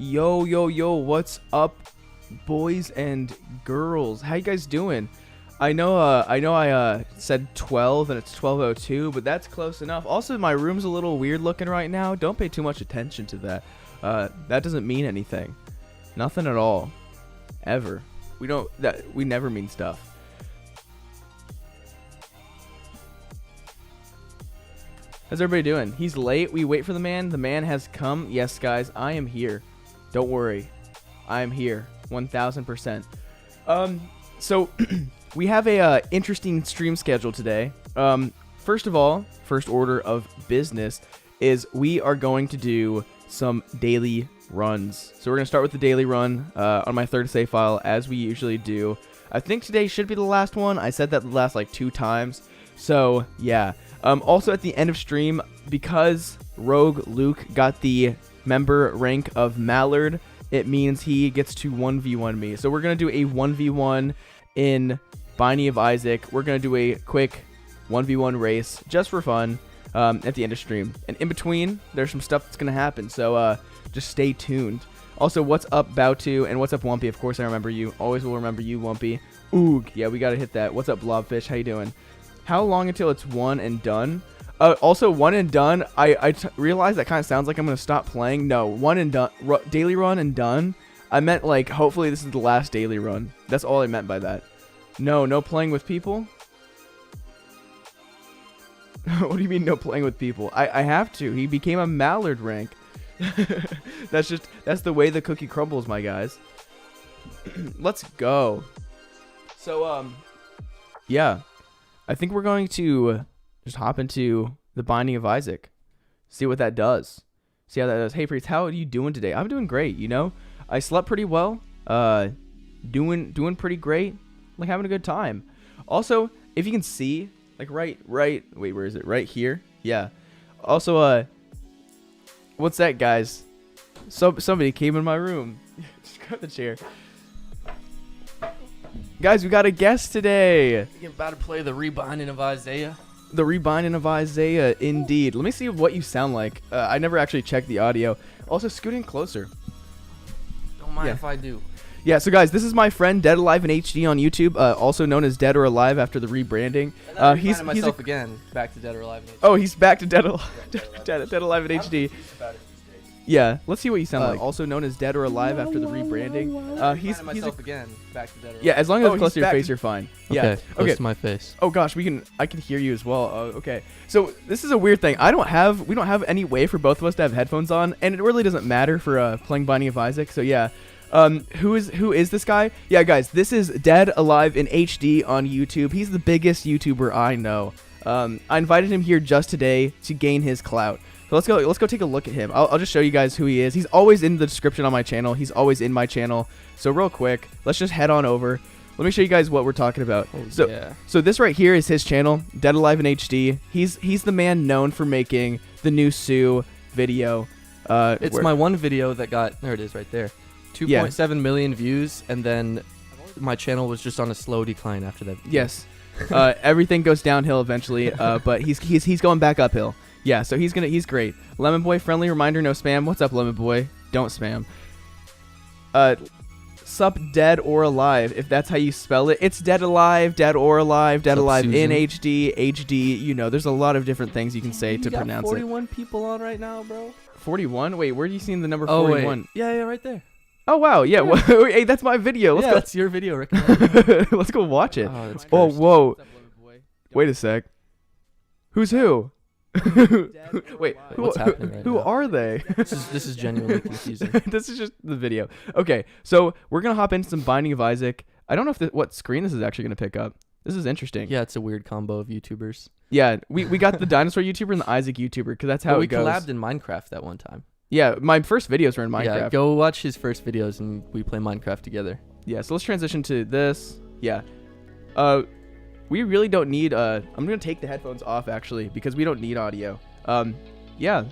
Yo, yo, yo, what's up, boys and girls? How you guys doing? I know I said 12 and it's 12:02, but that's close enough. Also, my room's a little weird looking right now. Don't pay too much attention to that. That doesn't mean anything. Nothing at all. Ever. We never mean stuff. How's everybody doing? He's late. We wait for the man. The man has come. Yes, guys, I am here. Don't worry. I am here. 1000%. So we have a interesting stream schedule today. First of all, first order of business is we are going to do some daily runs. So we're going to start with the daily run on my third save file, as we usually do. I think today should be the last one. I said that the last like 2 times. So yeah. Also at the end of stream, because Rogue Luke got the member rank of Mallard, it means he gets to 1v1 me. So we're going to do a 1v1 in Binding of Isaac. We're going to do a quick 1v1 race just for fun at the end of stream. And in between, there's some stuff that's going to happen. So just stay tuned. Also, what's up, Bowtu? And what's up, Wumpy? Of course, I remember you. Always will remember you, Wumpy. Oog. Yeah, we got to hit that. What's up, Blobfish? How you doing? How long until it's one and done? Also, one and done. I realize that kind of sounds like I'm going to stop playing. No, one and done. Daily run and done. I meant like, hopefully this is the last daily run. That's all I meant by that. No playing with people? What do you mean no playing with people? I have to. He became a Mallard rank. That's the way the cookie crumbles, my guys. Let's go. So, yeah. I think we're going to just hop into the Binding of Isaac. See what that does. See how that does. Hey, Priets, how are you doing today? I'm doing great, you know? I slept pretty well. Doing pretty great. Like, having a good time. Also, if you can see, like, right, wait, where is it? Right here? Yeah. Also, what's that, guys? Somebody came in my room. Just grab the chair. Guys, we got a guest today. You're about to play the Rebinding of Isaiah. The Rebinding of Isaiah, indeed. Let me see what you sound like. I never actually checked the audio. Also, scooting closer. Don't mind if I do. Yeah, so guys, this is my friend Dead Alive in HD on YouTube, also known as Dead or Alive after the rebranding. He's myself again, back to Dead or Alive in HD. Oh, he's back to Dead Alive in HD. Yeah, let's see what you sound like. Also known as Dead or Alive after the rebranding. He's myself again, back to Dead or Alive. Yeah, as long as it's close to your face, you're fine. Yeah, close to my face. Oh gosh, I can hear you as well. Okay, so this is a weird thing. We don't have any way for both of us to have headphones on, and it really doesn't matter for playing Binding of Isaac. So yeah. Who is this guy? Yeah, guys, this is Dead Alive in HD on YouTube. He's the biggest YouTuber I know. I invited him here just today to gain his clout. So let's go take a look at him. I'll just show you guys who he is. He's always in the description on my channel. He's always in my channel. So real quick, let's just head on over. Let me show you guys what we're talking about. So this right here is his channel, Dead Alive in HD. He's the man known for making the new Sue video. It's my one video that got, there it is right there, 2.7 million views, and then my channel was just on a slow decline after that video. Yes. Everything goes downhill eventually, but he's going back uphill. Yeah, so he's great. Lemon Boy, friendly reminder, no spam. What's up, Lemon Boy? Don't spam. Sup, Dead or Alive, if that's how you spell it. It's Dead Alive, Dead or Alive, Dead Alive in HD, HD. You know, there's a lot of different things you can say to pronounce 41 people on right now, bro. 41? Wait, where are you seeing the number 41? Wait. Yeah, right there. Oh, wow. Yeah. Hey, that's my video. Let's go. That's your video, Rick. Let's go watch it. Oh, that's oh whoa. Wait a sec. Who's who? Wait, what's happening right who now? Are they? This is genuinely confusing. This is just the video. Okay, so we're going to hop into some Binding of Isaac. I don't know if what screen this is actually going to pick up. This is interesting. Yeah, it's a weird combo of YouTubers. Yeah, we got the dinosaur YouTuber and the Isaac YouTuber, because that's how it goes. We collabed in Minecraft that one time. Yeah, my first videos were in Minecraft. Yeah, go watch his first videos and we play Minecraft together. Yeah, so let's transition to this. Yeah. We really don't need I'm going to take the headphones off actually, because we don't need audio. Yeah.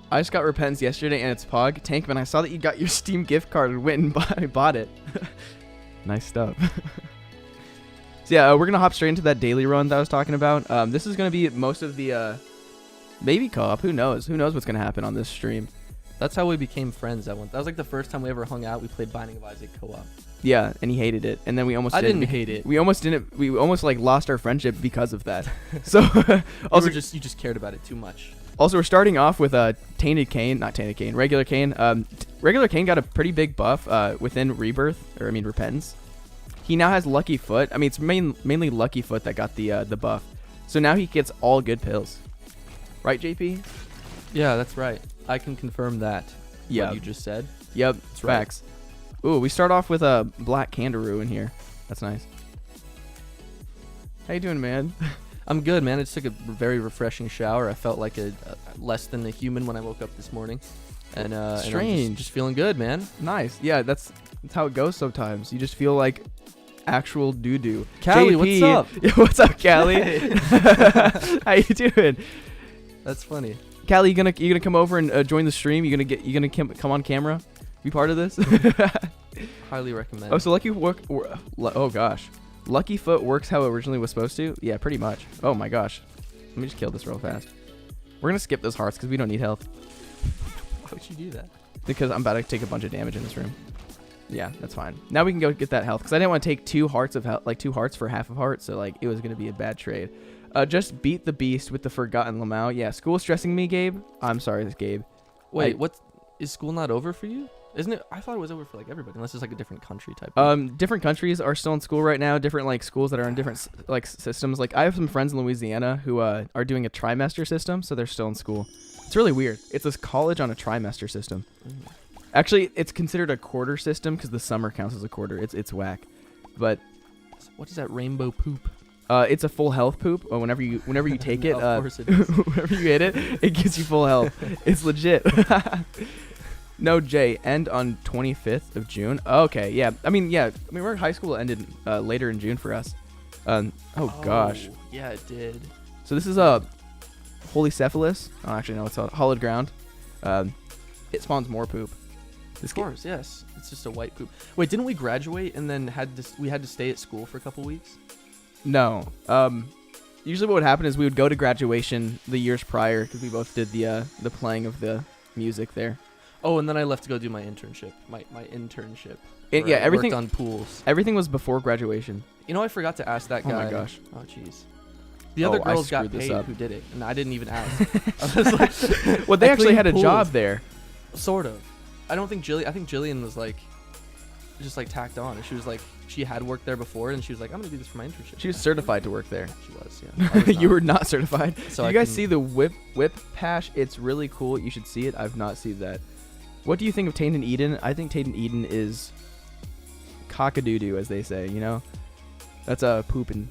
I just got Repentance yesterday and it's Pog. Tankman, I saw that you got your Steam gift card and went and bought it. Nice stuff. So yeah, we're going to hop straight into that daily run that I was talking about. This is going to be most of the maybe co-op. Who knows? Who knows what's going to happen on this stream? That's how we became friends. That was like the first time we ever hung out. We played Binding of Isaac co-op. Yeah, and he hated it, and then we almost. I didn't hate it. We almost didn't. We almost like lost our friendship because of that. So also, you just cared about it too much. Also, we're starting off with Tainted Cain, not Tainted Cain, Regular Cain. Regular Cain got a pretty big buff within Repentance. He now has Lucky Foot. I mean, it's mainly Lucky Foot that got the buff. So now he gets all good pills. Right, JP? Yeah, that's right. I can confirm that. Yeah. What you just said. Yep, That's facts. Ooh, we start off with a Black Kangaroo in here. That's nice. How you doing, man? I'm good, man. I just took a very refreshing shower. I felt like a less than a human when I woke up this morning. And Strange. And just feeling good, man. Nice. Yeah, that's how it goes sometimes. You just feel like actual doo-doo. Callie, JP, what's up? Yeah, what's up, Callie? How you doing? That's funny. Callie, you gonna come over and join the stream? You gonna come on camera? Be part of this? Highly recommend. Oh, so oh gosh. Lucky Foot works how it originally was supposed to? Yeah, pretty much. Oh my gosh. Let me just kill this real fast. We're gonna skip those hearts because we don't need health. Why would you do that? Because I'm about to take a bunch of damage in this room. Yeah, that's fine. Now we can go get that health because I didn't want to take 2 hearts of health, like 2 hearts for half of heart, so like it was gonna be a bad trade. Just beat the beast with the Forgotten Lamau. Yeah, school's stressing me, Gabe. I'm sorry, Gabe. Wait, is school not over for you? Isn't it? I thought it was over for like everybody, unless it's like a different country type. Different countries are still in school right now. Different like schools that are in different like systems. Like I have some friends in Louisiana who are doing a trimester system, so they're still in school. It's really weird. It's this college on a trimester system. Actually, it's considered a quarter system because the summer counts as a quarter. It's whack. But what is that rainbow poop? It's a full health poop. Whenever you take it, Of course it is. whenever you hit it, it gives you full health. It's legit. No, Jay, end on 25th of June. Okay, yeah. I mean, our high school ended later in June for us. Oh gosh. Yeah, it did. So this is Holy Cephalus. Oh, actually, no, it's Hollowed Ground. It spawns more poop. Of course, yes. It's just a white poop. Wait, didn't we graduate and then we had to stay at school for a couple weeks? No. Usually what would happen is we would go to graduation the years prior because we both did the playing of the music there. Oh, and then I left to go do my internship. My internship. Yeah, everything worked on pools. Everything was before graduation. You know, I forgot to ask that guy. Oh my gosh. Oh jeez. The other girls got paid up. who did it, and I didn't even ask. I was like, well, they actually had a pools. job there. Sort of. I think Jillian was like, just like tacked on. She was like, she had worked there before, and she was like, I'm gonna do this for my internship. She was certified to work there. She was, yeah. I was You were not certified. So you guys see the whip patch? It's really cool. You should see it. I've not seen that. What do you think of Tainted Eden? I think Tainted Eden is cock-a-doo-doo, as they say, you know? That's a poop in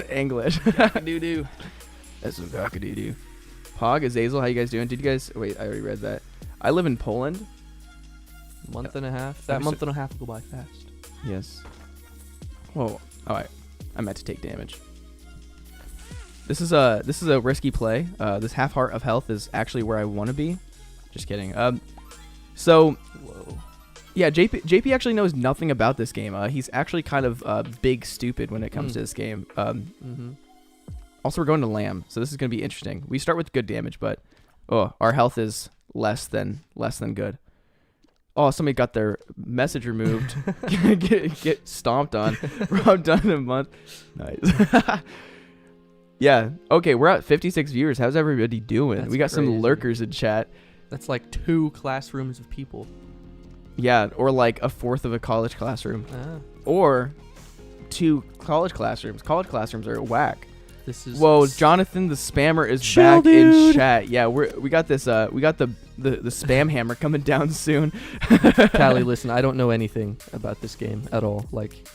English. Cock-a-doo-doo. That's some cock-a-doo-doo. Pog, Azazel, how you guys doing? Did you guys... Wait, I already read that. I live in Poland. Month and a half. That month and a half will go by fast. Yes. Whoa. Alright. I meant to take damage. This is a risky play. This half heart of health is actually where I want to be. Just kidding. So, whoa. Yeah, JP actually knows nothing about this game. He's actually kind of big stupid when it comes to this game. Also, we're going to Lamb, so this is going to be interesting. We start with good damage, but our health is less than good. Oh, somebody got their message removed. get stomped on. Rob done in a month. Nice. Yeah. Okay, we're at 56 viewers. How's everybody doing? That's we got crazy. some lurkers in chat. That's like 2 classrooms of people. Yeah, or like a fourth of a college classroom. Or 2 college classrooms. College classrooms are whack. This is Whoa, Jonathan the spammer is Chill, back dude. in chat. Yeah, we got this we got the spam hammer coming down soon. Callie, listen, I don't know anything about this game at all. Like,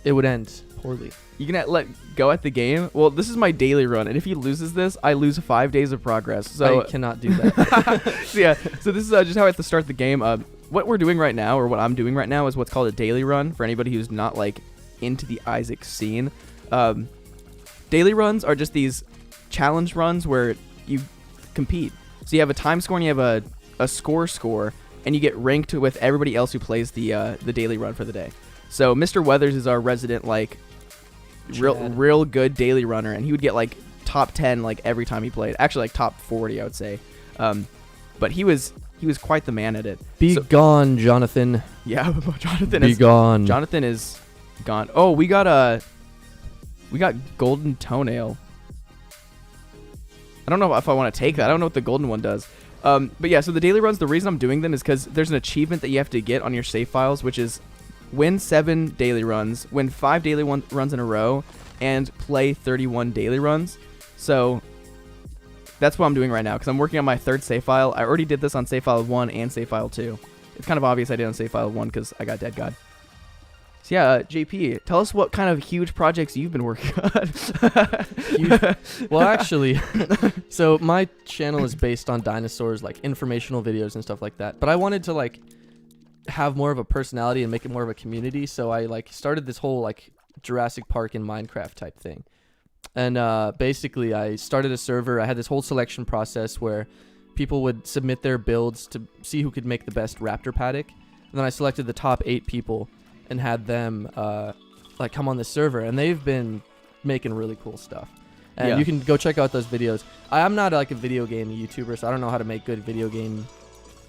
it would end poorly. You can let go at the game. Well, this is my daily run, and if he loses this, I lose 5 days of progress. So I cannot do that. yeah, so this is just how I have to start the game. What we're doing right now, or what I'm doing right now, is what's called a daily run. For anybody who's not like into the Isaac scene, daily runs are just these challenge runs where you compete. So you have a time score and you have a score, and you get ranked with everybody else who plays the daily run for the day. So Mr. Weathers is our resident like real good daily runner, and he would get like top 10 like every time he played. Actually, like top 40, I would say. but he was quite the man at it. Be gone, Jonathan. Yeah, Jonathan. Be gone. Jonathan is gone. Oh, we got golden toenail. I don't know if I want to take that. I don't know what the golden one does. But yeah, so the daily runs, the reason I'm doing them is because there's an achievement that you have to get on your save files, which is win 7 daily runs, win 5 daily runs in a row, and play 31 daily runs. So that's what I'm doing right now, because I'm working on my 3rd save file. I already did this on save file 1 and save file 2. It's kind of obvious I did on save file 1 because I got Dead God. So yeah, JP, tell us what kind of huge projects you've been working on. Well, actually, so my channel is based on dinosaurs, like informational videos and stuff like that. But I wanted to like have more of a personality and make it more of a community. So I like started this whole like Jurassic Park in Minecraft type thing. And basically I started a server. I had this whole selection process where people would submit their builds to see who could make the best raptor paddock. And then I selected the top 8 people and had them like come on the server, and they've been making really cool stuff. And you can go check out those videos. I'm not like a video game YouTuber, so I don't know how to make good video game.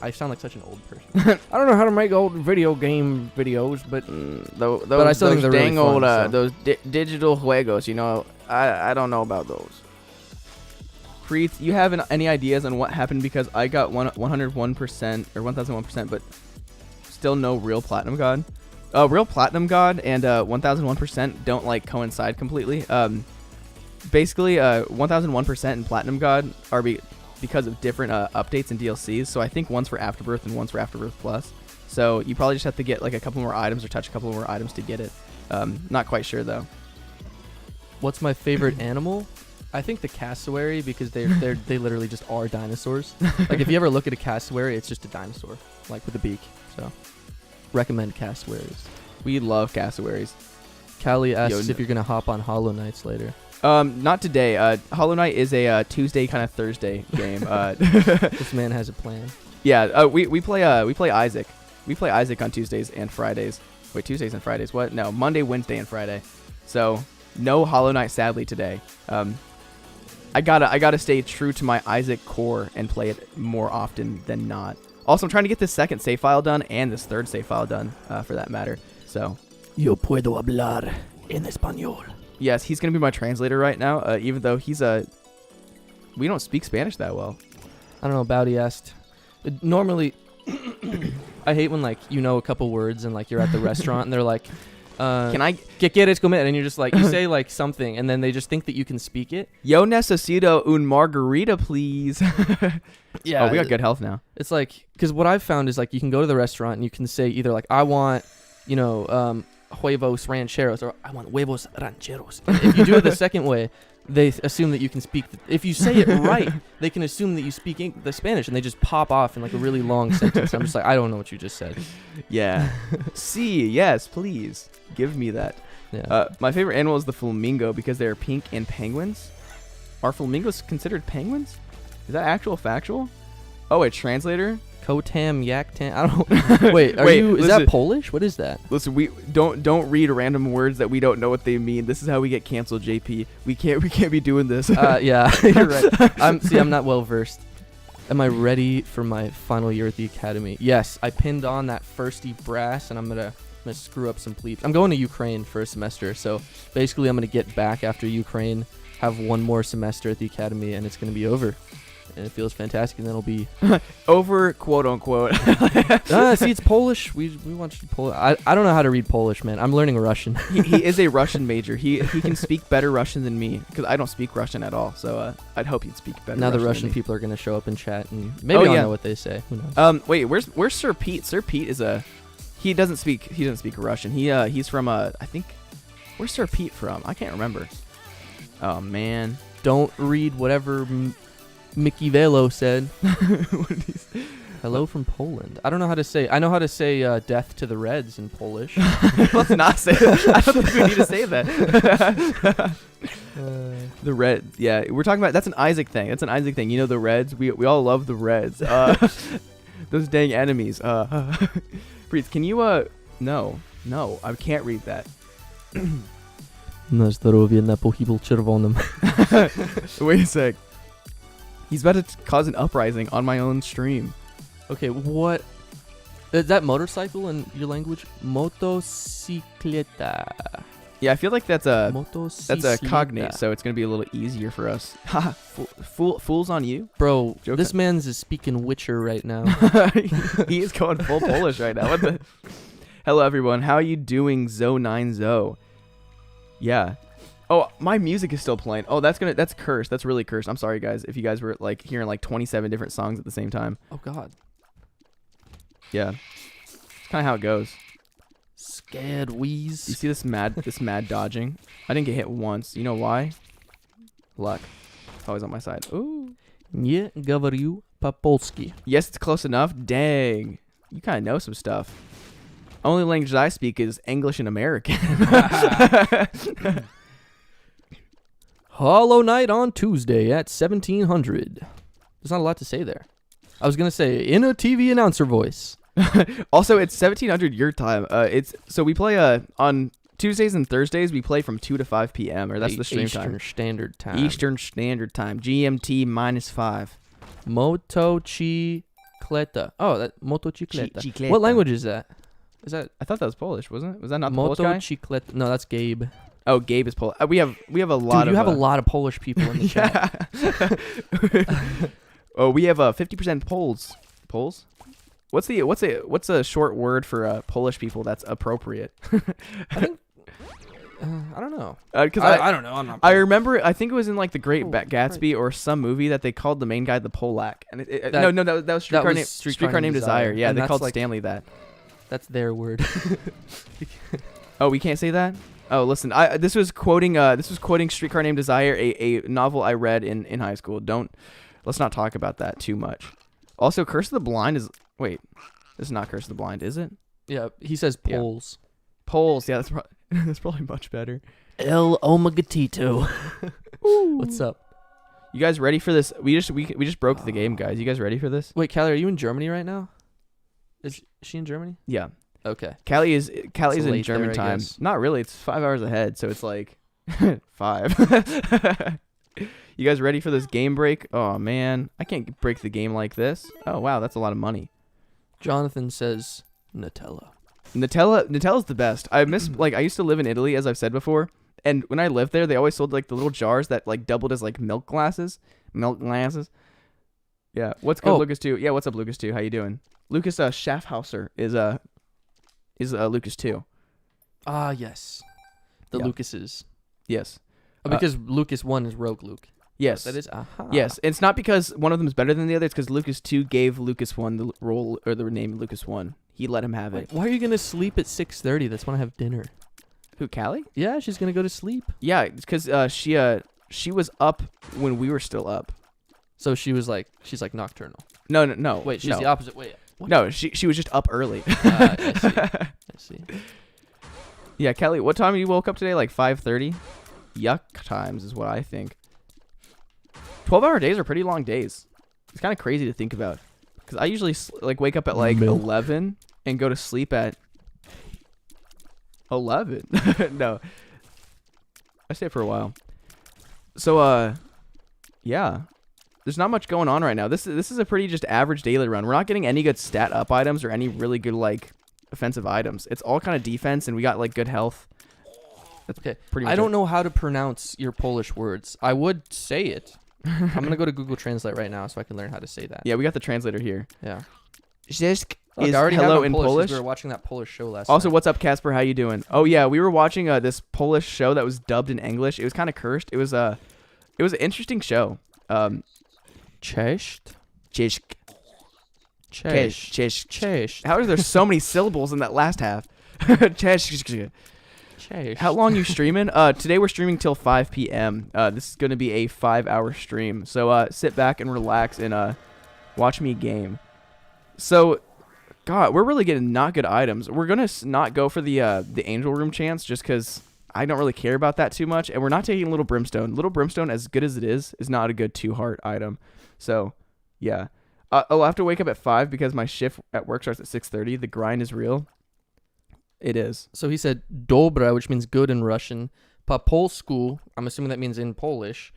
I sound like such an old person. I don't know how to make old video game videos, but but I still think they're dang really old fun, those digital juegos, you know, I don't know about those. Priets, you have any ideas on what happened? Because I got 101% or 1001%, but still no real platinum god. Real platinum god and 1001% don't like coincide completely. Basically 1001% and platinum god are because of different updates and DLCs. So I think one's for Afterbirth and one's for Afterbirth Plus. So you probably just have to get like a couple more items or touch a couple more items to get it. Not quite sure though. What's my favorite animal? I think the cassowary, because they literally just are dinosaurs. Like if you ever look at a cassowary, it's just a dinosaur, like with a beak. So recommend cassowaries. We love cassowaries. Callie asks if you're gonna hop on Hollow Knights later. Not today. Hollow Knight is a Tuesday kind of Thursday game. This man has a plan. Yeah. We play Isaac. We play Isaac on Tuesdays and Fridays. Wait, Tuesdays and Fridays? What? No, Monday, Wednesday, and Friday. So no Hollow Knight sadly today. I gotta stay true to my Isaac core and play it more often than not. Also, I'm trying to get this 2nd save file done and this 3rd save file done, for that matter. So, yo puedo hablar en español. Yes, he's gonna be my translator right now. Even though we don't speak Spanish that well. I don't know. Bowdy asked. Normally, I hate when like you know a couple words and like you're at the restaurant and they're like, "Can I ¿Qué quieres comer?" And you're just like, you say like something and then they just think that you can speak it. Yo necesito un margarita, please. Yeah. Oh, we got good health now. It's like, because what I've found is like you can go to the restaurant and you can say either like, I want, you know, huevos rancheros, or I want huevos rancheros. And if you do it the second way, they assume that you can speak. If you say it right, they can assume that you speak the Spanish, and they just pop off in like a really long sentence. I'm just like, I don't know what you just said. Yeah. See, yes, please give me that. Yeah. My favorite animal is the flamingo because they're pink and penguins. Are flamingos considered penguins? Is that actual factual? Oh, a translator? Kotam Yaktam. I don't. Wait, is that Polish? What is that? Listen, we don't read random words that we don't know what they mean. This is how we get canceled, JP. We can't be doing this. Yeah, you're right. I'm not well versed. Am I ready for my final year at the academy? Yes, I pinned on that firsty brass, and I'm gonna screw up some bleeps. I'm going to Ukraine for a semester, so basically I'm gonna get back after Ukraine, have one more semester at the academy, and it's gonna be over. And it feels fantastic, and then it'll be over, quote unquote. See, it's Polish. We want you to Polish. I don't know how to read Polish, man. I'm learning Russian. he is a Russian major. He can speak better Russian than me because I don't speak Russian at all. So I'd hope he'd speak better. Now Russian the Russian people are gonna show up in chat, and maybe I'll know what they say. Who knows? Wait, where's Sir Pete? Sir Pete is he doesn't speak Russian. He's from I think, where's Sir Pete from? I can't remember. Oh man. Don't read whatever Mickey Velo said. Hello from Poland. I don't know how to say. I know how to say death to the Reds in Polish. Let's not say that. I don't think we need to say that. The Reds. Yeah, we're talking about, that's an Isaac thing. That's an Isaac thing. You know the Reds? We all love the Reds. Those dang enemies. Priets, can you no, I can't read that. Na zdrowie na pochybel czerwonym. Wait a sec. He's about to cause an uprising on my own stream. Okay, what is that motorcycle in your language? Motocicleta. Yeah, I feel like that's a Motocicleta. cognate, so it's gonna be a little easier for us. Haha, fools on you, Bro, Joke this on- man's is speaking Witcher right now. He is going full Polish right now. What the? Hello everyone, how are you doing, Zo9Zo? Yeah. Oh, my music is still playing. Oh, that's cursed. That's really cursed. I'm sorry guys if you guys were like hearing like 27 different songs at the same time. Oh God. Yeah. It's kind of how it goes. Scared wheeze. You see this mad dodging? I didn't get hit once. You know why? Luck. It's always on my side. Ooh. Nie говорю по-польски. Yes, it's close enough. Dang. You kind of know some stuff. Only language I speak is English and American. Hollow Night on Tuesday at 1700. There's not a lot to say there. I was gonna say in a TV announcer voice. Also, it's 1700 your time. So we play on Tuesdays and Thursdays. We play from 2 to 5 p.m. or that's the stream Eastern time. Standard Time. Eastern Standard Time. GMT -5. Motocicleta. Oh, that motocicleta. Chicleta. What language is that? Is that I thought that was Polish, wasn't it? Was that not the Polish guy? motocicleta? No, that's Gabe. Oh, Gabe is Polish. We have a lot Dude, of. you have a lot of Polish people in the chat. Yeah. Oh, we have 50% Poles. Poles? What's a short word for Polish people that's appropriate? I don't know. Because I don't know. I'm not. I remember. I think it was in like The Great Oh, Gatsby or some movie that they called the main guy the Polak. And That- no, that was Streetcar Named Desire. Yeah, And they that's called like- Stanley that. That's their word. Oh, we can't say that. Oh, listen. This was quoting Streetcar Named Desire, a novel I read in high school. Let's not talk about that too much. Also, Curse of the Blind is. Wait, this is not Curse of the Blind, is it? Yeah, he says Yeah. Poles. Poles. Yeah, that's probably much better. El Omegatito. What's up? You guys ready for this? We just broke the game, guys. You guys ready for this? Wait, Callie, are you in Germany right now? Is she in Germany? Yeah. Okay. Callie's It's in late German there, I time. guess. Not really. It's 5 hours ahead, so it's like 5. You guys ready for this game break? Oh man, I can't break the game like this. Oh wow, that's a lot of money. Jonathan says Nutella. Nutella's the best. I miss I used to live in Italy, as I've said before, and when I lived there, they always sold like the little jars that like doubled as like milk glasses. Yeah. What's good, Oh. Lucas 2? Yeah. What's up, Lucas 2? How you doing? Lucas Schaffhauser is Lucas 2. Ah, yes. The Yeah. Lucases. Yes. Because Lucas 1 is Rogue Luke. Yes. That is. Aha. Yes, it's not because one of them is better than the other. It's because Lucas 2 gave Lucas 1 the role or the name Lucas 1. He let him have Wait, it. why are you gonna sleep at 6:30? That's when I have dinner. Who, Callie? Yeah, she's gonna go to sleep. Yeah, because she was up when we were still up. So she's like nocturnal. No. Wait, she's no. the opposite. Wait. What? No, she was just up early. I see. Yeah, Kelly, what time you woke up today? Like 5:30? Yuck times is what I think. 12-hour days are pretty long days. It's kind of crazy to think about. Because I usually wake up at like 11 and go to sleep at 11. No. I stay for a while. So, yeah. There's not much going on right now. This is a pretty just average daily run. We're not getting any good stat up items or any really good offensive items. It's all kind of defense, and we got like good health. That's Okay. pretty much I don't it. know how to pronounce your Polish words. I would say it. I'm gonna go to Google Translate right now so I can learn how to say that. Yeah, we got the translator here. Yeah. Zisk Look, is I already hello have it in Polish. 'Cause Polish. We were watching that Polish show last Also, night. what's up, Casper? How you doing? Oh yeah, we were watching this Polish show that was dubbed in English. It was kind of cursed. It was an interesting show. Cześć. Cześć. Cześć. Cześć. Cześć. How are there so many syllables in that last half? Cześć. Cześć. How long you streaming? Today we're streaming till 5 p.m. This is gonna be a 5-hour stream. So sit back and relax and watch me game. So, God, we're really getting not good items. We're gonna not go for the angel room chance just because I don't really care about that too much, and we're not taking little brimstone. Little brimstone, as good as it is not a good 2-heart item. So, yeah. I'll have to wake up at 5 because my shift at work starts at 6:30. The grind is real. It is. So he said dobra, which means good in Russian. Po polsku, I'm assuming that means in Polish.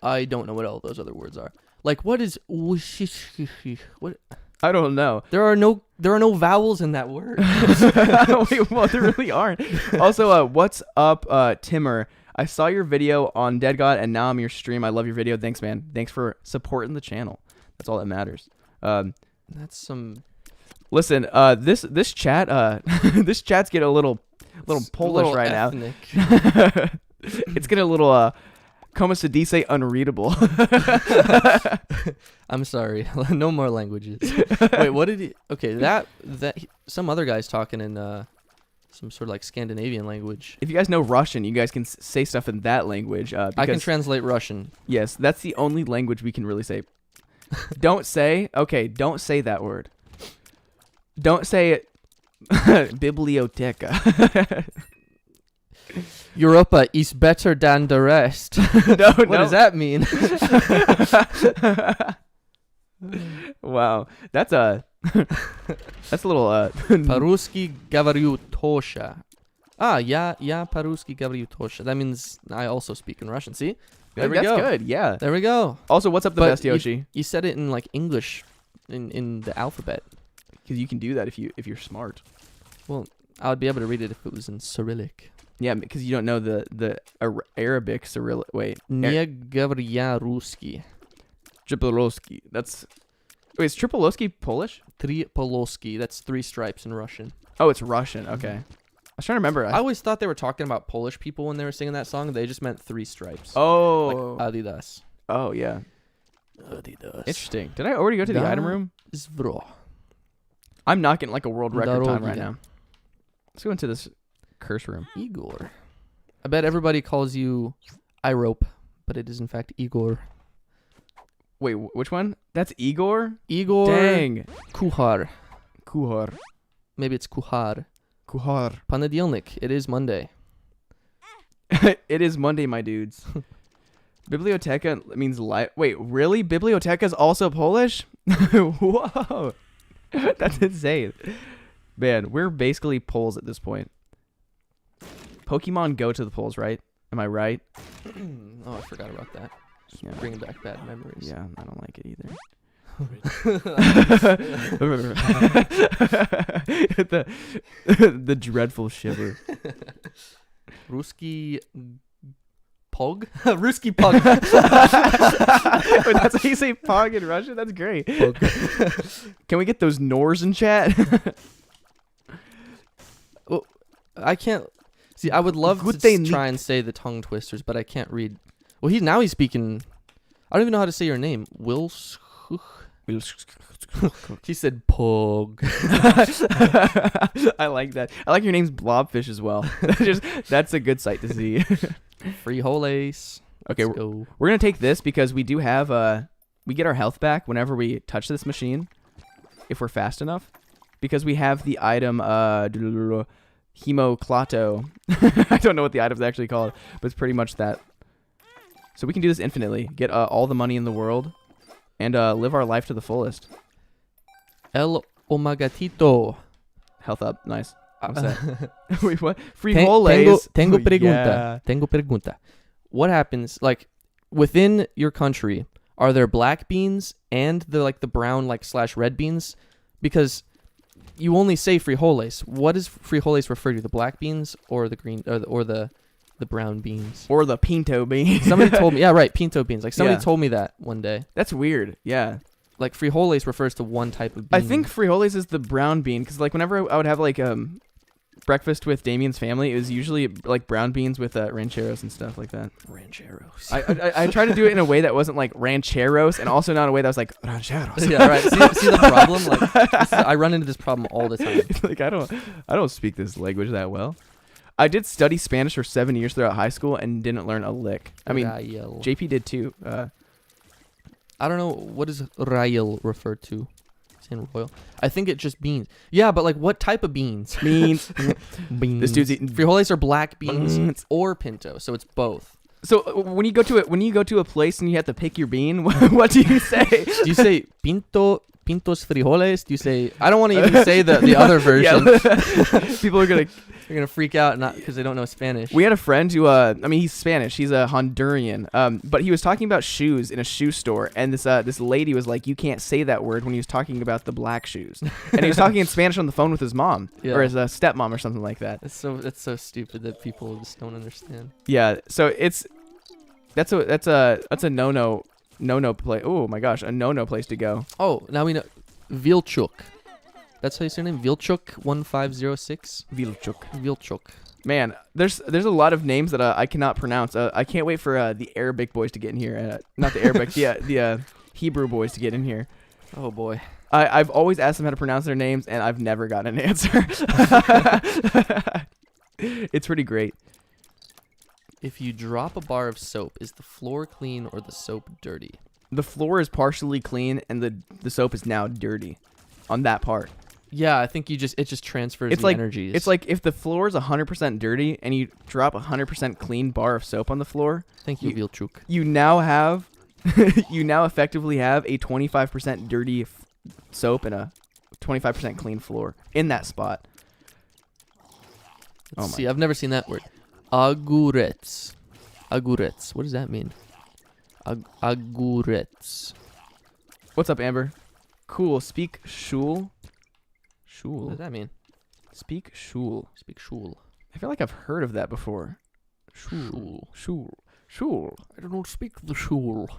I don't know what all those other words are. Like, what is what? I don't know. There are no vowels in that word. Wait, well, there really aren't. Also, what's up, Timmer? I saw your video on Dead God, and now I'm your stream. I love your video. Thanks, man. Thanks for supporting the channel. That's all that matters. That's some. Listen, this chat, this chat's getting a little Polish right ethnic. now. It's getting a little como se dice unreadable. I'm sorry. No more languages. Wait, what did he? Okay, that some other guy's talking in some sort of like Scandinavian language. If you guys know Russian, you guys can say stuff in that language. I can translate Russian. Yes, that's the only language we can really say. Don't say that word. Don't say it. Biblioteca. Europa is better than the rest. No, what does that mean? Wow, that's a little По-русски говорю тоже. Я по-русски говорю тоже. That means I also speak in Russian. See? There we that's go. good. Yeah. There we go. Also, what's up the But best, Yoshi? You said it in like English, in the alphabet. Because you can do that if you're smart. Well, I would be able to read it if it was in Cyrillic. Yeah, because you don't know the Arabic Cyrillic. Wait. Не говоря русский. Tripolowski. Is Tripolowski Polish? Tripolowski. That's 3 stripes in Russian. Oh, it's Russian. Okay. I was trying to remember. I always thought they were talking about Polish people when they were singing that song. They just meant 3 stripes. Oh. Like Adidas. Oh, yeah. Adidas. Interesting. Did I already go to the item room? Zvro. I'm not getting like a world record time right Dorogi. now. Let's go into this curse room. Igor. I bet everybody calls you Irope, but it is in fact Igor. Wait, which one? That's Igor? Igor. Dang. Kuhar. Kuhar. Maybe it's Kuhar. Kuhar. Понедельник. It is Monday. It is Monday, my dudes. Biblioteca means light. Wait, really? Biblioteca is also Polish? Whoa. That's insane. Man, we're basically Poles at this point. Pokemon go to the Poles, right? Am I right? Oh, I forgot about that. Just Yeah. bringing back bad memories. Yeah, I don't like it either. the dreadful shiver. Ruski Pog? Ruski Pog. Wait, that's how you say pog in Russian? That's great. Can we get those Nors in chat? Well, I can't. See, I would love Good to thing try and say the tongue twisters, but I can't read. Well, he's speaking. I don't even know how to say your name. Wils. He said Pog. I like that. I like your name's Blobfish as well. That's a good sight to see. Frijoles. Okay, Let's go. we're gonna take this because we do have we get our health back whenever we touch this machine, if we're fast enough, because we have the item Hemoclato. I don't know what the item's actually called, but it's pretty much that. So we can do this infinitely, get all the money in the world, and live our life to the fullest. El Omagatito. Health up, nice. I'm set. Wait, what? Frijoles. Tengo Oh, pregunta. yeah. Tengo pregunta. What happens, like, within your country, are there black beans and the brown, / red beans? Because you only say frijoles. What does frijoles refer to? The black beans or the green, or the brown beans? Or the pinto bean. Somebody told me, yeah, right, pinto beans. Like, somebody Yeah. told me that one day. That's weird. Yeah. Like, frijoles refers to one type of bean. I think frijoles is the brown bean, because whenever I would have breakfast with Damien's family, it was usually brown beans with rancheros and stuff like that. Rancheros. I tried to do it in a way that wasn't like rancheros, and also not in a way that was like rancheros. Yeah, right. See the problem? I run into this problem all the time. I don't speak this language that well. I did study Spanish for 7 years throughout high school and didn't learn a lick. I mean, Rael. JP did too. I don't know, what does Rael refer to? Saying royal. I think it's just beans. Yeah, but what type of beans? Beans. Beans. This dude's eating Frijoles are black beans beans. or pinto, so it's both. So when you go to a place and you have to pick your bean, what do you say? Do you say pinto pintos frijoles? Do you say? I don't want to even say the other version. People are gonna They're gonna freak out not because they don't know Spanish. We had a friend who, he's Spanish. He's a Honduran. But he was talking about shoes in a shoe store, and this lady was like, "You can't say that word," when he was talking about the black shoes, and he was talking in Spanish on the phone with his mom or his stepmom or something like that. It's so stupid that people just don't understand. Yeah. So that's a no play. Oh my gosh, a no place to go. Oh, now we know Vilchuk. That's how you say your name? Vilchuk1506? Vilchuk. Man, there's a lot of names that I cannot pronounce. I can't wait for the Arabic boys to get in here. Not the Arabic, the Hebrew boys to get in here. Oh boy. I've always asked them how to pronounce their names, and I've never gotten an answer. It's pretty great. If you drop a bar of soap, is the floor clean or the soap dirty? The floor is partially clean, and the soap is now dirty on that part. Yeah, I think it just transfers the energies. It's like if the floor is 100% dirty and you drop a 100% clean bar of soap on the floor. Thank you, Vilchuk. You now effectively have a 25% dirty soap and a 25% clean floor in that spot. Let's see, I've never seen that word. Agurets. Agurets. What does that mean? Agurets. What's up, Amber? Cool. Speak shul. What does that mean? Speak shul. Speak shul. I feel like I've heard of that before. Shul. I don't speak the shul.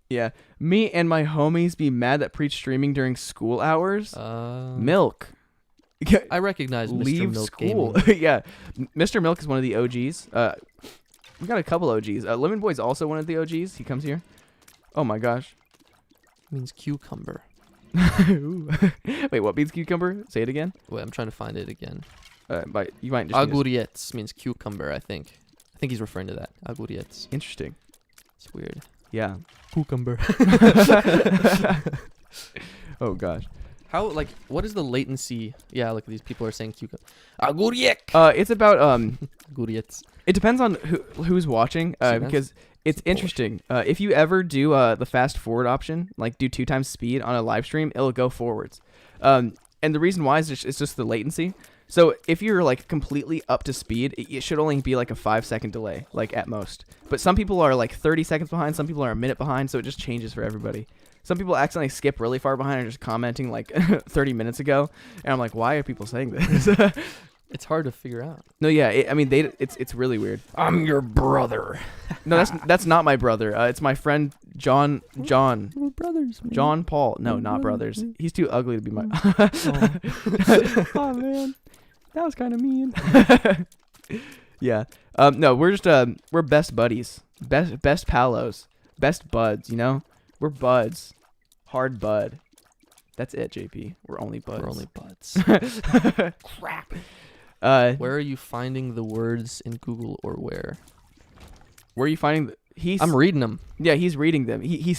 Yeah. Me and my homies be mad that Priets streaming during school hours. Milk. I recognize Mr. Leave Milk school. Gaming. Yeah. Mr. Milk is one of the OGs. We got a couple OGs. Lemon Boy's also one of the OGs. He comes here. Oh my gosh. It means cucumber. Wait, what means cucumber? Say it again. Wait, I'm trying to find it again. But you might just Aguriets means cucumber, I think. I think he's referring to that. Aguriets. Interesting. It's weird. Yeah. Cucumber. Oh gosh. How, like, what is the latency? Yeah, like these people are saying cucumber. Aguriek. It's about Aguriets. It depends on who's watching, because it's interesting. If you ever do the fast forward option, like do 2 times speed on a live stream, it'll go forwards. And the reason why is it's just the latency. So if you're like completely up to speed, it should only be like a 5-second delay, like at most. But some people are like 30 seconds behind, some people are a minute behind, so it just changes for everybody. Some people accidentally skip really far behind and are just commenting like 30 minutes ago, and I'm like, why are people saying this? It's hard to figure out. No, yeah, it's really weird. I'm your brother. No, that's not my brother. It's my friend John. We're brothers. Man. John Paul. No, not brothers. He's too ugly to be my. Oh man, that was kind of mean. Yeah. No, we're just we're best buddies, best palos, best buds. You know, we're buds, hard bud. That's it, JP. We're only buds. We're only buds. Crap. Where are you finding the words in Google or where? Where are you finding? I'm reading them. Yeah, he's reading them. He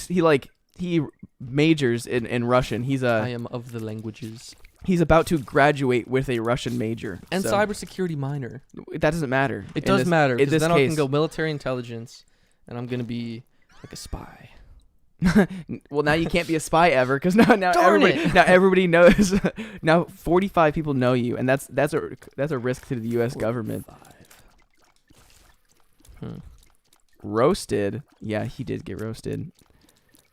majors in Russian. I am of the languages. He's about to graduate with a Russian major and cybersecurity minor. That doesn't matter. It does matter because then I case, can go military intelligence, and I'm gonna be like a spy. Well, now you can't be a spy ever because now everybody knows. Now 45 people know you, and that's a risk to the U.S. government. Roasted. Yeah, he did get roasted.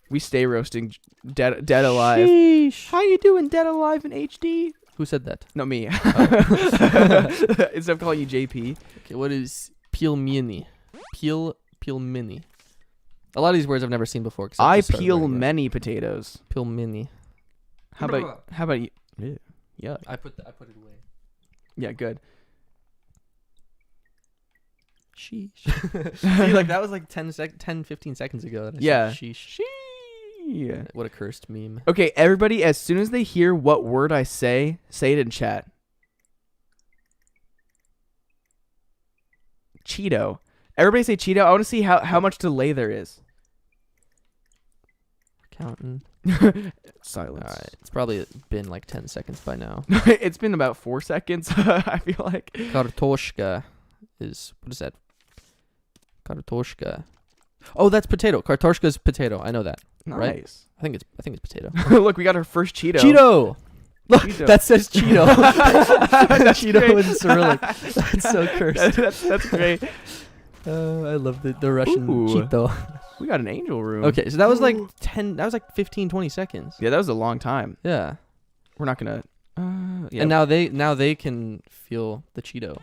We stay roasting dead alive. Sheesh. How you doing, dead alive in HD? Who said that? Not me. Instead of calling you JP. Okay, what is pilmeni? Pilmeni. A lot of these words I've never seen before. I peel many potatoes. Pilmeni. How about you? Yeah. I put it away. Yeah, good. Sheesh. See, like that was like 10, 15 seconds ago. That I said sheesh. Yeah. What a cursed meme. Okay, everybody, as soon as they hear what word I say it in chat. Cheeto. Everybody say Cheeto. I want to see how much delay there is. Counting. Silence. All right. It's probably been like 10 seconds by now. It's been about 4 seconds, I feel like. Kartoshka is... What is that? Kartoshka. Oh, that's potato. Kartoshka's potato. I know that. Right? Nice. I think it's potato. Look, we got our first Cheeto. Cheeto. Look, Cheeto. that says Cheeto. Cheeto great. in Cyrillic. That's so cursed. That's great. I love the Russian Ooh. Cheeto. We got an angel room. Okay, so that was like 15, 20 seconds. Yeah, that was a long time. Yeah. We're not gonna. Yeah. And now they can feel the Cheeto.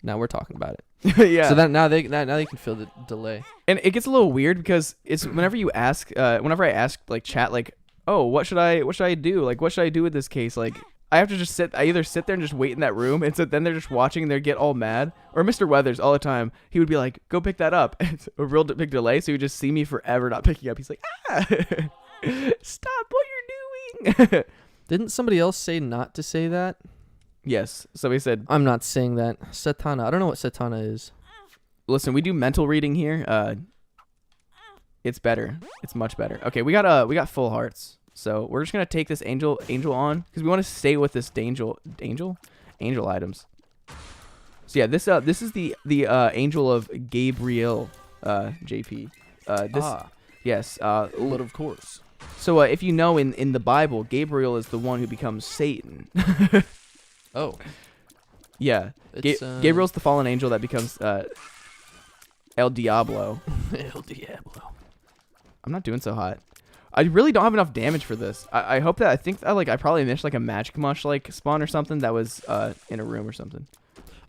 Now we're talking about it. Yeah. So that now they can feel the delay. And it gets a little weird because it's whenever you ask, whenever I ask like chat, like, oh, what should I do? Like, what should I do with this case? Like, I have to just I either sit there and just wait in that room, and so then they're just watching and they get all mad. Or Mr. Weathers all the time, he would be like, go pick that up. It's a real big delay, so he would just see me forever not picking up. He's like, stop what you're doing. Didn't somebody else say not to say that? Yes. Somebody said, I'm not saying that. Satana. I don't know what Satana is. listen, we do mental reading here. It's better. It's much better. Okay, we got full hearts. So we're just gonna take this angel on because we want to stay with this angel items. So yeah, this is the angel of Gabriel, JP. Yes. But of course. So if you know in the Bible, Gabriel is the one who becomes Satan. Oh. Yeah. It's, Gabriel's the fallen angel that becomes El Diablo. El Diablo. I'm not doing so hot. I really don't have enough damage for this. I hope that I probably missed like a magic mush like spawn or something that was in a room or something.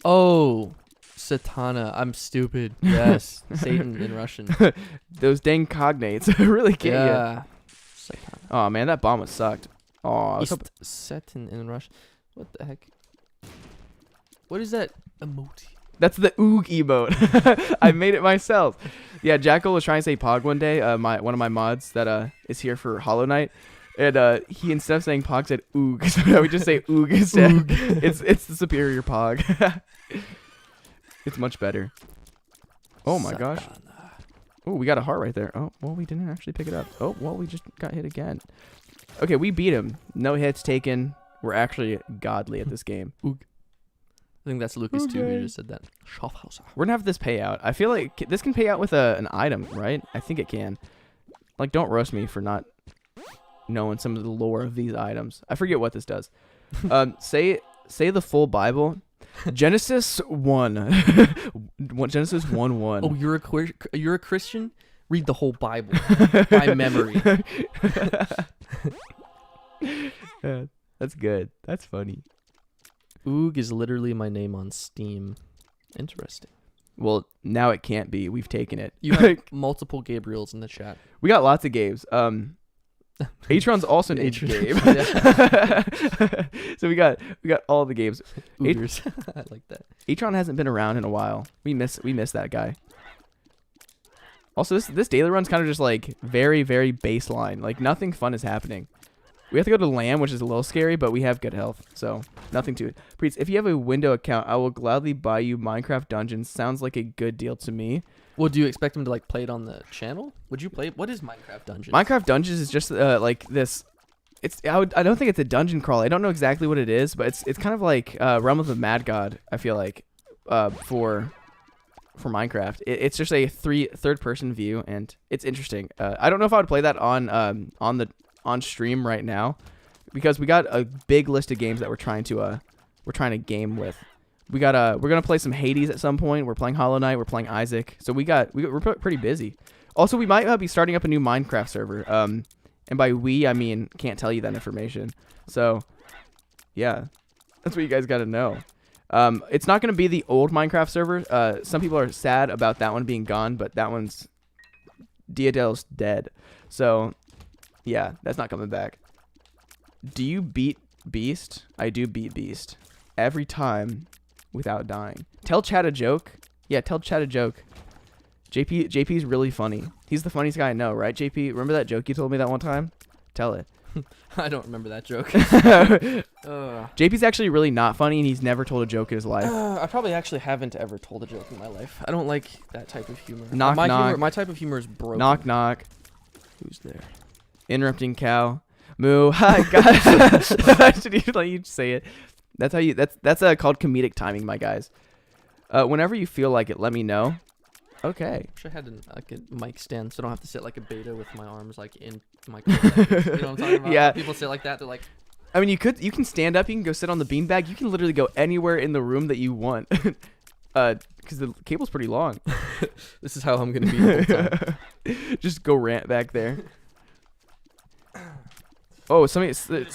Oh, Satana. I'm stupid. Yes, Satan in Russian. Those dang cognates really get you. Yeah. Satana. Oh man, that bomb was sucked. Oh, I was Ist Satan in Russian. What the heck? What is that emote? that's the oog emote. I made it myself. Yeah, Jackal was trying to say Pog one day. One of my mods that is here for Hollow Knight, and he instead of saying Pog said oog. So we just say oog instead. Oog. It's the superior Pog. It's much better. Oh my gosh. Oh, we got a heart right there. Oh, well, we didn't actually pick it up. Oh, well, we just got hit again. Okay, we beat him. No hits taken. We're actually godly at this game. Oog. I think that's Lucas too who Okay. just said that. Schaffhauser. We're gonna have this pay out. I feel like this can pay out with an item, right? I think it can. Like, don't roast me for not knowing some of the lore of these items. I forget what this does. Say the full Bible. Genesis 1. Genesis 1:1. Oh, you're a Christian? Read the whole Bible by memory. That's good. That's funny. Oog is literally my name on Steam. Interesting. Well, now it can't be. We've taken it. You have multiple Gabriels in the chat. We got lots of Games. Atron's also named Atron. Gabe. So we got all the Games. Oogers. I like that. Atron hasn't been around in a while. We miss that guy. Also, this daily run's kind of just like very, very baseline. Like nothing fun is happening. We have to go to Lamb, which is a little scary, but we have good health, so nothing to it. Priets, if you have a window account, I will gladly buy you Minecraft Dungeons. Sounds like a good deal to me. Well, do you expect him to like play it on the channel? Would you play? What is Minecraft Dungeons? Minecraft Dungeons is just like this. I don't think it's a dungeon crawl. I don't know exactly what it is, but it's kind of like Realm of the Mad God. I feel like for Minecraft, it's just a third person view, and it's interesting. I don't know if I would play that on stream right now, because we got a big list of games that we're trying to game with. We're gonna play some Hades at some point. We're playing Hollow Knight. We're playing Isaac. So we're pretty busy. Also, we might be starting up a new Minecraft server. And by we, I mean can't tell you that information. So yeah, that's what you guys got to know. It's not gonna be the old Minecraft server. Some people are sad about that one being gone, but that one's Diadel's dead. So yeah, that's not coming back. Do you beat Beast? I do beat Beast every time without dying. Tell Chad a joke. Yeah, tell Chad a joke. JP's really funny. He's the funniest guy I know, right, JP? Remember that joke you told me that one time? Tell it. I don't remember that joke. JP's actually really not funny, and he's never told a joke in his life. I probably actually haven't ever told a joke in my life. I don't like that type of humor. Knock, knock. My type of humor is broken. Knock, knock. Who's there? Interrupting cow. Moo. Hi, guys. I should even let you say it. That's how you. That's called comedic timing, my guys. Whenever you feel like it, let me know. Okay. Wish I had like a mic stand so I don't have to sit like a beta with my arms like in my you know what I'm talking about? Yeah. People sit like that, they're like I mean, you can stand up, you can go sit on the beanbag, you can literally go anywhere in the room that you want. Because the cable's pretty long. this is how I'm gonna be the whole time. Just go rant back there. Oh, somebody. It's spread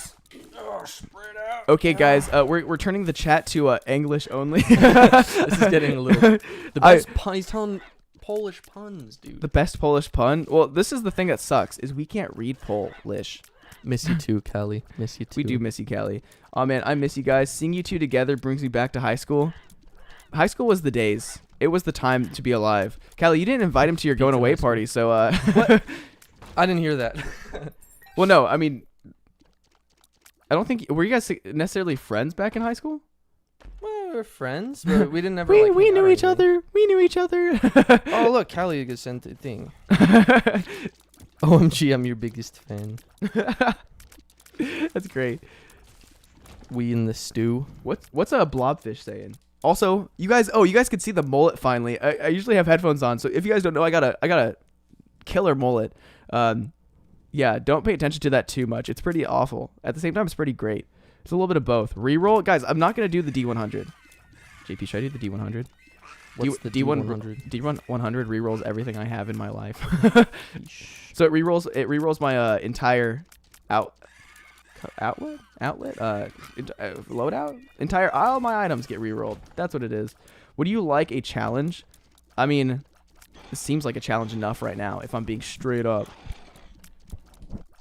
out. Okay, guys, we're turning the chat to English only. This is getting a little. The best pun. He's telling Polish puns, dude. The best Polish pun. Well, this is the thing that sucks is we can't read Polish. Miss you too, Callie. Miss you too. We do miss you, Callie. Oh man, I miss you guys. Seeing you two together brings me back to high school. High school was the days. It was the time to be alive. Callie, you didn't invite him to your going away party, so What? I didn't hear that. Well, no, I mean, I don't think were you guys necessarily friends back in high school? Well, we were friends, but we didn't ever. we knew each other. We knew each other. Oh look, Callie just sent a thing. OMG, I'm your biggest fan. That's great. We in the stew. What's a blobfish saying? Also, you guys could see the mullet finally. I usually have headphones on, so if you guys don't know, I got a killer mullet. Yeah, don't pay attention to that too much. It's pretty awful. At the same time, it's pretty great. It's a little bit of both. Reroll, guys. I'm not gonna do the D100. JP, should I do the D100? What's the D100? D100 rerolls everything I have in my life. So it rerolls my entire loadout. Entire all my items get rerolled. That's what it is. Would you like a challenge? I mean, it seems like a challenge enough right now. If I'm being straight up.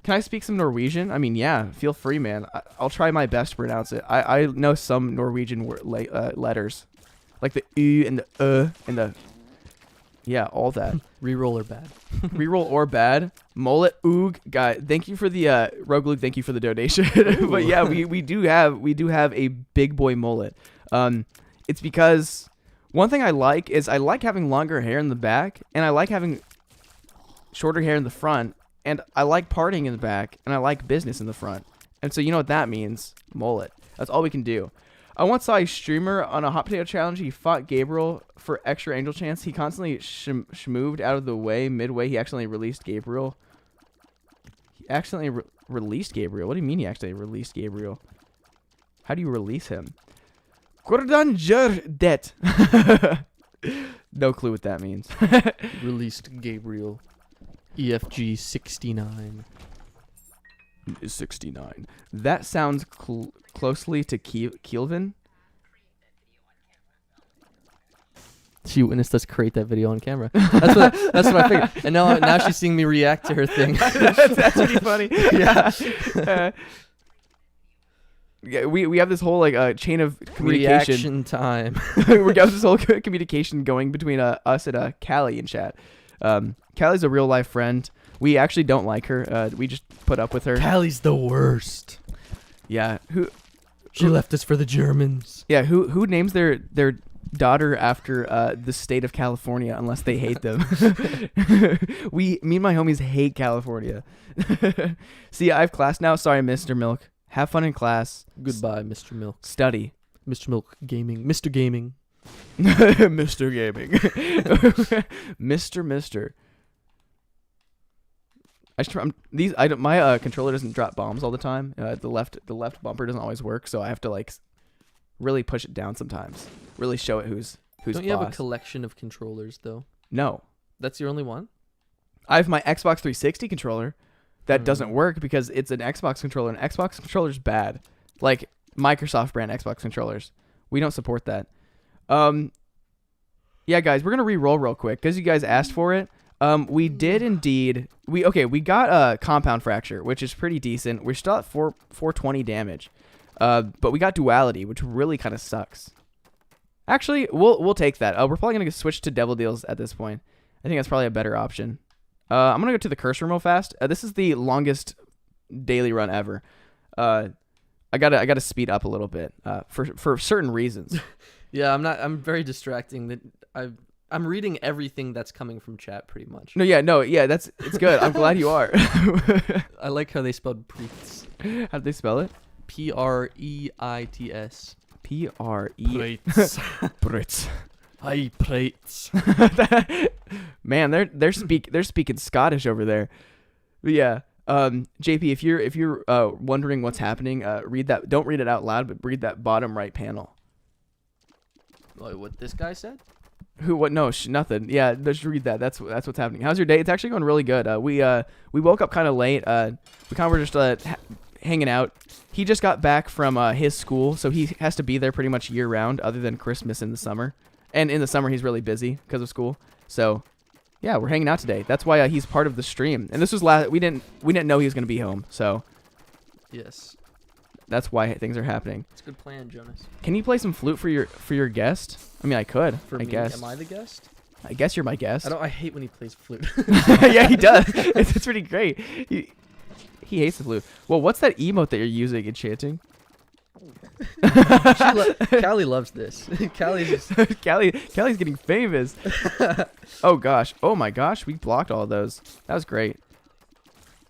Can I speak some Norwegian? I mean, yeah. Feel free, man. I'll try my best to pronounce it. I know some Norwegian letters, like the U and the and the. Yeah, all that. Reroll or bad? Reroll or bad. Mullet oog guy. Thank you for the Rogue Luke. Thank you for the donation. But yeah, we do have a big boy mullet. It's because one thing I like is I like having longer hair in the back, and I like having shorter hair in the front, and I like partying in the back, and I like business in the front. And so you know what that means? Mullet. That's all we can do. I once saw a streamer on a hot potato challenge. He fought Gabriel for extra angel chance. He constantly schmooved out of the way. Midway, he accidentally released Gabriel. He accidentally released Gabriel? What do you mean he accidentally released Gabriel? How do you release him? Gordon det. No clue what that means. Released Gabriel. EFG 69. 69. That sounds closely to Kelvin. She witnessed us create that video on camera. That's what I figured. And now she's seeing me react to her thing. that's pretty funny. Yeah. Yeah, we have this whole like chain of communication. Reaction time. We got this whole communication going between us and Callie in chat. Callie's a real life friend. We actually don't like her. We just put up with her. Callie's the worst. Yeah. She left us for the Germans. Yeah. Who names their daughter after the state of California unless they hate them? Me and my homies hate California. See, I have class now. Sorry, Mr. Milk. Have fun in class. Goodbye, Mr. Milk. Study. Mr. Milk Gaming. Mr. Gaming. Mr. Gaming. Mr. My controller doesn't drop bombs all the time. The left bumper doesn't always work, so I have to like really push it down sometimes. Really show it who's Don't you have a collection of controllers though? No. That's your only one? I have my Xbox 360 controller that doesn't work because it's an Xbox controller, and Xbox controller's bad. Like Microsoft brand Xbox controllers. We don't support that. Yeah, guys, we're gonna re-roll real quick because you guys asked for it. We did indeed. We got a compound fracture, which is pretty decent. We're still at 420 damage, but we got duality, which really kind of sucks. Actually, we'll take that. We're probably gonna switch to devil deals at this point. I think that's probably a better option. I'm gonna go to the curse room real fast. This is the longest daily run ever. I gotta speed up a little bit for certain reasons. Yeah, I'm very distracting. That I'm reading everything that's coming from chat pretty much. It's good. I'm glad you are. I like how they spelled Priets. How did they spell it? Preits. Priets. Hi, Priets. Man, they're speaking Scottish over there. But yeah, JP, if you're wondering what's happening, read that. Don't read it out loud, but read that bottom right panel. What this guy said? Who? What? No, nothing. Yeah, just read that. That's what's happening. How's your day? It's actually going really good. We woke up kind of late. We kind of were just hanging out. He just got back from his school, so he has to be there pretty much year round, other than Christmas in the summer. And in the summer, he's really busy because of school. So, yeah, we're hanging out today. That's why he's part of the stream. And this was we didn't know he was going to be home. So, yes, that's why things are happening. it's a good plan, Jonas. Can you play some flute for your guest? I mean, I could. For I me, guess. am I the guest? I guess you're my guest. I hate when he plays flute. Yeah, he does. It's pretty great. He hates the flute. Well, what's that emote that you're using in chanting? Callie loves this. Callie's Callie's getting famous. Oh gosh. Oh my gosh. We blocked all of those. That was great.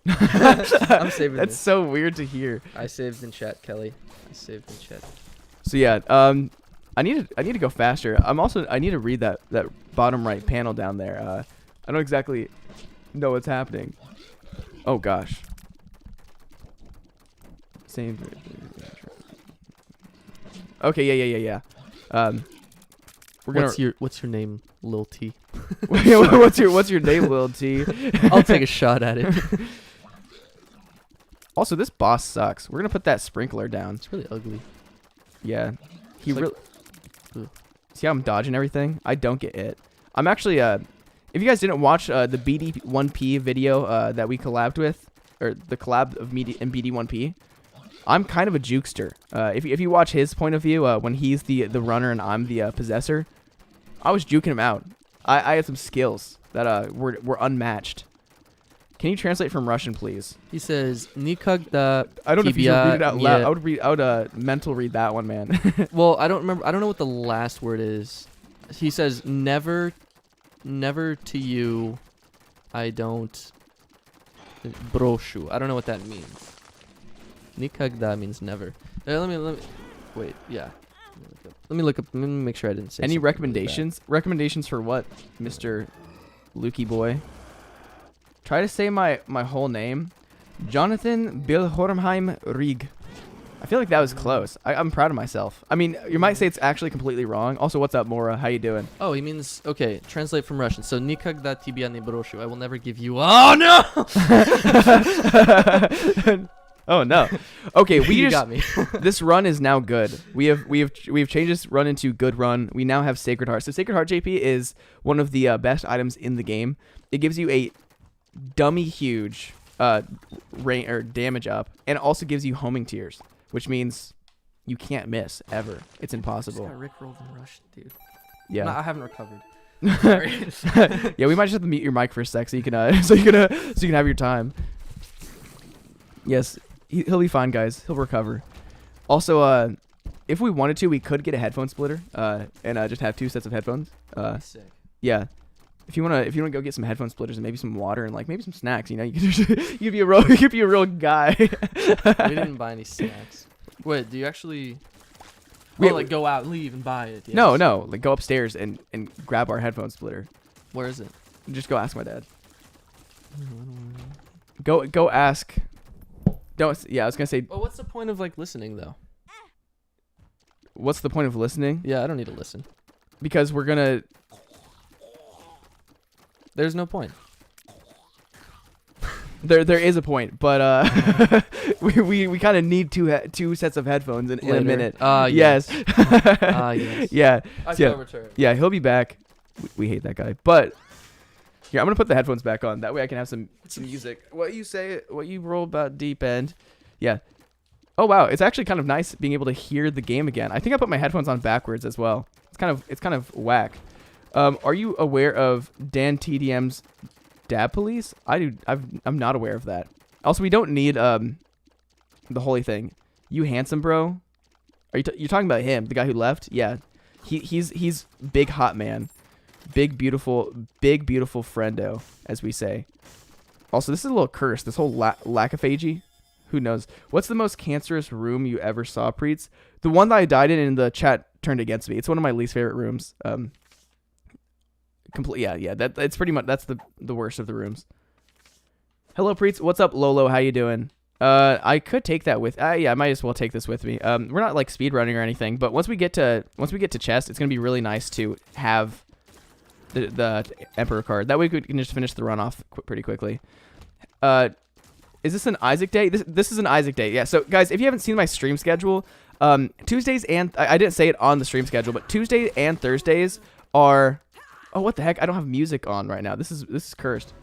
I'm saving That's this. so weird to hear. I saved in chat, Kelly. I saved in chat. So yeah. I need to go faster. I need to read that bottom right panel down there. I don't exactly know what's happening. Oh gosh. Same. Okay, yeah. We're gonna. What's your name, Lil T? what's your name, Lil T? I'll take a shot at it. Also, this boss sucks. We're gonna put that sprinkler down. It's really ugly. Yeah, he It's really. Ugh. See how I'm dodging everything? I don't get it. I'm actually if you guys didn't watch the BD1P video that we collabed with, or the collab of me and BD1P. I'm kind of a jukester. If you watch his point of view, when he's the runner and I'm the possessor, I was juking him out. I had some skills that were unmatched. Can you translate from Russian, please? He says, "Nikogda." I don't know if you should read it out loud. I would mental read that one, man. Well, I don't remember. I don't know what the last word is. He says, "Never to you. I don't broshu." I don't know what that means. Nikogda means never. Let me wait. Yeah. Let me look up. Let me make sure I didn't say. Any something recommendations? Recommendations for what, Mr. Lukey boy? Try to say my whole name. Jonathan Bilhormheim Rig. I feel like that was close. I'm proud of myself. I mean, you might say it's actually completely wrong. Also, what's up, Mora? How you doing? Oh, he means, okay, translate from Russian. So, nikogda tibia ne broshu. I will never give you. Oh, no! Oh, no. Okay, You got me. This run is now good. We've changed this run into good run. We now have Sacred Heart. So, Sacred Heart, JP, is one of the best items in the game. It gives you a dummy huge rain or damage up, and it also gives you homing tears, which means you can't miss ever. It's impossible. I just got rickrolled in Russian, dude. Yeah. No, I haven't recovered. Sorry. Yeah, we might just have to mute your mic for a sec so you can so you can have your time. Yes, he'll be fine, guys. He'll recover. Also, if we wanted to, we could get a headphone splitter and just have 2 sets of headphones. Sick. Yeah. If you wanna go get some headphone splitters and maybe some water and like maybe some snacks, you know, you'd be a real guy. We didn't buy any snacks. Wait, do you actually? Like go out, leave, and buy it? Yes. No. Like go upstairs and grab our headphone splitter. Where is it? Just go ask my dad. Go ask. Don't. Yeah, I was gonna say. Well, what's the point of like listening though? What's the point of listening? Yeah, I don't need to listen. Because we're gonna. There's no point. There is a point, but we kind of need two sets of headphones in a minute. Yes. Yes. Yes. Yeah. Yeah, he'll be back. We hate that guy, but here I'm gonna put the headphones back on. That way I can have some music. What you roll about deep end? Yeah. Oh wow, it's actually kind of nice being able to hear the game again. I think I put my headphones on backwards as well. It's kind of whack. Are you aware of Dan TDM's Dab Police? I'm not aware of that. Also, we don't need the holy thing. You handsome bro? Are you're talking about him, the guy who left? Yeah, he's big hot man, big beautiful friendo, as we say. Also, this is a little cursed. This whole lacophagy. Who knows? What's the most cancerous room you ever saw, Priets? The one that I died in the chat turned against me. It's one of my least favorite rooms. complete. Yeah. That it's pretty much that's the worst of the rooms. Hello, Priets. What's up, Lolo? How you doing? I could take that with. Yeah, I might as well take this with me. We're not like speedrunning or anything, but once we get to chest, it's gonna be really nice to have the Emperor card. That way we can just finish the run off pretty quickly. Is this an Isaac day? This is an Isaac day. Yeah. So guys, if you haven't seen my stream schedule, Tuesdays and I didn't say it on the stream schedule, but Tuesday and Thursdays are. Oh, what the heck? I don't have music on right now. This is cursed.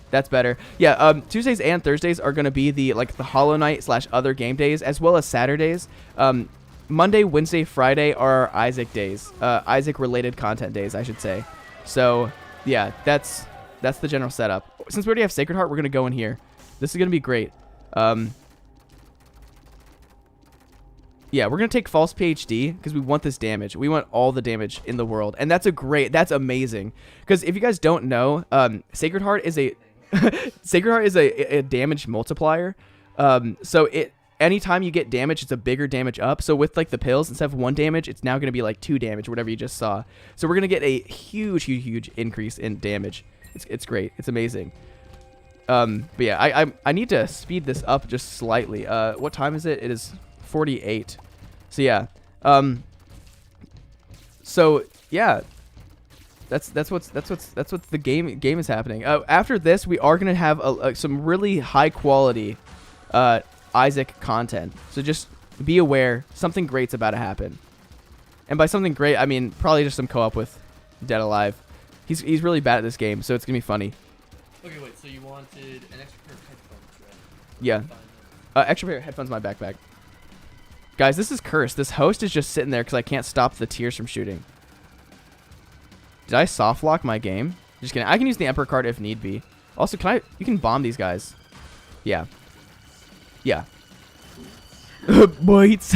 That's better. Yeah, Tuesdays and Thursdays are going to be the Hollow Knight / other game days, as well as Saturdays. Monday, Wednesday, Friday are Isaac days. Isaac related content days, I should say. So, yeah, that's the general setup. Since we already have Sacred Heart, we're going to go in here. This is going to be great. Yeah, we're going to take False PhD because we want this damage. We want all the damage in the world. And that's amazing. Because if you guys don't know, Sacred Heart is a damage multiplier. So anytime you get damage, it's a bigger damage up. So with like the pills, instead of 1 damage, it's now going to be like 2 damage, whatever you just saw. So we're going to get a huge increase in damage. It's great. It's amazing. But yeah, I need to speed this up just slightly. What time is it? It is 48. So yeah. So yeah. That's what the game is happening. After this, we are gonna have some really high quality Isaac content. So just be aware, something great's about to happen. And by something great, I mean probably just some co-op with Dead Alive. He's really bad at this game, so it's gonna be funny. Okay, wait. So you wanted an extra pair of headphones, right? Yeah. Extra pair of headphones in my backpack. Guys, this is cursed. This host is just sitting there because I can't stop the tears from shooting. Did I soft lock my game? Just kidding. I can use the Emperor card if need be. Also, you can bomb these guys. Yeah. Yeah. Bites.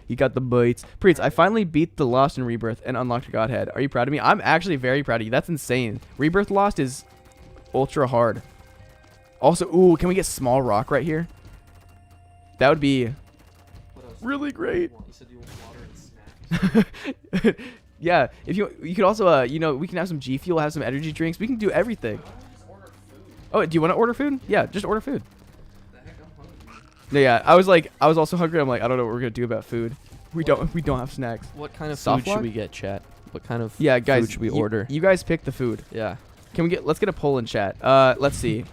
You got the bites. Priets, I finally beat the Lost and Rebirth and unlocked Godhead. Are you proud of me? I'm actually very proud of you. That's insane. Rebirth Lost is ultra hard. Also, ooh, can we get small rock right here? That would be really great. You said you want water and snacks. Yeah, if you could also we can have some G Fuel, have some energy drinks. We can do everything. Oh, do you want to order food? Yeah, just order food. Yeah, I was also hungry. I'm like, I don't know what we're gonna do about food. We don't have snacks. What kind of Soft food should lock? we get, chat? What kind of guys, food should we order? You guys pick the food. Yeah. Let's get a poll in chat. Let's see.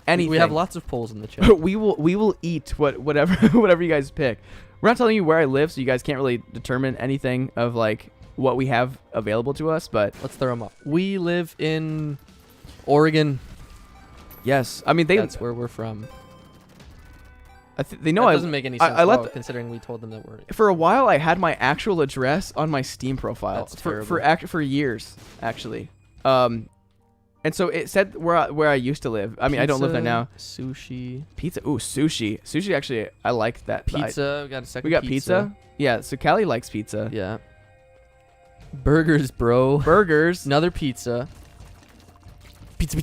Anything. We have lots of polls in the chat. we will eat whatever you guys pick. We're not telling you where I live, so you guys can't really determine anything of like what we have available to us. But let's throw them up. We live in Oregon. Yes, I mean that's where we're from. They know that doesn't make any sense considering we told them that we're. For a while, I had my actual address on my Steam profile. That's for years actually. And so it said where I used to live. I mean, Pizza, I don't live there now. Sushi. Pizza. Ooh, sushi. Sushi, actually, I like that. Pizza. We got a second. We got pizza. Yeah, so Callie likes pizza. Yeah. Burgers, bro. Burgers. Another pizza. Pizza.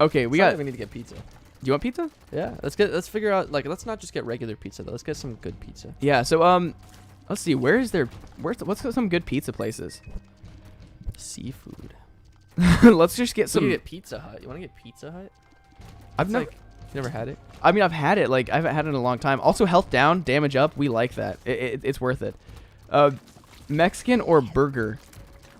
Okay, we need to get pizza. Do you want pizza? Yeah. Let's figure out, like, let's not just get regular pizza, though. Let's get some good pizza. Yeah, so, let's see. What's some good pizza places? Seafood. Let's just get some. You get Pizza Hut. You want to get Pizza Hut? I've never. You never had it? I mean, I've had it. Like, I haven't had it in a long time. Also, health down, damage up. We like that. It's worth it. Mexican or burger?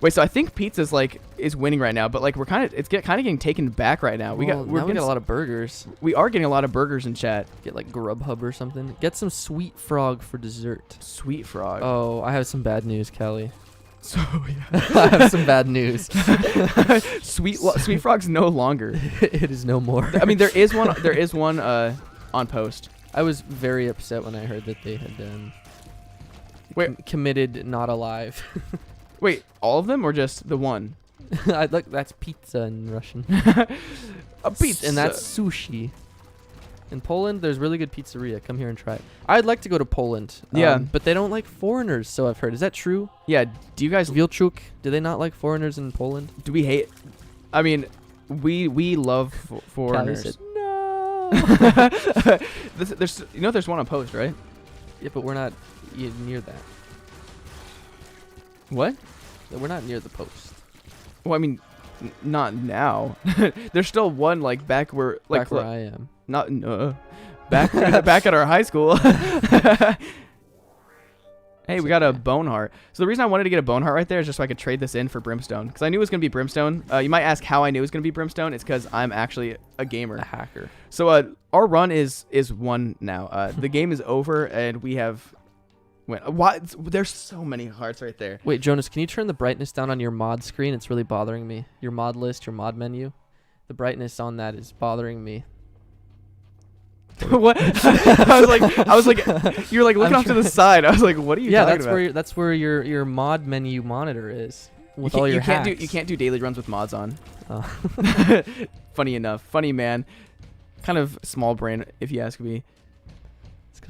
Wait, so I think pizza's is winning right now, but like it's kind of getting taken back right now. We got a lot of burgers. We are getting a lot of burgers in chat. Get like Grubhub or something. Get some Sweet Frog for dessert. Sweet Frog. Oh, I have some bad news, Kelly. So yeah. I have some bad news. Sweet Frog's no longer. It is no more. I mean, there is one on post. I was very upset when I heard that they had committed not alive. Wait, all of them or just the one? That's pizza in Russian. A pizza. And that's sushi. In Poland, there's really good pizzeria. Come here and try it. I'd like to go to Poland. Yeah. But they don't like foreigners, so I've heard. Is that true? Yeah. Do you guys... Wilczuk, do they not like foreigners in Poland? Do we hate... I mean, we love foreigners. Said, no. There's one on post, right? Yeah, but we're not near that. What? We're not near the post. Well, I mean, not now. There's still one like back where Back where I am. not back back at our high school. Hey, we got a bone heart. So the reason I wanted to get a bone heart right there is just so I could trade this in for brimstone, because I knew it was gonna be brimstone. You might ask how I knew it was gonna be brimstone. It's because I'm actually a gamer, A hacker. So our run is 1 now. The game is over and we have what? There's so many hearts right there. Wait, Jonas, can you turn the brightness down on your mod screen? It's really bothering me. Your mod list, your mod menu. The brightness on that is bothering me. What? I was like, you're like looking off to the side. I was like, what are you talking about? That's where your mod menu monitor is with all your hacks. You can't do daily runs with mods on. Oh. Funny enough, funny man, kind of small brain if you ask me.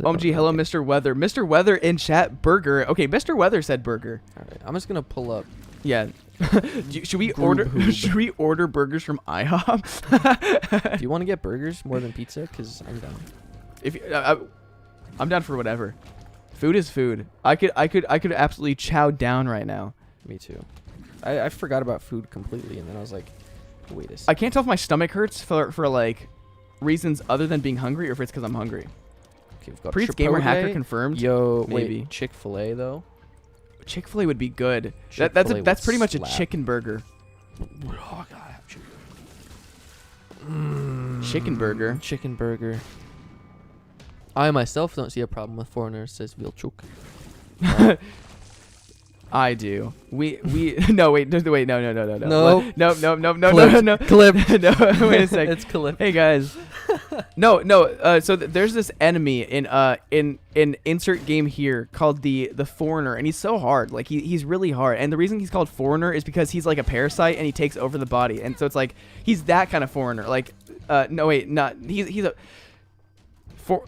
OMG, hello, Mr. Weather. Mr. Weather in chat, burger. Okay, Mr. Weather said burger. All right, I'm just gonna pull up. Yeah. Should we order burgers from IHOP? Do you want to get burgers more than pizza? Cause I'm down. I'm down for whatever. Food is food. I could absolutely chow down right now. Me too. I forgot about food completely, and then I was like, wait a second. I can't tell if my stomach hurts for like reasons other than being hungry or if it's because I'm hungry. Okay, we've got Priets gamer hacker confirmed. Yo, maybe wait, Chick-fil-A though. Chick-fil-A would be good. Chick-fil-A That's pretty much slap. a chicken burger. Oh, God, I have chicken. Chicken burger. Chicken burger. I myself don't see a problem with foreigners, says Vilchuk. I do. We no wait no. Nope. No. Clip. No, wait a sec. It's clip. Hey guys. No. So there's this enemy in insert game here called the Foreigner, and he's so hard. Like he's really hard. And the reason he's called Foreigner is because he's like a parasite and he takes over the body. And so it's like he's that kind of foreigner. Like no wait, not he's a for.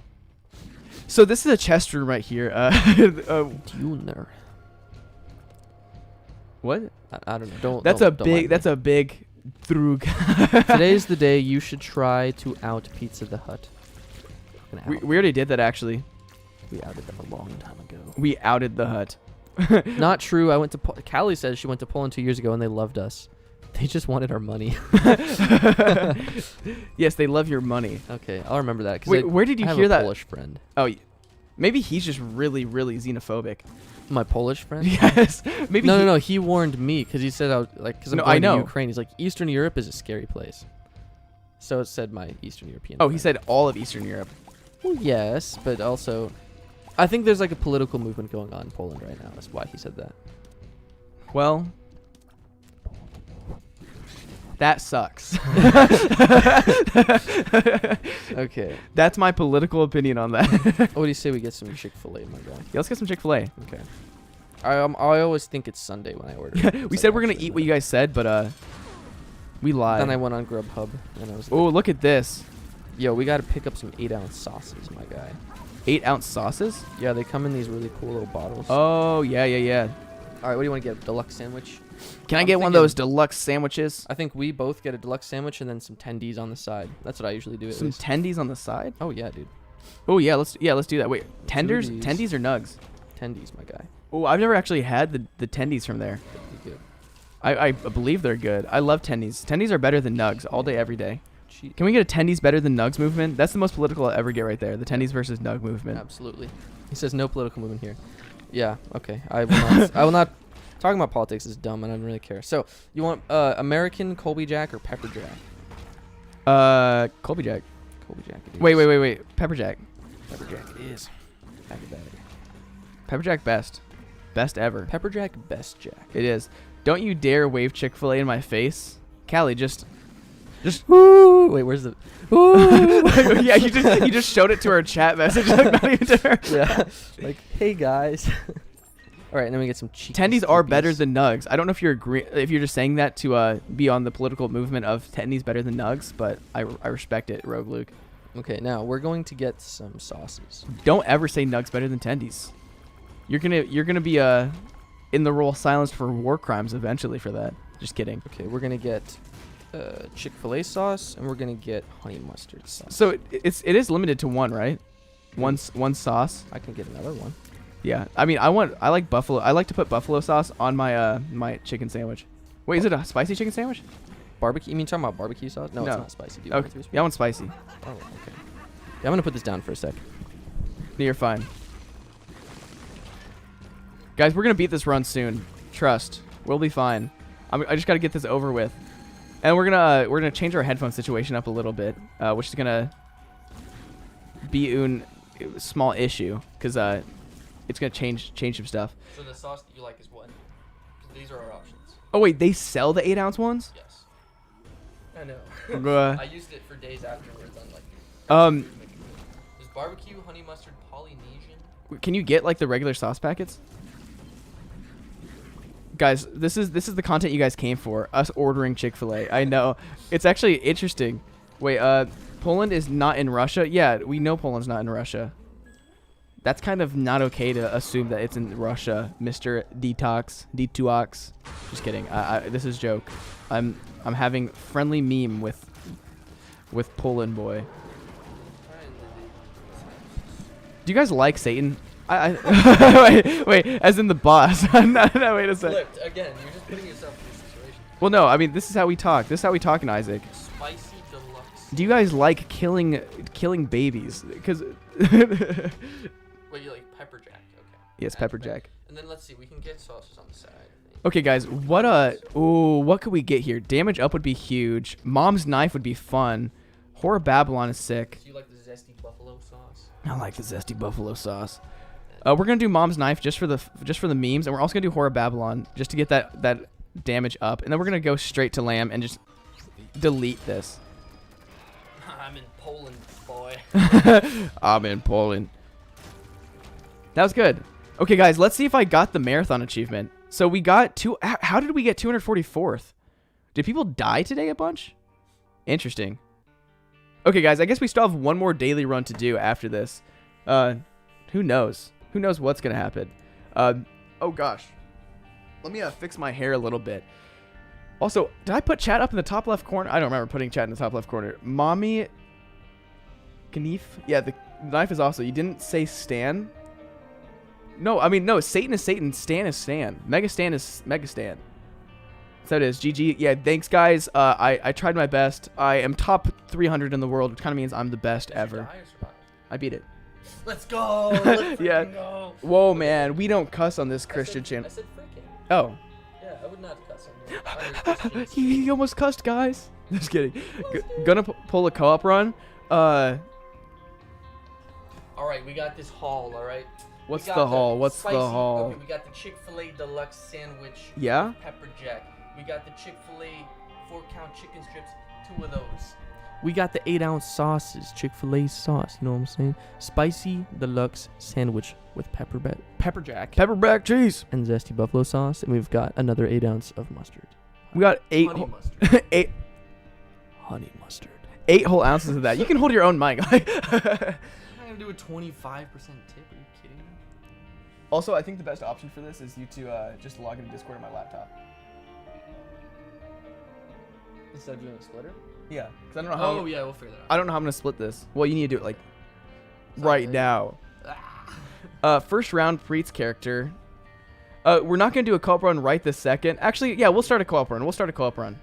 So this is a chest room right here. Tuner. What? I don't know. That's a big drug. Today's the day you should try to out Pizza the Hut. We already did that actually. We outed them a long time ago. We outed the hut. Not true. I went to Callie says she went to Poland 2 years ago and they loved us. They just wanted our money. Yes, they love your money. Okay, I'll remember that. Wait, where did you hear that? Polish friend. Oh, maybe he's just really xenophobic. My Polish friend? Yes. Maybe. No. He warned me because he said because I'm going to Ukraine. He's like, Eastern Europe is a scary place. So it said my Eastern European. Oh, friend. he said all of Eastern Europe. Well, yes, but also, I think there's like a political movement going on in Poland right now. That's why he said that. Well, that sucks. Okay. That's my political opinion on that. What do you say we get some Chick-fil-A, my guy? Yeah, let's get some Chick-fil-A. Okay. I always think it's Sunday when I order. We said we're gonna eat what you guys said, but we lied. Then I went on Grubhub and I was like, oh, look at this. yo, we got to pick up some 8-ounce sauces, my guy. 8-ounce sauces? Yeah, they come in these really cool little bottles. Oh, yeah. All right, what do you want to get? Deluxe sandwich? Can I get one of those deluxe sandwiches? I think we both get a deluxe sandwich and then some tendies on the side. That's what I usually do. Some tendies on the side? Oh yeah, dude. Oh yeah, let's do that. Wait, tenders, Foodies. tendies or nugs? Tendies, my guy. Oh, I've never actually had the tendies from there. That'd be good. I believe they're good. I love tendies. Tendies are better than nugs all day, every day. Cheat. Can we get a tendies better than nugs movement? That's the most political I'll ever get right there. The tendies versus nug movement. Absolutely. He says no political movement here. Yeah. Okay. I will not. I will not. Talking about politics is dumb, and I don't really care. So, you want American Colby Jack or Pepper Jack? Colby Jack. Colby Jack. It is. Wait. Pepper Jack. Pepper Jack it is. Pepper Jack best. Best ever. Pepper Jack best Jack. It is. Don't you dare wave Chick-fil-A in my face. Callie, just Woo! Wait, where's the? Woo! Yeah, you just showed it to our chat message, like not even to her. Yeah. Like, hey guys. All right, and then we get some cheese. Tendies are better than nugs. I don't know if you're just saying that to be on the political movement of tendies better than nugs, but I respect it, Rogue Luke. Okay, now we're going to get some sauces. Don't ever say nugs better than tendies. You're gonna be in the role silenced for war crimes eventually for that. Just kidding. Okay, we're gonna get Chick-fil-A sauce, and we're gonna get honey mustard sauce. So it is limited to one, right? One sauce. I can get another one. Yeah, I mean, I like buffalo. I like to put buffalo sauce on my my chicken sandwich. Wait, is it a spicy chicken sandwich? Barbecue? You mean talking about barbecue sauce? No, No. it's not spicy. Dude. Okay. Yeah, I want spicy. Oh, okay. Yeah, I'm gonna put this down for a sec. No, you're fine. Guys, we're gonna beat this run soon. Trust. We'll be fine. I just gotta get this over with, and we're gonna change our headphone situation up a little bit, which is gonna be a small issue because it's gonna change some stuff. So the sauce that you like is what? 'Cause these are our options. Oh wait, they sell the 8-ounce ones? Yes. I know. I used it for days afterwards on like. There's barbecue, honey mustard, Polynesian. Can you get like the regular sauce packets? Guys, this is the content you guys came for. Us ordering Chick-fil-A. I know. It's actually interesting. Wait, Poland is not in Russia? Yeah, we know Poland's not in Russia. That's kind of not okay to assume that it's in Russia, Mr. Detox. Just kidding. This is a joke. I'm having friendly meme with Poland boy. Do you guys like Satan? wait, as in the boss. no, wait a sec. Flipped again. You're just putting yourself in this situation. Well, no, I mean this is how we talk. This is how we talk in Isaac. Spicy deluxe. Do you guys like killing babies? Because Wait, you like pepper jack? Okay. yes, pepper jack. And then let's see. We can get sauces on the side. Okay, guys. What could we get here? Damage up would be huge. Mom's knife would be fun. Horror Babylon is sick. So you like the zesty buffalo sauce? I like the zesty buffalo sauce. We're gonna do Mom's knife just for the memes, and we're also gonna do Horror Babylon just to get that damage up, and then we're gonna go straight to lamb and just delete this. I'm in Poland, boy. I'm in Poland. That was good. Okay, guys, let's see if I got the marathon achievement. So we got two. How did we get 244th? Did people die today a bunch? Interesting. Okay, guys, I guess we still have one more daily run to do after this. Who knows? Who knows what's going to happen? Oh, gosh. Let me fix my hair a little bit. Also, did I put chat up in the top left corner? I don't remember putting chat in the top left corner. Mommy Knief? Yeah, the knife is also. You didn't say Stan? No, I mean, no. Satan is Satan. Stan is Stan. Mega Stan is Mega Stan. So it is. GG. Yeah, thanks, guys. I tried my best. I am top 300 in the world, which kind of means I'm the best ever. I beat it. Let's go. Let's Yeah. go. Whoa, man. We don't cuss on this Christian channel. I said freaking. Oh. Yeah, I would not cuss on your he almost cussed, guys. Just kidding. Gonna pull a co-op run. Alright, we got this haul, alright? What's the haul? What's the haul? Okay, we got the Chick-fil-A deluxe sandwich. Yeah? Pepper jack. We got the Chick-fil-A 4-count chicken strips. 2 of those. We got the 8-ounce sauces, Chick-fil-A sauce, you know what I'm saying? Spicy deluxe sandwich with pepper jack Pepperback cheese. and zesty buffalo sauce, and we've got another 8 ounce of mustard. We got Honey mustard. Honey mustard. 8 whole ounces of that. You can hold your own mic. I'm gonna do a 25% tip. Are you kidding me? Also, I think the best option for this is you to just log into Discord on my laptop. Instead of doing a splitter? Yeah, because I don't know how. Oh yeah, we'll figure that out. I don't know how I'm gonna split this. Well, you need to do it like right now. First round Priets character. We're not gonna do a co-op run right this second. Actually, yeah, we'll start a co-op run. Is that your address?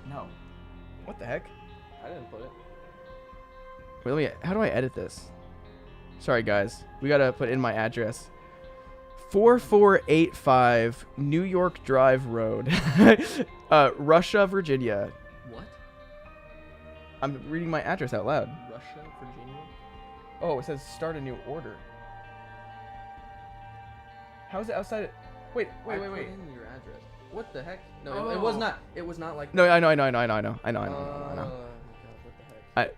No. What the heck? I didn't put it. Wait, how do I edit this? Sorry, guys. We gotta put in my address. 4485 New York Drive Road, Russia, Virginia. What? I'm reading my address out loud. Russia, Virginia? Oh, it says start a new order. How is it outside? Wait. I put in your address. What the heck? No, Oh. it was not. It was not like. No, I know. Oh my God, what the heck?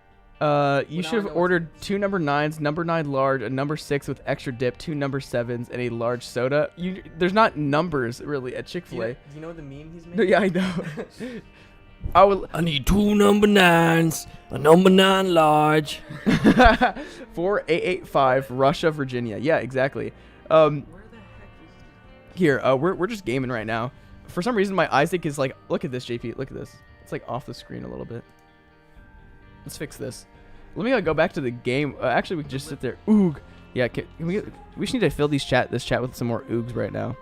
You now should I know have what ordered it is. 2 number 9s, number 9 large, a number 6 with extra dip, 2 number 7s, and a large soda. There's not numbers really at Chick-fil-A. Do you know the meme he's making? No, yeah, I know. I need 2 number 9s, a number 9 large. 4885 Russia, Virginia. Yeah, exactly. Where the heck is? Here, we're just gaming right now. For some reason, my Isaac is like, look at this, JP. Look at this. It's like off the screen a little bit. Let's fix this. Let me go back to the game. Actually, we can just sit there. Oog. Yeah, we should need to fill this chat with some more oogs right now.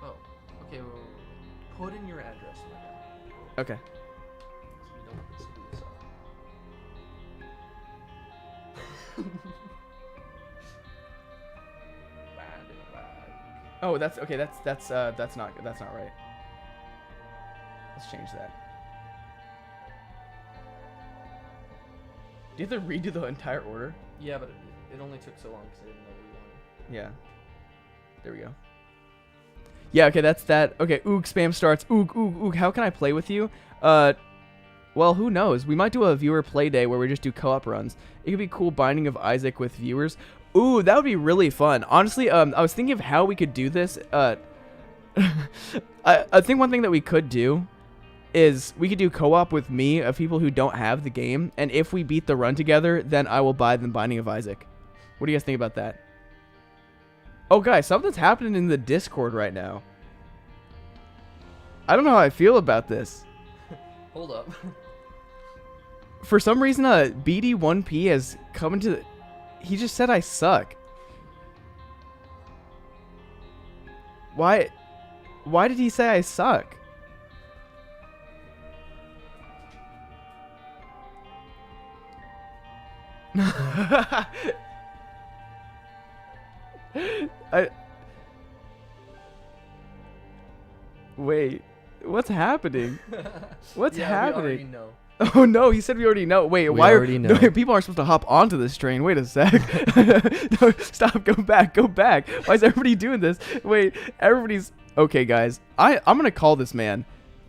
Oh, okay. Well, put in your address. Okay. So we don't screw this up. Oh, that's okay. That's not right. Let's change that. Do you have to redo the entire order? Yeah, but it only took so long because I didn't know what we wanted. Yeah. There we go. Yeah, okay, that's that. Okay, oog spam starts. Oog, oog, oog. How can I play with you? Well, who knows? We might do a viewer play day where we just do co-op runs. It could be cool binding of Isaac with viewers. Ooh, that would be really fun. Honestly, I was thinking of how we could do this. I think one thing that we could do is we could do co-op with me of people who don't have the game, and if we beat the run together, then I will buy them Binding of Isaac. What do you guys think about that? Oh, guys, something's happening in the Discord right now. I don't know how I feel about this. Hold up. For some reason, BD1P has come into... He just said I suck. Why did he say I suck? Wait, what's happening? What's happening? We already know. Oh no, he said we already know. Wait, We why already know. No, people aren't supposed to hop onto this train. Wait a sec. No, stop, go back. Why is everybody doing this? Wait, everybody's okay, guys. I'm gonna call this man.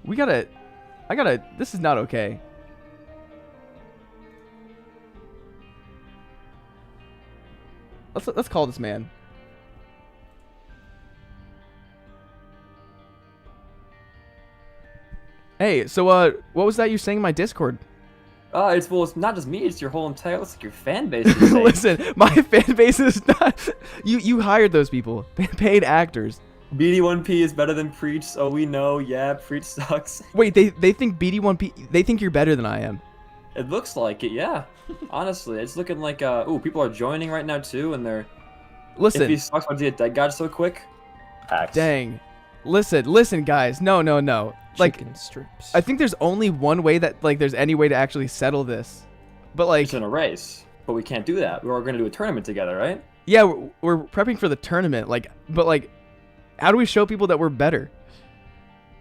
This is not okay. Let's call this man. Hey, so what was that you saying in my Discord? It's not just me, it's your whole entire, it's like your fan base is saying. Listen, my fan base is not you hired those people. Paid actors. BD1P is better than Priets. Oh, we know. Yeah, Priets sucks. Wait, they think BD1P, they think you're better than I am. It looks like it, yeah. Honestly, it's looking like ooh, people are joining right now too, and they're Listen. If he sucks, why did he get dead god so quick? Hacks. Dang. Listen, guys. No. Like, Chicken strips. I think there's only one way that, like, there's any way to actually settle this. But, like... It's in a race. But we can't do that. We're going to do a tournament together, right? Yeah, we're prepping for the tournament. Like, but, like, how do we show people that we're better?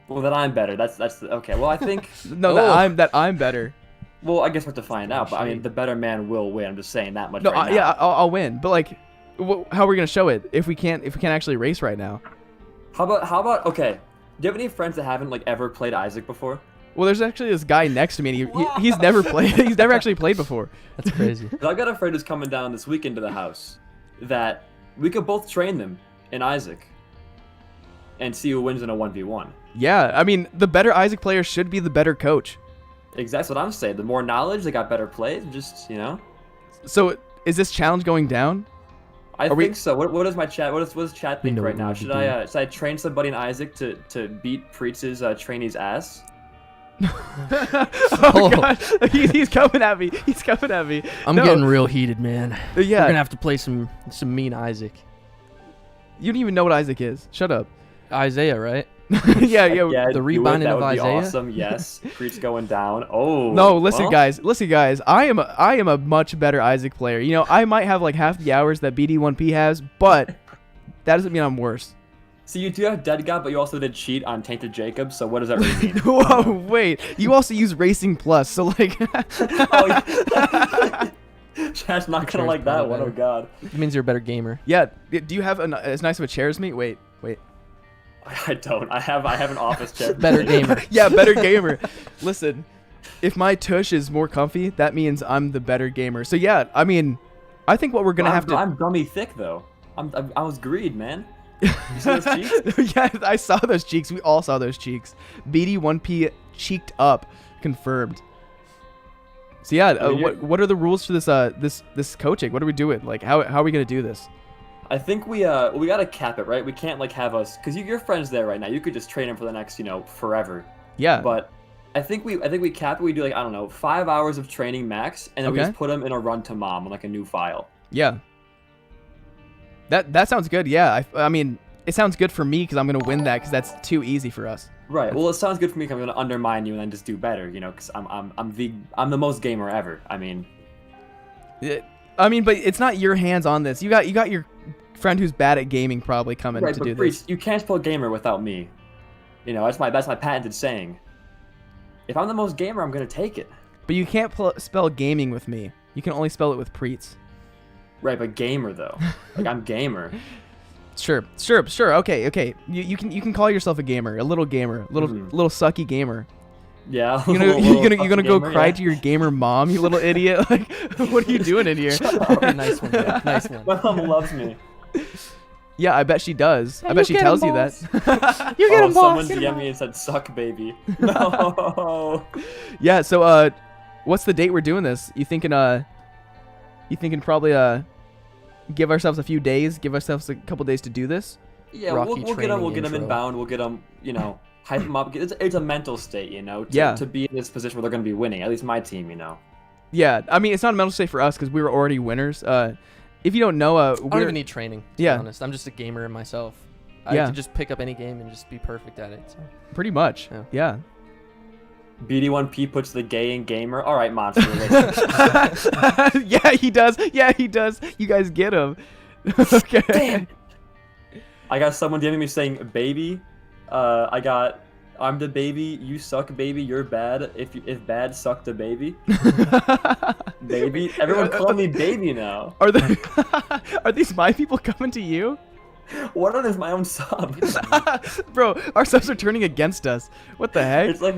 Well, that I'm better. That's okay. Well, I think... No, Oh. that I'm better. Well, I guess we have to find out. But, I mean, the better man will win. I'm just saying that much No, right now. yeah, I'll win. But, like, how are we going to show it if we can't actually race right now? How about... Okay. Do you have any friends that haven't, like, ever played Isaac before? Well, there's actually this guy next to me, and he's never played. He's never actually played before. That's crazy. I got a friend who's coming down this weekend to the house that we could both train them in Isaac and see who wins in a 1v1. Yeah, I mean, the better Isaac player should be the better coach. Exactly, that's what I'm saying. The more knowledge, they got better plays. Just, you know. So, is this challenge going down? I think so. What is my chat? What does chat think know right what now? we Should need to I train somebody in Isaac to beat Prietz's trainee's ass? Oh god, he's coming at me. He's coming at me. I'm No. getting real heated, man. We're Yeah, gonna have to play some mean Isaac. you don't even know what Isaac is. Shut up. Isaiah, right? yeah. Yeah, the do it. rebinding That of would be Isaiah? awesome. Yes, Priets going down. Oh. No, listen, well, guys. I am a much better Isaac player. You know, I might have like half the hours that BD1P has, but that doesn't mean I'm worse. So you do have Dead God, but you also did cheat on Tainted Jacob. So what does that really mean? Whoa, wait. You also use Racing Plus, so like. Oh, yeah. Chat's not gonna like that one. Oh god. It means you're a better gamer. Yeah. Do you have as nice of a chair as me? Wait. I don't. I have an office chair. Better gamer. Yeah, better gamer. Listen, if my tush is more comfy, that means I'm the better gamer. So yeah, I mean, I think what we're gonna have to. I'm dummy thick though. I was greed, man. You see those cheeks? Yeah, I saw those cheeks. We all saw those cheeks. BD1P cheeked up, confirmed. So yeah, what are the rules for this coaching? What are we doing? Like, how are we gonna do this? I think we gotta cap it, right? We can't like have us, cause your friend's there right now. You could just train him for the next, forever. Yeah. But I think we cap it. We do like, I don't know, 5 hours of training max, and then we Okay. just put him in a run to mom on like a new file. Yeah. That sounds good. Yeah. I mean, it sounds good for me because I'm gonna win that because that's too easy for us. Right. Well, it sounds good for me because I'm gonna undermine you and then just do better, you know, because I'm the most gamer ever. I mean, but it's not your hands on this. You got your friend who's bad at gaming probably coming right, to but do Priets, this. you can't spell gamer without me. You know, that's my patented saying. If I'm the most gamer, I'm gonna take it. But you can't spell gaming with me. You can only spell it with Priets. Right, but gamer though. Like I'm gamer. Sure. Okay. You can call yourself a gamer, a little little sucky gamer. Yeah. You're gonna go gamer, cry yeah. to your gamer mom, you little idiot. Like, what are you doing in here? Okay, nice one, man. Nice one. My mom loves me. Yeah, I bet she does. I bet she tells you that. You get him, boss. Someone DM'd me and said, "Suck, baby." No. Yeah. So, what's the date we're doing this? You thinking probably give ourselves a few days, give ourselves a couple days to do this? Yeah, Rocky we'll get them. We'll training get them intro. inbound. We'll get them. You know, hype them up. It's a mental state, you know. Yeah. To be in this position where they're gonna be winning. At least my team, you know. Yeah. I mean, it's not a mental state for us because we were already winners. If you don't know, I don't even need training, to Yeah. be honest. I'm just a gamer myself. Yeah. I can just pick up any game and just be perfect at it. So. pretty much. Yeah. Yeah. BD1P puts the gay in gamer. All right, monster. Yeah, he does. You guys get him. Okay. Damn. I got someone DMing me saying, "Baby." I'm the baby. You suck, baby. You're bad. If bad, suck the baby. Baby. Everyone call me baby now. Are these my people coming to you? What is my own sub? Bro, our subs are turning against us. What the heck? It's like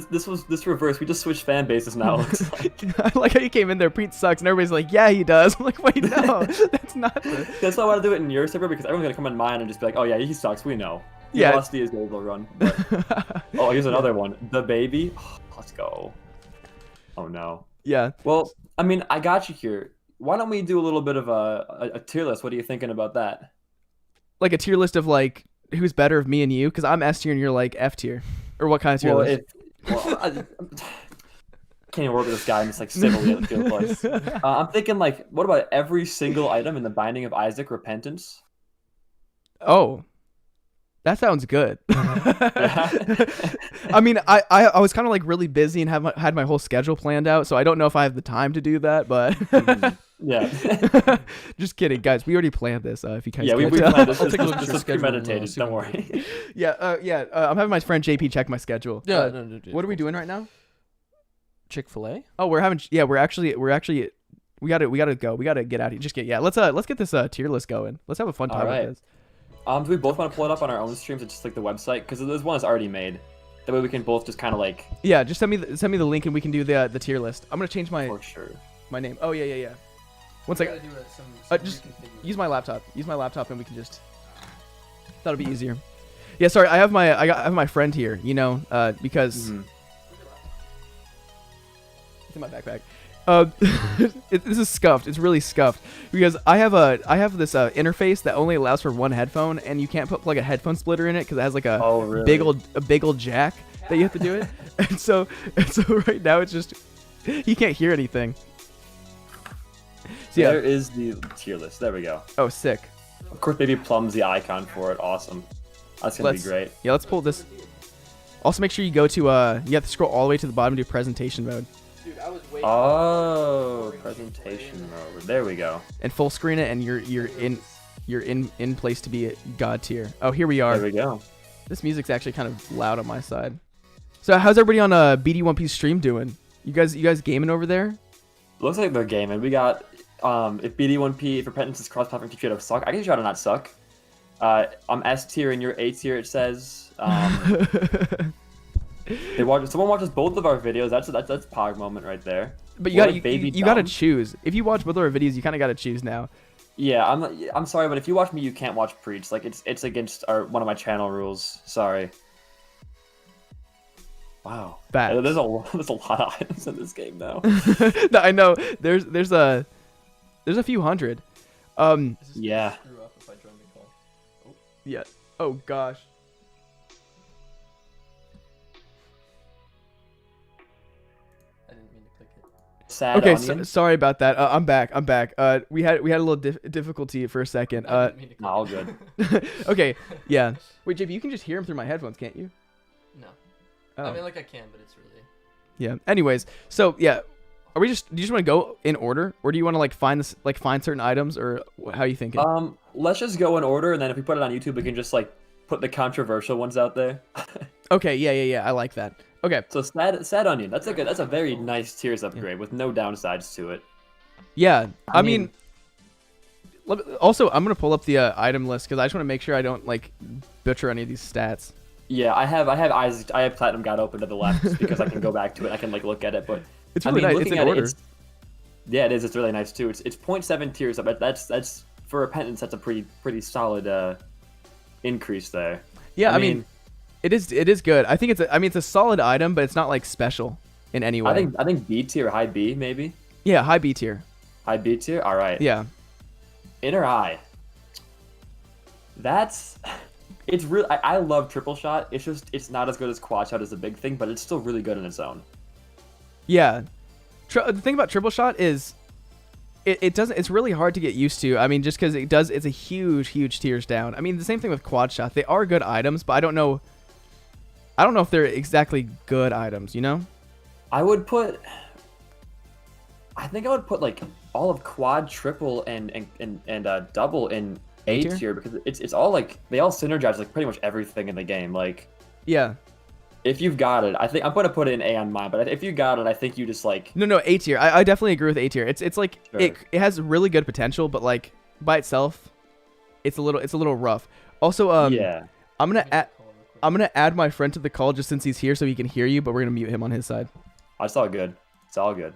this reverse. We just switched fan bases now. It looks like. I like how you came in there. Priet sucks, and everybody's like, "Yeah, he does." I'm like, "Wait, no, that's not." That's why I want to do it in your server because everyone's gonna come in mine and just be like, "Oh yeah, he sucks. We know." Yeah. Lost the will run. But... Oh, here's another one. The baby. Let's go. Oh no. Yeah. Well, I mean, I got you here. Why don't we do a little bit of a tier list? What are you thinking about that? Like a tier list of like who's better of me and you, because I'm S tier and you're like F tier, or what kind of tier list? I can't even work with this guy. I'm just like civilly at the field place. I'm thinking like, what about every single item in the Binding of Isaac Repentance? Oh, that sounds good. Yeah. I mean, I was kind of like really busy and had my whole schedule planned out, so I don't know if I have the time to do that, but Yeah. just kidding, guys. We already planned this. If you guys Yeah, we can't tell. planned this. I'll take a look at This your is schedule and, premeditated. see Don't what we worry. Yeah. I'm having my friend JP check my schedule. Yeah. What are we doing right now? Chick-fil-A? Oh, we're actually we gotta go. We gotta get out of here. Let's get this tier list going. Let's have a fun time Alright. with this. Do we both want to pull it up on our own streams or just like the website? Because there's one that's already made. That way we can both just kind of like. Yeah, just send me the link and we can do the tier list. I'm gonna change For sure. my name. Oh yeah. One second. Just use my laptop. Use my laptop and we can just. That'll be easier. Yeah, sorry. I have my friend here. You know, because it's in my backpack. This is scuffed. It's really scuffed because I have this interface that only allows for one headphone, and you can't plug a headphone splitter in it because it has like a big old jack that you have to do it. and so right now it's just he can't hear anything. So, yeah. There is the tier list. There we go. Oh, sick. Of course, Baby Plum's the icon for it. Awesome. That's gonna be great. Yeah, let's pull this. Also, make sure you go to you have to scroll all the way to the bottom to do presentation mode. Dude, I was waiting. Oh, presentation mode. There we go. And full screen it, and you're in place to be a god tier. Oh, here we are. There we go. This music's actually kind of loud on my side. So how's everybody on BD1P stream doing? You guys gaming over there? Looks like they're gaming. We got if BD1P, if Repentance is cross-platform, teach you how to suck. I can teach you how to not suck. I'm S tier and you're A tier. It says. Someone watches both of our videos. That's Pog moment right there. But you gotta choose. If you watch both of our videos, you kind of gotta choose now. Yeah, I'm sorry, but if you watch me, you can't watch Priets. Like it's against one of my channel rules. Sorry. Wow. Facts. There's a lot of items in this game now. No, I know. There's a few hundred. Yeah. Screw up if I join the call. Yeah. Oh gosh. I didn't mean to click it. sad Okay, onion. sorry about that. I'm back. We had a little difficulty for a second. I didn't mean to No, all good. Okay, yeah. Wait, JP, you can just hear him through my headphones, can't you? No. Oh. I mean, like I can, but it's really. Yeah. Anyways, so yeah, do you just want to go in order, or do you want to like find certain items, or how are you thinking? Let's just go in order, and then if we put it on YouTube, we can just like put the controversial ones out there. Okay. Yeah. I like that. Okay. So sad onion. That's a very nice tiers upgrade with no downsides to it. Yeah. I mean, also I'm gonna pull up the item list because I just want to make sure I don't like butcher any of these stats. Yeah, I have Platinum God open to the left just because I can go back to it. I can like look at it, but It's really nice. It's looking in at order. Yeah, it is. It's really nice too. It's 0.7 tiers up. That's for Repentance. That's a pretty solid increase there. Yeah, I mean, it is good. I think it's a solid item, but it's not like special in any way. I think B tier, high B maybe. Yeah, high B tier. High B tier. All right. Yeah. Inner eye. It's really. I love triple shot. It's just it's not as good as quad shot as a big thing, but it's still really good in its own. Yeah. The thing about triple shot is it doesn't. It's really hard to get used to. I mean, just because it's a huge tiers down. I mean, the same thing with quad shot. They are good items, but I don't know if they're exactly good items. You know? I think I would put like all of quad, triple, and double in A tier because it's all like they all synergize like pretty much everything in the game. Like, yeah. If you've got it, I think I'm gonna put it in A on mine. But if you got it, I think you just like No, A tier. I definitely agree with A tier. It's like Sure. it has really good potential, but like by itself, it's a little rough. Also, yeah. I'm gonna add my friend to the call just since he's here so he can hear you, but we're gonna mute him on his side. It's all good. It's all good.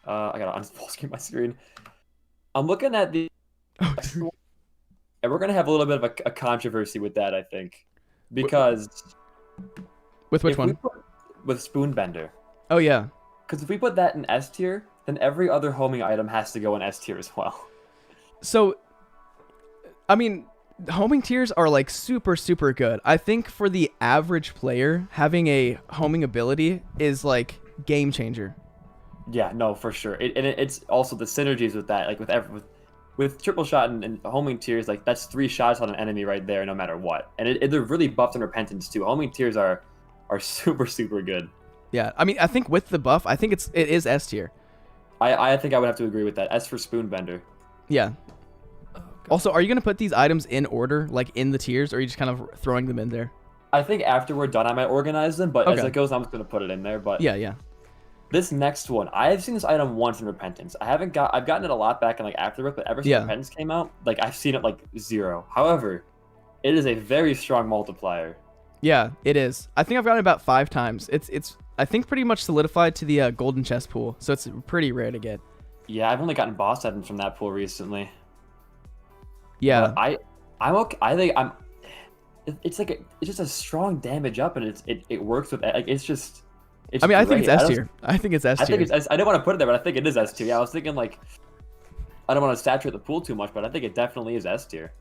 I gotta unfull screen my screen. I'm looking at the, and we're gonna have a little bit of a controversy with that, I think, because With which one? With Spoonbender. Oh yeah. Because if we put that in S tier, then every other homing item has to go in S tier as well. So, I mean, homing tiers are like super good. I think for the average player, having a homing ability is like game changer. Yeah, no, for sure. It's also the synergies with that, like with triple shot and homing tiers, like that's 3 shots on an enemy right there, no matter what. And they're really buffed in Repentance too. Homing tiers are super good. Yeah, I mean, I think with the buff, I think it is S tier. I think I would have to agree with that. S for Spoonbender. Yeah. Also, are you gonna put these items in order, like in the tiers, or are you just kind of throwing them in there? I think after we're done, I might organize them, but as Okay. it goes, I'm just gonna put it in there. But Yeah. this next one, I have seen this item once in Repentance. I've gotten it a lot back in like Afterbirth, but ever since Repentance came out, like I've seen it like 0. However, it is a very strong multiplier. Yeah, it is. I think I've gotten it about 5 times. It's I think pretty much solidified to the golden chest pool, so it's pretty rare to get. Yeah, I've only gotten boss items from that pool recently. Yeah. But I'm okay. I think it's just a strong damage up, and it works with like it's just. I mean, I think great. it's S tier. I think it's S tier. I think it's S. I didn't want to put it there, but I think it is S tier. Yeah, I was thinking like, I don't want to saturate the pool too much, but I think it definitely is S tier.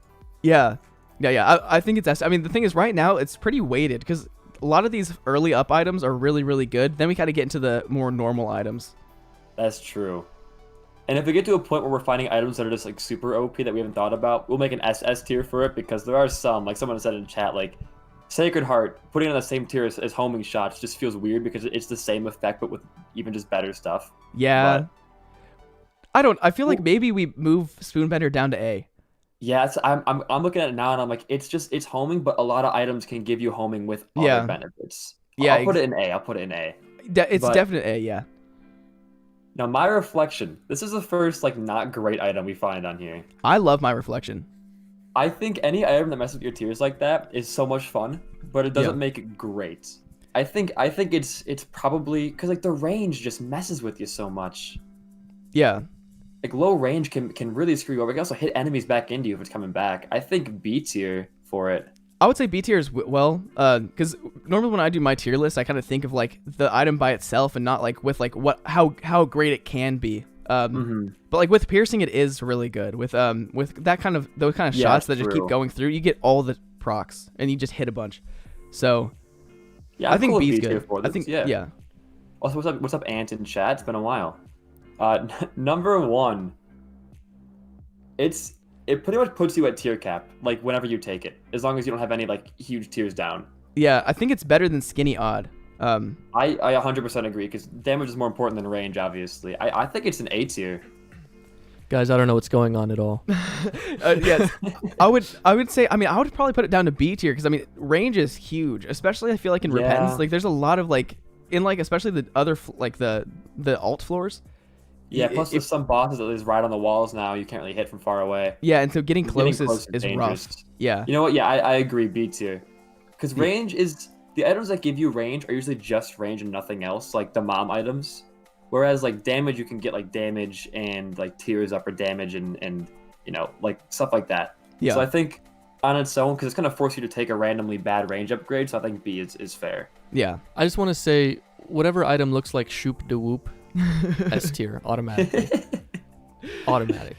Yeah. I think it's S. I mean, the thing is, right now it's pretty weighted because a lot of these early up items are really good. Then we kind of get into the more normal items. That's true. And if we get to a point where we're finding items that are just like super OP that we haven't thought about, we'll make an S tier for it because there are some, like someone said in chat, like Sacred Heart, putting it on the same tier as homing shots just feels weird because it's the same effect but with even just better stuff. Yeah. But I feel like maybe we move Spoonbender down to A. Yeah, I'm looking at it now and I'm like, it's homing, but a lot of items can give you homing with other benefits. Yeah, I'll put it in A. I'll put it in A. It's definite A, yeah. Now, my reflection. This is the first like not great item we find on here. I love my reflection. I think any item that messes with your tiers like that is so much fun, but it doesn't make it great. I think it's probably because like the range just messes with you so much. Yeah. Like low range can really screw you over. It can also hit enemies back into you if it's coming back. I think B tier for it. I would say B tier is because normally when I do my tier list, I kind of think of like the item by itself and not like with like how great it can be. But like with piercing, it is really good. With that kind of those kind of shots that just keep going through, you get all the procs and you just hit a bunch. So yeah, I think cool B's B tier good. for this. I think yeah. Also, what's up, Ant in chat? It's been a while. Number one, it pretty much puts you at tier cap, like whenever you take it, as long as you don't have any like huge tiers down. Yeah, I think it's better than skinny odd. I 100% agree because damage is more important than range, obviously. I think it's an A tier. Guys, I don't know what's going on at all. Yes, I would say. I mean, I would probably put it down to B tier because I mean, range is huge, especially I feel like in Yeah. Repentance. Like, there's a lot of like in like especially the other like the alt floors. Yeah, plus there's some bosses that is right on the walls now. You can't really hit from far away. Yeah, and so getting Getting close close is rough. dangerous. Yeah. You know what? Yeah, I agree. B tier. Because range is the items that give you range are usually just range and nothing else, like the mom items. Whereas like damage, you can get like damage and like tiers up or damage and you know like stuff like that. Yeah. So I think on its own, because it's gonna force you to take a randomly bad range upgrade. So I think B is fair. Yeah. I just want to say, whatever item looks like Shoop de Whoop, S tier, automatically. Automatic.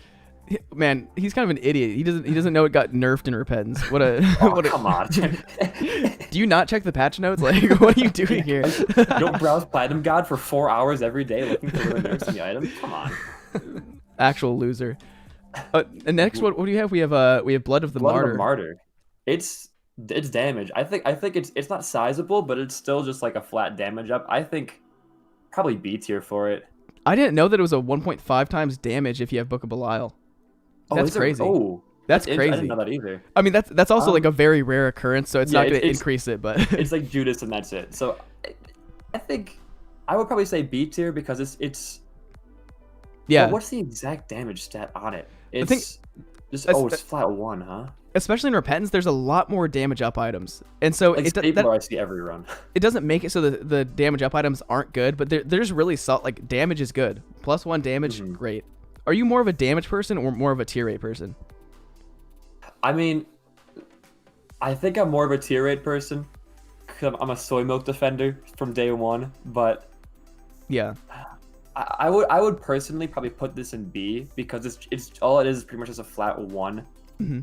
Man, he's kind of an idiot. He doesn't know it got nerfed in Repentance. What a Oh, come on. Do you not check the patch notes? Like, what are you doing here? You don't browse Platinum God for 4 hours every day looking for really nerfs in the item? Come on. Actual loser. And next, what do you have? We have Blood of the Blood Martyr. of the Martyr. It's damage. I think it's not sizable, but it's still just like a flat damage up. I think probably B tier for it. I didn't know that it was a 1.5 times damage if you have Book of Belial. Oh, That's is it? crazy. Oh, That's I crazy. didn't know that either. I mean, that's also like a very rare occurrence, so it's yeah, not going to it's- increase it, but It's like Judas and that's it. So I think I would probably say B tier because it's yeah. What's the exact damage stat on it? It's think- just that's- it's flat 1, huh? Especially in Repentance, there's a lot more damage up items, and so Like Stapler, I see every run. it doesn't make it so the damage up items aren't good, but they're just really like damage is good. +1 damage, Mhm. great. Are you more of a damage person or more of a tier rate person? I mean, I think I'm more of a tier rate person because I'm a soy milk defender from day one. But Yeah. I would personally probably put this in B because it's all it is pretty much just a flat 1. Mhm.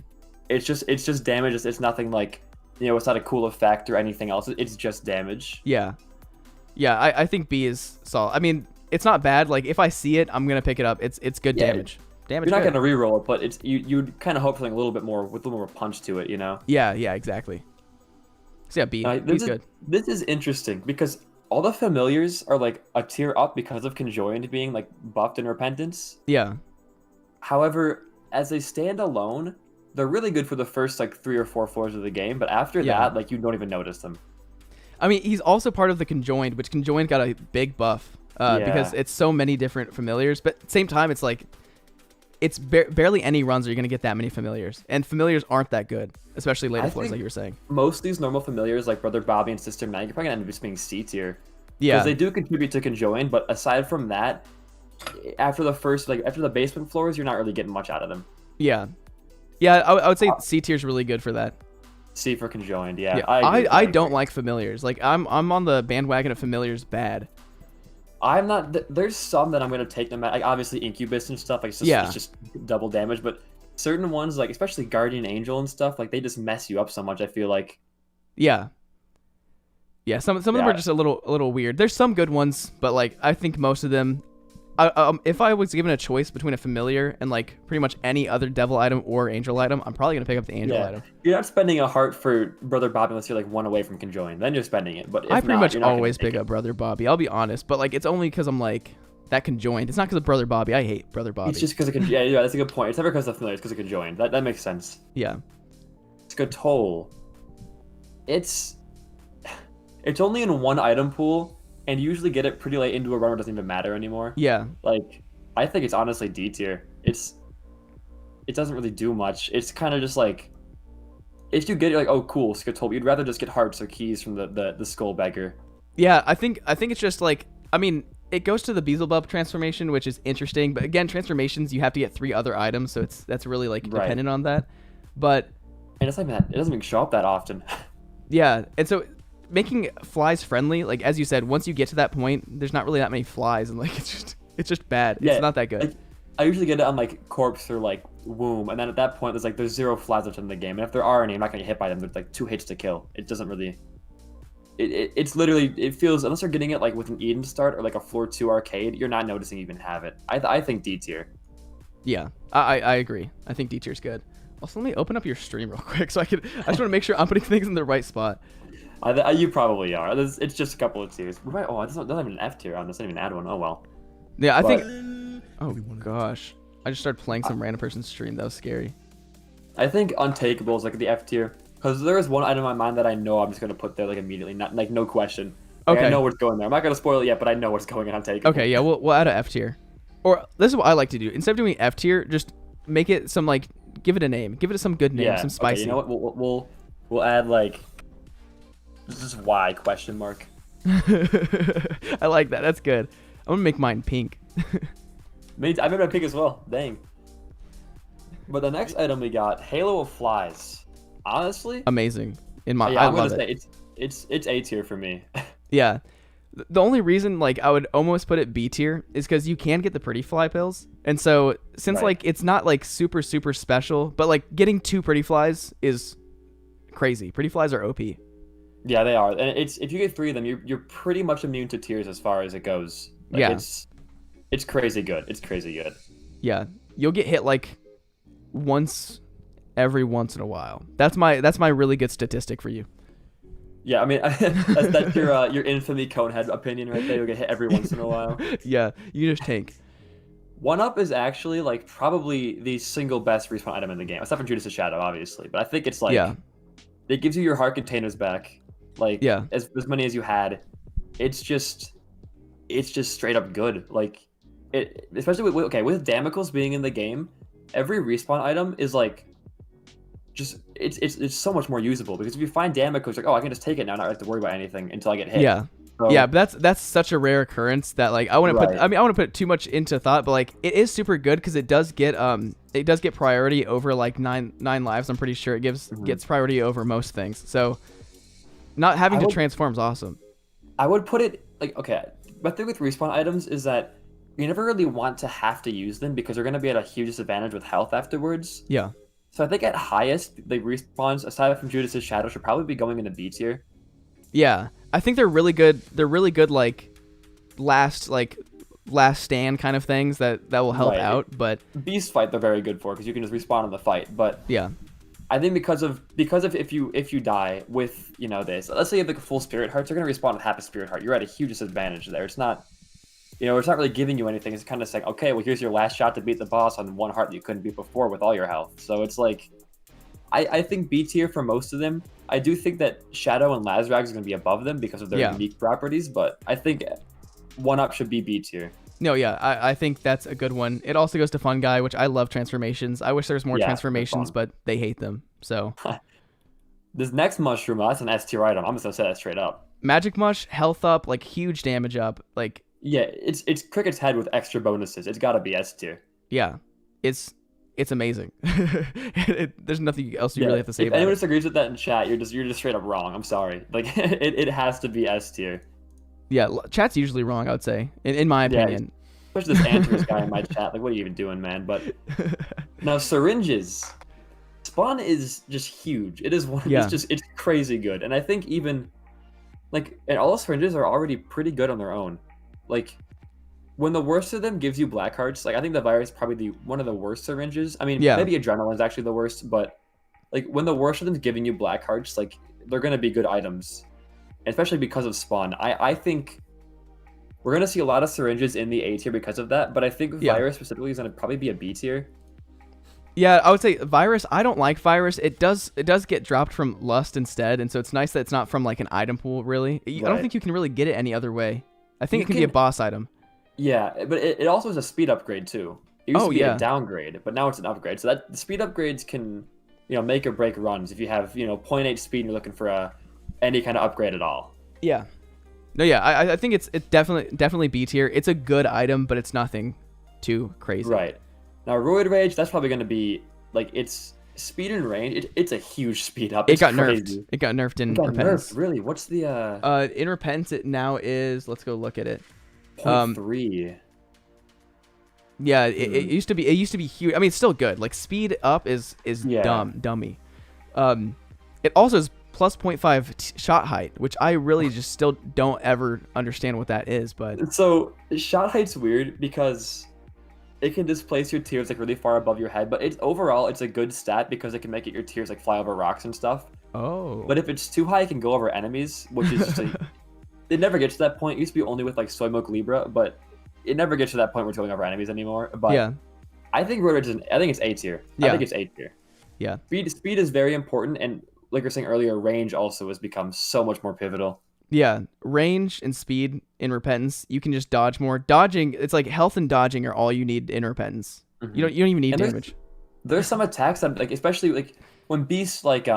It's just damage. It's nothing like it's not a cool effect or anything else. It's just damage. Yeah. Yeah, I think B is solid. I mean, it's not bad. Like, if I see it, I'm going to pick it up. It's good Yeah, damage. Damage You're not good. gonna re-roll it, but it's you'd kind of hope for something a little bit more with a little more punch to it, you know. Yeah, exactly. So yeah, B. B's good. This is interesting because all the familiars are like a tier up because of Conjoined being like buffed in Repentance. Yeah. However, as they stand alone, they're really good for the first like 3 or 4 floors of the game, but after Yeah. that, like you don't even notice them. I mean, he's also part of the Conjoined, which Conjoined got a big buff because it's so many different familiars. But at the same time, it's like it's barely any runs are you going to get that many familiars, and familiars aren't that good, especially later I floors, think- like you were saying. Most of these normal familiars, like Brother Bobby and Sister Meg, you're probably gonna end up just being C tier. Yeah. Because they do contribute to Conjoined, but aside from that, after the basement floors, you're not really getting much out of them. Yeah. Yeah, I would say C tier is really good for that. C for Conjoined, yeah. Yeah, I I agree. don't like familiars. Like I'm on the bandwagon of familiars bad. I'm not. There's some that I'm gonna take them at. Like obviously Incubus and stuff. Like it's just double damage. But certain ones, like especially Guardian Angel and stuff, like they just mess you up so much. I feel like. Yeah. Yeah, some of them are just a little weird. There's some good ones, but like I think most of them. If I was given a choice between a familiar and like pretty much any other devil item or angel item, I'm probably gonna pick up the angel item. You're not spending a heart for Brother Bobby unless you're like 1 away from Conjoined. Then you're spending it. But if I pretty not, much you're not gonna always take pick it. up Brother Bobby. I'll be honest, but like it's only because I'm like that Conjoined. It's not because of Brother Bobby. I hate Brother Bobby. It's just because of yeah, that's a good point. It's never because of familiar. It's because of Conjoined. That makes sense. Yeah. Skatol. It's only in 1 item pool, and you usually get it pretty late into a run where it doesn't even matter anymore. Yeah. Like, I think it's honestly D tier. It doesn't really do much. It's kind of just like, if you get it, like, oh cool, Skatol, you'd rather just get hearts or keys from the Skull Beggar. Yeah, I think it's just like, I mean, it goes to the Beelzebub transformation, which is interesting, but again, transformations you have to get 3 other items, so that's really like Right. dependent on that. But And it's not even it doesn't even show up that often. yeah, and so making flies friendly, like as you said, once you get to that point, there's not really that many flies, and like it's just bad. Yeah, It's not that good. Like, I usually get it on like Corpse or like Womb, and then at that point there's 0 flies left in the game, and if there are any, I'm not gonna get hit by them. There's like 2 hits to kill. It doesn't really. it's literally, it feels, unless you're getting it like with an Eden start or like a floor 2 arcade, you're not noticing you even have it. I think D tier. Yeah, I agree. I think D tier's good. Also, let me open up your stream real quick so I just want to make sure I'm putting things in the right spot. You probably are. It's just a couple of tiers. Right? Oh, it doesn't have an F tier on this. I didn't even add one. Oh well. Yeah, I think. Oh gosh, I just started playing some random person's stream. That was scary. I think Untakeable is like the F tier because there is one item in my mind that I know I'm just gonna put there like immediately, not like no question. Like, Okay. I know what's going there. I'm not gonna spoil it yet, but I know what's going in Untakeable. Okay, yeah, we'll add a F tier. Or this is what I like to do. Instead of doing F tier, just make it some like, give it a name, give it some good name, some spicy. Okay, you know what? We'll add like, this is Y question mark. I like that. That's good. I'm gonna make mine pink. I made my pink as well. Dang. But the next item we got, Halo of Flies. Honestly, Amazing. In my, yeah, I I'm love gonna it. say it's A tier for me. Yeah. The only reason like I would almost put it B tier is because you can get the pretty fly pills, and so since Right. like it's not like super special, but like getting 2 pretty flies is crazy. Pretty flies are OP. Yeah, they are, and it's if you get 3 of them, you're pretty much immune to tears as far as it goes. Like, Yeah. it's crazy good. It's crazy good. Yeah, you'll get hit like every once in a while. That's my really good statistic for you. Yeah, I mean that's your infamy conehead opinion right there. You'll get hit every once in a while. Yeah, you just tank. 1-Up is actually like probably the single best respawn item in the game, except for Judas' Shadow, obviously. But I think it's like it gives you your heart containers back, like as many as you had. It's just straight up good. Like it, especially with Damocles being in the game, every respawn item is like just it's so much more usable because if you find Damocles, like, oh, I can just take it now, not have to worry about anything until I get hit. Yeah. So, yeah, but that's such a rare occurrence that like I wouldn't put. I mean, I wouldn't put too much into thought, but like it is super good because it does get priority over like nine lives. I'm pretty sure it gets priority over most things. So not having to transform is awesome. I would put it like, okay, my thing with respawn items is that you never really want to have to use them because they're going to be at a huge disadvantage with health afterwards. Yeah. So I think at highest, the respawns, aside from Judas' Shadow, should probably be going into B tier. Yeah, I think they're really good. They're really good, like last stand kind of things that will help out. But Beast fight, they're very good for because you can just respawn in the fight. But yeah, I think because of if you die with this, let's say you have like a full spirit heart, you're gonna respawn with half a spirit heart. You're at a huge disadvantage there. It's not. It's not really giving you anything. It's kind of saying, okay, well, here's your last shot to beat the boss on one heart that you couldn't beat before with all your health. So it's like, I think B tier for most of them. I do think that Shadow and Lazarag is going to be above them because of their unique properties, but I think 1-Up should be B tier. No, yeah, I think that's a good one. It also goes to Fun Guy, which I love transformations. I wish there was more transformations, but they hate them. So this next mushroom, that's an S tier item. I'm just going to say that straight up. Magic Mush, health up, like huge damage up, like. Yeah, it's Cricket's head with extra bonuses. It's got to be S tier. Yeah, it's amazing. There's nothing else you really have to say if about it. anyone disagrees with that in chat, you're just straight up wrong. I'm sorry. Like it has to be S tier. Yeah, chat's usually wrong, I would say, in my opinion. Especially this Andrews guy in my chat. Like, what are you even doing, man? But now syringes. Spawn is just huge. It is one. Yeah. It's crazy good, and I think even and all syringes are already pretty good on their own. Like, when the worst of them gives you black hearts, like, I think the virus is probably one of the worst syringes. I mean, maybe Adrenaline is actually the worst, but, like, when the worst of them is giving you black hearts, like, they're going to be good items. Especially because of Spawn. I think we're going to see a lot of syringes in the A tier because of that, but I think Virus specifically is going to probably be a B tier. Yeah, I would say Virus. I don't like Virus. It does get dropped from Lust instead, and so it's nice that it's not from, like, an item pool, really. I don't think you can really get it any other way. I think it can be a boss item. Yeah, but it also is a speed upgrade too. It used to be a downgrade, but now it's an upgrade. So that the speed upgrades can, make or break runs if you have, 0.8 speed and you're looking for any kind of upgrade at all. Yeah. No, yeah, I think it's definitely B tier. It's a good item, but it's nothing too crazy. Right. Now Roid Rage, that's probably going to be it's speed and range. It's a huge speed up. It got nerfed. It got nerfed in Repentance. Really? What's the in Repentance it now is, let's go look at it. 0.3. Yeah, it used to be huge. I mean, it's still good. Like speed up is dummy. It also is plus 0.5 shot height, which I really just still don't ever understand what that is. But So shot height's weird because it can displace your tiers like really far above your head, but it's a good stat because it can make your tiers like fly over rocks and stuff. oh, But if it's too high, it can go over enemies, which is just it never gets to that point. It used to be only with like Soy Milk Libra, but it never gets to that point where it's going over enemies anymore. But yeah, I think I think it's A tier. Yeah. I think it's A tier. yeah. Speed is very important, and like you were saying earlier, range also has become so much more pivotal. Yeah, range and speed in Repentance, you can just dodge more. Dodging, it's like health and dodging are all you need in Repentance. Mhm. You don't even need And damage. There's some attacks that like, especially like when Beast like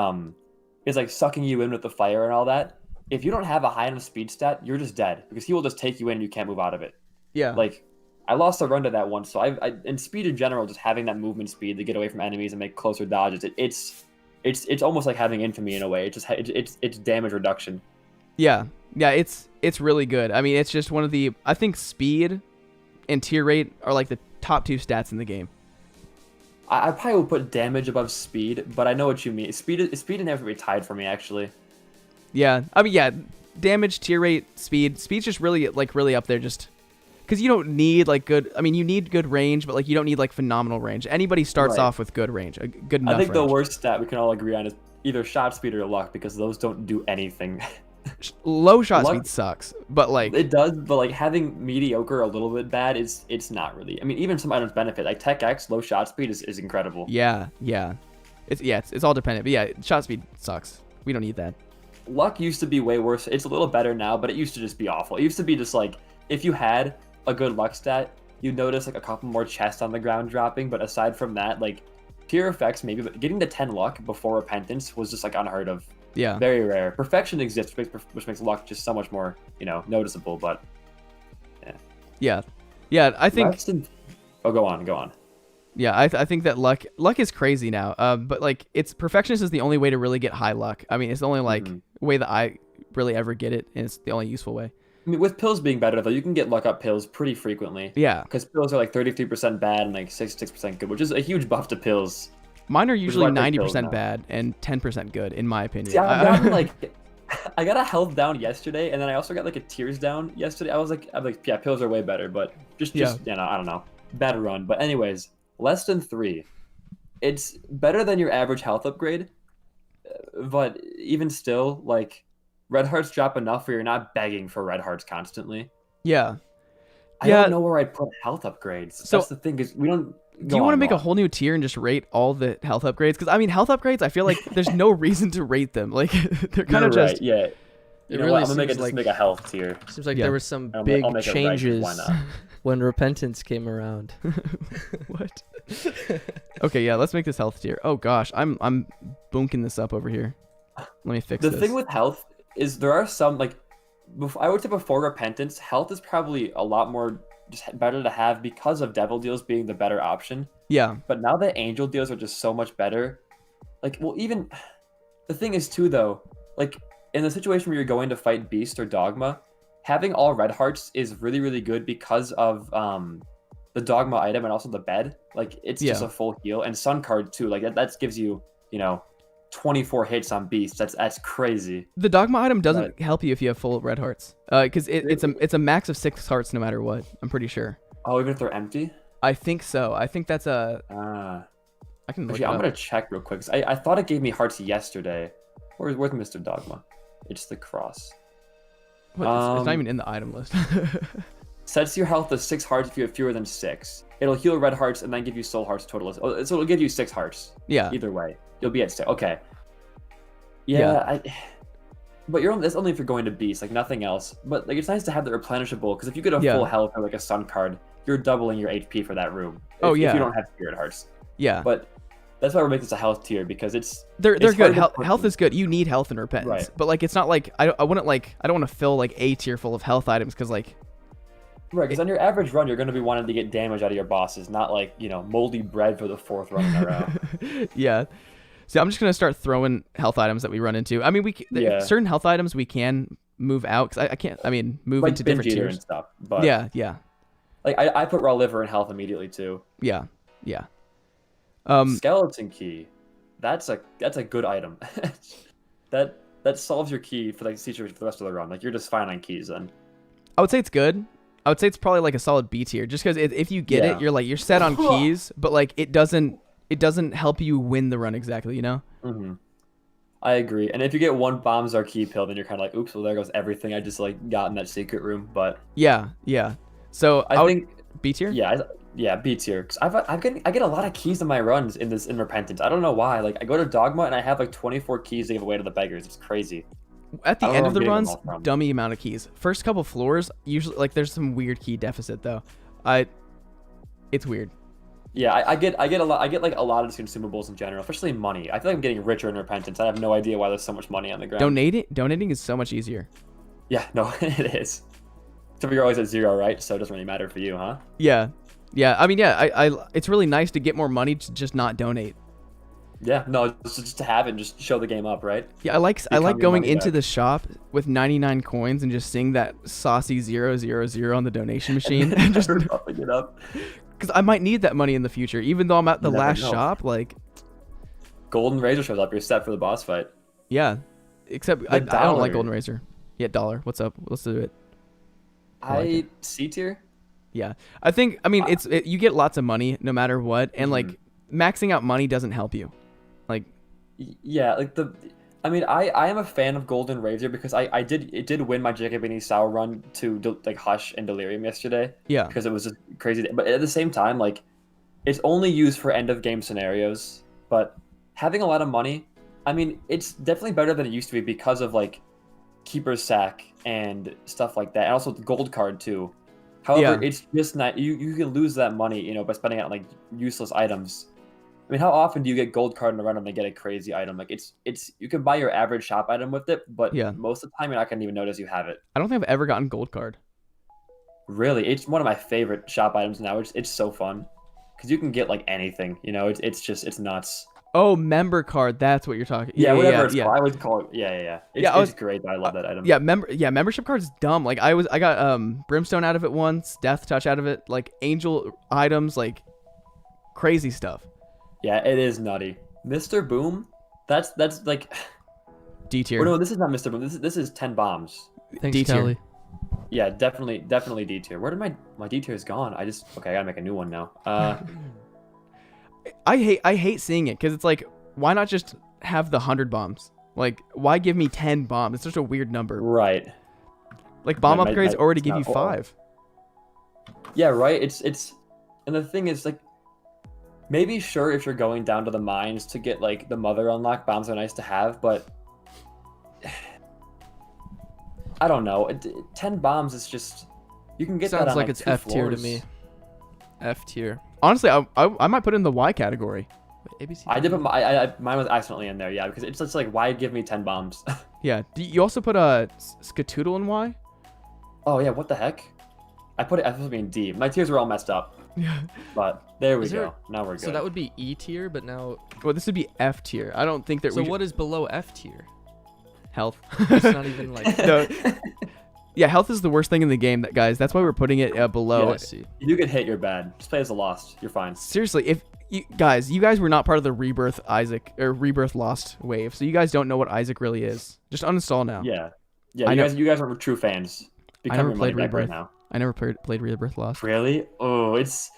is like sucking you in with the fire and all that. If you don't have a high enough speed stat, you're just dead because he will just take you in and you can't move out of it. Yeah, Like I lost a run to that once, so I and speed in general, just having that movement speed to get away from enemies and make closer dodges, it's almost like having infamy in a way. It's damage reduction. yeah, it's really good. I mean, it's just one of the, I think speed and tier rate are like the top 2 stats in the game. I probably would put damage above speed, but I know what you mean. Speed and damage would be tied for me actually. Yeah, I mean, yeah, damage, tier rate, speed's just really up there, just because you don't need like good. I mean, you need good range, but like you don't need like phenomenal range. Anybody starts Right. off with good range, a good enough I think the range. worst stat we can all agree on is either shot speed or luck because those don't do anything. Low shot Luck- speed sucks, but like It does, but like having mediocre a little bit bad it's not really. I mean, even some items benefit. Like Tech X, low shot speed is incredible. yeah, it's all dependent. But yeah, shot speed sucks. We don't need that. Luck used to be way worse. It's a little better now, but it used to just be awful. It used to be just like if you had a good luck stat, you'd notice like a couple more chests on the ground dropping, but aside from that, like tier effects maybe, but getting to 10 luck before Repentance was just like unheard of. Yeah, Very rare. Perfection exists, which makes luck just so much more, noticeable, but yeah. I think go on. yeah, I think that luck is crazy now. But like it's perfectionist is the only way to really get high luck. I mean, it's the only like way that I really ever get it, and it's the only useful way. I mean, with pills being better though, you can get luck up pills pretty frequently. Yeah, Because pills are like 33% bad and like 66% good, which is a huge buff to pills. mine are is usually why I pick pills 90% now. bad and 10% good, in my opinion. See, I've gotten like, I got a health down yesterday, and then I also got like a tears down yesterday. I'm like, yeah, pills are way better, but just I don't know, bad run. But anyways, less than 3, it's better than your average health upgrade, but even still, like, red hearts drop enough where you're not begging for red hearts constantly. yeah. I Yeah. don't know where I'd put health upgrades. So- That's the thing, is we don't. Do you want to make a whole new tier and just rate all the health upgrades? Because I mean, health upgrades, I feel like there's no reason to rate them. Like they're kind of just yeah. It You know really what? I'm gonna seems like make a health tier. seems like Yeah. there were some I'll big make it right, 'cause changes why not? when Repentance came around. what? Okay, yeah, let's make this health tier. Oh gosh, I'm bunking this up over here. Let me fix The this. thing with health is there are some like, I would say before Repentance, health is probably a lot more just better to have because of Devil Deals being the better option. Yeah, But now that Angel Deals are just so much better, like, well, even the thing is too though, like in the situation where you're going to fight Beast or Dogma, having all red hearts is really really good because of the Dogma item and also the bed. Like it's just Yeah. a full heal, and Sun card too. Like that gives you 24 hits on Beast. That's crazy. the Dogma item doesn't help you if you have full red hearts. Because it's a max of 6 hearts no matter what. I'm pretty sure. Oh, even if they're empty? I think so. I think that's a. Ah. I can look Actually, it I'm up. gonna check real quick. 'Cause I thought it gave me hearts yesterday. Where's Mr. Dogma? It's the cross. What, it's not um, even in the item list. Sets your health to 6 hearts if you have fewer than 6. It'll heal red hearts and then give you soul hearts total. So it'll give you 6 hearts. Yeah. Either way, you'll be at 6. Okay. Yeah. But that's only if you're going to Beast, like nothing else. But like it's nice to have the replenishable, because if you get a Yeah. full health or like a Sun card, you're doubling your HP for that room. Oh, if yeah. you don't have Spirit Hearts. Yeah. But that's why we're making this a health tier, because it's They're it's good. hard to Health is good. You need health and repentance. Right. But like it's not like I don't want to fill like a tier full of health items because like right, because on your average run, you're going to be wanting to get damage out of your bosses, not like moldy bread for the 4th run in a row. yeah. So I'm just gonna start throwing health items that we run into. I mean, Yeah. certain health items we can move out because I can't. I mean, move Like into different Binge Eater tiers. and stuff. But Yeah. like I put raw liver in health immediately too. Yeah. Skeleton key, that's a good item. that that solves your key for like C tier for the rest of the run. Like you're just fine on keys then. I would say it's good. I would say it's probably like a solid B tier, just because if you get it, you're set on keys, but like it doesn't help you win the run exactly, you know? Mm-hmm. I agree. And if you get one bomb czar key pill, then you're kind of like, oops, well there goes everything I just like got in that secret room. But yeah. So I think B tier. Yeah, B tier. Cause I get a lot of keys in my runs in Repentance. I don't know why. Like I go to Dogma and I have like 24 keys to give away to the beggars. It's crazy. At the end of the runs, dummy amount of keys. First couple floors, usually like there's some weird key deficit though. It's weird. Yeah, I get a lot. I get like a lot of these consumables in general, especially money. I feel like I'm getting richer in Repentance. I have no idea why there's so much money on the ground. Donating is so much easier. Yeah, no, it is. Except you're always at 0, right? So it doesn't really matter for you, huh? Yeah. I mean, it's really nice to get more money to just not donate. Yeah, no, just to have it and just show the game up, right? Yeah, I like going into the shop with 99 coins and just seeing that saucy 000 on the donation machine and just upping it up. Because I might need that money in the future, even though I'm at the last shop. Like, Golden Razor shows up, you're set for the boss fight. Yeah, except I don't like Golden Razor. Yeah, dollar. What's up? Let's do it. C tier. Yeah, I mean, you get lots of money no matter what, and like maxing out money doesn't help you. Like, yeah, like I am a fan of Golden Razor because it did win my Jacobini Sour run to like Hush and Delirium yesterday. Yeah, because it was just crazy. But at the same time, like it's only used for end of game scenarios. But having a lot of money, I mean, it's definitely better than it used to be because of like Keeper's Sack and stuff like that, and also the gold card too. However, it's just not you can lose that money, you know, by spending it on like useless items. I mean, how often do you get gold card in a run and they get a crazy item? Like it's you can buy your average shop item with it, but most of the time you're not gonna even notice you have it. I don't think I've ever gotten gold card. Really, it's one of my favorite shop items now. It's so fun because you can get like anything, you know. It's nuts. Oh, member card. That's what you're talking. Yeah, whatever it's called. I would call it. Yeah. It's great. I love that item. Yeah, membership card is dumb. Like I got Brimstone out of it once, Death Touch out of it, like Angel items, like crazy stuff. Yeah, it is nutty. Mr. Boom, that's like D tier. Oh, no, this is not Mr. Boom. This is 10 bombs. Thanks, D tier. Kelly. Yeah, definitely D tier. Where did my D tier is gone? I gotta make a new one now. I hate seeing it because it's like, why not just have the 100 bombs? Like, why give me 10 bombs? It's such a weird number. Right. Like bomb upgrades already give you 5. Yeah, right. It's and the thing is like, maybe sure if you're going down to the mines to get like the mother unlock, bombs are nice to have, but I don't know. 10 bombs is just you can get Sounds that on like it's F tier to floors. me. F tier. Honestly, I might put it in the Y category. Wait, ABC. I did put mine was accidentally in there, yeah, because it's just like why give me 10 bombs? Yeah. You also put Skatoodle in Y? Oh yeah, what the heck? I put it supposed to be in D. My tiers were all messed up. Yeah. But there we go. Now we're good. So that would be E tier, but now. Well, this would be F tier. I don't think that. So what is below F tier? Health. It's not even like. No. Yeah, health is the worst thing in the game, guys. That's why we're putting it below. Yeah, see. You do get hit, you're bad. Just play as a Lost. You're fine. Seriously, if you guys were not part of the Rebirth Isaac or Rebirth Lost wave, so you guys don't know what Isaac really is. Just uninstall now. Yeah. You guys are true fans. I never your played money back Rebirth. right now. I never played Rebirth Lost. Really? Oh, it's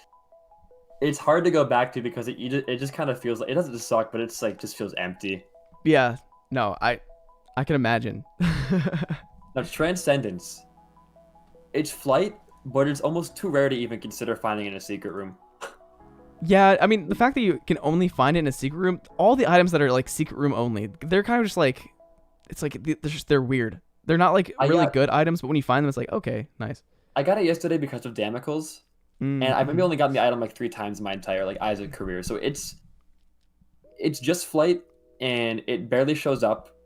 hard to go back to because it just kind of feels like it doesn't just suck, but it's like just feels empty. Yeah. No, I can imagine. Now Transcendence. It's flight, but it's almost too rare to even consider finding in a secret room. Yeah, I mean, the fact that you can only find it in a secret room, all the items that are like secret room only, they're kind of just like, it's like they're weird. They're not like really good items, but when you find them, it's like, okay, nice. I got it yesterday because of Damocles, and I've maybe only gotten the item like 3 times in my entire like Isaac career. So it's just flight, and it barely shows up.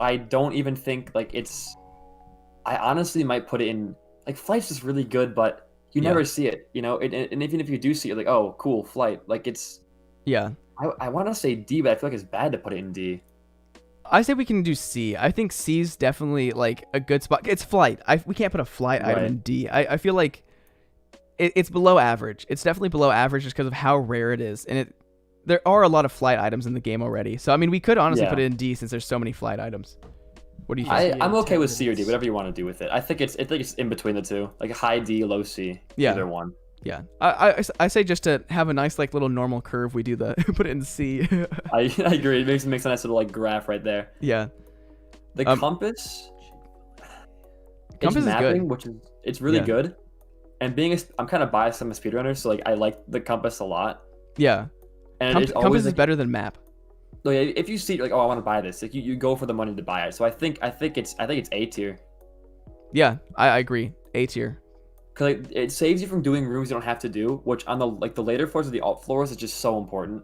I don't even think like I honestly might put it in like flight's just really good, but you never see it, you know. And even if you do see it, like oh cool flight, like it's I want to say D, but I feel like it's bad to put it in D. I say we can do C. I think C's definitely like a good spot. It's flight. We can't put a flight item in D. I feel like it's below average. It's definitely below average just because of how rare it is, and there are a lot of flight items in the game already. So I mean, we could honestly Yeah. put it in D since there's so many flight items. What do you think? I'm okay with C or D, whatever you want to do with it. I think it's in between the two, like high D, low C. Yeah. Either one. Yeah, I say just to have a nice like little normal curve, we do the put it in C. I agree. It makes a nice little like graph right there. Yeah, The compass. Compass is good. Which is it's really Yeah. good. And I'm kind of biased. I'm a speedrunner, so like I like the compass a lot. yeah. And it's Compass always is like, better than map. like, if you see like, oh, I want to buy this, like you go for the money to buy it. So I think it's A tier. Yeah, I agree. A tier. Cause like, it saves you from doing rooms you don't have to do, which on the later floors or the alt floors is just so important.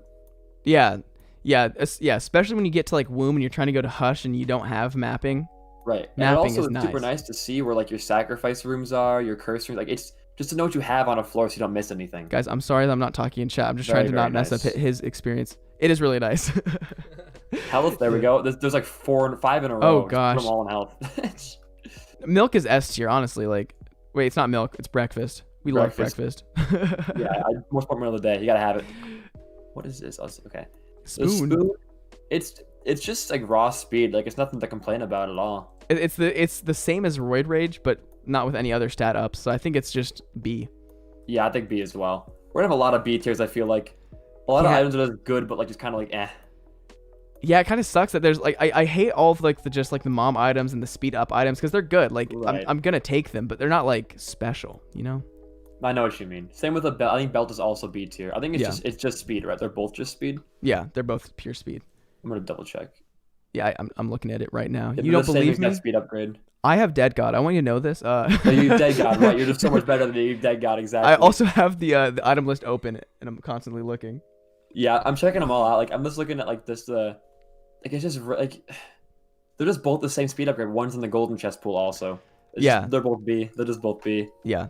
Yeah, yeah, especially when you get to like Womb and you're trying to go to Hush and you don't have mapping. Right. And Mapping also is it's super nice to see where like your sacrifice rooms are, your curse rooms. Like it's just to know what you have on a floor so you don't miss anything. Guys, I'm sorry that I'm not talking in chat. I'm just Very, trying to not very mess up nice. his experience. It is really nice. Health, there we go. There's like 4 and 5 in a row. Oh, Just put gosh. them all in health. Milk is S tier, honestly. Like, wait, it's not milk. It's breakfast. We love Breakfast. breakfast. Yeah, most important meal of the day. You gotta have it. What is this? Okay. The Spoon. It's just like raw speed. Like it's nothing to complain about at all. It's the same as Roid Rage, but not with any other stat ups. So I think it's just B. Yeah, I think B as well. We're gonna have a lot of B tiers. I feel like a lot of items are just good, but like just kind of like eh. Yeah, it kind of sucks that there's like I hate all of like the mom items and the speed up items because they're good. Like Right. I'm gonna take them, but they're not like special, you know? I know what you mean. Same with the belt. I think belt is also B tier. I think Yeah. it's just speed, right? They're both just speed. Yeah, they're both pure speed. I'm gonna double check. Yeah, I'm looking at it right now. Yeah, You they're don't the same believe me? exact speed upgrade. I have Dead God. I want you to know this. No, you dead god, right? You're just so much better than you dead god, exactly. I also have the item list open and I'm constantly looking. Yeah, I'm checking them all out. Like I'm just looking at like this like it's just like they're just both the same speed upgrade. One's in the golden chest pool also. Yeah. They're both B. They're just both B. Yeah.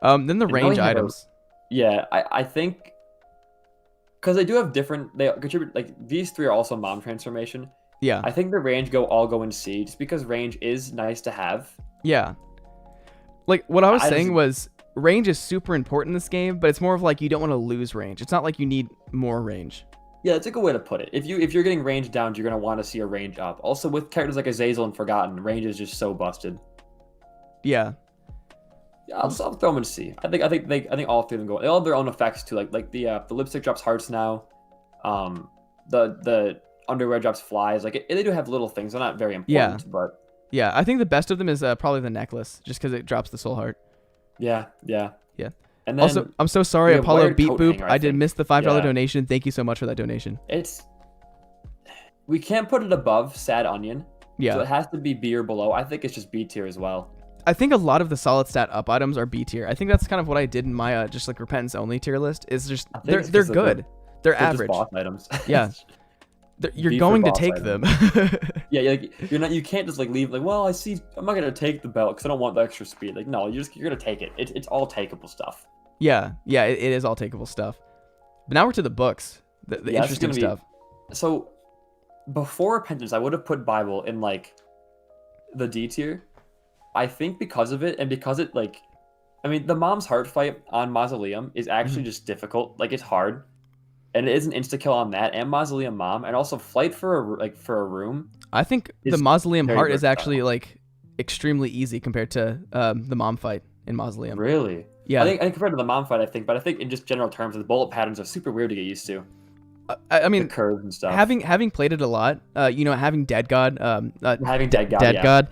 Then the now we range have a- items. Yeah, I think because they do have different. They contribute like these 3 are also mom transformation. Yeah. I think the range all go in C just because range is nice to have. Yeah. Like what I was I saying just- was range is super important in this game, but it's more of like you don't want to lose range. It's not like you need more range. Yeah, that's a good way to put it. If you're getting range down, you're gonna want to see a range up. Also with characters like Azazel and Forgotten, range is just so busted. Yeah. Yeah, I'll throw them in C. I think all 3 of them go. They all have their own effects too. Like the lipstick drops hearts now. The underwear drops flies. Like they do have little things. They're not very important, but Yeah, I think the best of them is probably the necklace, just because it drops the soul heart. yeah. Yeah. And then Also, I'm so sorry, we have Apollo wired Beat coat Boop. hanger, I did miss the $5 Yeah. donation. Thank you so much for that donation. we can't put it above Sad Onion. Yeah. So it has to be B or below. I think it's just B tier as well. I think a lot of the solid stat up items are B tier. I think that's kind of what I did in my just like repentance only tier list. Is just I think they're it's 'cause of good. They're They're just average. boss items. Yeah. You're B for going to boss take item. them. Yeah, like you can't just like leave like, well, I'm not gonna take the belt because I don't want the extra speed. Like, no, you're gonna take it. It's all takeable stuff. Yeah, it is all takeable stuff. But now we're to the books, the Yeah, this is interesting gonna be- stuff. So before Repentance, I would have put Bible in like the D tier. I think because of it and because it like, I mean, the mom's heart fight on Mausoleum is actually just difficult. Like it's hard, and it is an insta kill on that and Mausoleum Mom, and also flight for a room. I think the It's Mausoleum very Heart is versatile. actually like extremely easy compared to the mom fight in Mausoleum. Really? Yeah, I think compared to the mom fight, but I think in just general terms, the bullet patterns are super weird to get used to. I The mean, curves and stuff. having played it a lot, having Dead God, Having Dead God, Dead yeah. God,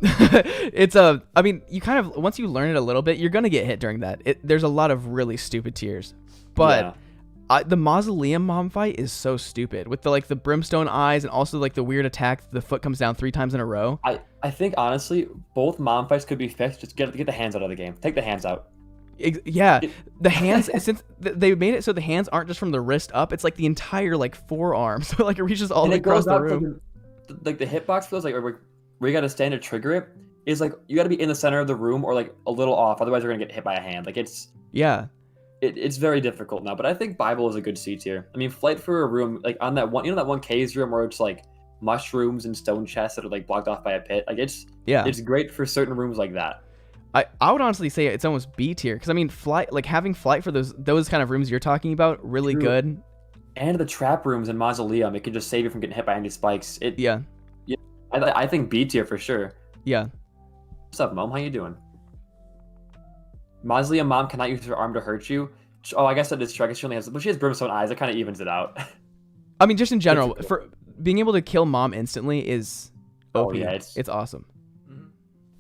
it's I mean, you kind of once you learn it a little bit, you're gonna get hit during that. There's a lot of really stupid tiers, but the Mausoleum mom fight is so stupid with the brimstone eyes and also like the weird attack. The foot comes down 3 times in a row. I think honestly, both mom fights could be fixed. Just get the hands out of the game. Take the hands out. Yeah, the hands since they made it so the hands aren't just from the wrist up. It's like the entire like forearm, so like it reaches all the way across the room. Like the hitbox feels like where you got to stand to trigger it is like you got to be in the center of the room or like a little off. Otherwise, you're gonna get hit by a hand. Like it's very difficult now. But I think Bible is a good C tier. I mean, flight for a room like on that one, that one caves room where it's like mushrooms and stone chests that are like blocked off by a pit. Like it's great for certain rooms like that. I would honestly say it's almost B tier because I mean having flight for those kind of rooms you're talking about really True. good. and the trap rooms in Mausoleum, it can just save you from getting hit by any spikes. Yeah. I think B tier for sure. Yeah. What's up, Mom? How you doing? Mausoleum Mom cannot use her arm to hurt you. Oh, I guess that is true. I guess she only has, but she has brimstone eyes. It kind of evens it out. I mean, just in general, for being able to kill Mom instantly is OP. Oh yeah, it's awesome.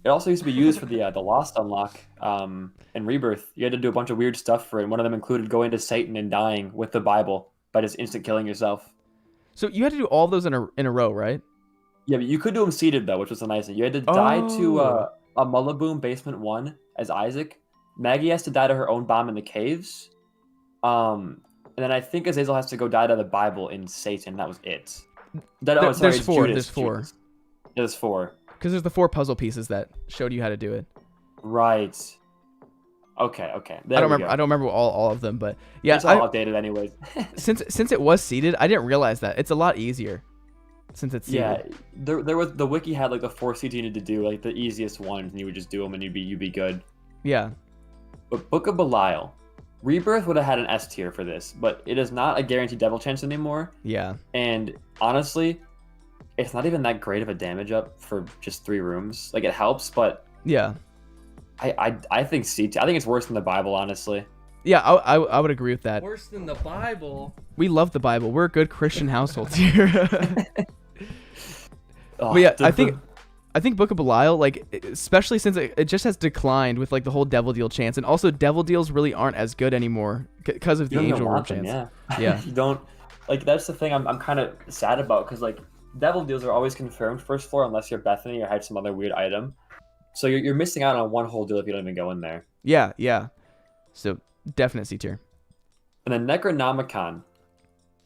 It also used to be used for the Lost unlock in Rebirth. You had to do a bunch of weird stuff for it. One of them included going to Satan and dying with the Bible by just instant killing yourself. So you had to do all those in a row, right? Yeah, but you could do them seated though, which was the nice thing. You had to die to a Mullaboom Basement 1 as Isaac. Maggie has to die to her own bomb in the caves. And then I think Azazel has to go die to the Bible in Satan. That was it. There's four. Judas, There's four. Judas. There's 4. Because there's the 4 puzzle pieces that showed you how to do it. Right. Okay. I don't remember all of them, but yeah, it's all updated anyways. since it was seated, I didn't realize that it's a lot easier since it's seated. Yeah, there was the wiki had like the 4 seeds you needed to do, like the easiest ones, and you would just do them and you'd be good. Yeah. But Book of Belial, Rebirth would have had an S tier for this, but it is not a guaranteed devil chance anymore. Yeah. And honestly, it's not even that great of a damage up for just 3 rooms. Like it helps, but yeah, I think C tier. I think it's worse than the Bible, honestly. Yeah, I would agree with that. Worse than the Bible. We love the Bible. We're a good Christian household here. Oh, but yeah, I think Book of Belial, like, especially since it just has declined with like the whole Devil Deal chance, and also Devil Deals really aren't as good anymore because of the Angel Room chance. Yeah. You don't, like, that's the thing I'm kind of sad about, because like Devil Deals are always confirmed first floor unless you're Bethany or had some other weird item. So you're missing out on one whole deal if you don't even go in there. Yeah. So definite C tier. And then Necronomicon.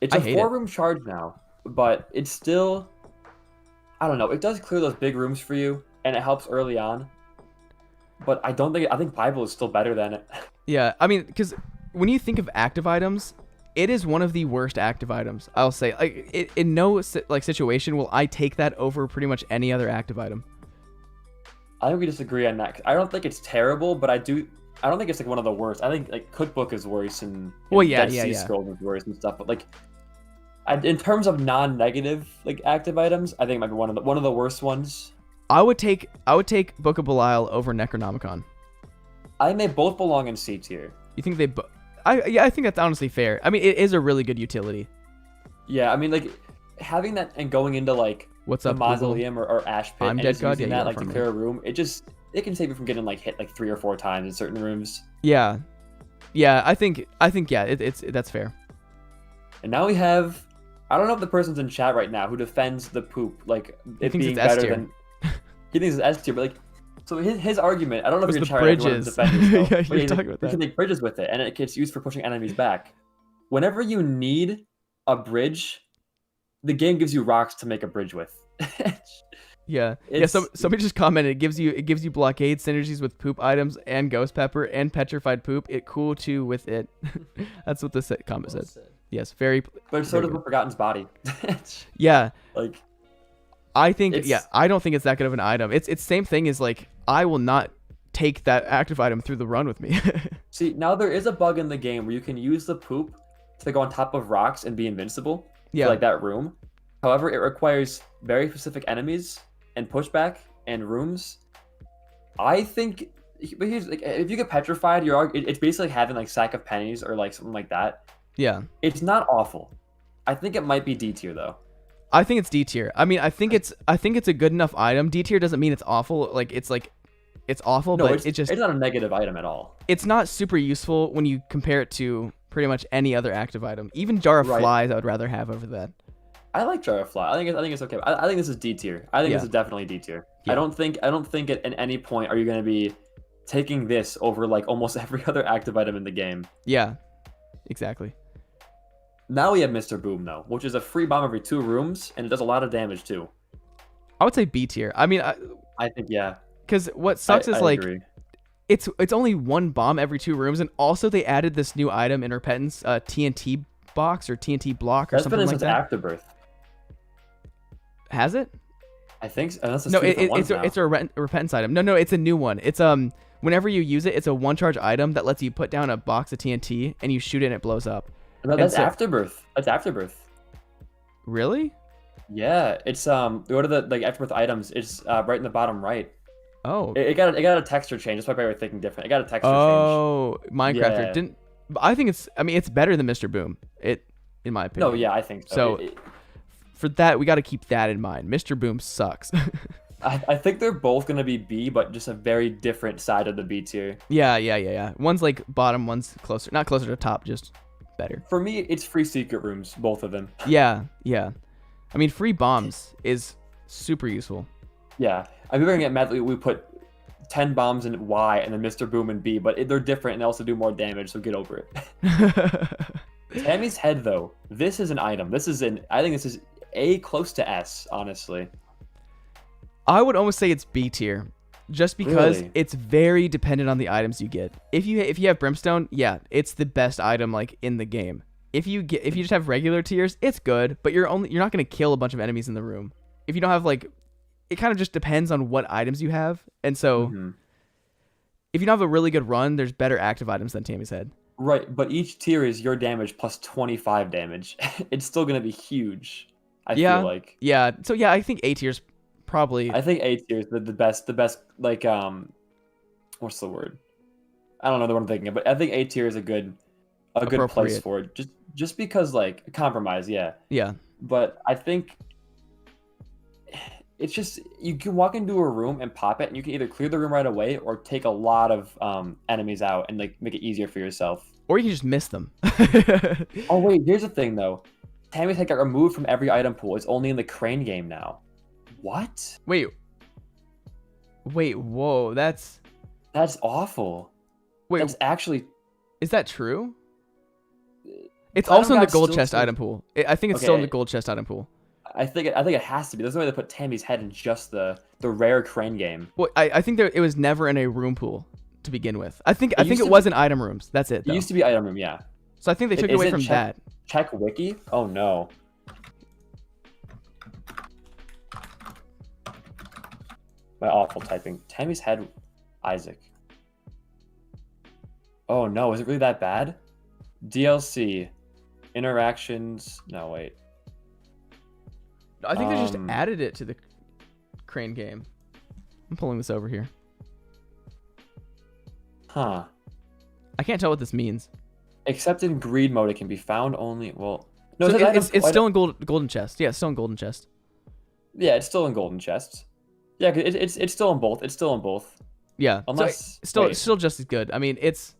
It's a 4-room charge now, but it's still, I don't know. It does clear those big rooms for you, and it helps early on. But I think Bible is still better than it. Yeah, I mean, because when you think of active items, it is one of the worst active items. I'll say, like, in no situation will I take that over pretty much any other active item. I think we disagree on that. I don't think it's terrible, but I don't think it's like one of the worst. I think like Cookbook is worse, and Dead Sea Scrolls is worse and stuff. But like, in terms of non-negative like active items, I think it might be one of the worst ones. I would take Book of Belial over Necronomicon. I think they both belong in C tier. You think they? I think that's honestly fair. I mean, it is a really good utility. Yeah, I mean, like having that and going into like what's the up, Mausoleum or Ash Pit, I'm and Dead just God. using Yeah, that like to clear a room, it can save you from getting like hit like 3 or 4 times in certain rooms. Yeah. I think yeah, that's fair. And now we have, I don't know if the person's in chat right now who defends the poop like it being better than. He thinks it's S tier, but like, so his argument, I don't know if you're in chat right now, bridges. Yeah, you're talking about that. You can make bridges with it, and it gets used for pushing enemies back. Whenever you need a bridge, the game gives you rocks to make a bridge with. Yeah. Somebody just commented. It gives you blockade synergies with poop items and ghost pepper and petrified poop. It cool too with it. That's what the comment said. Yes, very. But so does the Forgotten's body. Yeah. Like, I think I don't think it's that good of an item. It's same thing as like I will not take that active item through the run with me. See, now there is a bug in the game where you can use the poop to go on top of rocks and be invincible. Yeah. For, like that room. However, it requires very specific enemies and pushback and rooms. I think, but here's like, if you get petrified, it's basically having like sack of pennies or like something like that. Yeah. It's not awful. I think it might be D tier though. I think it's D tier. I mean, I think it's a good enough item. D tier doesn't mean it's awful. It's awful, No, but it's not a negative item at all. It's not super useful when you compare it to pretty much any other active item. Even Jar of Flies, I would rather have over that. I like Jar of Fly. I think it's okay. I think this is D tier. I think this is definitely D tier. Yeah. I don't think at any point are you going to be taking this over like almost every other active item in the game. Yeah, exactly. Now we have Mr. Boom though, which is a free bomb every 2 rooms, and it does a lot of damage too. I would say B tier. I mean, I think yeah. Because what sucks is like agree. it's only 1 bomb every 2 rooms, and also they added this new item in Repentance, TNT box or TNT block or something like that. That's been since Afterbirth. Has it? I think so. No, it's a Repentance item. No, it's a new one. It's whenever you use it, it's a 1 charge item that lets you put down a box of TNT and you shoot it and it blows up. No, And that's so, Afterbirth. That's Afterbirth. really? Yeah, it's go to the like Afterbirth items. It's right in the bottom right. Oh, It got a texture change. That's why I was thinking different. It got a texture change. oh, Minecrafter Yeah. didn't. But I think it's. I mean, it's better than Mr. Boom. In my No, opinion. yeah, I think so. So for that, we got to keep that in mind. Mr. Boom sucks. I think they're both gonna be B, but just a very different side of the B tier. Yeah. One's like bottom, one's closer. Not closer to top, just better. For me, it's free secret rooms, both of them. Yeah. I mean, free bombs is super useful. Yeah, I'm gonna get mad that we put 10 bombs in Y and then Mr. Boom in B, but they're different and they also do more damage, so get over it. Tammy's head, though, this is an item. I think this is A close to S, honestly. I would almost say it's B tier, just because Really? it's very dependent on the items you get. If you have brimstone, yeah, it's the best item like in the game. If you just have regular tiers, it's good, but you're not gonna kill a bunch of enemies in the room. If you don't have like, it kind of just depends on what items you have, and so if you don't have a really good run, there's better active items than Tammy's head. Right, but each tier is your damage plus 25 damage. It's still gonna be huge, I feel like. Yeah. So yeah, I think A tier's probably. I think A tier is the best, like, what's the word? I don't know the one I'm thinking of, but I think A tier is a good place Appropriate. for it. Just because, like, compromise, yeah. Yeah. But I think it's just, you can walk into a room and pop it, and you can either clear the room right away or take a lot of enemies out and like make it easier for yourself. Or you can just miss them. Oh wait, here's the thing though. Tammy's head got removed from every item pool. It's only in the crane game now. What? Wait, whoa, that's awful. wait, That's actually is that true? It's Platinum also in the God's gold still chest says- item pool. I think it's still in the Okay. gold chest item pool. I think it has to be. There's no way they put Tammy's head in just the rare crane game. Well, I think it was never in a room pool to begin with. I think used it to was in item rooms. That's it. It Though. used to be item room, yeah. So I think they took it Is away it from check- that. Check wiki? Oh no. My awful typing. Tammy's head, Isaac. Oh no, is it really that bad? DLC. Interactions. No, wait. I think they just Um, added it to the crane game. I'm pulling this over here. Huh. I can't tell what this means. Except in greed mode, it can be found only. Well, no, So it says item- it's still in golden chest. Yeah, it's still in golden chest. Yeah, it's still in golden chests. Yeah, 'cause it's still in both. It's still in both. Yeah. Unless it's wait. still just as good. I mean, it's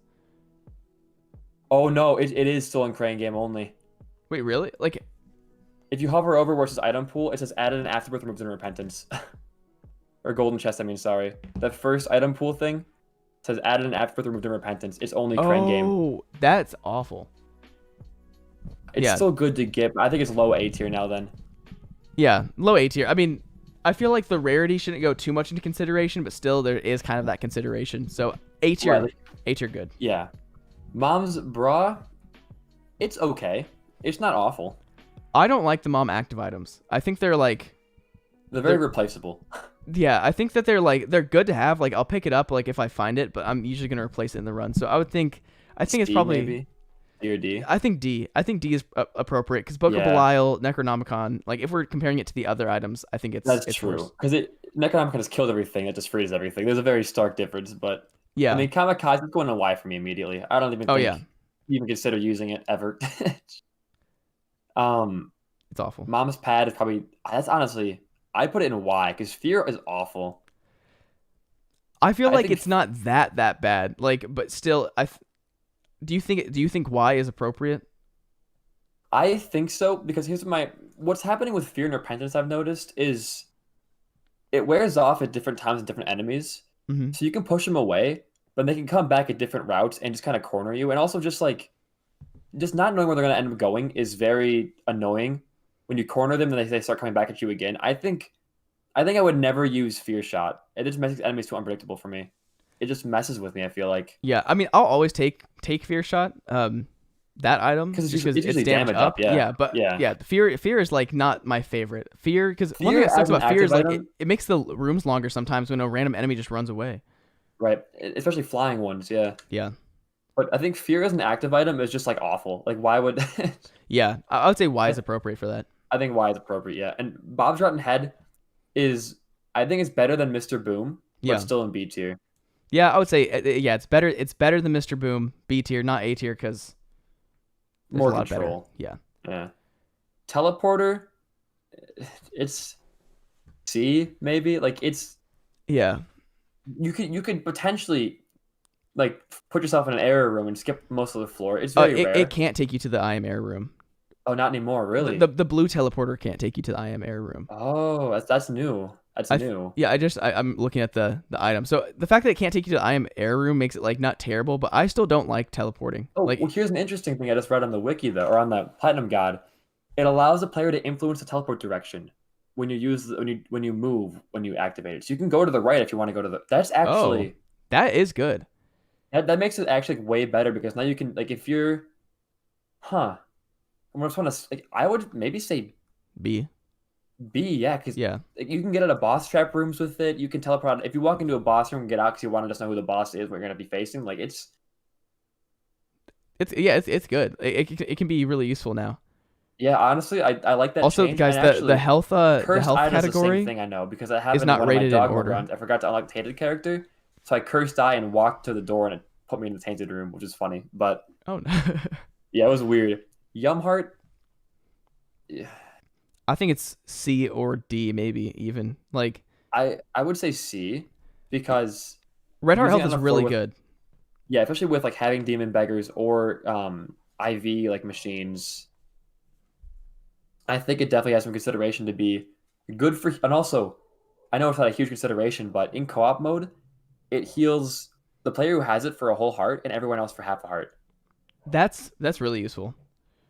Oh no, it is still in crane game only. wait, really? Like If you hover over where it says item pool, it says added an afterbirth removes in repentance. Or golden chest, I mean, sorry. That first item pool thing says added an afterbirth removed in repentance. It's only crane game. oh, that's awful. It's yeah. still good to get, but I think it's low A tier now then. Yeah, low A tier. I mean, I feel like the rarity shouldn't go too much into consideration, but still there is kind of that consideration. So A tier, Right. A tier good. Yeah. Mom's bra, it's okay. It's not awful. I don't like the mom active items. I think they're like, They're very replaceable. yeah, I think that they're good to have. Like I'll pick it up like if I find it, but I'm usually gonna replace it in the run. So I think it's D, probably maybe? D or D. I think D. I think D is appropriate because Book of Yeah. Belial, Necronomicon. Like if we're comparing it to the other items, I think it's That's true. worse. Because Necronomicon has killed everything. It just frees everything. There's a very stark difference, but Yeah. I mean, Kamikaze is going to Y for me immediately. I don't even Oh, think yeah. you even consider using it ever. It's awful. Mom's pad is probably, that's honestly, I put it in Y because fear is awful. I feel I like think- it's not that bad. Like, but still, do you think Y is appropriate? I think so because what's happening with fear and repentance I've noticed is it wears off at different times and different enemies. Mm-hmm. So you can push them away, but they can come back at different routes and just kind of corner you. And also just not knowing where they're going to end up going is very annoying. When you corner them and they start coming back at you again. I think I would never use Fear Shot. It just makes enemies too unpredictable for me. It just messes with me, I feel like. Yeah, I mean, I'll always take Fear Shot. That item 'Cause it's just usually- it's usually damage damage up, yeah. but Yeah. Fear is like not my favorite. Fear, because one Fear thing that sucks as an about Fear is like active item- it makes the rooms longer sometimes when a random enemy just runs away. Right. Especially flying ones, yeah. Yeah. But I think fear as an active item is just like awful. Like why would Yeah, I would say Y is appropriate for that. I think why is appropriate, yeah. And Bob's Rotten Head is I think it's better than Mr. Boom, but Yeah. still in B tier. Yeah, I would say yeah, it's better. It's better than Mr. Boom, B tier, not A tier, because there's More a lot better. control. Yeah. Yeah. Teleporter, it's C maybe. Like it's Yeah. you could potentially like put yourself in an error room and skip most of the floor. It's very It, rare. it can't take you to the I am error room. Oh, not anymore, really. The blue teleporter can't take you to the I am error room. Oh, that's new. That's new. Yeah, I'm looking at the item. So the fact that it can't take you to the I am error room makes it like not terrible, but I still don't like teleporting. Oh, Like well, here's an interesting thing I just read on the wiki though, or on the Platinum Guide. It allows the player to influence the teleport direction when you use when you move when you activate it. So you can go to the right if you want to go to the. That's actually that is good. that makes it actually way better because now you can like if you're, huh? I just want to like I would maybe say B. B, yeah, because Yeah. you can get out of boss trap rooms with it. You can teleport out. If you walk into a boss room and get out because you want to just know who the boss is, what you're gonna be facing. Like it's It's good. It can be really useful now. yeah, honestly, I like that. Also, change. guys, And actually, the health cursed health eye is the category. same thing I know because I have it in not one of my rated in dogma order. runs. I forgot to unlock the tainted character, so I cursed eye and walked to the door and it put me in the tainted room, which is funny. But Oh no. yeah, it was weird. Yumheart, yeah, I think it's C or D, maybe even. Like I would say C because Red Heart using health it on is the really floor with- good. yeah, especially with like having demon beggars or IV like machines. I think it definitely has some consideration to be good for, and also, I know it's not a huge consideration, but in co-op mode, it heals the player who has it for a whole heart and everyone else for half a heart. That's really useful.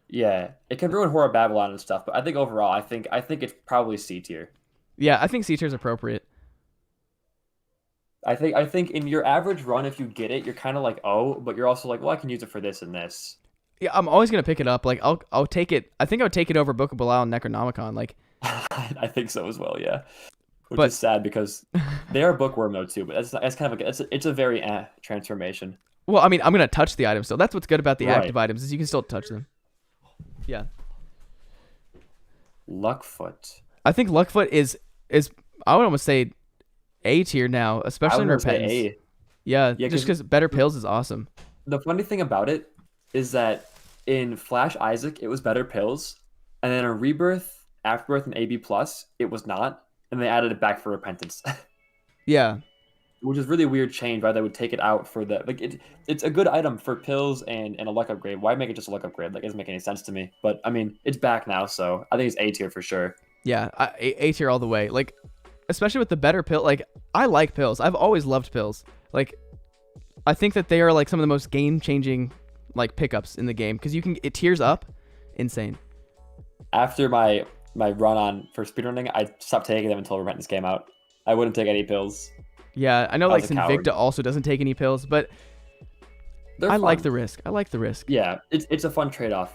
Yeah, it can ruin Horror Babylon and stuff, but I think overall, I think it's probably C tier. Yeah, I think C tier is appropriate. I think in your average run, if you get it, you're kind of like, oh, but you're also like, well, I can use it for this and this. Yeah, I'm always gonna pick it up. Like I'll take it. I think I would take it over Book of Belial and Necronomicon. Like I think so as well, yeah. Which But- is sad because they are bookworm though too, but that's kind of it's a very transformation. well, I mean, I'm gonna touch the items, so that's what's good about the Right. active items is you can still touch them. Yeah, Luckfoot. I think Luckfoot is I would almost say A tier now, I especially in would say Repentance. A. Yeah, Yeah, just 'cause- because Better Pills is awesome. The funny thing about it is that in Flash Isaac it was better pills, and then in Rebirth, Afterbirth, and AB Plus it was not, and they added it back for Repentance, Yeah, which is really weird change. Why they would take it out for the like it's a good item for pills and a luck upgrade. Why make it just a luck upgrade? Like it doesn't make any sense to me. But I mean it's back now, so I think it's A tier for sure. yeah, A tier all the way. Like especially with the Better Pill. Like I like pills. I've always loved pills. Like I think that they are like some of the most game changing like pickups in the game because it tiers up, insane. After my run on for speedrunning, I stopped taking them until Repentance came out. I wouldn't take any pills. Yeah, I know I like was a coward. Invicta also doesn't take any pills, but They're I like fun. the risk. I like the risk. Yeah, it's a fun trade-off.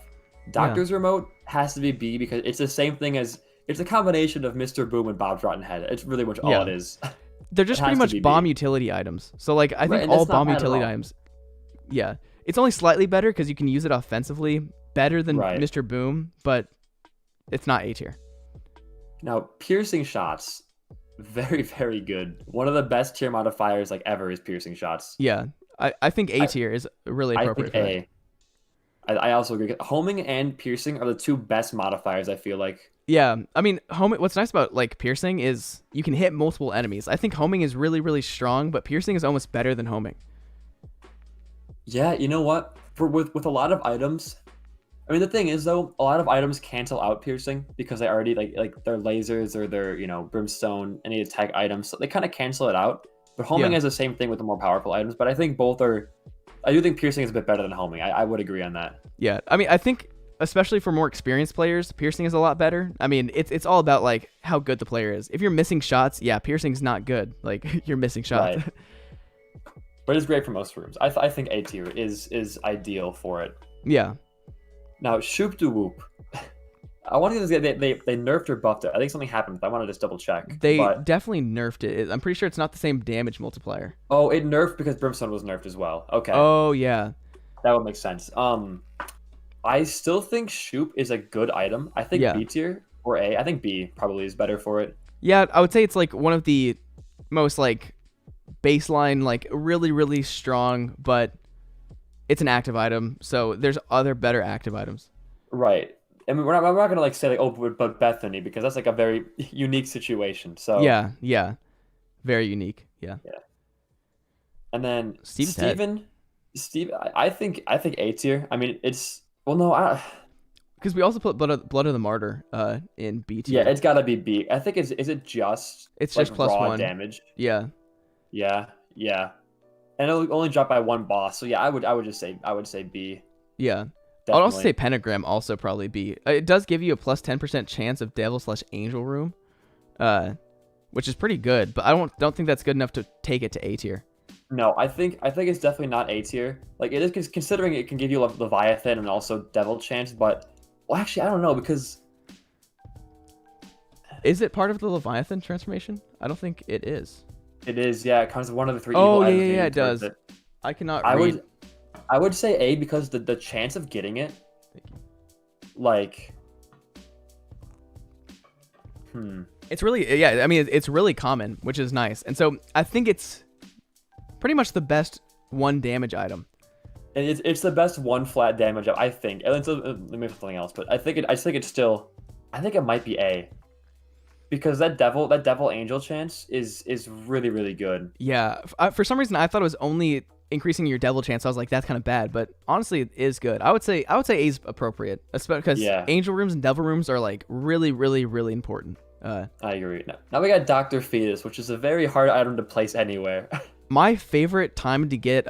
Doctor's Remote has to be B because it's the same thing as it's a combination of Mr. Boom and Bob's Rotten Head. It's really much all Yeah. it is. They're just It pretty has to much be B. bomb utility items. So like I Right, think and all that's not bomb bad at utility all. items. Yeah, it's only slightly better because you can use it offensively better than Right. Mr. Boom, but it's not A tier. Now, piercing shots, very, very good. One of the best tier modifiers like ever is piercing shots. Yeah, I think A tier is really I appropriate think for that. A. I also agree. Homing and piercing are the two best modifiers, I feel like. Yeah, I mean, what's nice about like piercing is you can hit multiple enemies. I think homing is really, really strong, but piercing is almost better than homing. Yeah, you know what? With a lot of items, I mean the thing is though, a lot of items cancel out piercing because they already like their lasers or their brimstone, any attack items, so they kind of cancel it out. But homing Yeah. is the same thing with the more powerful items, but I think both are. I do think piercing is a bit better than homing. I would agree on that. Yeah, I mean, I think especially for more experienced players, piercing is a lot better. I mean, it's all about like how good the player is. If you're missing shots, yeah, piercing's not good. Like you're missing shots. Right. But it's great for most rooms. I think A tier is ideal for it. Yeah. Now, Shoop Doo Whoop. I want to say they nerfed or buffed it. I think something happened, but I want to just double check. They But, definitely nerfed it. I'm pretty sure it's not the same damage multiplier. oh, it nerfed because Brimstone was nerfed as well. Okay. Oh yeah. That would make sense. I still think Shoop is a good item. I think Yeah. B tier or A. I think B probably is better for it. Yeah, I would say it's like one of the most like baseline, like really, really strong, but it's an active item. So there's other better active items. Right. I mean, we're not gonna like say like, oh, but Bethany, because that's like a very unique situation. So Yeah, yeah. Very unique. Yeah. yeah. And then Steve's head. I think A tier. I mean, it's well, no, Because we also put Blood of the Martyr in B tier. yeah, it's gotta be B. I think is it just It's like just plus raw 1. damage? Yeah. Yeah, yeah. And it'll only drop by one boss. So yeah, I would say B. Yeah. I'd Definitely. also say Pentagram also probably B. It does give you a plus 10% chance of Devil/Angel Room, which is pretty good. But I don't think that's good enough to take it to A tier. No, I think it's definitely not A tier. Like it is considering it can give you Leviathan and also Devil Chance, but well, actually I don't know because Is it part of the Leviathan transformation? I don't think it is. it is. Yeah, it comes with one of the 3 Oh, evil yeah, items. yeah, you yeah, need it does. towards I cannot I read. would say A because the chance of getting it, like, It's really, yeah, I mean, it's really common, which is nice. And so I think it's pretty much the best 1 damage item. and it's the best 1 flat damage up, I think. And let me put something else, but I think it might be A. Because that devil angel chance is really, really good. Yeah. For some reason, I thought it was only increasing your devil chance. I was like, that's kind of bad. But honestly, it is good. I would say A is appropriate, especially because Yeah. angel rooms and devil rooms are like really, really, really important. I agree. Now we got Dr. Fetus, which is a very hard item to place anywhere. My favorite time to get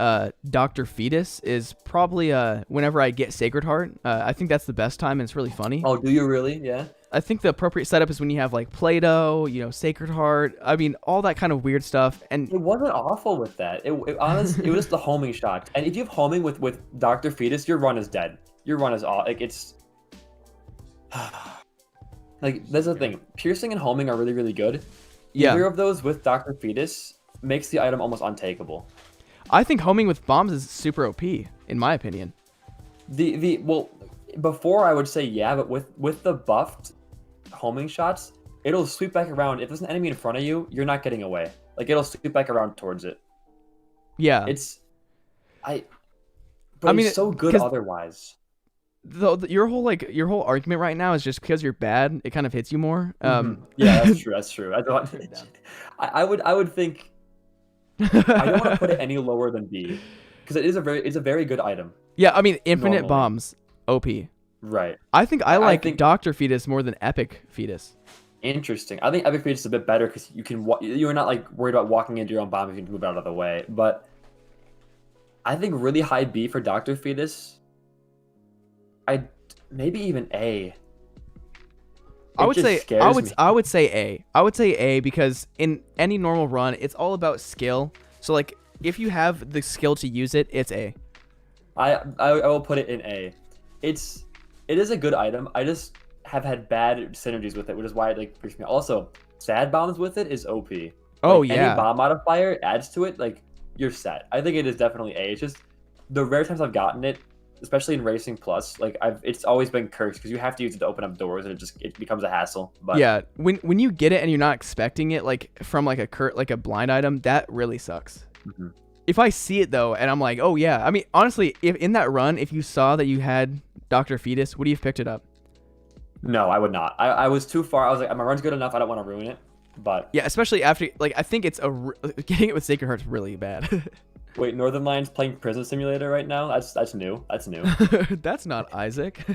Dr. Fetus is probably whenever I get Sacred Heart. I think that's the best time, and it's really funny. Oh, do you really? Yeah. I think the appropriate setup is when you have like Play-Doh, Sacred Heart. I mean, all that kind of weird stuff. And It wasn't awful with that. It honestly, it was just the homing shot. And if you have homing with Dr. Fetus, your run is dead. Your run is all like it's. Like that's the thing. Piercing and homing are really, really good. Yeah. Either of those with Dr. Fetus makes the item almost untakeable. I think homing with bombs is super OP, in my opinion. Well, before I would say yeah, but with the buffed homing shots, it'll sweep back around. If there's an enemy in front of you, you're not getting away. Like it'll sweep back around towards it. Yeah. But I mean, it's so good 'cause otherwise. your whole argument right now is just because you're bad, it kind of hits you more. Yeah, that's true. That's true. I would think I don't want to put it any lower than B because it's a very good item. Yeah, I mean, infinite Normally. bombs, OP. Right. I think I like think- Dr. Fetus more than Epic Fetus. Interesting. I think Epic Fetus is a bit better because you're not like worried about walking into your own bomb if you can move out of the way. But I think really high B for Dr. Fetus. Maybe even A. I would say scares me. I would say A. I would say A because in any normal run, it's all about skill. So like if you have the skill to use it, it's A. I will put it in A. It is a good item. I just have had bad synergies with it, which is why it like freaks me out. Also, sad bombs with it is OP. Oh, Like, yeah. Any bomb modifier adds to it, like you're set. I think it is definitely A. It's just the rare times I've gotten it, especially in Racing Plus, like it's always been cursed because you have to use it to open up doors and it becomes a hassle. But Yeah, when you get it and you're not expecting it, like from like a blind item, that really sucks. Mhm. If I see it though, and I'm like, oh yeah, I mean honestly, if in that run, if you saw that you had Dr. Fetus, would you have picked it up? No, I would not. I was too far. I was like, my run's good enough. I don't want to ruin it. But Yeah, especially after like I think it's getting it with Sacred Heart's really bad. wait, Northern Lions playing Prison Simulator right now? That's new. That's new. That's not Isaac.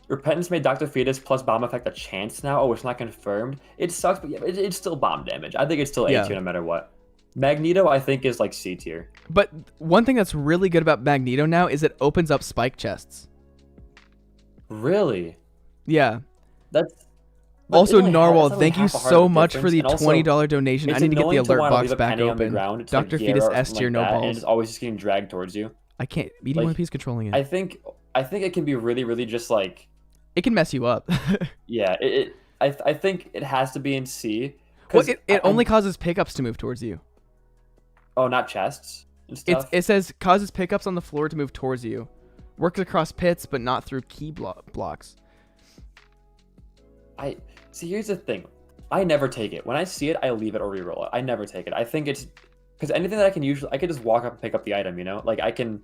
Repentance made Dr. Fetus plus bomb effect a chance now. Oh, it's not confirmed. It sucks, but yeah, it's still bomb damage. I think it's still A Yeah. tier no matter what. Magneto, I think, is like C tier. But one thing that's really good about Magneto now is it opens up spike chests. Really? Yeah. That's but Also, it's only Narwhal, it's only thank you half a heart so of much for difference, the and also, $20 donation. I it's need to get the annoying alert wanna box leave a back penny on the open. ground. It's Dr. like Fetus Gyara or S something tier, like no that, and balls. it's always just getting dragged towards you. I can't. BD1P is controlling it. I think it can be really, really just like It can mess you up. yeah. I think it has to be in C. Well, 'Cause it only causes pickups to move towards you. oh, not chests. and stuff. It says causes pickups on the floor to move towards you. Works across pits, but not through key blocks. I see. Here's the thing. I never take it. When I see it, I leave it or reroll it. I never take it. I think it's because anything that I can just walk up and pick up the item. You know, like I can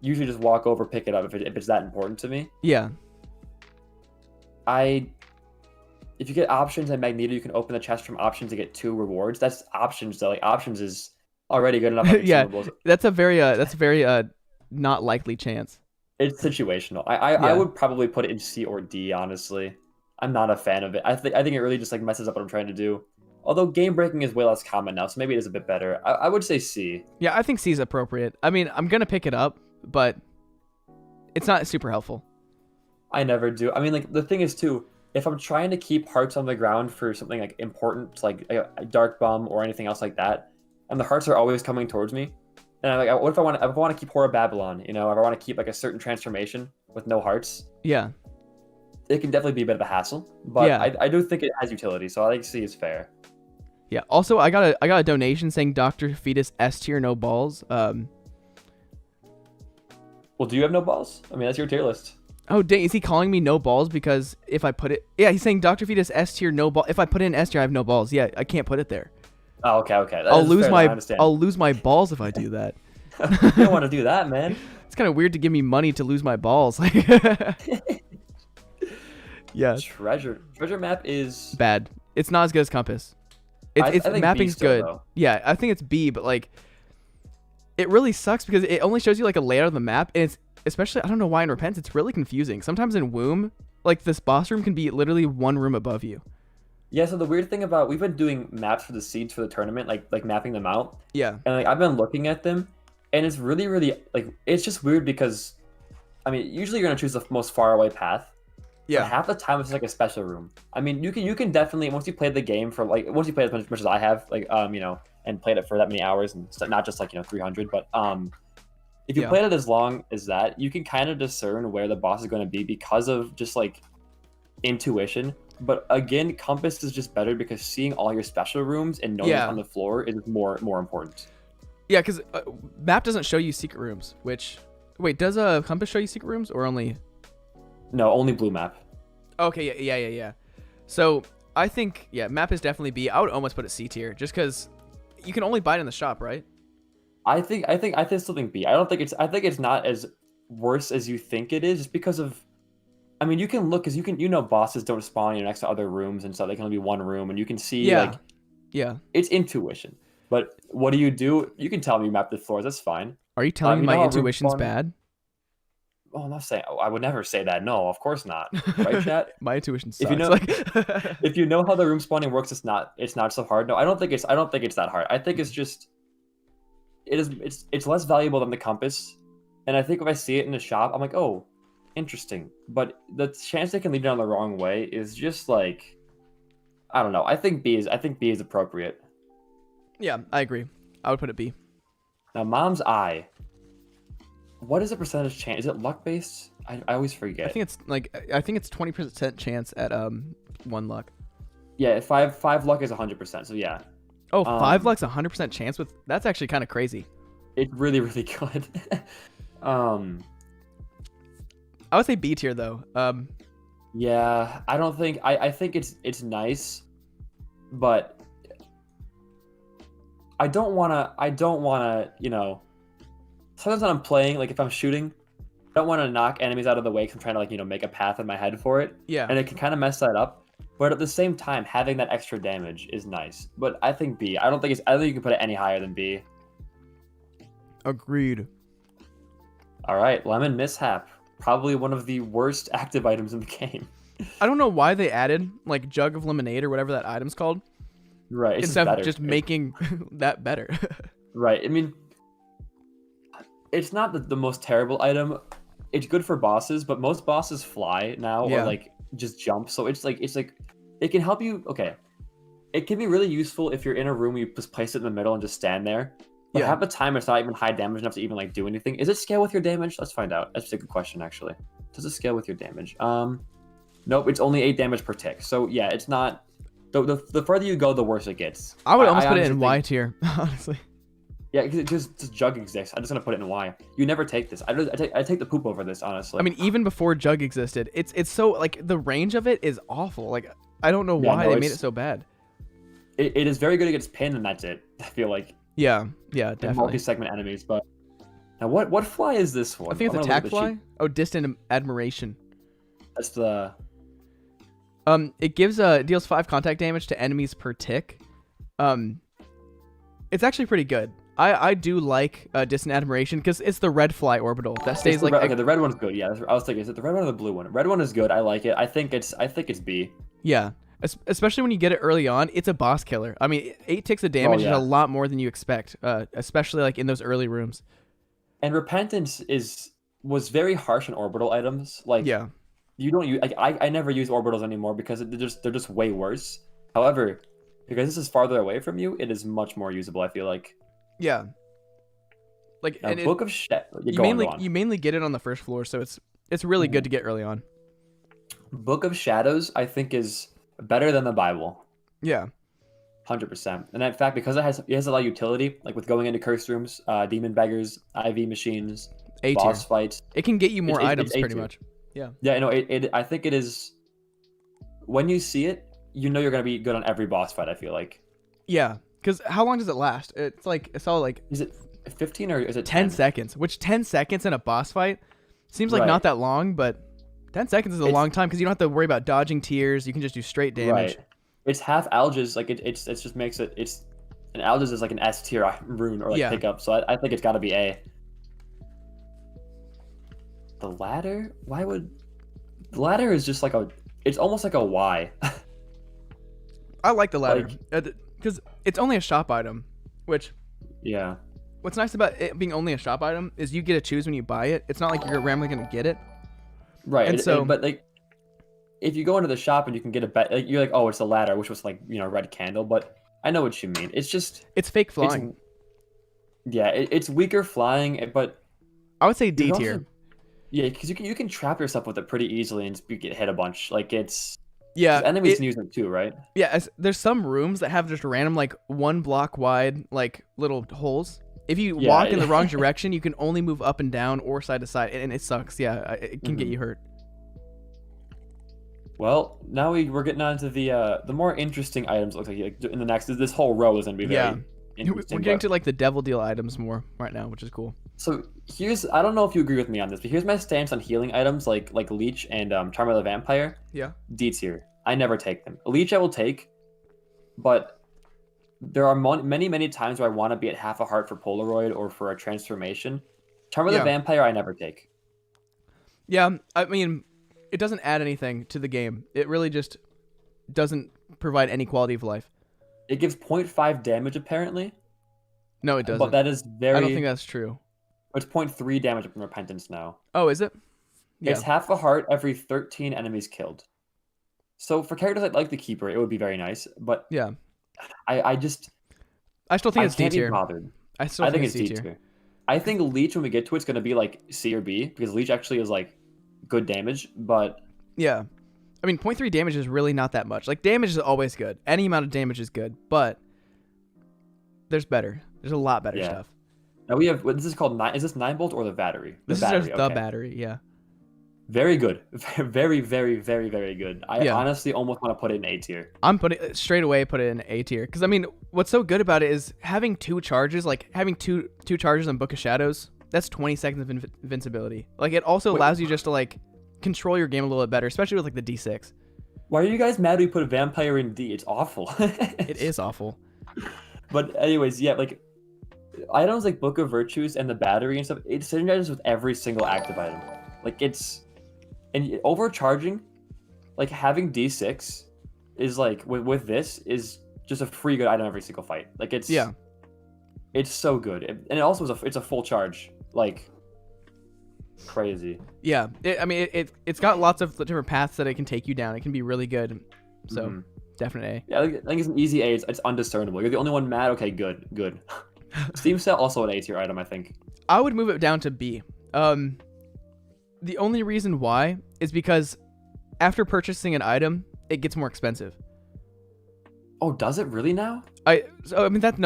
usually just walk over, pick it up if it's that important to me. Yeah. If you get options and Magneto, you can open the chest from options to get 2 rewards. That's options though. Like options is already good enough. Yeah, that's a very not likely chance. It's situational. I would probably put it in C or D. Honestly, I'm not a fan of it. I think it really just like messes up what I'm trying to do. Although game breaking is way less common now, so maybe it is a bit better. I would say C. Yeah, I think C is appropriate. I mean, I'm gonna pick it up, but it's not super helpful. I never do. I mean, like the thing is too, if I'm trying to keep hearts on the ground for something like important, like a dark bomb or anything else like that, and the hearts are always coming towards me, and I'm like, what if I want to keep Horror Babylon? You know, if I want to keep like a certain transformation with no hearts. Yeah. It can definitely be a bit of a hassle, but yeah. I do think it has utility, so I think C is fair. Yeah. Also, I got a donation saying Dr. Fetus S tier no balls. Well, do you have no balls? I mean, that's your tier list. Oh, dang, is he calling me no balls because if I put it... Yeah, he's saying Dr. Fetus S tier no ball. If I put in S tier, I have no balls. Yeah, I can't put it there. Oh, okay. I'll lose my balls if I do that. You don't want to do that, man. It's kind of weird to give me money to lose my balls. Yeah. Treasure map is... bad. It's not as good as Compass. I think mapping's B still, good. though. Yeah, I think it's B, but like... It really sucks because it only shows you like a layout of the map, and it's... Especially, I don't know why in Repents, it's really confusing. Sometimes in Womb, like this boss room can be literally one room above you. Yeah, so the weird thing about, we've been doing maps for the seeds for the tournament, like mapping them out. Yeah. And like I've been looking at them, and it's really, like, it's just weird because, I mean, usually you're gonna choose the most far away path. Yeah. But half the time it's like a special room. I mean, you can definitely, once you play the game for like, once you play as much as I have, like, you know, and played it for that many hours, and not just like, you know, 300, but if you played it as long as that, you can kind of discern where the boss is going to be because of just like intuition. But again, Compass is just better because seeing all your special rooms and knowing what's on the floor is more important. Yeah, because map doesn't show you secret rooms. Which, wait, does Compass show you secret rooms or only? No, only blue map. Okay, yeah. So I think map is definitely B. I would almost put it C tier just because you can only buy it in the shop, right? I still think B. I think it's not as worse as you think it is, just because of, I mean, you can look, because you know bosses don't spawn next to other rooms and stuff. They can only be one room, and you can see it's intuition. But what do? You can tell me you map the floors. That's fine. Are you telling me my intuition's bad? Oh, I'm not saying. I would never say that. No, of course not. Right, chat? My intuition sucks. If you know, if you know how the room spawning works, it's not so hard. No, I don't think it's that hard. I think it's just. It's less valuable than the Compass, and I think if I see it in the shop, I'm like, oh, interesting. But the chance they can lead down the wrong way is just like, I don't know. I think B is appropriate. Yeah, I agree. I would put it B. Now, Mom's Eye. What is the percentage chance? Is it luck based? I always forget. I think it's 20% chance at 1 luck. Yeah, five luck is 100%. So yeah. Oh, 5 luck's 100% chance with that's actually kind of crazy. It's really, really good. I would say B tier though. Yeah, I don't think I think it's nice, but I don't wanna, you know, sometimes when I'm playing, like if I'm shooting, I don't want to knock enemies out of the way because I'm trying to, like, you know, make a path in my head for it. Yeah. And it can kind of mess that up. But at the same time, having that extra damage is nice. But I think B. I don't think you can put it any higher than B. Agreed. All right, Lemon Mishap. Probably one of the worst active items in the game. I don't know why they added like Jug of Lemonade or whatever that item's called. Right. Instead of just making that better. Right. I mean, it's not the most terrible item. It's good for bosses, but most bosses fly now or like just jump. So it's like it can help you. Okay, it can be really useful if you're in a room, you just place it in the middle and just stand there. But half the time it's not even high damage enough to even like do anything. Is it scale with your damage? Let's find out. That's a good question actually. Does it scale with your damage? Nope. It's only 8 damage per tick. So yeah, it's not. The further you go, the worse it gets. I would almost put it in Y tier, honestly. Yeah, because it just Jug exists. I'm just gonna put it in Y. You never take this. I take the poop over this, honestly. I mean, even before Jug existed, it's so like the range of it is awful. Like I don't know why they made it so bad. It is very good against pin, and that's it. I feel like. Yeah, definitely. Multi-segment enemies, but now what fly is this one? I think it's attack fly. Oh, distant admiration. That's the. It gives deals 5 contact damage to enemies per tick. It's actually pretty good. I do like distant admiration because it's the red fly orbital that stays like. Okay, the red one's good. Yeah, I was thinking, is it the red one or the blue one? Red one is good. I like it. I think it's B. Yeah, especially when you get it early on, it's a boss killer. I mean, 8 ticks of damage is a lot more than you expect, especially like in those early rooms. And repentance was very harsh on orbital items. Like you don't use. I never use orbitals anymore because they're just way worse. However, because this is farther away from you, it is much more usable. I feel like. Yeah. Like now, Book of Shadows. You mainly get it on the first floor, so it's really good to get early on. Book of Shadows, I think, is better than the Bible. Yeah. 100%. And in fact, because it has a lot of utility, like with going into cursed rooms, demon beggars, IV machines, boss fights. It can get you more items pretty much. Yeah. Yeah, no, I think it is. When you see it, you know you're gonna be good on every boss fight. I feel like. Yeah, because how long does it last? It's all like. Is it 15 or is it 10 seconds? Which 10 seconds in a boss fight seems like not that long, but 10 seconds is a long time because you don't have to worry about dodging tears. You can just do straight damage. Right. It's half Algiz, like it just makes it. An Algiz is like an S tier rune or like pickup, so I think it's got to be A. The ladder? Why would the ladder is just like it's almost like a Y. I like the ladder because it's only a shop item, which what's nice about it being only a shop item is you get to choose when you buy it. It's not like you're randomly gonna get it. Right. And but like if you go into the shop and you can get a bet, like, you're like, oh, it's a ladder, which was like, red candle, but I know what you mean. It's just it's fake flying. It's weaker flying, but I would say D tier. Yeah, because you can trap yourself with it pretty easily and you get hit a bunch. Like it's enemies can use it too, right? Yeah, there's some rooms that have just random like 1 block wide like little holes. If you walk in the wrong direction, you can only move up and down or side to side, and it sucks. Yeah, it can get you hurt. Well, now we're getting on to the more interesting items. It looks like in the next, this whole row is gonna be very interesting. We're getting to like the devil deal items more right now, which is cool. So I don't know if you agree with me on this, but here's my stance on healing items like Leech and Charmer the Vampire. Yeah. D tier. I never take them. Leech I will take, but there are many times where I want to be at half a heart for Polaroid or for a transformation. Charmer the Vampire I never take. Yeah, I mean, it doesn't add anything to the game. It really just doesn't provide any quality of life. It gives 0.5 damage apparently. No, it doesn't. But that is very. I don't think that's true. It's 0.3 damage from Repentance now. Oh, is it? Yeah. It's half a heart every 13 enemies killed. So for characters that like the Keeper, it would be very nice. But yeah, I still think it's D tier. I think it's D tier. I think Leech, when we get to it, it's gonna be like C or B because Leech actually is like good damage. But yeah, I mean 0.3 damage is really not that much. Like damage is always good. Any amount of damage is good, but there's better. There's a lot better stuff. Now we have this is called 9. Is this 9 bolt or the battery? This is just the battery. Yeah. Very good. Very, very, very, very good. I honestly almost want to put it in A tier. I'm putting it straight away. Put it in A tier because I mean, what's so good about it is having 2 charges. Like having two charges on Book of Shadows. That's 20 seconds of invincibility. Like it also allows you just to like control your game a little bit better, especially with like the D6. Why are you guys mad we put a vampire in D? It's awful. It is awful. But anyways, like items like Book of Virtues and the battery and stuff, it synergizes with every single active item. Like and overcharging, like having D6 is like with this is just a free good item every single fight. Like it's so good, and it also it's a full charge, like crazy. Yeah, it's got lots of different paths that it can take you down. It can be really good. So definite A. Yeah, I think it's an easy A. It's undiscernible. You're the only one mad. Okay, good. Steam Set also an A tier item, I think. I would move it down to B. The only reason why is because after purchasing an item, it gets more expensive. Oh, does it really now? I mean that's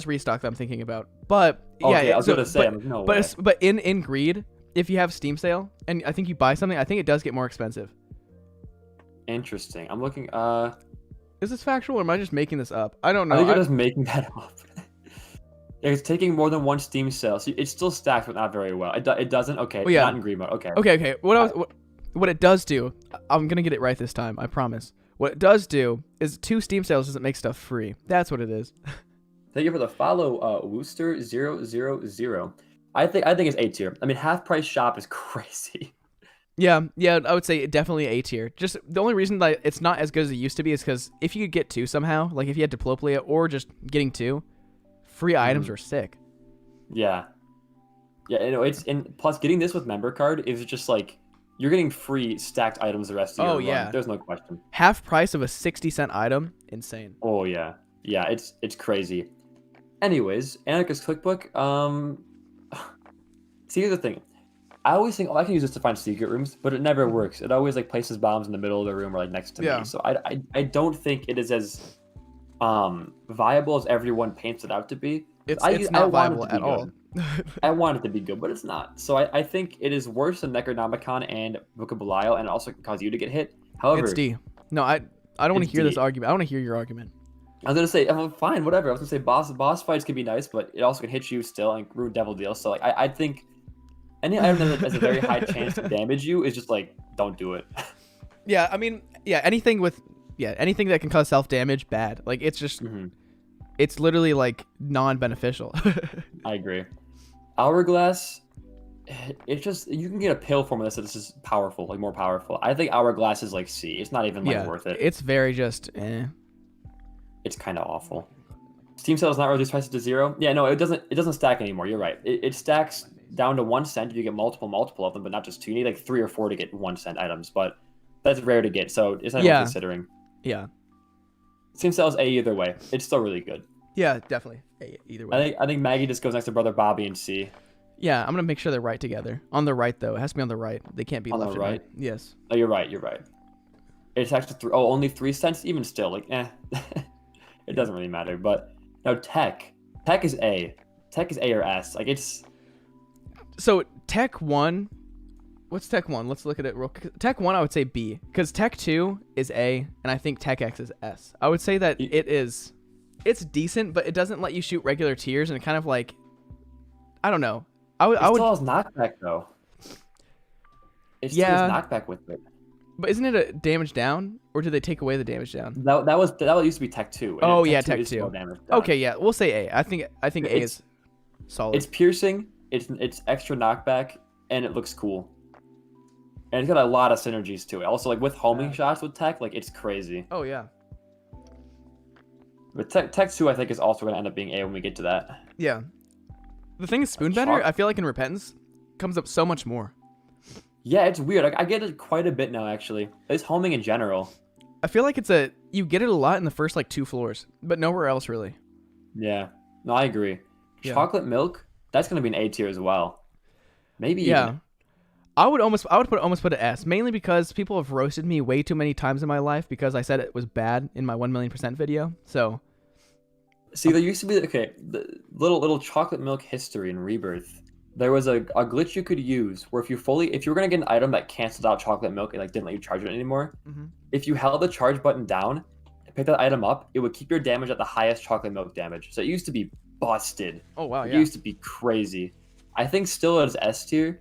restock that I'm thinking about. But Okay, yeah, I was so, gonna say, but, I'm like, no but way. but in greed, if you have Steam sale and I think you buy something, I think it does get more expensive. Interesting. I'm looking. Is this factual or am I just making this up? I don't I know. think you're just making that up. It's taking more than one Steam sale, so it still stacks, but not very well. It doesn't. Okay, Oh, yeah. not in green mode. Okay. Okay. What it does do, I'm gonna get it right this time. I promise. What it does do is 2 Steam sales doesn't make stuff free. That's what it is. Thank you for the follow, Wooster000. I think it's A tier. I mean, half price shop is crazy. Yeah, I would say definitely A tier. Just the only reason that it's not as good as it used to be is because if you could get 2 somehow, like if you had Diplopia or just getting 2, free items are sick. Yeah. Yeah, it's and plus getting this with member card is just like you're getting free stacked items the rest of your run. Yeah. There's no question. Half price of a 60-cent item, insane. Oh yeah. Yeah, it's crazy. Anyways, Anarchist Cookbook, see, here's the thing. I always think, I can use this to find secret rooms, but it never works. It always like places bombs in the middle of the room or like next to Yeah. me. So I don't think it is as viable as everyone paints it out to be. It's I not want it viable to be at all. good. I want it to be good, but it's not. So I think it is worse than Necronomicon and Book of Belial, and it also can cause you to get hit. However, It's D. No, I don't want to It's hear this D. argument. I want to hear your argument. I was gonna say, fine, whatever. I was gonna say boss fights can be nice, but it also can hit you still and ruin Devil Deal. So like I think any item that has a very high chance to damage you is just like don't do it. Yeah, I mean, anything that can cause self damage, bad. Like it's just, it's literally like non-beneficial. I agree. Hourglass, it's just you can get a pill form of this. This is powerful, like more powerful. I think Hourglass is like C. It's not even like worth it. It's very just. It's kind of awful. Steam sale is not reduced prices to 0. Yeah, no, it doesn't stack anymore. You're right. It stacks down to 1 cent if you get multiple of them, but not just 2. You need like 3 or 4 to get 1 cent items, but that's rare to get, so it's not worth considering. Yeah. Steam sale is A either way. It's still really good. Yeah, definitely. Either way. I think Maggie just goes next to Brother Bobby and C. Yeah, I'm gonna make sure they're right together. On the right though, it has to be on the right. They can't be On the left and right? Yes. Oh, you're right. It's actually only 3 cents. Even still, like it doesn't really matter. But now Tech is A. Tech is A or S. Like it's. So Tech 1, what's Tech 1? Let's look at it real quick. Tech 1 I would say B, because Tech 2 is A, and I think Tech X is S. I would say that it's decent, but it doesn't let you shoot regular tiers, and it kind of like, I don't know. I would still has knockback though. It still has knockback with it. But isn't it a damage down, or did they take away the damage down? That used to be Tech 2. Oh Tech yeah, 2 Tech is 2. still damage down. Okay, yeah, we'll say A. I think A is solid. It's piercing. It's extra knockback, and it looks cool. And it's got a lot of synergies to it. Also, like with homing shots with Tech, like it's crazy. Oh yeah. But Tech 2, I think, is also going to end up being A when we get to that. Yeah. The thing is, Spoonbender, I feel like in Repentance, comes up so much more. Yeah, it's weird. I get it quite a bit now, actually. It's homing in general. I feel like you get it a lot in the first like 2 floors, but nowhere else really. Yeah. No, I agree. Yeah. Chocolate milk, that's going to be an A tier as well. Maybe even. I would almost put an S, mainly because people have roasted me way too many times in my life because I said it was bad in my 1,000,000% video. So, see, there used to be the little chocolate milk history in Rebirth. There was a glitch you could use where if you were gonna get an item that canceled out chocolate milk and like didn't let you charge it anymore, if you held the charge button down and picked that item up, it would keep your damage at the highest chocolate milk damage. So it used to be busted. Oh wow, It used to be crazy. I think still as S tier.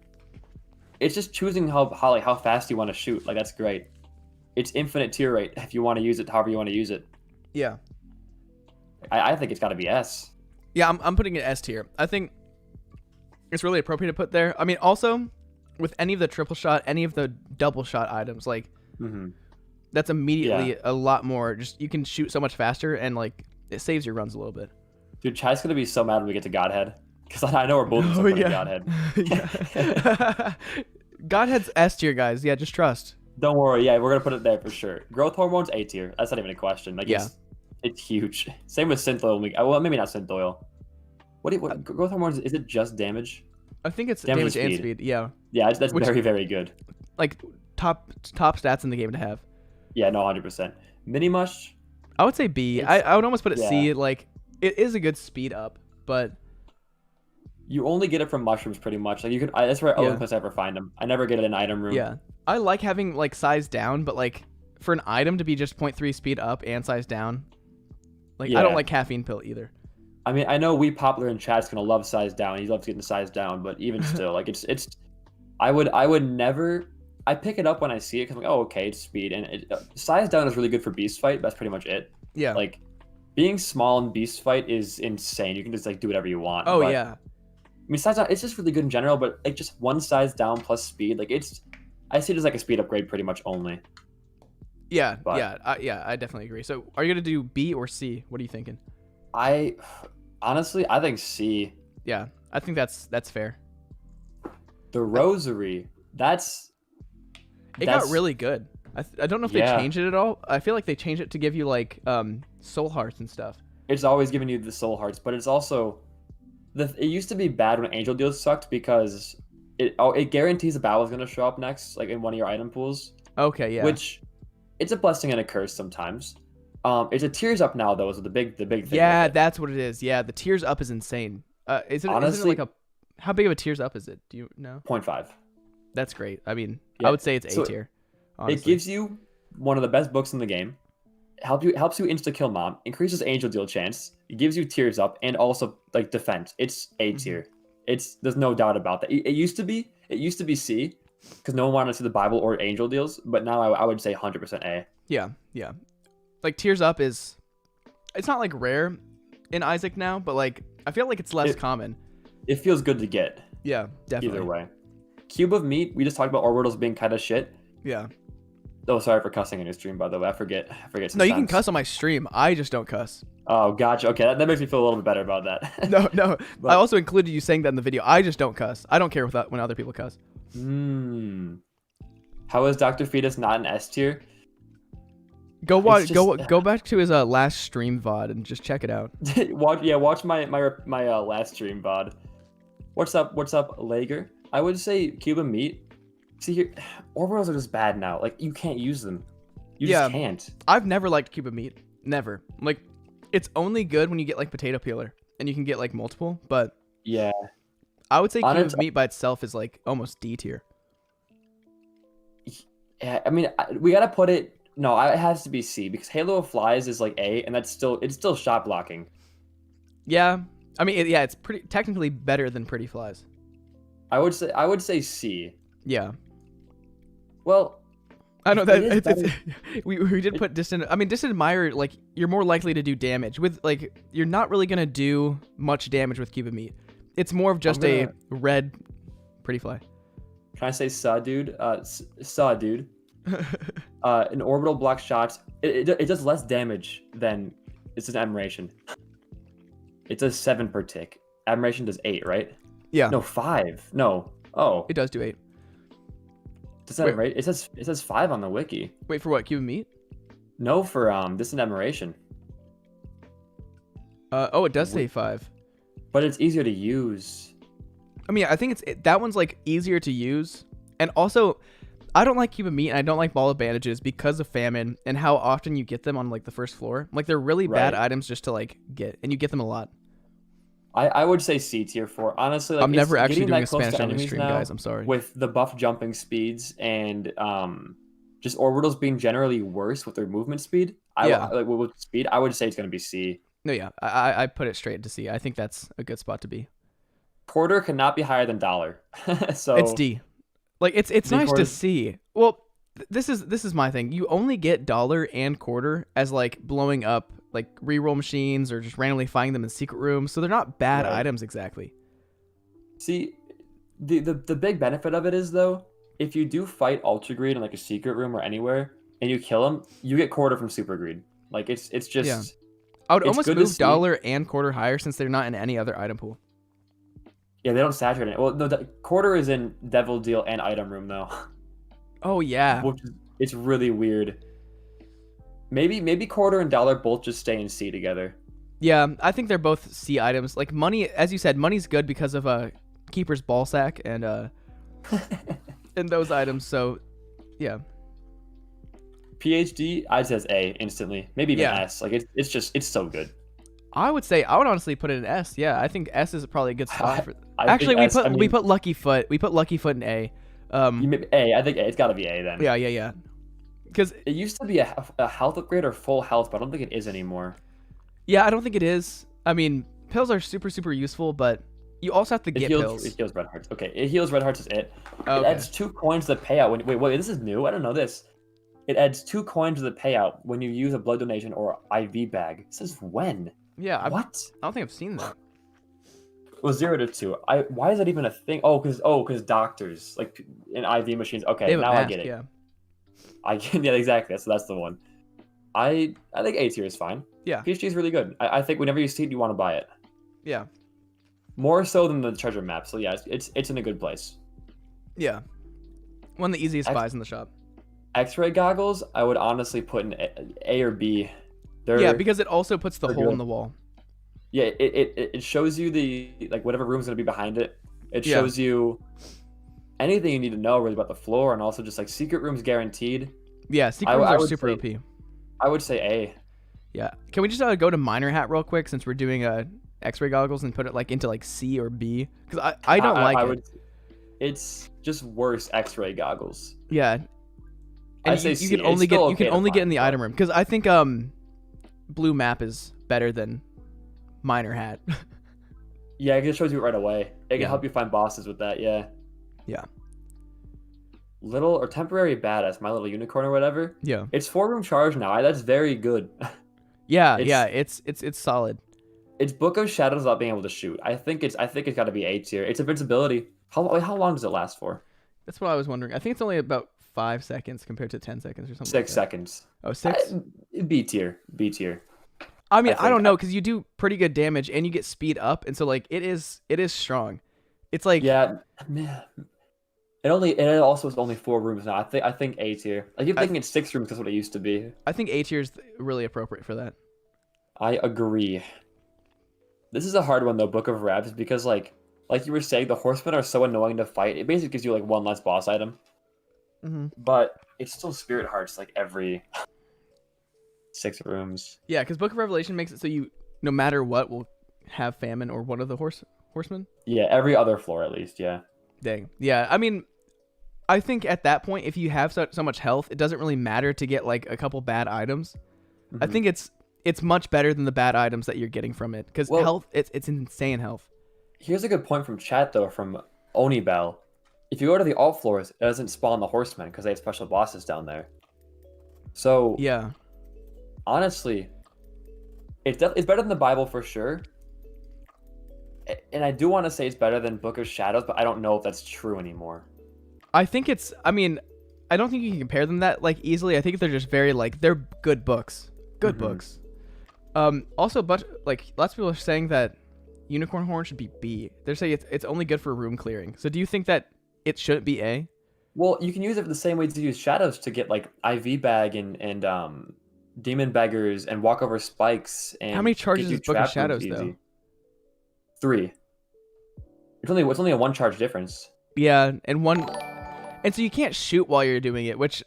It's just choosing how fast you want to shoot. Like that's great. It's infinite tier rate if you want to use it however you want to use it. Yeah. I think it's got to be S. Yeah, I'm putting it S tier. I think it's really appropriate to put there. I mean, also with any of the triple shot, any of the double shot items, like that's immediately a lot more. Just you can shoot so much faster, and like it saves your runs a little bit. Dude, Chad's gonna be so mad when we get to Godhead because I know we're both so Godhead. Yeah. Godhead's S tier, guys. Yeah, just trust. Don't worry. Yeah, we're gonna put it there for sure. Growth hormones A tier. That's not even a question. Like it's huge. Same with synth oil. Well, maybe not synth oil. What growth hormones? Is it just damage? I think it's damage and speed. Yeah. Yeah, that's very, very good. Like top stats in the game to have. Yeah, no, 100%. Mini mush. I would say B. I would almost put it C. Yeah. Like, it is a good speed up, but You only get it from mushrooms pretty much. Like you could. That's where Yeah. only place I ever find them. I never get it in item room. yeah. I like having like size down, but like for an item to be just 0.3 speed up and size down, like I don't Yeah. like caffeine pill either. I mean, I know we popular in chat's gonna love size down. He loves getting the size down, but even still, like it's. I would never. I pick it up when I see it because I'm like, oh, okay, it's speed, and size down is really good for beast fight. But that's pretty much it. Yeah. Like, being small in beast fight is insane. You can just like do whatever you want. Oh but, yeah. I mean, size down, it's just really good in general, but like just one size down plus speed, like I see it as like a speed upgrade pretty much only. Yeah. But- Yeah. I definitely agree. So are you gonna do B or C? What are you thinking? Honestly, I think C. Yeah, I think that's fair. The rosary, It got really good. I don't know if they Yeah. changed it at all. I feel like they changed it to give you like soul hearts and stuff. it's always giving you the soul hearts, but it's also it used to be bad when angel deals sucked because it guarantees a battle is gonna show up next, like in one of your item pools. Okay, yeah. Which it's a blessing and a curse sometimes. It's a tears up now though, is the big thing. Yeah, with it. that's what it is. Yeah, the tears up is insane. Isn't it Honestly- like a how big of a tears up is it? Do you know? 0.5. That's great. I mean, Yeah, I would say it's A so tier. It Honestly. gives you one of the best books in the game. Helps you insta kill mom, increases angel deal chance, it gives you tears up, and also like defense. It's A tier. There's no doubt about that. It used to be C, because no one wanted to see the Bible or angel deals, but now I would say 100% A. Yeah. Like tears up is, it's not like rare in Isaac now, but like I feel like it's less common. It feels good to get Yeah, definitely. either way. Cube of meat. We just talked about orbitals being kind of shit. Yeah. Oh, sorry for cussing in your stream, by the way. I forget. No, you can sometimes. cuss on my stream. I just don't cuss. Oh, gotcha. Okay, that makes me feel a little bit better about that. No. But- I also included you saying that in the video. I just don't cuss. I don't care when other people cuss. How is Dr. Fetus not an S tier? Go watch. just- Go back to his last stream VOD and just check it out. watch my last stream VOD. What's up, Lager? I would say Cuban meat. See here, orbitals are just bad now. Like you can't use them. You Yeah. just can't. I've never liked Cuban meat. Never. Like, it's only good when you get like potato peeler and you can get like multiple. But Yeah. I would say On Cuban its- meat by itself is like almost D tier. Yeah. I mean, we gotta put it. No, it has to be C because Halo of Flies is like A, and it's still shot blocking. Yeah. I mean, it's pretty technically better than Pretty Flies. I would say C. Yeah. Well, I know It that is we did put distant. I mean, distant admirer, like you're more likely to do damage with like you're not really gonna do much damage with Cuban meat. It's more of just a red Pretty Fly. can I say saw dude? Saw dude. An orbital block shots. It does less damage than it's an admiration. It does 7 per tick. Admiration does 8, right? Yeah. No, 5. No. Oh, It does do 8. does that right? It says 5 on the wiki. Wait for what? Cuban meat? No, for this is admiration, Oh, it does say 5. but it's easier to use. I mean, I think that one's like easier to use, and also, I don't like Cuban meat and I don't like ball of bandages because of famine and how often you get them on like the first floor. Like they're really bad Right. items just to like get, and you get them a lot. I would say C tier for honestly. Like, I'm never it's actually getting doing that a close to Spanish only enemies stream, now guys. I'm sorry. With the buff jumping speeds and just orbitals being generally worse with their movement speed. With speed, I would say it's gonna be C. No, yeah, I put it straight to C. I think that's a good spot to be. Quarter cannot be higher than dollar. So It's D. Like it's D nice to quarter- see. Well, this is my thing. You only get dollar and quarter as like blowing up like reroll machines or just randomly finding them in secret rooms. So they're not bad Right. items exactly. See, the big benefit of it is though, if you do fight Ultra Greed in like a secret room or anywhere, and you kill him, you get quarter from Super Greed. Like it's just Yeah. I would It's almost good to move see. dollar and quarter higher since they're not in any other item pool. yeah, they don't saturate it. Well, no, the quarter is in Devil Deal and Item Room though, Oh yeah. which is it's really weird. Maybe quarter and dollar both just stay in C together. Yeah, I think they're both C items. Like money, as you said, money's good because of Keeper's ball sack and those items. So, yeah. PhD, I'd say it's A instantly. Maybe even Yeah. S. Like it's so good. I would honestly put it in S. Yeah, I think S is probably a good spot for. I Actually, think S, I we mean, put Lucky Foot. We put Lucky Foot in A. you maybe A. I think A. It's got to be A then. Yeah. Because It used to be a health upgrade or full health, but I don't think it is anymore. yeah, I don't think it is. I mean, pills are super super useful, but you also have to get pills. It heals red hearts. Okay, it heals red hearts is it. Oh, It okay. adds 2 coins to the payout. Wait, this is new. I don't know this. It adds 2 coins to the payout when you use a blood donation or IV bag. It says when? Yeah, I What? don't think I've seen that. It was 0 to 2. Why is that even a thing? Because doctors like in IV machines. They Okay, have a now mask, I get it. Yeah. Yeah, exactly. So that's the one. I think A tier is fine. Yeah. PhD is really good. I think whenever you see it, you want to buy it. Yeah. More so than the treasure map. So yeah, it's in a good place. Yeah. One of the easiest X- buys in the shop. X-ray goggles, I would honestly put in A or B. Yeah, because it also puts the they're hole good. in the wall. Yeah, it shows you the like whatever room's gonna be behind it. It Yeah. shows you anything you need to know really about the floor, and also just like secret rooms guaranteed. Yeah, secret rooms I are would super say- OP. I would say A. Yeah. Can we just go to Miner Hat real quick since we're doing X-ray goggles and put it like into like C or B? Because I don't like it. It's just worse X-ray goggles. Yeah. I And say you C. can It's only still you okay can to only get in find, the but- item room because I think Blue Map is better than Miner Hat. Yeah, it shows you right away. It can Yeah. help you find bosses with that. Yeah. Yeah. Little or temporary badass, my little unicorn or whatever. Yeah. It's 4-room charge now. That's very good. Yeah, It's- it's solid. It's Book of Shadows without being able to shoot. I think it's got to be A tier. It's invincibility. How long does it last for? That's what I was wondering. I think it's only about 5 seconds compared to 10 seconds or something. 6 like that. seconds. Oh, 6? B tier. B tier. I mean, I I don't think- know because you do pretty good damage and you get speed up, and so like it is strong. It's like Yeah, man. It also is only 4 rooms now. I think A tier. I keep thinking it's 6 rooms because what it used to be. I think A tier is really appropriate for that. I agree. This is a hard one though, Book of Revs, because like you were saying, the horsemen are so annoying to fight. It basically gives you like 1 less boss item, Mm-hmm. but it's still Spirit Hearts like every 6 rooms. Yeah, because Book of Revelation makes it so you, no matter what, will have famine or one of the horsemen. Yeah, every other floor at least. Yeah. Dang. Yeah, I mean, I think at that point, if you have so much health, it doesn't really matter to get like a couple bad items. I Mhm. think it's much better than the bad items that you're getting from it because Well- health, it's insane health. Here's a good point from chat though, from Onibel. If you go to the alt floors, it doesn't spawn the horsemen because they have special bosses down there. So Yeah. honestly, it's better than the Bible for sure. And I do want to say it's better than Book of Shadows, but I don't know if that's true anymore. I think it's. I mean, I don't think you can compare them that like easily. I think they're just very like they're good books. Good Mhm. books. Also, but like lots of people are saying that Unicorn Horn should be B. They're saying it's only good for room clearing. So do you think that it shouldn't be A? Well, you can use it the same way to use Shadows to get like IV bag and Demon Beggars and Walk Over Spikes. And How many get charges you is Book of trap rooms Shadows, though? easy. 3. It's only a 1 charge difference. Yeah, and so you can't shoot while you're doing it, which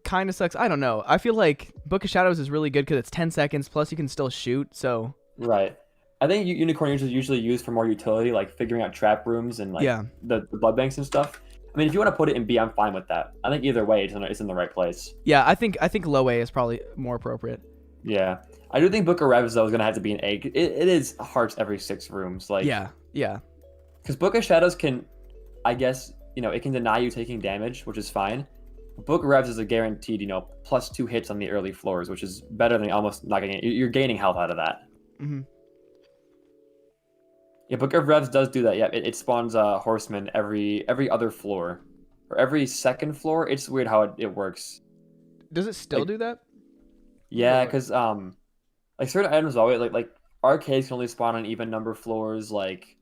kind of sucks. I don't know. I feel like Book of Shadows is really good because it's 10 seconds plus you can still shoot. So Right. I think Unicorn is usually used for more utility, like figuring out trap rooms and like yeah, the blood banks and stuff. I mean, if you want to put it in B, I'm fine with that. I think either way, it's in the right place. yeah. I think low A is probably more appropriate. Yeah. I do think Book of Revs, though, is going to have to be an A. It is hearts every 6 rooms. Like, Yeah. Because Book of Shadows can, I guess, it can deny you taking damage, which is fine. Book of Revs is a guaranteed, plus 2 hits on the early floors, which is better than almost not getting it. You're gaining health out of that. Hmm. Yeah, Book of Revs does do that. Yeah, it spawns horsemen every other floor. Or every second floor. It's weird how it works. Does it still Like- do that? Yeah, Really? because like certain items always like arcades can only spawn on even number floors. Like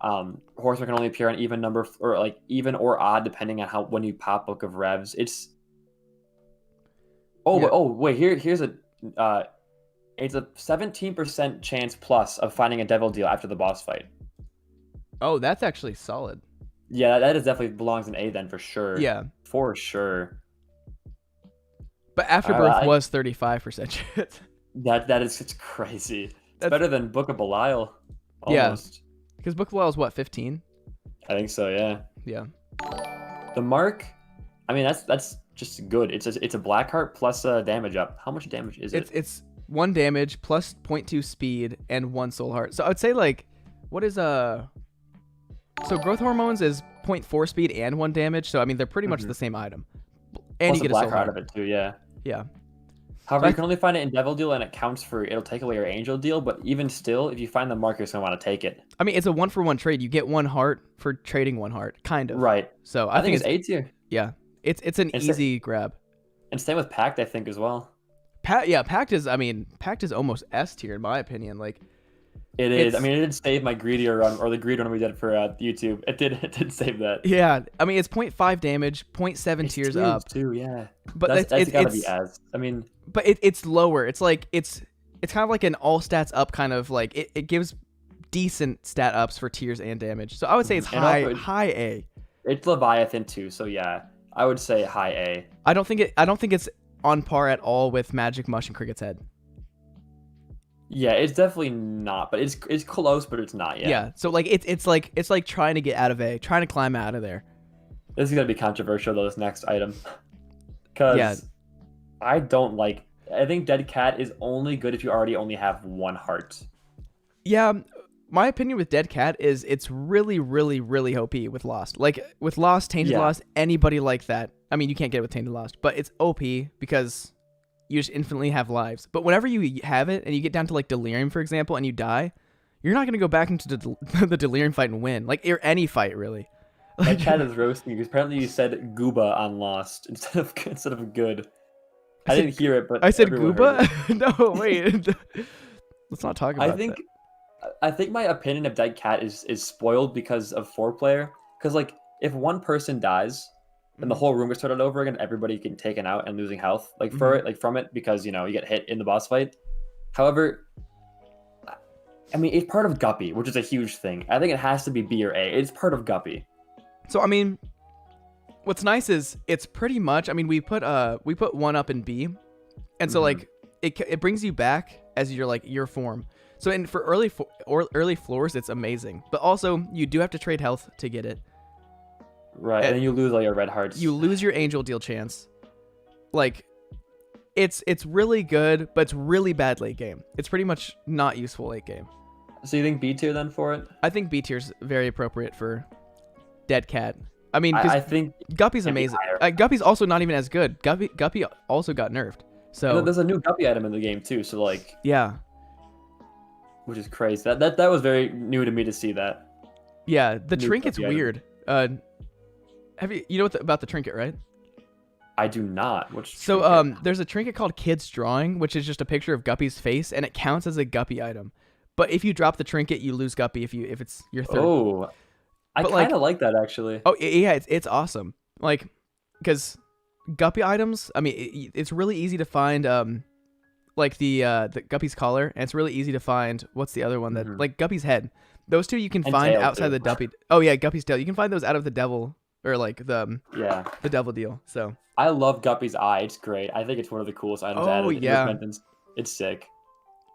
horsemen can only appear on even number or like even or odd depending on when you pop Book of Revs. It's Yeah. wait here's a it's a 17% chance plus of finding a devil deal after the boss fight. Oh, that's actually solid. Yeah, that is definitely belongs in A then for sure. Yeah. For sure. Afterbirth was 35% chance. It's crazy. It's better than Book of Belial. Yeah. Almost. Because Book of Belial is what, 15? I think so, yeah. Yeah. The mark, I mean, that's just good. It's a black heart plus damage up. How much damage is it? It's 1 damage plus 0.2 speed and 1 soul heart. So I would say like, what is so growth hormones is 0.4 speed and 1 damage. So I mean they're pretty much the same item. And plus you get a black soul heart heart out of it too, yeah. Yeah. However, you can only find it in Devil Deal, and it counts for it'll take away your Angel Deal. But even still, if you find the mark, you're gonna want to take it. I mean, it's a 1-for-1 trade. You get 1 heart for trading 1 heart, kind of. Right. So I think it's A tier. Yeah, it's an easy grab. And same with Pact, I think as well. Pact is almost S tier in my opinion. Like it is. I mean, it did save my greedier run or the greed run we did for YouTube. It did save that. Yeah, I mean it's 0.5 damage, 0.7 tiers up too. Yeah, but that's gotta be as. I mean, but it's lower. It's like it's kind of like an all stats up kind of like it gives decent stat ups for tiers and damage. So I would say it's high A. It's Leviathan too, so yeah, I would say high A. I don't think it's on par at all with Magic Mush and Cricket's Head. Yeah, it's definitely not, but it's close, but it's not yet. Yeah, so like it's like trying to get out of A, trying to climb out of there. This is gonna be controversial though, this next item, because I don't like. I think Dead Cat is only good if you already only have 1 heart. Yeah, my opinion with Dead Cat is it's really, really, really OP with Lost. Like with Lost, Tainted Lost, anybody like that. I mean, you can't get it with Tainted Lost, but it's OP because you just infinitely have lives. But whenever you have it and you get down to like Delirium, for example, and you die, you're not gonna go back into the Delirium fight and win. Like or any fight really. Dead Cat is roasting you because apparently you said Gooba on Lost instead of good. I didn't hear it, but I said Gooba. No, wait. Let's not talk about that. I think my opinion of Dead Cat is spoiled because of 4-player. Because like if one person dies, then the whole room gets started over again. Everybody getting taken out and losing health from it because you get hit in the boss fight. However, I mean it's part of Guppy, which is a huge thing. I think it has to be B or A. It's part of Guppy. So I mean, what's nice is it's pretty much. I mean we put 1 up in B, and so like it brings you back as your form. So for early floors, it's amazing. But also, you do have to trade health to get it. Right, and then you lose all your red hearts. You lose your Angel Deal chance. Like, it's really good, but it's really bad late game. It's pretty much not useful late game. So you think B tier then for it? I think B tier's very appropriate for Dead Cat. I mean, I think Guppy's amazing. Guppy's also not even as good. Guppy also got nerfed. So there's a new Guppy item in the game too. So like yeah. Which is crazy. That was very new to me to see that. Yeah, the trinket's weird. You know about the trinket, right? I do not. There's a trinket called Kid's Drawing, which is just a picture of Guppy's face, and it counts as a Guppy item. But if you drop the trinket, you lose Guppy if it's your third. Oh, I kind of like that actually. Oh yeah, it's awesome. Like, because Guppy items, I mean, it's really easy to find. Like the Guppy's collar, and it's really easy to find. What's the other one that like Guppy's head? Those two you can find outside the Guppy. Oh yeah, Guppy's tail. You can find those out of the devil or like the devil deal. So I love Guppy's eye. It's great. I think it's one of the coolest items added. Oh yeah, it's sick.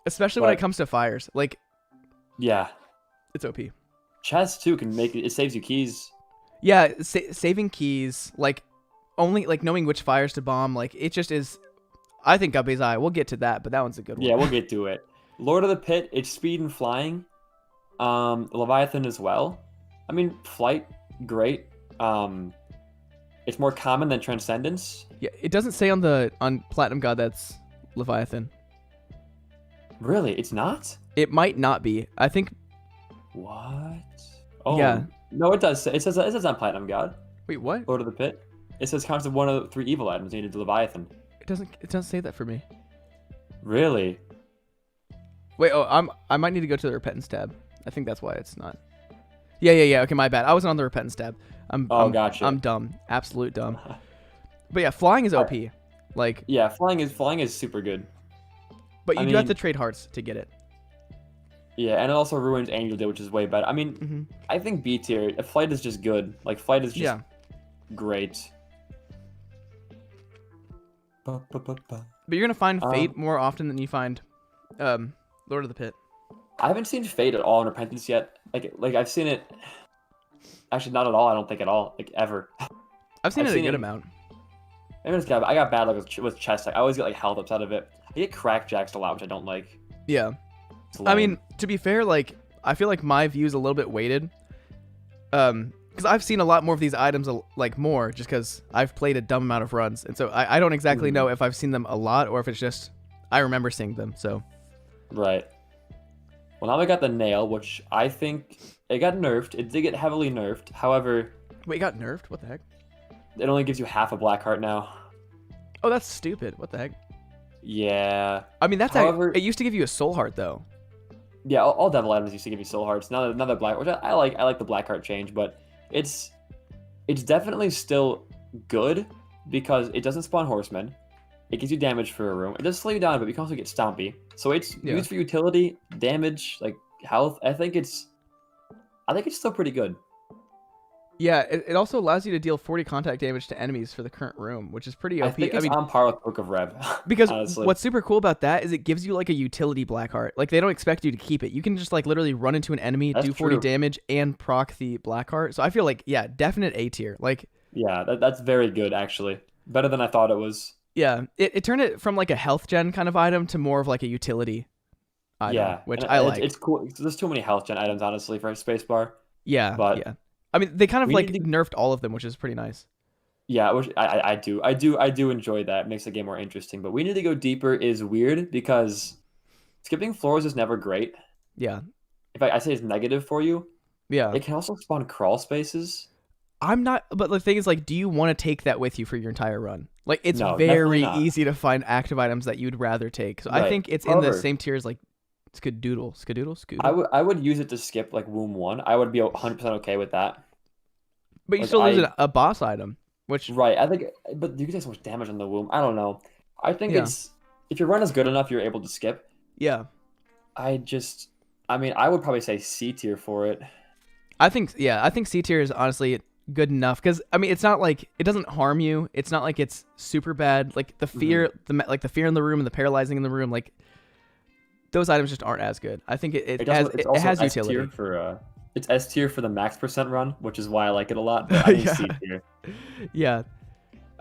Especially when it comes to fires. Like yeah, it's OP. Chest too can make it saves you keys. Yeah, saving keys, like only like knowing which fires to bomb. Like it just is. I think Guppy's Eye. We'll get to that, but that one's a good one. Yeah, we'll get to it. Lord of the Pit, it's speed and flying. Leviathan as well. I mean, flight, great. It's more common than Transcendence. Yeah, it doesn't say on Platinum God that's Leviathan. Really? It's not? It might not be. I think. What? Oh. Yeah. No, it does. It says on Platinum God. Wait, what? Lord of the Pit. It says counts as one of the 3 evil items needed to Leviathan. It doesn't say that for me. Really? Wait, I might need to go to the repentance tab. I think that's why it's not. Yeah. Okay, my bad. I wasn't on the repentance tab. Gotcha. I'm dumb. Absolute dumb. But yeah, flying is OP. Like yeah, flying is super good. But you do have to trade hearts to get it. Yeah, and it also ruins Angel Deal, which is way better. I mean, I think B tier. Flight is just good. Like flight is just great. But you're gonna find Fate more often than you find Lord of the Pit. I haven't seen Fate at all in Repentance yet. Like I've seen it. Actually, not at all. I don't think at all. Like ever. I've seen it a good amount. I got bad luck with chest. Like, I always get like health ups out of it. I get crackjacked a lot, which I don't like. Yeah. I mean, to be fair, like I feel like my view is a little bit weighted. Because I've seen a lot more of these items, like more, just because I've played a dumb amount of runs, and so I don't exactly know if I've seen them a lot or if it's just I remember seeing them. So. Right. Well, now we got the nail, which I think it got nerfed. It did get heavily nerfed. However. Wait, it got nerfed? What the heck? It only gives you half a black heart now. Oh, that's stupid. What the heck? Yeah. I mean, it used to give you a soul heart, though. Yeah, all devil items used to give you soul hearts. Now another black, which I like. I like the black heart change, but it's definitely still good because it doesn't spawn horsemen. It gives you damage for a room. It does slow you down, but you can also get stompy. So it's used for utility, damage, like health. I think it's still pretty good. Yeah, it also allows you to deal 40 contact damage to enemies for the current room, which is pretty OP. I think it's on par with Book of Reb. Because honestly. What's super cool about that is it gives you like a utility Blackheart. Like they don't expect you to keep it. You can just like literally run into an enemy, do 40 damage, and proc the Blackheart. So I feel like, yeah, definite A tier. Like, yeah, that's very good actually. Better than I thought it was. Yeah, it turned it from like a health gen kind of item to more of like a utility item, yeah, which I like. It's cool. There's too many health gen items honestly for a spacebar. Yeah, but yeah. I mean, they kind of like nerfed all of them, which is pretty nice. Yeah, which I do enjoy that. It makes the game more interesting. But we need to go deeper is weird because skipping floors is never great. Yeah. If I say it's negative for you, yeah, it can also spawn crawl spaces. I'm not, but the thing is, like, do you want to take that with you for your entire run? Like, it's No, very easy to find active items that you'd rather take. So I think it's in the same tier as like Skadoodle. I would use it to skip like Womb 1. I would be 100% okay with that. But you still lose a boss item, which I think, but you can take so much damage on the Womb. I don't know. I think it's if your run is good enough, you're able to skip. Yeah. I mean, I would probably say C tier for it. I think C tier is honestly good enough because I mean it's not like it doesn't harm you. It's not like it's super bad. Like the fear, the fear in the room and the paralyzing in the room, like those items just aren't as good. I think it has utility. It's S tier for the max % run, which is why I like it a lot. But I think C tier. Yeah,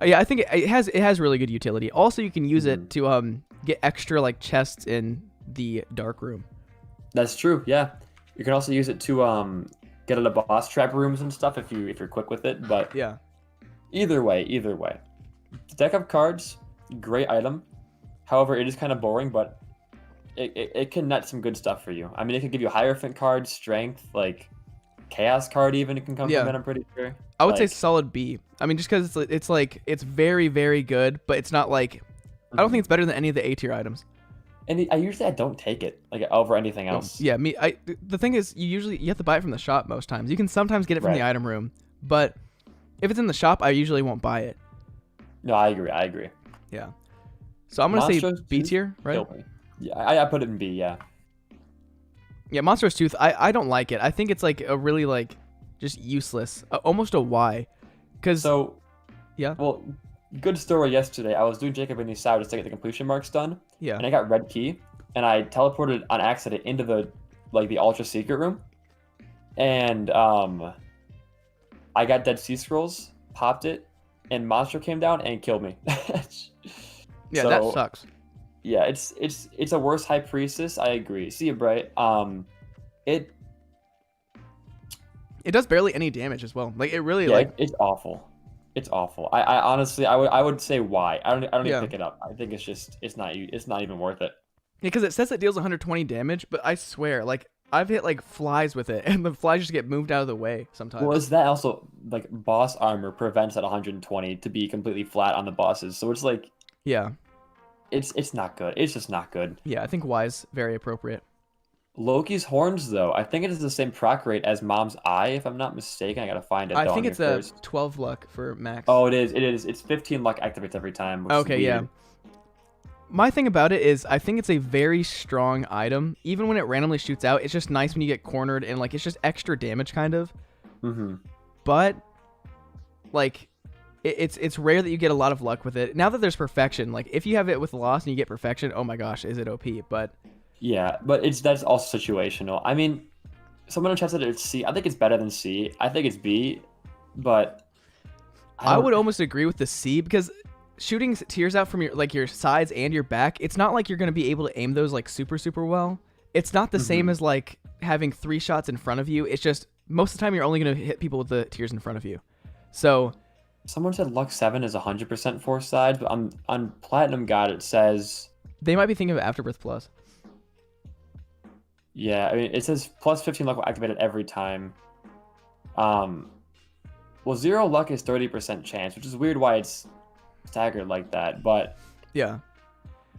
I think it has really good utility. Also, you can use it to get extra like chests in the dark room. That's true. Yeah, you can also use it to get into boss trap rooms and stuff if you're quick with it. But yeah, either way, deck of cards, great item. However, it is kind of boring, but it can net some good stuff for you. I mean, it can give you Hierophant cards, strength, like Chaos card even. It can come from it, I'm pretty sure. I would say solid B. I mean, just because it's very, very good, but it's not like I don't think it's better than any of the A tier items. And I usually don't take it like over anything else. Yeah, the thing is, you have to buy it from the shop most times. You can sometimes get it from the item room, but if it's in the shop, I usually won't buy it. No, I agree. Yeah. So I'm gonna say B tier, right? Yeah, I put it in B. Yeah. Yeah, Monstrous Tooth. I don't like it. I think it's like a really like just useless, almost a Y. Yeah. Well, good story yesterday. I was doing Jacob and Isao just to get the completion marks done. Yeah. And I got red key, and I teleported on accident into the ultra secret room, and I got Dead Sea Scrolls, popped it, and Monster came down and killed me. Yeah, that sucks. Yeah, it's a worse High Priestess. I agree. See you, Bright. It does barely any damage as well. Like it really it's awful. It's awful. I honestly I would say why. I don't even pick it up. I think it's not even worth it. Yeah, because it says it deals 120 damage, but I swear, like I've hit like flies with it, and the flies just get moved out of the way sometimes. Well, is that also like boss armor prevents at 120 to be completely flat on the bosses? So it's like it's not good. It's just not good. Yeah, I think Y is very appropriate. Loki's horns, though, I think it is the same proc rate as Mom's Eye, if I'm not mistaken. I gotta find it. I think it's a 12 luck for max. Oh, it is. It's 15 luck activates every time. Which okay, yeah. My thing about it is, I think it's a very strong item. Even when it randomly shoots out, it's just nice when you get cornered and like it's just extra damage, kind of. Mm-hmm. But like, it's rare that you get a lot of luck with it. Now that there's perfection, like if you have it with loss and you get perfection, oh my gosh, is it OP? But Yeah, but that's also situational. I mean, someone in chat said it's C. I think it's better than C. I think it's B, but I would almost agree with the C because shooting tears out from your sides and your back, it's not like you're gonna be able to aim those like super well. It's not the same as like having 3 shots in front of you. It's just most of the time you're only gonna hit people with the tears in front of you. So someone said Luck 7 is 100% 4 sides, but on Platinum God it says they might be thinking of Afterbirth Plus. Yeah, I mean it says plus 15 luck will activate it every time. Well, 0 luck is 30% chance, which is weird why it's staggered like that. But yeah,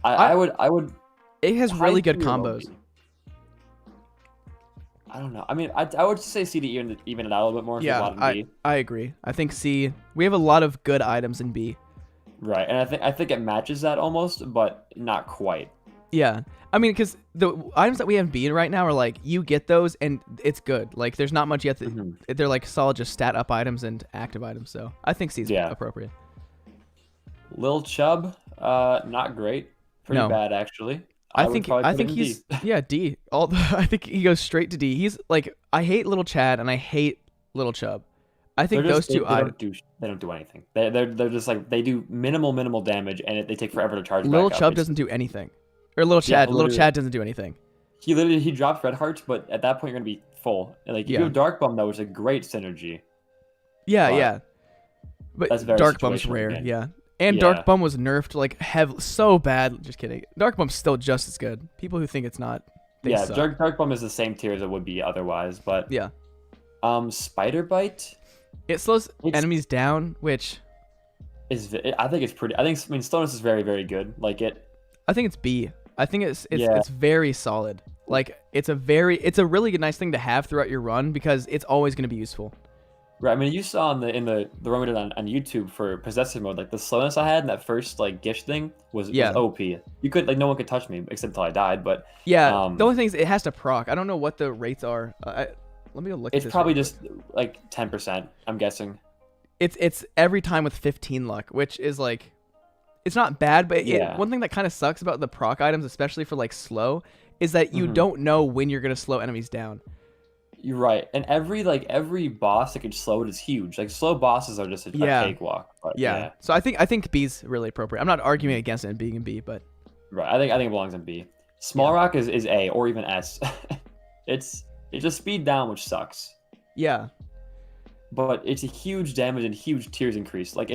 I would. It has really good high tier combos. low. I don't know. I mean, I would say C to even it out a little bit more. Yeah, I agree. I think C. We have a lot of good items in B. Right, and I think it matches that almost, but not quite. Yeah, I mean, because the items that we have in B right now are like you get those and it's good. Like there's not much yet. They're like solid, just stat up items and active items. So I think C is appropriate. Lil Chubb, not great. Pretty bad actually. I think he's D. I think he goes straight to D. He's like I hate Little Chad and I hate Little Chubb. I think those two items they don't do anything. They're just like they do minimal damage and they take forever to charge. Little Chubb doesn't do anything, or Little Chad. Little Chad doesn't do anything. He drops red hearts, but at that point you're gonna be full. And like you have Dark Bum though, which is a great synergy. Yeah. But that's very Dark Bum's rare. again. Yeah. And Dark Bum was nerfed like so bad. Just kidding. Dark Bum's still just as good. People who think it's not, suck. Dark Bum is the same tier as it would be otherwise. But yeah. Spider Bite. It slows enemies down, which I think it's pretty. I mean slowness is very very good. Like it. I think it's B. I think it's very solid. Like it's a really good nice thing to have throughout your run because it's always going to be useful. Right. I mean, you saw in the run we did on YouTube for possessive mode, like the slowness I had in that first like Gish thing was OP. You could no one could touch me except until I died. But the only thing is it has to proc. I don't know what the rates are. Let me go look. It's probably just like 10%. I'm guessing. It's every time with 15 luck, which is like, it's not bad, but one thing that kind of sucks about the proc items, especially for like slow, is that you don't know when you're gonna slow enemies down. You're right, and every boss that can slow it is huge. Like slow bosses are just a cakewalk. But, So I think B's really appropriate. I'm not arguing against it being in B, but right. I think it belongs in B. Small Rock is A or even S. It's just speed down, which sucks. Yeah. But it's a huge damage and huge tears increase. Like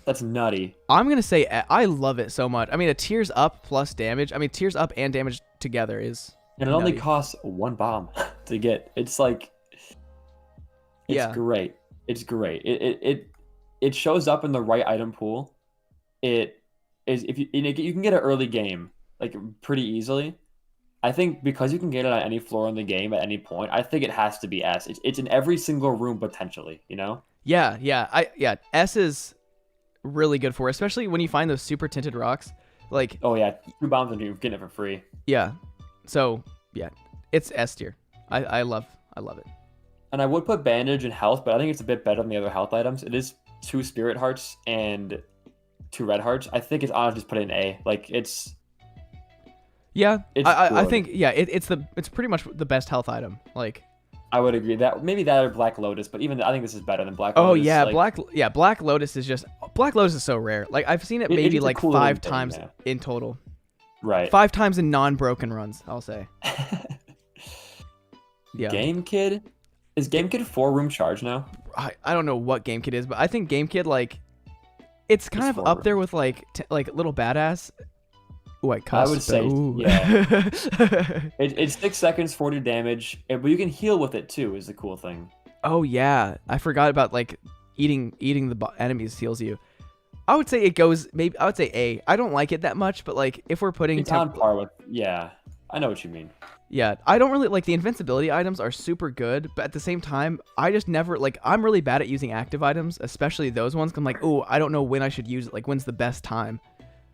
that's nutty. I'm gonna say I love it so much. I mean, a tears up plus damage. I mean, tears up and damage together is. And it only costs 1 bomb to get. It's like, it's great. It's great. It shows up in the right item pool. It is you can get an early game like pretty easily. I think because you can get it on any floor in the game at any point. I think it has to be S. It's in every single room potentially. You know. Yeah. S is really good for it, especially when you find those super tinted rocks. Like 2 bombs and you're getting it for free. Yeah. So yeah, it's S tier. I love it. And I would put bandage and health, but I think it's a bit better than the other health items. It is 2 spirit hearts and 2 red hearts. I think it's honestly just put it in A. Like it's. Yeah, I think it's pretty much the best health item. Like. I would agree that maybe that or Black Lotus, but even I think this is better than Black Lotus. Oh yeah, like, Black Lotus is so rare. Like I've seen it maybe like cool 5 times in total. Right. 5 times in non-broken runs, I'll say. Yeah. Game Kid? Is Game Kid 4-room charge now? I don't know what Game Kid is, but I think Game Kid like it's kind of up there with like Little Badass. Ooh, I would say yeah. It's 6 seconds, 40 damage, but you can heal with it too. Is the cool thing. Oh yeah, I forgot about like eating the enemies heals you. I would say it goes I would say A. I don't like it that much, but like if we're putting it's on par with I know what you mean. Yeah, I don't really like the invincibility items are super good, but at the same time, I just never like I'm really bad at using active items, especially those ones. I'm like, oh, I don't know when I should use it. Like when's the best time?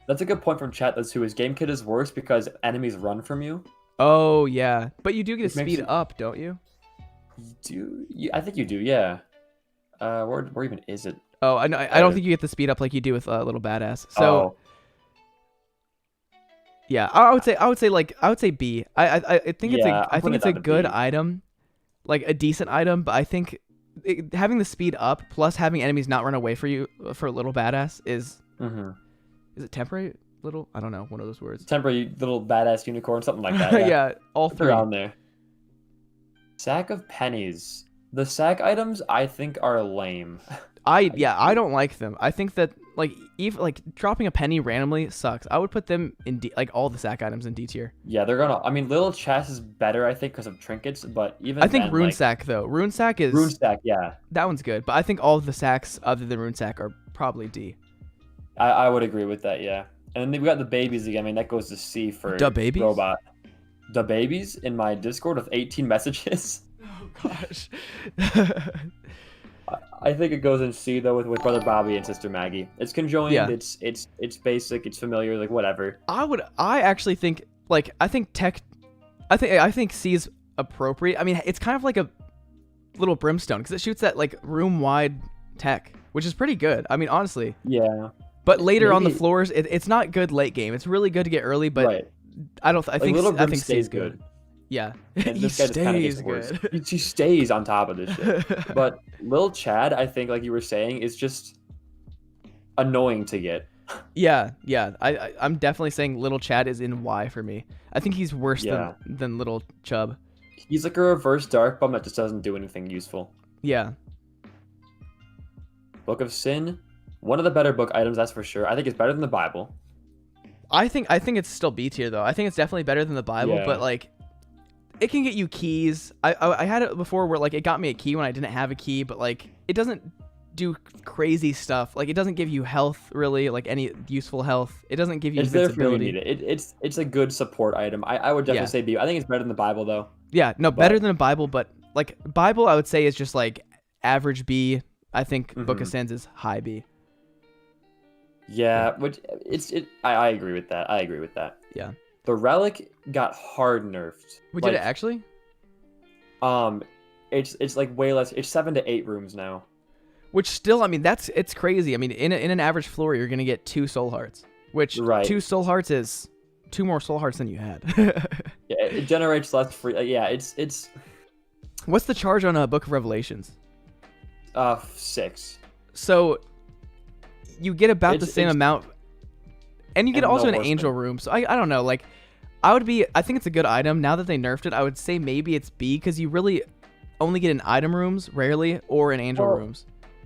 That's a good point from chat. That's who is Game Kid is worse because enemies run from you. Oh yeah, but you do get to speed up, don't you? I think you do. Yeah. Where even is it? Oh, I know. I don't think you get the speed up like you do with Little Badass. So Oh, yeah, I would say B. I think yeah, I'm I think putting it it's a down to good B. item, like a decent item. But I think having the speed up plus having enemies not run away for you for Little Badass is it temporary? Little? I don't know. One of those words. Temporary little badass unicorn, something like that. Yeah, Yeah, all it's three. around there. Sack of pennies. The sack items I think are lame. I don't like them. I think that like even like dropping a penny randomly sucks. I would put them in D, like all the sack items in D tier. Yeah, they're gonna. I mean, little chest is better, I think, because of trinkets. But even I think then, Rune like, Sack though. Rune Sack is rune stack. Yeah, that one's good, but I think all of the sacks other than Rune Sack are probably D. I would agree with that. Yeah, and then we got the babies again. I mean, that goes to C for Da babies? robot. The babies in my Discord with 18 messages. Oh gosh. I think it goes in C though with brother Bobby and sister Maggie. It's conjoined. Yeah. It's basic. It's familiar. Like whatever. I actually think I think C is appropriate. I mean, it's kind of like a little brimstone because it shoots that like room wide tech, which is pretty good. I mean, honestly. Yeah. But later on the Maybe- floors, it's not good late game. It's really good to get early, but right. I Like, think little I Brim think C stays is good. Yeah, And he this guy just kind of stays gets worse. good. He stays on top of this shit. But Lil Chad, I think, like you were saying, is just annoying to get. Yeah. I'm definitely saying Little Chad is in Y for me. I think he's worse Yeah. than Little Chub. He's like a reverse Dark Bum that just doesn't do anything useful. Yeah. Book of Sin, one of the better book items, that's for sure. I think it's better than the Bible. I think it's still B tier though. I think it's definitely better than the Bible, Yeah. but like it can get you keys. I had it before where like it got me a key when I didn't have a key, but like it doesn't do crazy stuff. Like it doesn't give you health really, like any useful health. It doesn't give you It's there for when you invincibility. need it. It's a good support item. I would definitely Yeah. say B. I think it's better than the Bible though. Yeah, no, better But- than a Bible, but like Bible I would say is just like average B. I think Book of Mhm. Sins is high B. Yeah, which I agree with that. I agree with that. Yeah. The Relic got hard nerfed. We Like, did it actually? it's like way less. It's 7 to 8 rooms now. Which still, I mean, it's crazy. I mean, in an average floor, you're gonna get 2 soul hearts, which Right. 2 soul hearts is 2 more soul hearts than you had. Yeah, it generates less free. Yeah, it's What's the charge on a Book of Revelations? 6. So you get about the It's- same it's- amount, and you get and also no an horsemen. angel room. So I don't know. Like, I think it's a good item. Now that they nerfed it, I would say maybe it's B because you really only get in item rooms rarely or in angel Well, rooms.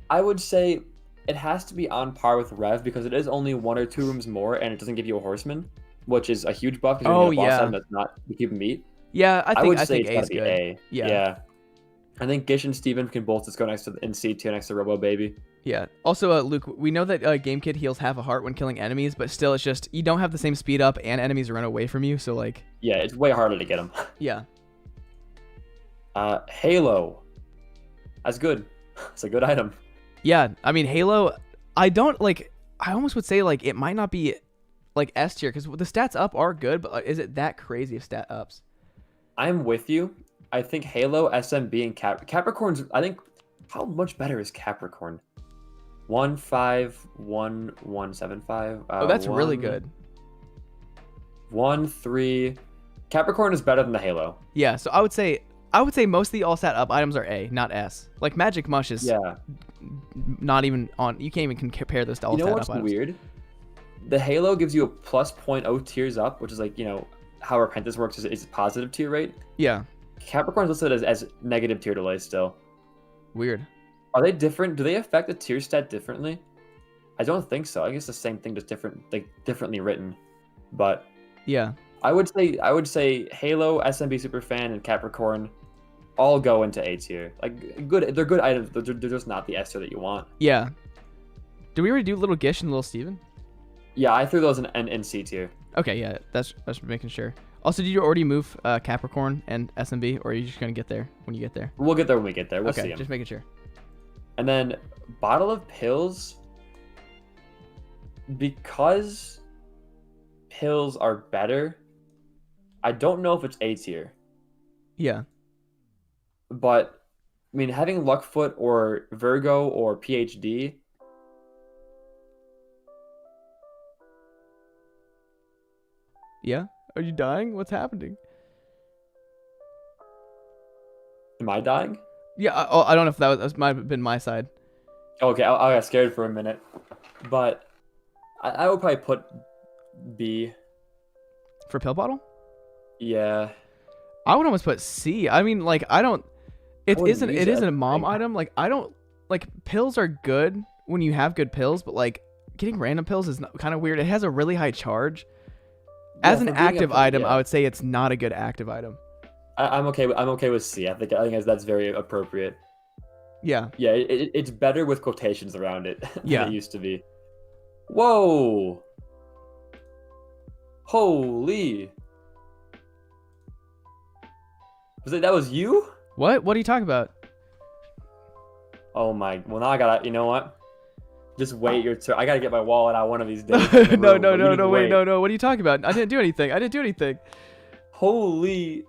I would say it has to be on par with Rev because it is only 1 or 2 rooms more, and it doesn't give you a horseman, which is a huge buff because Oh, you're getting a boss yeah. item that's not to keep meat. Yeah, I would think say it's A gotta is be good. A. Yeah. I think Gish and Steven can both just go next to in C tier next to Robo Baby. Yeah. Also, Luke, we know that Game Kid heals half a heart when killing enemies, but still, it's just you don't have the same speed up, and enemies run away from you. So like, Yeah, it's way harder to get them. yeah, Halo. That's good. It's a good item. yeah. I mean, Halo. I almost would say like it might not be like S tier because the stats up are good, but is it that crazy of stat ups? I'm with you. I think Halo, SMB, and Capricorn's. I think how much better is Capricorn? 1-5-1-1-7-5. Oh, that's really good. 1-3. Capricorn is better than the Halo. Yeah. So I would say most of the all stat up items are A, not S. Like Magic Mush is Yeah. not even on. You can't even compare those to all You know stat what's up items. weird? The Halo gives you a plus 0.0 tiers up, which is like how Apprentice works is positive tier rate. Yeah. Capricorn's listed as negative tier delay still. Weird. Are they different? Do they affect the tier stat differently? I don't think so. I guess the same thing, just differently written. But Yeah. I would say Halo, SMB Superfan, and Capricorn all go into A tier. Like good, they're good items. They're just not the S tier that you want. Yeah. Did we already do Little Gish and Little Steven? Yeah, I threw those in C tier. Okay, yeah, that's making sure. Also, did you already move Capricorn and SMB, or are you just gonna get there when you get there? We'll get there when we get there. We'll see Okay, 'em. just making sure. And then bottle of pills, because pills are better. I don't know if it's A tier, Yeah, but I mean having Luckfoot or Virgo or PhD Yeah? Are you dying? What's happening? Am I dying? Yeah, I don't know if that might have been my side. Okay, I got scared for a minute, but I would probably put B. For pill bottle? Yeah. I would almost put C. I mean, like, I don't... It wouldn't isn't use it it isn't as a a mom thing. item. Like, I don't... Like, pills are good when you have good pills, but, like, getting random pills is kind of weird. It has a really high charge. As Yeah, an for being a active pill, item, yeah. I would say it's not a good active item. I'm okay with C. I think that's very appropriate. Yeah. Yeah, it's better with quotations around it than Yeah. it used to be. Whoa! Holy! That was you? What? What are you talking about? Oh my! Well, now I gotta. You know what? Just wait your turn. I gotta get my wallet out one of these days. in the No, room, no, but you no, need to no, wait, wait. no. What are you talking about? I didn't do anything. I didn't do anything. Holy!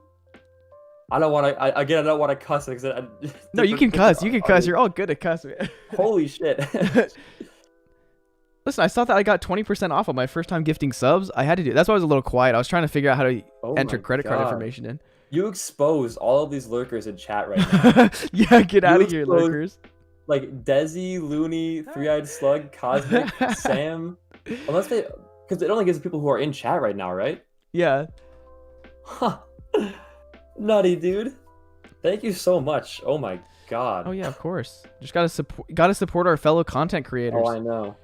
I don't want to. I don't want to cuss because No, you can cuss. You can cuss. You're all good at cussing. Holy shit! Listen, I saw that I got 20% off on my first time gifting subs. I had to do. That's why I was a little quiet. I was trying to figure out how to Oh enter my credit card God. information in. You exposed all of these lurkers in chat right now. Yeah, get out You of here, exposed- lurkers. Like Desi, Looney, Three-Eyed Slug, Cosmic, Sam. Unless because it only gives people who are in chat right now, right? Yeah. Huh. Nutty, dude. Thank you so much. Oh my god. Oh yeah, of course. Just gotta support our fellow content creators. Oh, I know.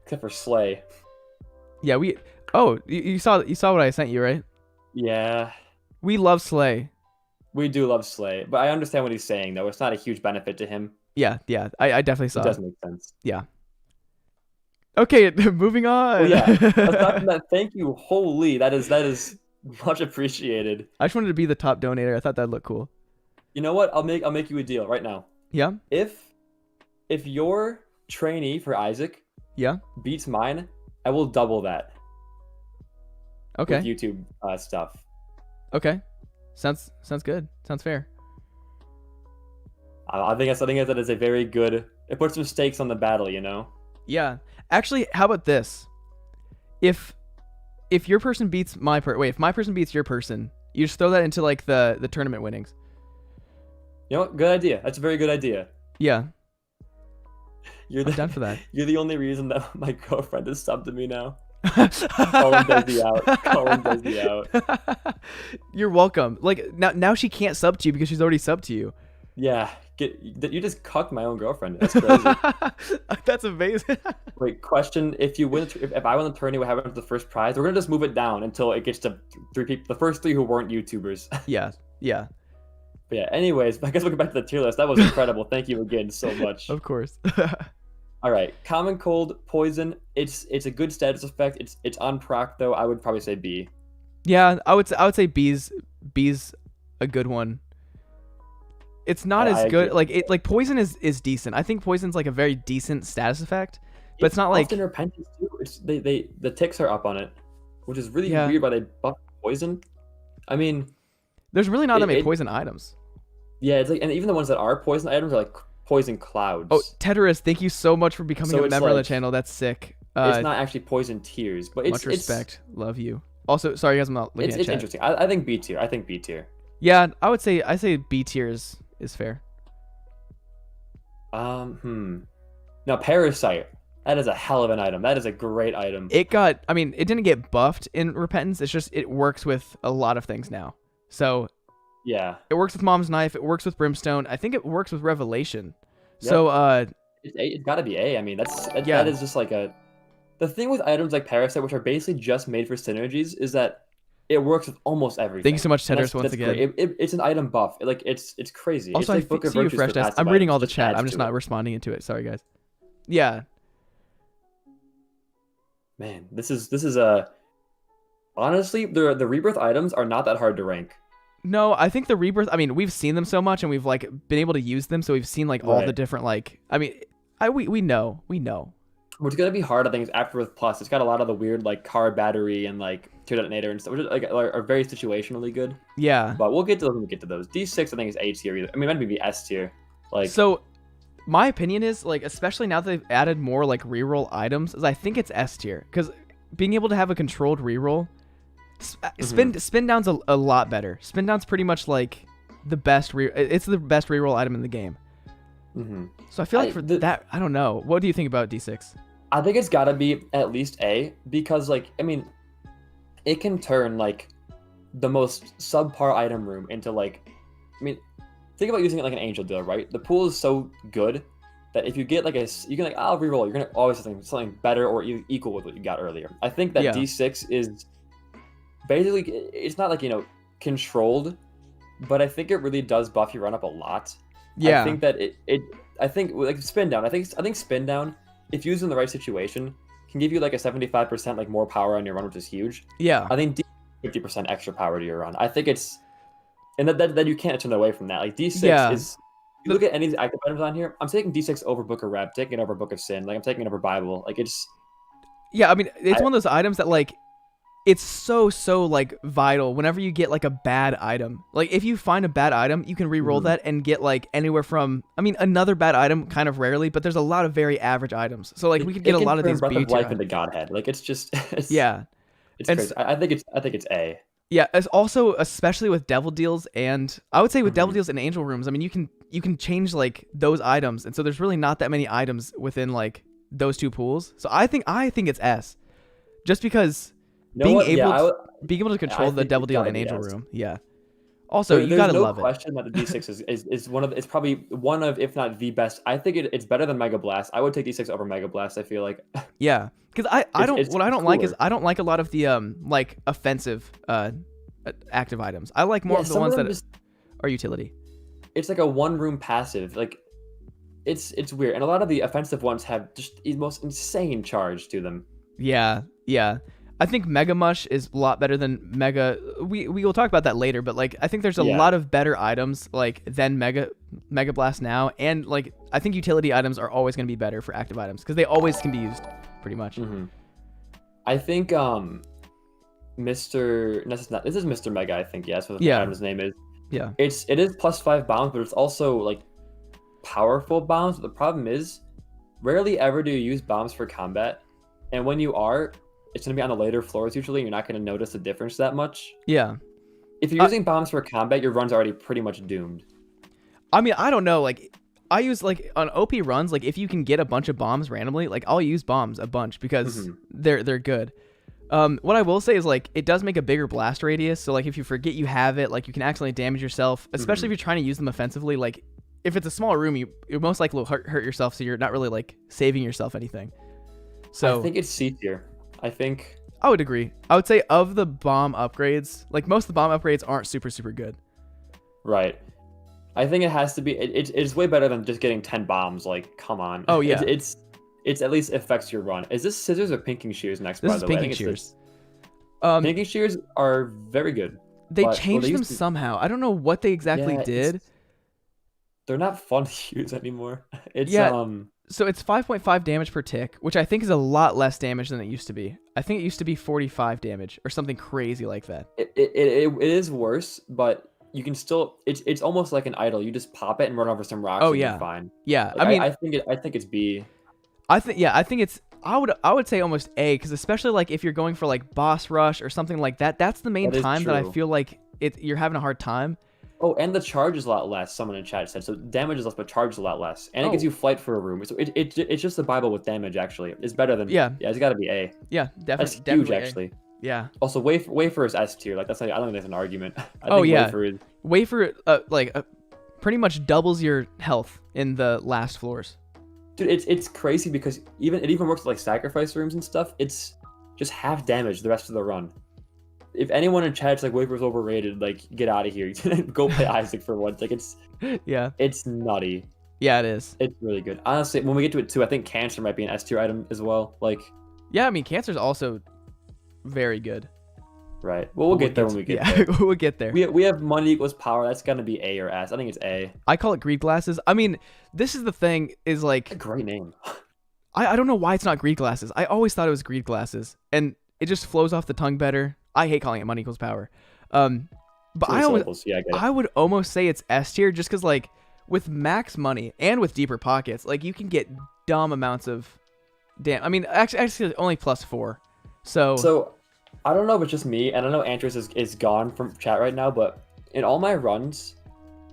Except for Slay. Yeah, we. Oh, you saw what I sent you, right? Yeah. We love Slay. We do love Slay, but I understand what he's saying though. It's not a huge benefit to him. Yeah. I definitely It saw. does make sense. Yeah. Okay, moving on. Oh yeah. Aside from that, thank you. Holy, that is much appreciated. I just wanted to be the top donator. I thought that'd look cool. You know what? I'll make you a deal right now. Yeah. If your trainee for Isaac Yeah. beats mine, I will double that. Okay. With YouTube stuff. Okay. Sounds good. Sounds fair. I think that is a very good. It puts some stakes on the battle, you know. Yeah. Actually, how about this? If your person beats my if my person beats your person, you just throw that into like the tournament winnings. You know what? Good idea. That's a very good idea. Yeah. You're I'm down for that. You're the only reason that my girlfriend is subbed to me now. Call him Desi out. Call him Desi out. You're welcome. Like now she can't sub to you because she's already subbed to you. Yeah. You just cucked my own girlfriend. That's crazy. That's amazing. Wait, question: If you win, if I win the tourney, what happens to the first prize? We're gonna just move it down until it gets to 3 people, the first 3 who weren't YouTubers. Yeah. Yeah. But yeah. Anyways, I guess we'll get back to the tier list. That was incredible. Thank you again so much. Of course. All right, common cold, poison. It's a good status effect. It's on proc though. I would probably say B. Yeah, I would say B's a good one. It's not I as good. agree. Like poison is decent. I think poison's like a very decent status effect, but it's not like often repentance too. It's the ticks are up on it, which is really Yeah. weird. Why they buff poison? I mean, there's really not that many it- poison items. yeah, it's like, and even the ones that are poison items are like poison clouds. Oh, Teterus, thank you so much for becoming So a it's member of the like- channel. That's sick. It's not actually poison tiers, but Much respect. Love you. Also, sorry guys, I'm not looking It's at chat. interesting. I think B tier. I think B tier. Yeah, I say B tier is fair. Now Parasite. That is a hell of an item. That is a great item. It didn't get buffed in Repentance. It's just it works with a lot of things now. So Yeah. it works with Mom's Knife. It works with Brimstone. I think it works with Revelation. Yep. So It's got to be A. I mean, Yeah. that is just like the thing with items like Parasite, which are basically just made for synergies, is that it works with almost everything. thank you so much, And Teterus, once again. great. It's an item buff. It's crazy. Also, it's I like Book of see you Virtues fresh for desk. passive I'm reading items, all the just chat. adds I'm just to not it. responding into it. Sorry, guys. Yeah. Man, this is honestly the rebirth items are not that hard to rank. No, I think the Rebirth, I mean, we've seen them so much and we've like been able to use them, so we've seen like all the Right. different like we know. What's gonna be hard, I think, is Afterwith Plus. It's got a lot of the weird like car battery and like tier detonator and stuff, which are very situationally good. Yeah. But we'll get to those when we get to those. D6 I think is A tier. I mean, it might be S tier. Like So my opinion is like, especially now that they've added more like reroll items, is I think it's S tier, because being able to have a controlled reroll Spin down's a lot better. Spin down's pretty much like the best. It's the best reroll item in the game. So I feel like that, I don't know. What do you think about D6? I think it's got to be at least A, because like, I mean, it can turn like the most subpar item room into like, I mean, think about using it like an angel deal, right? The pool is so good that if you get like you can like, I'll reroll, you're gonna always have something better or equal with what you got earlier. I think that D6 is basically, it's not like, controlled, but I think it really does buff your run up a lot. I think that I think like spin down. I think spin down, if used in the right situation, can give you like a 75% like more power on your run, which is huge. Yeah. I think 50% extra power to your run. I think it's, and that you can't turn away from that. Like D6 is. If you look at any of the active items on here, I'm taking D6 over Book of Rep, taking it over Book of Sin, like I'm taking it over Bible. Like it's. Yeah, I mean, it's one of those items that like, it's so like vital whenever you get like a bad item. Like if you find a bad item, you can re-roll that and get like anywhere from, I mean, another bad item kind of rarely, but there's a lot of very average items. So like we could get a lot of these Breath of Life items. into Godhead. Like it's just. It's crazy. I think it's A. Yeah, it's also especially with devil deals, and I would say with devil deals and angel rooms. I mean, you can change like those items, and so there's really not that many items within like those two pools. So I think it's S, just because being able to control the devil deal and angel room. Yeah. Also, you gotta love it. There's no question that the D6 is one of, it's probably one of, if not the best. I think it's better than Mega Blast. I would take D6 over Mega Blast. I feel like. Yeah, because I don't like is I don't like a lot of the like offensive active items. I like more of the ones that are utility. It's like a one room passive. Like it's weird, and a lot of the offensive ones have just the most insane charge to them. Yeah. I think Mega Mush is a lot better than Mega. We will talk about that later, but like I think there's a lot of better items like than Mega Blast now, and like I think utility items are always going to be better for active items because they always can be used, pretty much. I think this is Mr. Mega. I think that's what the item's name is. Yeah. It is +5 bounds, but it's also like powerful bombs. But the problem is, rarely ever do you use bombs for combat, and when you are, it's going to be on the later floors usually. You're not going to notice the difference that much. Yeah. If you're using bombs for combat, your run's already pretty much doomed. I mean, I don't know. Like, I use, like, on OP runs, like, if you can get a bunch of bombs randomly, like, I'll use bombs a bunch because they're good. What I will say is, like, it does make a bigger blast radius. So, like, if you forget you have it, like, you can accidentally damage yourself, especially if you're trying to use them offensively. Like, if it's a small room, you most likely will hurt yourself, so you're not really, like, saving yourself anything. So I think it's C tier. I would agree. I would say of the bomb upgrades, like most of the bomb upgrades aren't super good. Right. I think it has to be. It's way better than just getting 10 bombs. Like, come on. Oh yeah. It's at least affects your run. Is this scissors or pinking shears next? This by is the way, pinking shears. Pinking shears are very good. They changed them somehow. I don't know what they exactly did. They're not fun to use anymore. So it's 5.5 damage per tick, which I think is a lot less damage than it used to be. I think it used to be 45 damage or something crazy like that. It is worse, but you can still. It's almost like an idol. You just pop it and run over some rocks. Oh and yeah, you're fine. Yeah. Like, I mean, I think it's B. I think it's. I would say almost A, because especially like if you're going for like boss rush or something like that, that's the main time that I feel like you're having a hard time. Oh, and the charge is a lot less, someone in chat said. So damage is less, but charge is a lot less. And it gives you flight for a room. So it's just the Bible with damage, actually. It's better than... Yeah, it's got to be A. Yeah, definitely. That's huge, definitely actually. A. Yeah. Also, Wafer is S tier. Like, I don't think there's an argument. I think Wafer pretty much doubles your health in the last floors. Dude, it's crazy because it even works with, like, sacrifice rooms and stuff. It's just half damage the rest of the run. If anyone in chat's like Wafer's overrated, like get out of here. Go play Isaac for once. Like it's nutty. Yeah, it is. It's really good. Honestly, when we get to it too, I think Cancer might be an S tier item as well. Like, yeah, I mean Cancer's also very good. Right. Well, we'll get there when we get there. We'll get there. We have money equals power. That's gonna be A or S. I think it's A. I call it greed glasses. I mean, this is the thing. Is like a great name. I don't know why it's not greed glasses. I always thought it was greed glasses, and it just flows off the tongue better. I hate calling it money equals power. But I would almost say it's S tier just because, like, with max money and with deeper pockets, like, you can get dumb amounts of I mean, actually only +4. So I don't know if it's just me, and I know Andres is gone from chat right now, but in all my runs,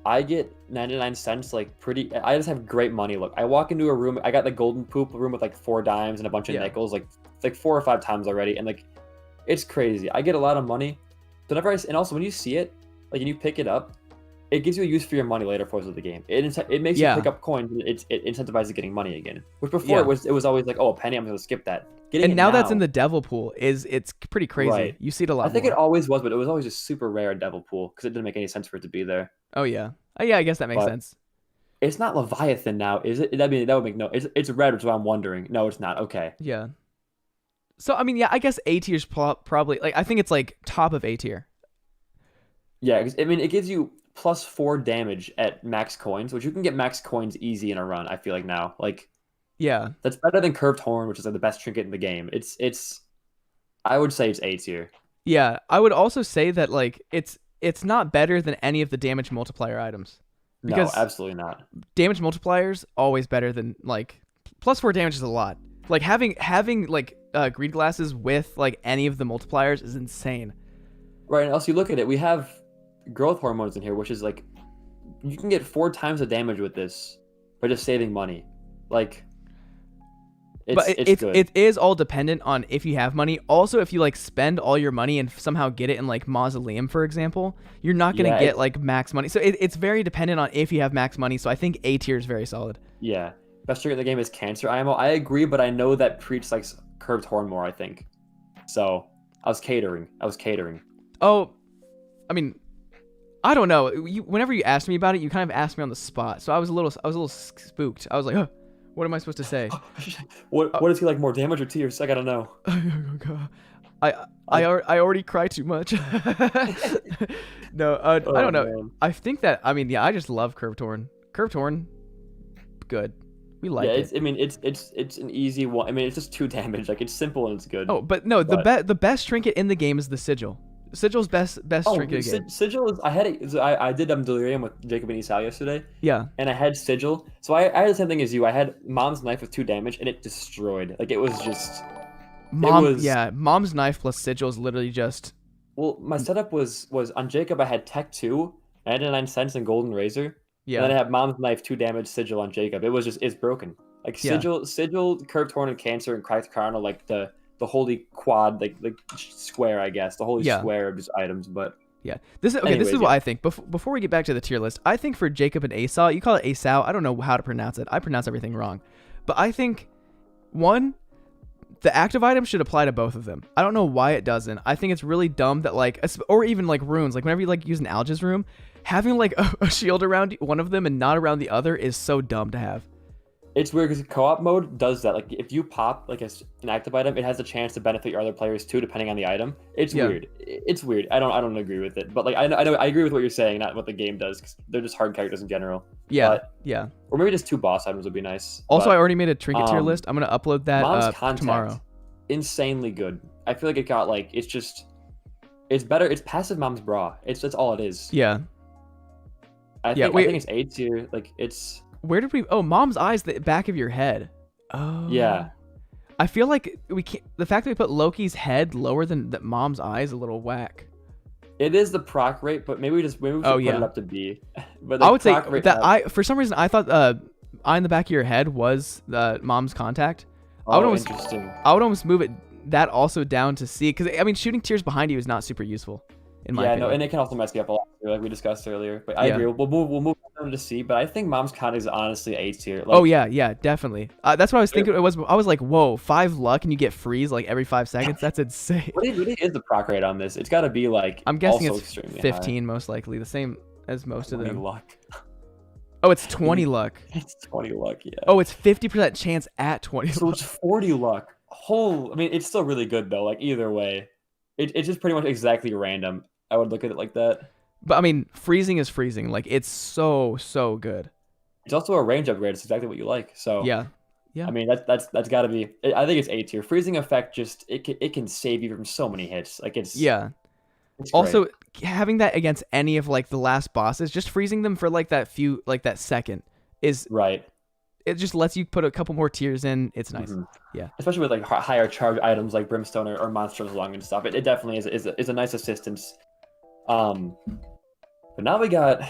I get 99 cents like pretty. I just have great money. Look, I walk into a room. I got the golden poop room with like 4 dimes and a bunch of Yeah. nickels, like it's like 4 or 5 times already, and like it's crazy. I get a lot of money. So whenever and also when you see it, like and you pick it up, it gives you a use for your money later for the game. It makes Yeah. you pick up coins. It incentivizes getting money again. Which before Yeah. it was always like, oh, a penny, I'm gonna skip that. Getting And it now that's in the devil pool it's pretty crazy. Right. You see it a lot I think more. it always was, but it was always just super rare in Devil Pool because it didn't make any sense for it to be there. Oh yeah. Oh yeah, I guess that makes But- sense. It's not Leviathan now, is it? I mean, that would make no. It's red, which is why I'm wondering. No, it's not. Okay. Yeah. So I mean, yeah, I guess A tier's probably like I think it's like top of A tier. Yeah, 'cause, I mean, it gives you +4 damage at max coins, which you can get max coins easy in a run. I feel like now, like Yeah. that's better than Curved Horn, which is like the best trinket in the game. It's. I would say it's A tier. Yeah, I would also say that like it's not better than any of the damage multiplier items. Because- No, absolutely not. Damage multipliers always better than like +4 damage is a lot. Like having like greed glasses with like any of the multipliers is insane. Right, and also you look at it, we have growth hormones in here, which is like you can get 4 times the damage with this by just saving money. Like But it's good. it is all dependent on if you have money. Also, if you like spend all your money and somehow get it in like Mausoleum, for example, you're not gonna Yeah, get like max money. So it's very dependent on if you have max money. So I think A tier is very solid. Yeah. Best trinket in the game is Cancer IMO. I agree, but I know that Priets likes Curved Horn more, I think. So I was catering. Oh, I mean, I don't know. Whenever you asked me about it, you kind of asked me on the spot. So I was a little spooked. I was like, huh, what am I supposed to say? What does he like more, damage or tears? I gotta know. I already cry too much. No, I don't know. Man. I think that yeah, I just love Curved Horn. Curved Horn, good. We like Yeah, it. it's an easy one. I mean, it's just 2 damage. Like it's simple and it's good. Oh, but no, But- the best trinket in the game is the sigil. Sigil's best trinket again. Sigil is. I had it. I did Delirium with Jacob and Isal yesterday, Yeah. and I had Sigil. So I had the same thing as you. I had Mom's Knife with 2 damage, and it destroyed. Like it was just. Mom's knife plus sigil is literally just Well, my setup was on Jacob. I had Tech 2, 99 cents, and Golden Razor. yeah. And then I had Mom's Knife 2 damage Sigil on Jacob. It was just it's broken. Like Yeah. Sigil, Curved Horn, and Cancer, and Cracked Crown are like the holy quad, like square, I guess, the holy Yeah. square of just items. But Yeah. This is Anyways, what I think. Before we get back to the tier list, I think for Jacob and Esau, you call it Esau. I don't know how to pronounce it. I pronounce everything wrong. But I think one, the active item should apply to both of them. I don't know why it doesn't. I think it's really dumb that like or even like runes, like whenever you like use an Alge's room, having like a shield around one of them and not around the other is so dumb to have. it's weird because co-op mode does that. Like if you pop like an active item, it has a chance to benefit your other players too, depending on the item. It's Yeah. weird. It's weird. I don't agree with it. But like I know I agree with what you're saying, not what the game does, because they're just hard characters in general. Yeah. But- Yeah. Or maybe just 2 boss items would be nice. Also, But I already made a trinket tier um, list. I'm gonna upload that Mom's Contact, tomorrow. insanely good. I feel like it got like it's better. It's passive Mom's Bra. That's all it is. Yeah. I Yeah, think wait. I think it's A tier. Like it's Where did we? Oh, Mom's eyes, the back of your head. Oh. yeah. I feel like we can't. The fact that we put Loki's head lower than the Mom's eyes is a little whack. It is the proc rate, but maybe we should put yeah. it up to B. But I would say proc rate that for some reason I thought eye in the back of your head was Mom's contact. I would almost interesting. I would almost move it that also down to C, because I mean shooting tears behind you is not super useful in my Yeah, opinion. no, and it can also mess me up a lot too, like we discussed earlier. But I Yeah. agree. We'll move down to C, but I think Mom's contact is honestly A tier. Like, Oh yeah, definitely. That's what I was thinking. I was like, whoa, 5 luck and you get freeze like every 5 seconds. That's insane. what is the proc rate on this? It's got to be like I'm guessing also it's extremely 15 most likely, the same as most high. of 20 them. luck. Oh, it's 20 luck. It's 20 luck. Yeah. Oh, it's 50% chance at 20 So luck. it's 40 luck. I mean, it's still really good though. Like either way, it's just pretty much exactly random. I would look at it like that. But I mean, freezing is freezing. Like it's so good. It's also a range upgrade. It's exactly what you like. So Yeah. I mean, that's got to be. I think it's A tier. Freezing effect just it can save you from so many hits. Like it's Yeah. It's great. Also, having that against any of like the last bosses, just freezing them for like that second is right. it just lets you put a couple more tiers in. It's nice. Mhm. Yeah. Especially with like higher charge items like Brimstone or Monsters Lung and stuff. It definitely is a nice assistance. But now we got.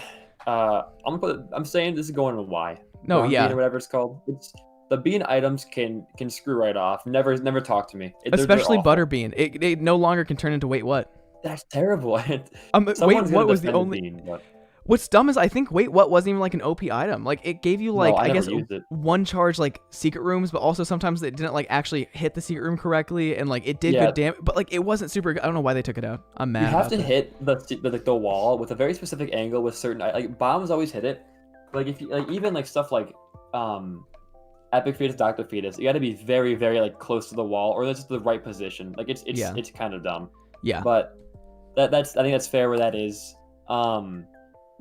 I'm saying this is going to Y. No, Wrong yeah. bean or whatever it's called. It's the bean items can screw right off. Never talk to me. They're Especially awful. Butterbean. It no longer can turn into wait what. That's terrible. Wait Someone's what gonna was the defend only. bean, but What's dumb is I think wait what wasn't even like an OP item. Like it gave you like No, I I never guess used it. one charge like secret rooms, but also sometimes it didn't like actually hit the secret room correctly, and like it did Yeah. good damage, but like it wasn't super good. I don't know why they took it out. I'm mad. you have about to that. hit the wall with a very specific angle with certain like bombs always hit it. Like if you like even like stuff like Epic Fetus, Dr. Fetus, you got to be very very like close to the wall or that's the right position. Like it's Yeah. it's kind of dumb. Yeah. But that's I think that's fair where that is.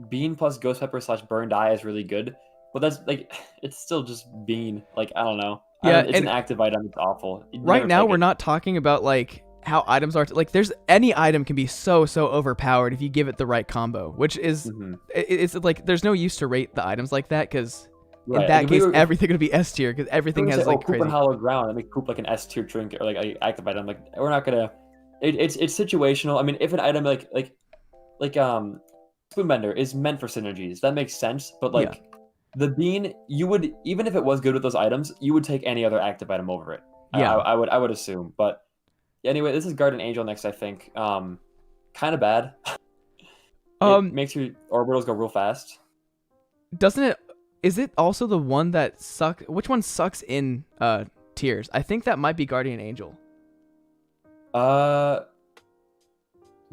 Bean plus Ghost Pepper / Burned Eye is really good, but that's like it's still just Bean. Like I don't know. Yeah, it's and an active item. It's awful. You Right never now take we're it. not talking about like how items are like there's any item can be so overpowered if you give it the right combo, which is Mhm. it's like there's no use to rate the items like that because Right, in that like, we case were- everything gonna be S tier because everything We're has gonna say, like poop crazy. on hollow ground and make poop like an S tier trinket or like an active item. Like we're not gonna. It's situational. I mean, if an item like Spoonbender is meant for synergies, that makes sense. But like the bean, you would even if it was good with those items, you would take any other active item over it. Yeah. I would assume. But anyway, this is Guardian Angel next. I think kind of bad. It makes your orbitals go real fast. Doesn't it? Is it also the one that sucks? Which one sucks in tiers? I think that might be Guardian Angel.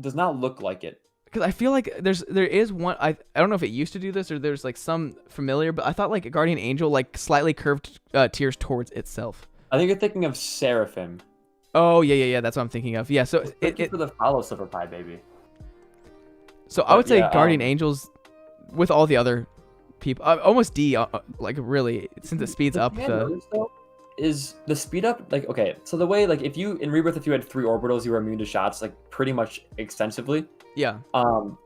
Does not look like it. Because I feel like there is one. I don't know if it used to do this or there's like some familiar, but I thought like Guardian Angel like slightly curved tiers towards itself. I think you're thinking of Seraphim. Oh yeah. That's what I'm thinking of. Yeah. So Thank you for the follow, Silver Pie baby. So I would say yeah, Guardian Angels with all the other people, almost D, like really, since it speeds up thing I the. noticed, though, is the speed up like okay? So the way like if you in Rebirth if you had 3 orbitals, you were immune to shots like pretty much extensively. Yeah.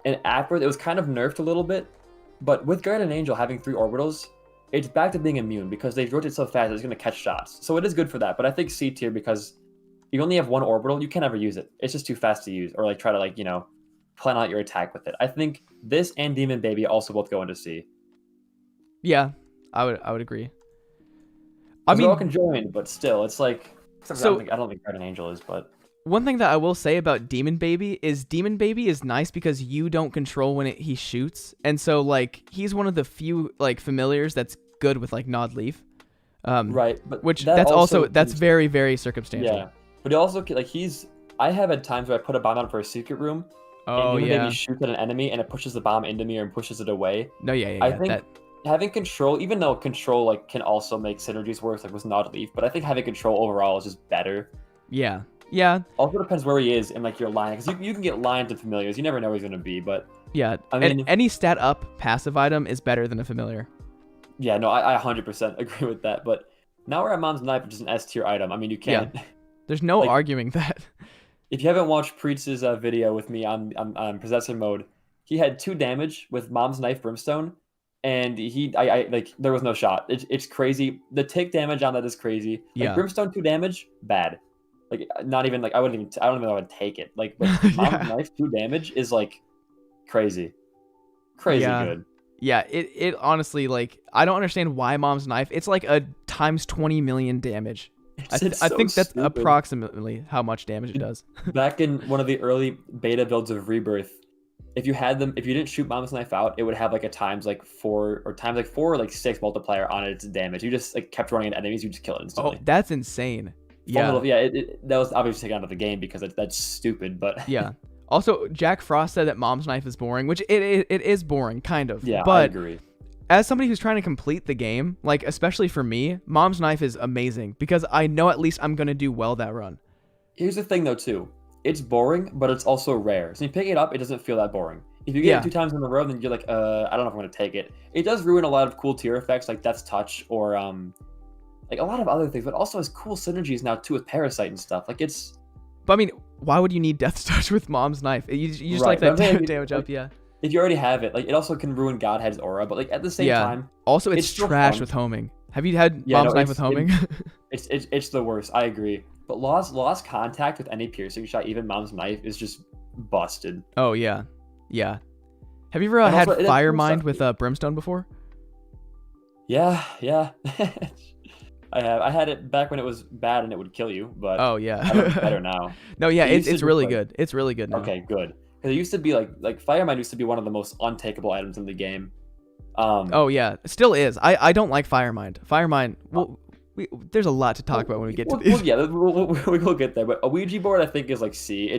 In Apworth, it was kind of nerfed a little bit, but with Guardian Angel having 3 orbitals, it's back to being immune because they rotate so fast it's going to catch shots. So it is good for that. But I think C tier because you only have 1 orbital, you can't ever use it. It's just too fast to use or like try to like plan out your attack with it. I think this and Demon Baby also both go into C. Yeah, I would agree. I mean, all can join, but still, it's like. So- I don't think Guardian Angel is, but. One thing that I will say about Demon Baby is nice because you don't control when he shoots, and so like he's one of the few like familiars that's good with like Nod Leaf. Right, but Which that that's also is- very very circumstantial. Yeah, but it also like I have had times where I put a bomb out for a secret room. Oh and yeah. Baby shoots at an enemy and it pushes the bomb into me and pushes it away. No yeah. I think that, having control, even though control like can also make synergies work, like with Nod Leaf, but I think having control overall is just better. yeah. Also depends where he is in like your line, because you can get lines and familiars. You never know where he's gonna be, but Yeah. I mean- any stat up passive item is better than a familiar. yeah, no, I 100% agree with that. But now we're at Mom's Knife, which is an S tier item. I mean, you can't. There's no Like- arguing that. If you haven't watched Priets' video with me on Possessor mode, he had 2 damage with Mom's Knife Brimstone, and I like there was no shot. It's crazy. The tick damage on that is crazy. Like, Yeah. Brimstone 2 damage, bad. Like not even like I don't even know if I would take it. Like but Yeah. Mom's Knife 2 damage is like crazy Yeah. good. Yeah, it honestly like I don't understand why Mom's Knife. It's like a times 20 million damage. I It's think so that's stupid. approximately how much damage it does. Back in one of the early beta builds of Rebirth, if you didn't shoot Mom's Knife out, it would have like a times like 4 or like 6 multiplier on its damage. You just like kept running at enemies, you just kill it Oh, instantly. that's insane. Yeah. That was obviously taken out of the game because that's stupid, but Yeah. Also, Jack Frost said that Mom's Knife is boring, which it is boring, kind of. yeah, I But agree. as somebody who's trying to complete the game, like especially for me, Mom's Knife is amazing because I know at least I'm gonna do well that run. Here's the thing though too, it's boring, but it's also rare. So you pick it up, it doesn't feel that boring. If you get Yeah. it 2 times in a row, then you're like, I don't know if I'm gonna take it. It does ruin a lot of cool tier effects like Death's Touch or like a lot of other things, but also has cool synergies now too with Parasite and stuff. Like it's But I mean, why would you need Death's Touch with Mom's Knife? You just Right, like that but I'm saying, damage like, up, yeah. if you already have it, like it also can ruin Godhead's aura, but like at the same Yeah. time, Also, it's it's still trash fun. with homing. Have you had Yeah, mom's no, knife with homing? It's the worst. I agree. But lost contact with any piercing shot, even mom's knife, is just busted. Oh yeah, yeah. Have you ever And had also, it fire feels mind sucky. with brimstone before? Yeah. I have. I had it back when it was bad and it would kill you, but Oh I know it's yeah. better now. No, yeah, It used to it's just, really like- good. It's really good now. Okay, good. Because it used to be like fire mine used to be one of the most untakeable items in the game. Oh yeah, it still is. I don't like fire mind. Fire mind. Well, there's a lot to talk about when we get to these. Well, yeah, we'll get there. But a Ouija board, I think, is like C.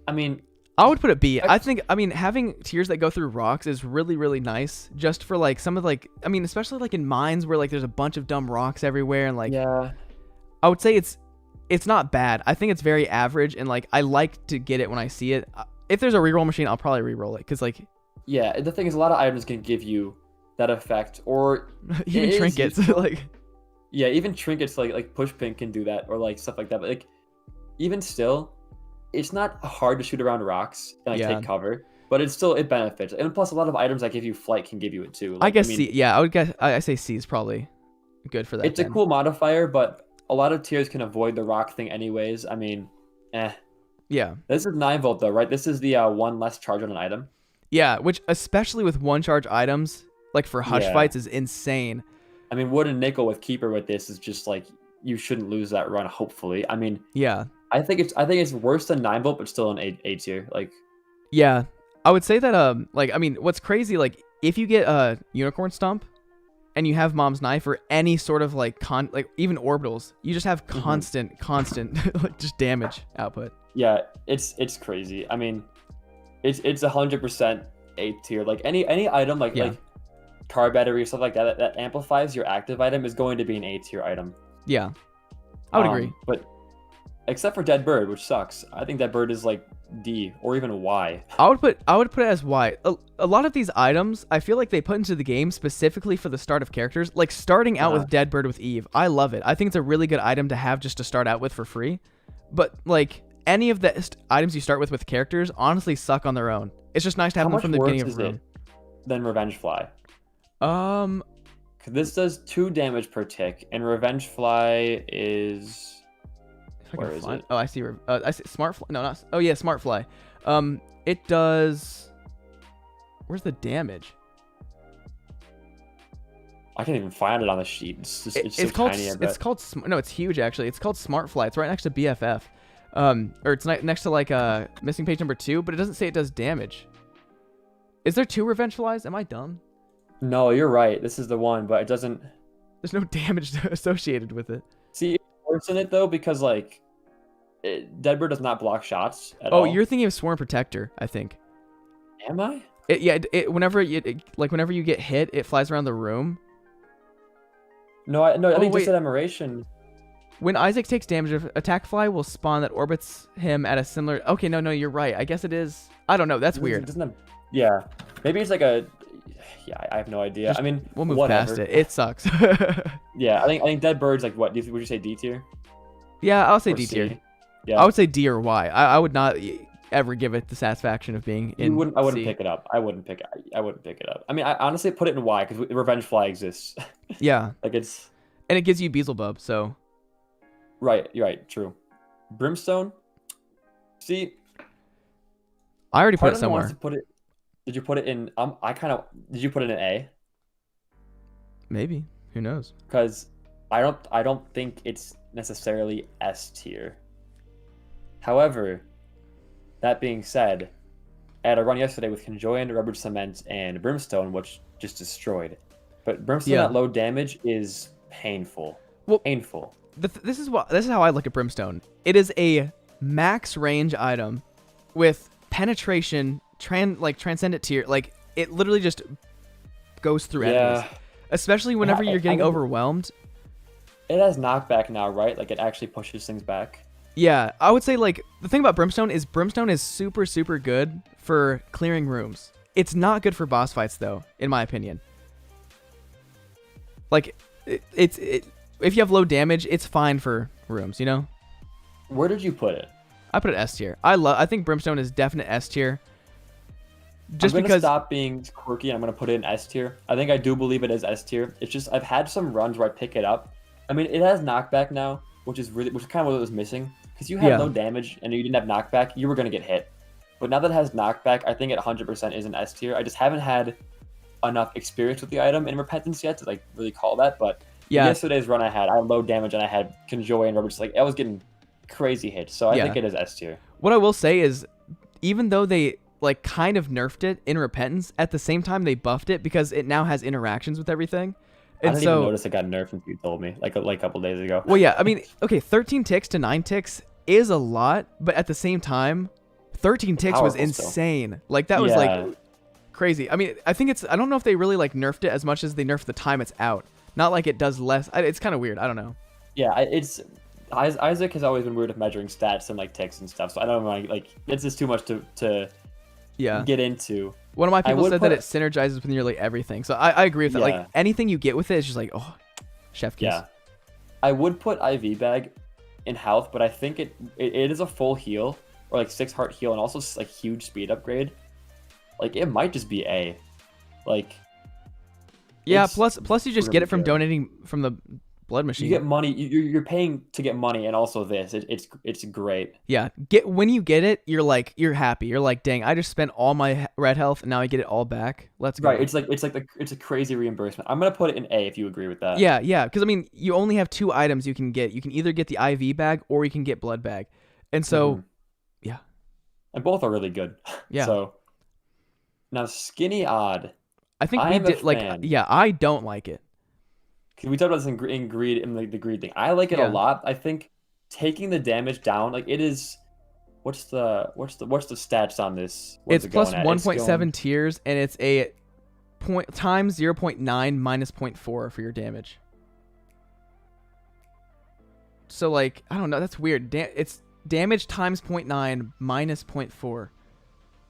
I mean, I would put it B. I mean, having tiers that go through rocks is really, really nice. Just for like some of especially like in mines where like there's a bunch of dumb rocks everywhere and like. yeah. I would say it's not bad. I think it's very average and like I like to get it when I see it. If there's a reroll machine, I'll probably reroll it because like. Yeah, the thing is, a lot of items can give you that effect, or Even it is trinkets useful. like. Yeah, even trinkets like push pin can do that, or like stuff like that. But like, even still, it's not hard to shoot around rocks and like Yeah. take cover, but it benefits. And plus, a lot of items that give you flight can give you it too. I Like, guess mean, C. Yeah, I would guess. I say C is probably good for that. it's a then. cool modifier, but a lot of tiers can avoid the rock thing anyways. I mean, Yeah. This is 9 volt though, right? This is the one less charge on an item. Yeah, which especially with one charge items, like for hush Yeah. fights, is insane. I mean, wood and nickel with keeper with this is just like you shouldn't lose that run. Hopefully, I mean, Yeah. I think it's worse than 9 volt, but still an A tier. Like, Yeah. I would say that I mean, what's crazy, like if you get a unicorn stump and you have mom's knife or any sort of like even orbitals, you just have constant like just damage output. yeah, it's crazy. I mean, it's 100% A tier. Like any item like Yeah. like car battery or stuff like that amplifies your active item is going to be an A tier item. Yeah. I would agree. But except for Dead Bird, which sucks. I think Dead Bird is like D or even Y. I would put it as Y. A lot of these items, I feel like they put into the game specifically for the start of characters. Like starting out with Dead Bird with Eve, I love it. I think it's a really good item to have just to start out with for free. But like any of the items you start with characters, honestly suck on their own. It's just nice to have How them much from the worse beginning of is the room. it than Revenge Fly? 'Cause 'Cause this does 2 damage per tick, and Revenge Fly is if I where can is find- it? Oh, I see. I see Smart Fly. No, not. Oh yeah, Smart Fly. It does. Where's the damage? I can't even find it on the sheet. It's just it's so called. tiny. I bet. It's called. No, it's huge actually. It's called Smart Fly. It's right next to BFF. Or it's next to like missing page number 2, but it doesn't say it does damage. Is there 2 Revenge Flies? Am I dumb? No, you're right. This is the one, but it doesn't. There's no damage associated with it. See, it's worse in it though because like, Deadbird does not block shots at all. Oh, you're thinking of Sworn Protector, I think. Am I? Whenever you get hit, it flies around the room. No, I Oh, think wait. just said admiration. When Isaac takes damage, attack fly will spawn that orbits him at a similar. Okay, no, you're right. I guess it is. I don't know. That's weird. Yeah, maybe it's like a. Yeah, I have no idea. I mean, We'll move whatever. past it. It sucks. Yeah, I think Dead Bird's like what? Would you say D tier? Yeah, I'll say Or D C? tier. Yeah, I would say D or Y. I would not ever give it the satisfaction of being in. I wouldn't C. pick it up. I wouldn't pick it up. I mean, I honestly put it in Y because Revenge Fly exists. Yeah, Like it's and it gives you Beelzebub, so right. You're right. True. Brimstone. See, I already put part it of me wants somewhere. to put it. Did you put it in? Did you put it in A? Maybe. Who knows? Because I don't think it's necessarily S tier. However, that being said, I had a run yesterday with Conjoined, Rubber Cement, and Brimstone, which just destroyed. But Brimstone Yeah. at low damage is painful. Well- Painful. This is how I look at Brimstone. It is a max range item with penetration, transcendent tier. Like it literally just goes through enemies. Especially whenever you're getting overwhelmed. It has knockback now, right? Like it actually pushes things back. Yeah, I would say like the thing about Brimstone is super super good for clearing rooms. It's not good for boss fights though, in my opinion. Like if you have low damage, it's fine for rooms, you know? Where did you put it? I put it S tier. I think Brimstone is definite S tier. just I'm gonna because. stop being quirky and I'm gonna put it in S tier. I think I do believe it is S tier. It's just I've had some runs where I pick it up. I mean, it has knockback now, which is kind of what it was missing. Because you had Yeah. no damage and you didn't have knockback, you were gonna get hit. But now that it has knockback, I think it 100% is an S tier. I just haven't had enough experience with the item in Repentance yet to like really call that. But Yeah. yesterday's run I had low damage and I had Conjoy and Rubber. Just like I was getting crazy hits, so I Yeah. think it is S tier. What I will say is, even though they like kind of nerfed it in Repentance, at the same time they buffed it because it now has interactions with everything. I And didn't so, even notice it got nerfed until you told me like a couple days ago. well, yeah, I mean, okay, 13 ticks to 9 ticks is a lot, but at the same time, 13 ticks was Powerful still. insane. Like that was Yeah. like crazy. I mean, I don't know if they really like nerfed it as much as they nerfed the time it's out. Not like it does less. It's kind of weird. I don't know. Yeah, Isaac has always been weird with measuring stats and like ticks and stuff. So I don't know, like it's just too much to Yeah. get into. One of my people would said that put- it synergizes with nearly everything. So I agree with that. Yeah. Like anything you get with it is just like, oh, chef kiss. Yeah, I would put IV bag in health, but I think it is a full heal or like 6 heart heal and also like huge speed upgrade. Like it might just be A. Like Yeah. it's Plus you just get really it from good. donating from the blood machine. You get money. You're paying to get money, and also this. It's great. Yeah. When you get it, you're happy. You're like, dang, I just spent all my red health and now I get it all back. Let's go. Right. It's a crazy reimbursement. I'm gonna put it in A if you agree with that. Yeah, yeah. Because I mean, you only have 2 items you can get. You can either get the IV bag or you can get blood bag. And so, Mhm. yeah, And both are really good. Yeah. So now Skinny Odd. I think I we am a did like, fan. yeah, I don't like it. Because we talked about this in greed in the greed thing. I like it Yeah. a lot. I think taking the damage down, like it is. What's the stats on this? What's It's it plus going at? 1.7 tiers, and it's a point times 0.9 minus 0.4 for your damage. So like, I don't know, that's weird. It's damage times 0.9 minus 0.4.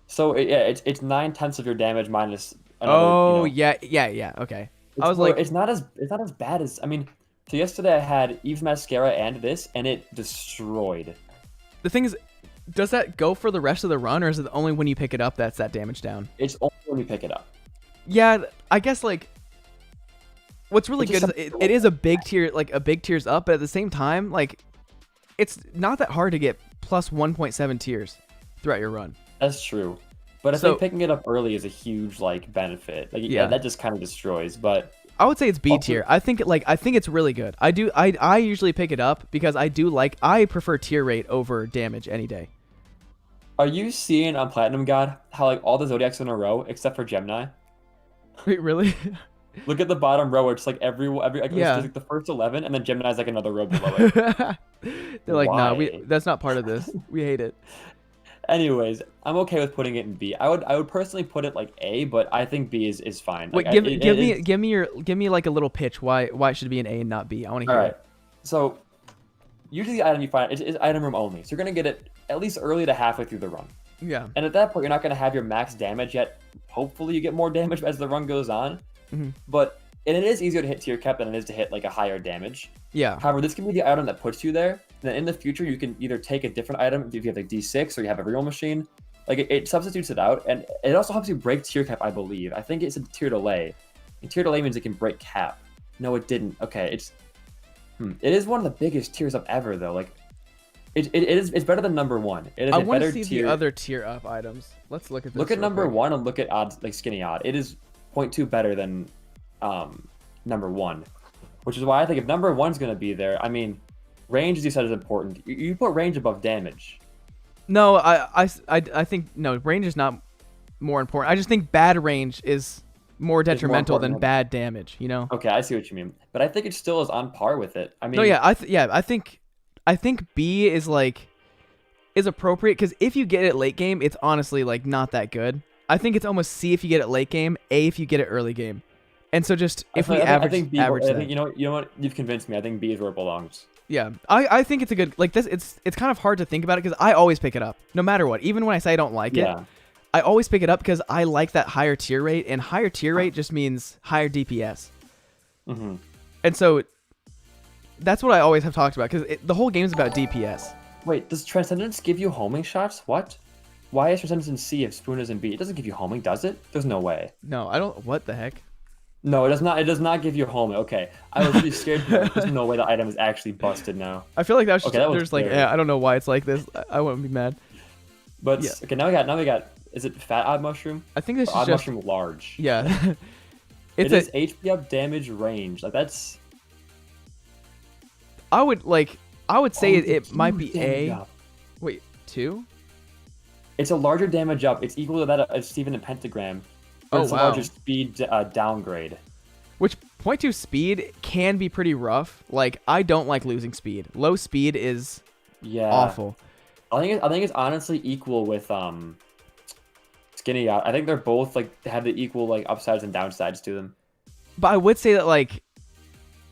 So it's 9/10 of your damage minus. Another, Oh, you know, yeah. Okay. I was well, like, it's not as bad as I mean. So yesterday I had Eve's Mascara and this, and it destroyed. the thing is, does that go for the rest of the run, or is it only when you pick it up that's that damage down? It's only when you pick it up. Yeah, I guess like what's really It good just is it is a big tier, like a big tiers up, but at the same time, like it's not that hard to get plus 1.7 tiers throughout your run. That's true. But I So- think picking it up early is a huge like benefit. Like Yeah. that just kind of destroys. But I would say it's B Also- tier. I think it's really good. I usually pick it up because I prefer tier rate over damage any day. are you seeing on Platinum God how like all the Zodiacs in a row except for Gemini? Wait, really? Look at the bottom row. Where it's like every like, Yeah. it's like the first 11, and then Gemini's like another row below it. They're like, nah, Why? that's not part of this. We hate it. Anyways, I'm okay with putting it in B. I would personally put it like A, but I think B is fine. Wait, Like, give me like a little pitch why it should be an A and not B. I want to All hear right. it. So usually the item you find is item room only. So you're gonna get it at least early to halfway through the run. Yeah. And at that point, you're not gonna have your max damage yet. Hopefully, you get more damage as the run goes on. Mhm. But and it is easier to hit tier cap than it is to hit like a higher damage. Yeah. However, this can be the item that puts you there. And then in the future, you can either take a different item if you have like D6 or you have a real machine. Like it substitutes it out, and it also helps you break tier cap. I believe. I think it's a tier delay. And tier delay means it can break cap. No, it didn't. Okay, it is one of the biggest tiers up ever though. Like it's better than number 1. It is I a want better to see tier. the other tier up items. Let's look at this. Look at real number quick. 1 and look at odds like Skinny Odd. It is 0.2 better than number 1, which is why I think if number 1's going to be there, I mean, range as you said is important. You put range above damage. No, I think no, range is not more important. I just think bad range is more detrimental than important. bad damage, you know? Okay, I see what you mean, but I think it still is on par with it. I mean, No, yeah, I think B is appropriate because if you get it late game, it's honestly like not that good. I think it's almost C if you get it late game, A if you get it early game. And so just if we I think B, average I that. think you know what, you've convinced me. I think B is where it belongs. Yeah, I think it's a good like this. It's kind of hard to think about it because I always pick it up no matter what. Even when I say I don't like it, Yeah. I always pick it up because I like that higher tier rate, and higher tier rate just means higher DPS. Mm-hmm. And so that's what I always have talked about because the whole game's about DPS. Wait, does Transcendence give you homing shots? What? Why is percentage in C if spoon is in B? It doesn't give you homing, does it? There's no way. No, I don't. What the heck? No, it does not. It does not give you homing. Okay, I was really scared. There's no way the item is actually busted now. I feel like that was just, Okay, that was there's like, scary. yeah, I don't know why it's like this. I wouldn't be mad. But Yeah. okay, now we got. Is it fat odd mushroom? I think this Or is odd just mushroom large. yeah. It It's is HP up, damage, range. Like that's. I would say Oh, it might be damage A. up. Wait, 2? It's a larger damage up. It's equal to that of Steven and Pentagram. But Oh, it's a wow. larger speed downgrade. Which point 2 speed can be pretty rough. Like I don't like losing speed. Low speed is Yeah. awful. I think it's honestly equal with Skinny Yacht. I think they're both like have the equal like upsides and downsides to them. But I would say that like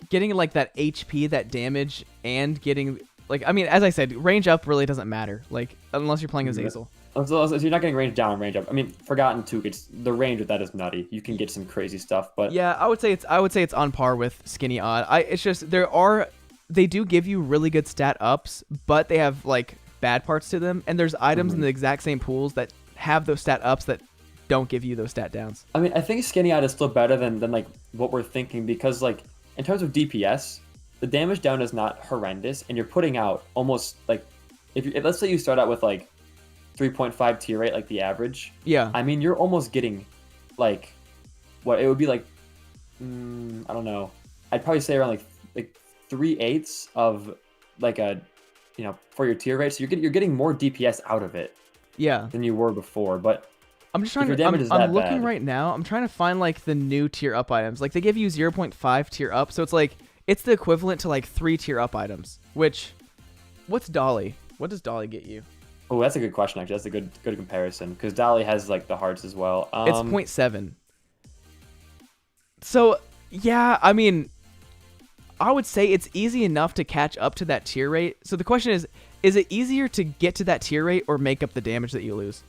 getting like that HP, that damage, and getting like, I mean, as I said, range up really doesn't matter. Like unless you're playing as Yeah. Azel. So you're not getting range down, range up. I mean, Forgotten too. It's the range with that is nutty. You can get some crazy stuff, but Yeah, I would say it's on par with Skinny Odd. It's just they do give you really good stat ups, but they have like bad parts to them, and there's items in the exact same pools that have those stat ups that don't give you those stat downs. I mean, I think Skinny Yacht is still better than like what we're thinking because like in terms of DPS, the damage down is not horrendous, and you're putting out almost like if let's say you start out with like 3.5 tier rate, like the average. Yeah. I mean, you're almost getting like what it would be like. I don't know. I'd probably say around like 3/8 of like a for your tier rate. So you're getting more DPS out of it Yeah. than you were before. But I'm just trying your to. damage is I'm that looking bad. right now. I'm trying to find like the new tier up items. Like they give you 0.5 tier up, so it's like it's the equivalent to like 3 tier up items. Which, what's Dolly? What does Dolly get you? oh, that's a good question. Actually, that's a good comparison because Dolly has like the hearts as well. It's 0.7. So yeah, I mean, I would say it's easy enough to catch up to that tier rate. So the question is it easier to get to that tier rate or make up the damage that you lose?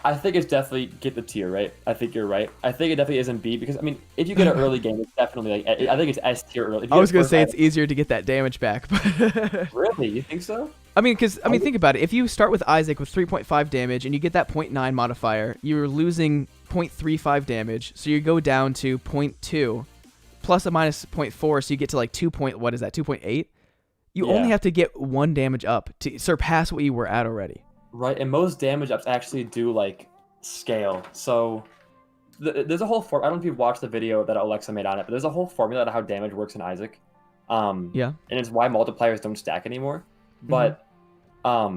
I think it's definitely get the tier right. I think you're right. I think it definitely isn't B because I mean, if you get an early game, it's definitely like I think it's S tier early. If you I get was gonna first say it's item- easier to get that damage back, but really. You think so? I mean, think about it. If you start with Isaac with 3.5 damage and you get that 0.9 modifier, you're losing 0.35 damage, so you go down to 0.2 plus or minus 0.4, so you get to like 2.8. You only Yeah. have to get 1 damage up to surpass what you were at already. Right, and most damage ups actually do like scale. So there's a whole I don't know if you've watched the video that Alexa made on it, but there's a whole formula to how damage works in Isaac. Yeah. And it's why multipliers don't stack anymore. But I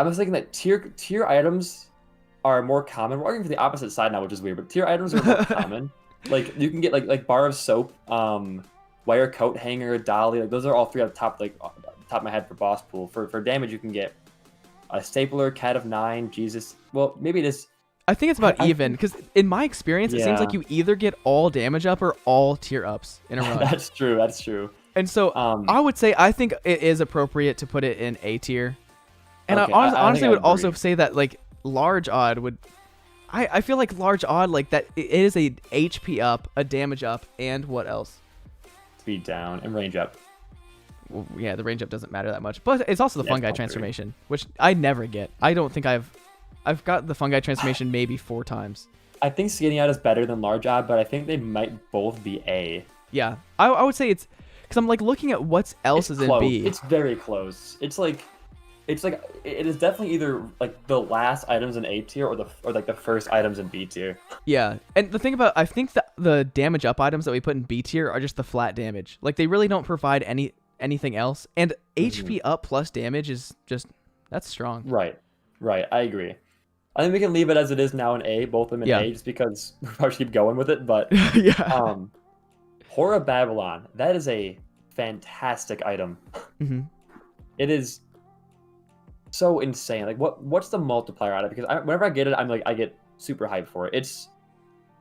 was thinking that tier items are more common. We're arguing for the opposite side now, which is weird. But tier items are more common. Like you can get like bar of soap, wire coat hanger, dolly. Like those are all 3 on top of my head for boss pool. For damage, you can get a stapler, cat of 9, Jesus. Well, maybe it is. I think it's about I even, because in my experience, it seems Yeah. like you either get all damage up or all tier ups in a row. That's true. That's true. And so I would say I think it is appropriate to put it in A tier. And Okay, I I honestly think I would also agree. say that like large odd would. I feel like large odd like that it is a HP up, a damage up, and what else? Speed down and range up. Well, yeah, the range up doesn't matter that much, but it's also the Yeah, fungi I'll agree. transformation, which I never get. I don't think I've got the fungi transformation maybe 4 times. I think Skinny Out is better than Large Odd, but I think they might both be A. Yeah, I would say it's because I'm like looking at what else is close. in B. It's very close. It's like it is definitely either like the last items in A tier or like the first items in B tier. Yeah, and the thing about I think that the damage up items that we put in B tier are just the flat damage. Like they really don't provide anything else. And HP up plus damage is just that's strong. Right. I agree. I think we can leave it as it is now in A, both of them in Yeah. A, just because we probably should keep going with it. But Yeah. Horror Babylon, that is a fantastic item. hmm It is so insane. Like what's the multiplier on it? Because whenever I get it, I get super hyped for it.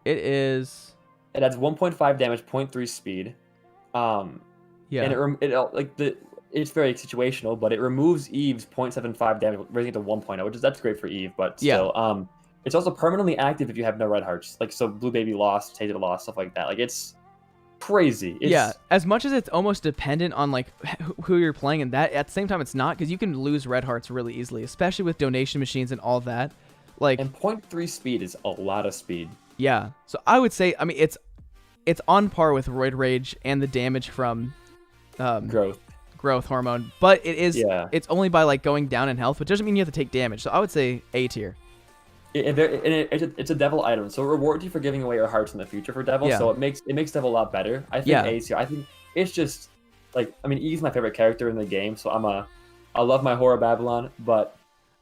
It is. It adds 1.5 damage, 0.3 speed. Yeah. And it's very situational, but it removes Eve's 0.75 damage, raising it to 1.0, that's great for Eve, but Yeah. still. It's also permanently active if you have no red hearts. Like so Blue Baby lost, Tated lost, stuff like that. Like it's crazy. Yeah, as much as it's almost dependent on like who you're playing, and that at the same time it's not, because you can lose red hearts really easily, especially with donation machines and all that. Like, and 0.3 speed is a lot of speed. yeah, so I would say, I mean, it's on par with Roid Rage and the damage from growth hormone, but it's only by like going down in health, which doesn't mean you have to take damage. So I would say A tier. It's a devil item, so it rewards you for giving away your hearts in the future for devil. Yeah. So it makes devil a lot better. I think A tier. I think it's just like, I mean, E's my favorite character in the game, so I love my Horror Babylon, but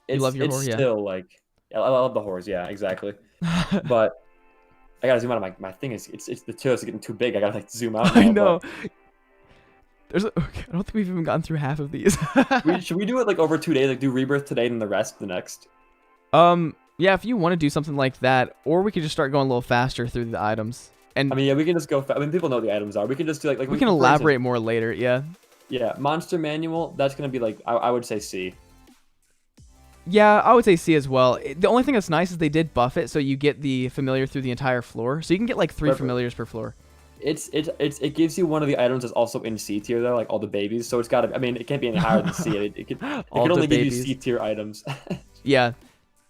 it's still like, I love the horrors. Yeah, exactly. But I gotta zoom out of my thing. It's the two is getting too big. I gotta like zoom out. I know. I don't think we've even gotten through half of these. Should we do it like over 2 days? Like do Rebirth today and the rest the next? Yeah, if you want to do something like that, or we could just start going a little faster through the items. And I mean, yeah, we can just go. I mean, people know what the items are. We can just do like we can elaborate more later. Yeah. Yeah, monster manual. That's gonna be like I would say C. Yeah, I would say C as well. The only thing that's nice is they did buff it, so you get the familiar through the entire floor. So you can get like 3 familiars per floor. It gives you one of the items that's also in C tier though, like all the babies. So it's gotta. I mean, it can't be any higher than C. It can only give you C tier items. Yeah.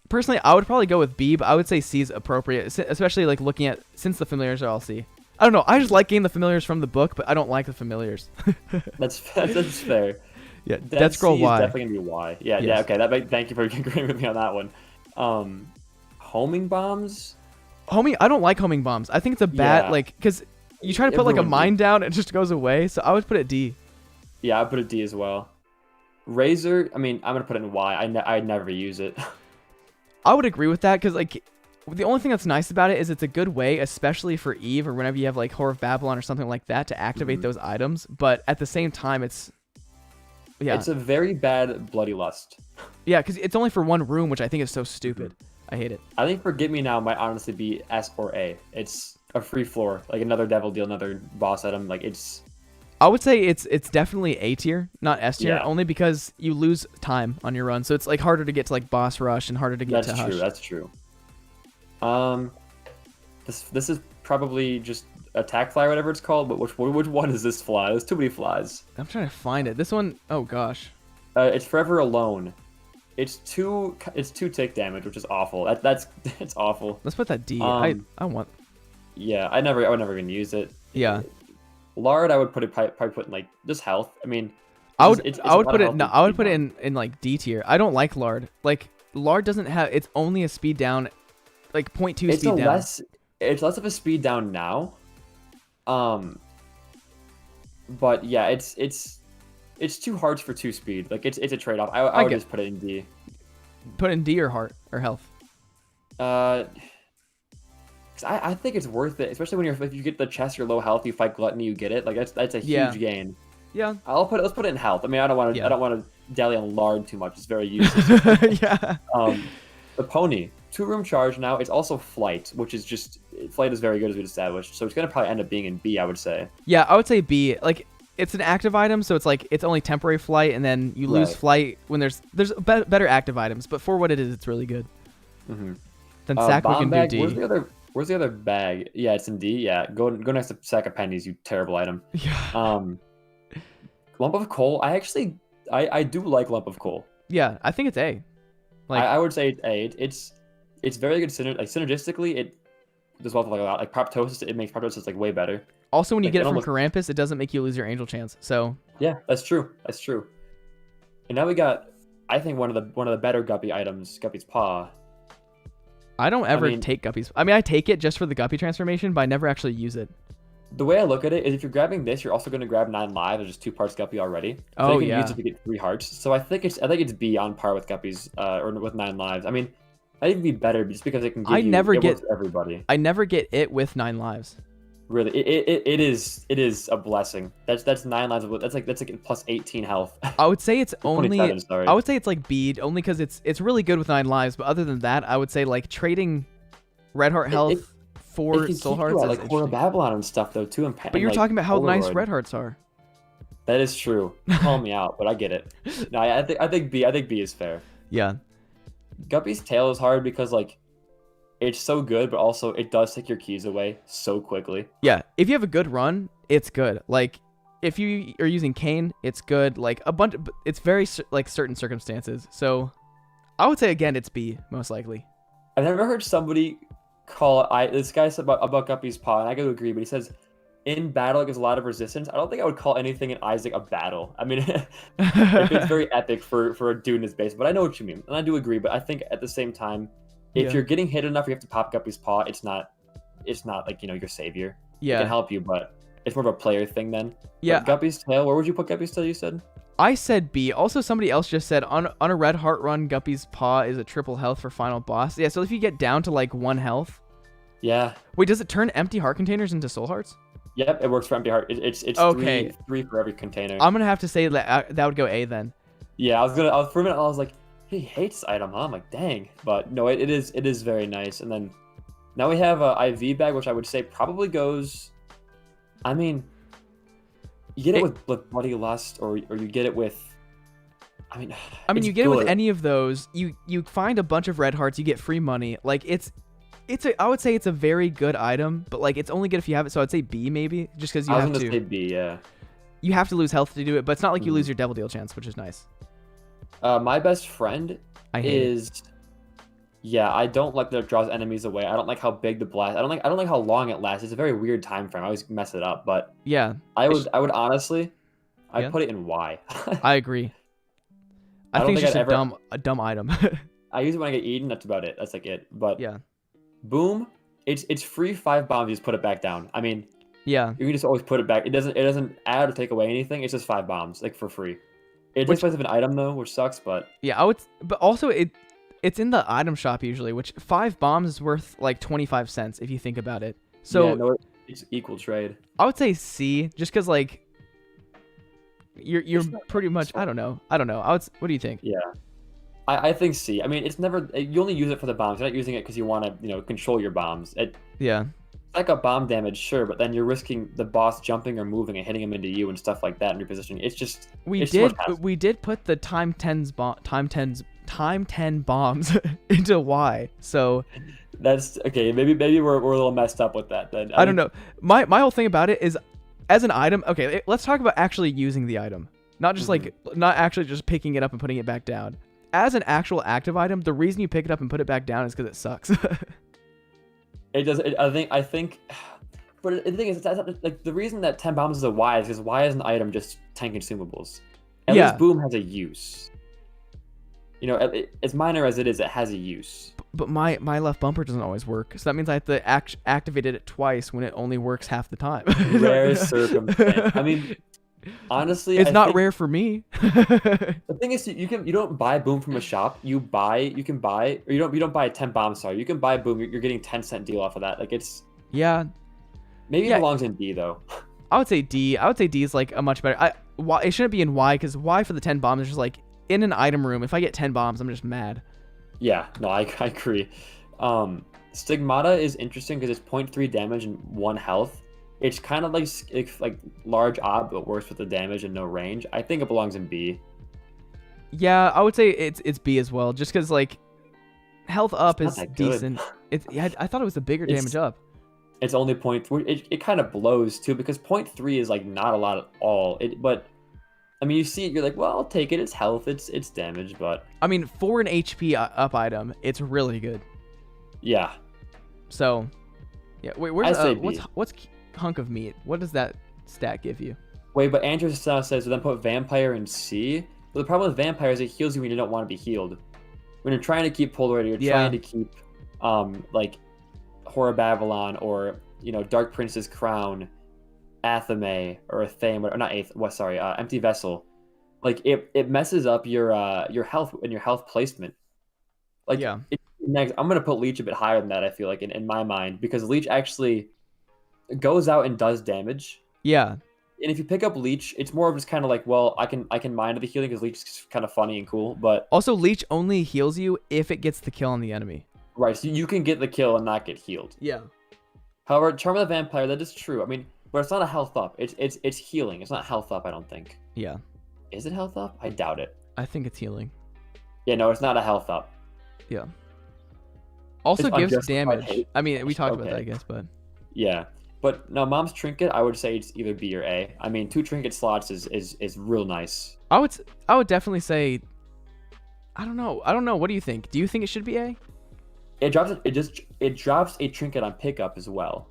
Personally, I would probably go with B, but I would say C is appropriate, especially like looking at, since the familiars are all C. I don't know. I just like getting the familiars from the book, but I don't like the familiars. That's fair. Yeah, Dead Scroll Y. Is definitely gonna be Y. Yeah, yes. Yeah. Okay. Thank you for agreeing with me on that one. Homing bombs. I don't like homing bombs. I think it's a bad because you try to put like a mine down, it just goes away. So I would put it D. Yeah, I put it D as well. Razor. I mean, I'm gonna put it in Y. I'd never use it. I would agree with that, because like the only thing that's nice about it is it's a good way, especially for Eve or whenever you have like Horror of Babylon or something like that, to activate those items. But at the same time, it's a very bad Bloody Lust. Yeah, because it's only for one room, which I think is so stupid. I hate it. I think Forget Me Now might honestly be S or A. It's a free floor, like another devil deal, another boss item. Like it's. I would say it's definitely A tier, not S tier, only because you lose time on your run. So it's like harder to get to like boss rush and harder to get to Hush. That's true. This is probably just attack fly or whatever it's called, but which one is this fly? There's too many flies. I'm trying to find it. This one, oh gosh. It's Forever Alone. It's two tick damage, which is awful. It's awful. Let's put that D. I want. Yeah, I would never even use it. Yeah. Lard, I would probably put in like just health. I mean, I would put it in like D tier. I don't like Lard. Like Lard doesn't have. It's only a speed down, like 0.2 speed down. It's less of a speed down now. But yeah, it's 2 hearts for 2 speed. Like it's a trade off. I would just put it in D. Put it in D or heart or health. I think it's worth it, especially if you get the chest, you're low health, you fight Gluttony, you get it. Like that's a huge gain. Yeah. Let's put it in health. I mean, I don't want to dally on Lard too much. It's very useless. Yeah. The pony, 2-room charge now. It's also flight, which is just flight is very good as we established. So it's gonna probably end up being in B, I would say. Yeah, I would say B. Like it's an active item, so it's like it's only temporary flight, and then you lose flight when there's better active items. But for what it is, it's really good. Mm-hmm. Then sack we can do D. Where's the other bag? Yeah, it's in D. Yeah, go next to sack of pennies, you terrible item. Yeah. Lump of coal. I do like lump of coal. Yeah, I think it's A. Like I would say it's A. It's very good synergistically. It does well like proptosis. It makes proptosis like way better. Also, when you get it from Krampus, it doesn't make you lose your angel chance. So yeah, that's true. And now we got, I think one of the better Guppy items, Guppy's Paw. I don't ever take Guppy's. I mean, I take it just for the Guppy transformation, but I never actually use it. The way I look at it is if you're grabbing this, you're also going to grab 9 lives, or just 2 parts Guppy already. So you can use it to get 3 hearts. So I think it's B on par with Guppy's, or with 9 lives. I mean, I think it'd be better just because it can give everybody. I never get it with 9 lives. Really, it is a blessing. That's 9 lives. That's like plus 18 health. I would say it's only. I would say it's like bead only because it's really good with 9 lives. But other than that, I would say like trading red heart health for soul hearts. Like Horror Babylon and stuff though too. But you're talking about how nice red hearts are. That is true. Call me out, but I get it. No, I think B is fair. Yeah. Guppy's tail is hard because like it's so good, but also it does take your keys away so quickly. Yeah, if you have a good run, it's good. Like, if you are using Kane, it's good. Like, it's very, like, certain circumstances. So, I would say, again, it's B, most likely. I've never heard somebody call this guy said about Guppy's paw, and I gotta agree, but he says, in battle, it gives a lot of resistance. I don't think I would call anything in Isaac a battle. I mean, if it's very epic for a dude in his base, but I know what you mean, and I do agree, but I think at the same time, if you're getting hit enough, you have to pop Guppy's paw. It's not like, your savior. Yeah. It can help you, but it's more of a player thing then. Yeah. But Guppy's tail, where would you put Guppy's tail, you said? I said B. Also, somebody else just said on a red heart run, Guppy's paw is a triple health for final boss. Yeah, so if you get down to like 1 health. Yeah. Wait, does it turn empty heart containers into soul hearts? Yep, it works for empty heart. It's okay. three for every container. I'm gonna have to say that would go A then. Yeah, for a minute I was like, he hates this item, huh? I'm like, dang. But no, it is very nice. And then now we have a IV bag, which I would say probably goes. I mean, you get it with Bloody Lust, or you get it with. I mean, you get it with any of those. You find a bunch of red hearts, you get free money. Like I would say it's a very good item, but like it's only good if you have it. So I'd say B maybe, just because you have to. I was gonna say B, yeah. You have to lose health to do it, but it's not like you lose your devil deal chance, which is nice. My best friend is. Yeah, I don't like that it draws enemies away. I don't like how big the blast. I don't like how long it lasts. It's a very weird time frame. I always mess it up, but yeah, I would honestly, I'd put it in Y. I agree. I think it's just a dumb item. I use it when I get eaten. That's about it. That's like it. But yeah, boom, it's free 5 bombs. You just put it back down. I mean, yeah, you can just always put it back. It doesn't add or take away anything. It's just 5 bombs, like for free. It takes place of an item though, which sucks. But yeah, but also it's in the item shop usually, which 5 bombs is worth like 25 cents if you think about it. So yeah, no, it's equal trade. I would say C, just because like you're pretty much. I don't know. What do you think? Yeah. I think C. I mean, it's never. You only use it for the bombs. You're not using it because you want to, control your bombs. Yeah. Like a bomb damage, sure, but then you're risking the boss jumping or moving and hitting him into you and stuff like that and repositioning. It's just. We did put the time 10 bombs into Y. So. That's okay. Maybe we're a little messed up with that then. I don't know. My whole thing about it is, as an item. Okay, let's talk about actually using the item, not just not actually just picking it up and putting it back down. As an actual active item, the reason you pick it up and put it back down is because it sucks. It does. I think. But the thing is, like the reason that 10 bombs is a Y is because Y is an item just tank consumables. At least Boom has a use. As minor as it is, it has a use. But my left bumper doesn't always work, so that means I have to activate it twice when it only works half the time. Rare circumstance. I mean, honestly, it's not rare for me. The thing is, you don't buy Boom from a shop. You don't buy 10 bombs. Sorry, you can buy Boom. You're getting 10-cent deal off of that. Like it's. Yeah. Maybe it belongs in D though. I would say D. I would say D is like a much better. It shouldn't be in Y, because Y for the 10 bombs is just like in an item room. If I get 10 bombs, I'm just mad. Yeah, no, I agree. Stigmata is interesting because it's 0.3 damage and 1 health. It's kind of like large ob, but worse with the damage and no range. I think it belongs in B. Yeah, I would say it's B as well, just because like health up is decent. I thought it was the bigger damage up. It's only 0.3. It kind of blows too, because 0.3 is like not a lot at all. But I mean, you see it, you're like, well, I'll take it. It's health, it's damage, but I mean, for an HP up item, it's really good. Yeah. So, yeah. Wait, what's hunk of meat? What does that stat give you? Wait, but Andrew says, then put vampire in C. But the problem with vampire is it heals you when you don't want to be healed. When you're trying to keep Polarity, you're trying to keep like Horror Babylon or Dark Prince's Crown, Athame or Athame, or not Empty Vessel. Like it messes up your health and your health placement. Like next, I'm gonna put Leech a bit higher than that. I feel like in my mind, because Leech actually goes out and does damage. Yeah. And if you pick up Leech, it's more of just kind of like, well, I can mind the healing because Leech is kind of funny and cool. But also, Leech only heals you if it gets the kill on the enemy. Right, so you can get the kill and not get healed. Yeah. However, Charm of the Vampire, that is true. I mean, but it's not a health up. It's healing. It's not health up, I don't think. Yeah. Is it health up? I doubt it. I think it's healing. Yeah, no, it's not a health up. Yeah. Also It's gives unjustified damage. hate. I mean, we talked about that, I Okay. guess, but Yeah. But no, mom's trinket, I would say it's either B or A. I mean, 2 trinket slots is real nice. I would definitely say. I don't know. I don't know. What do you think? Do you think it should be A? It drops a trinket on pickup as well.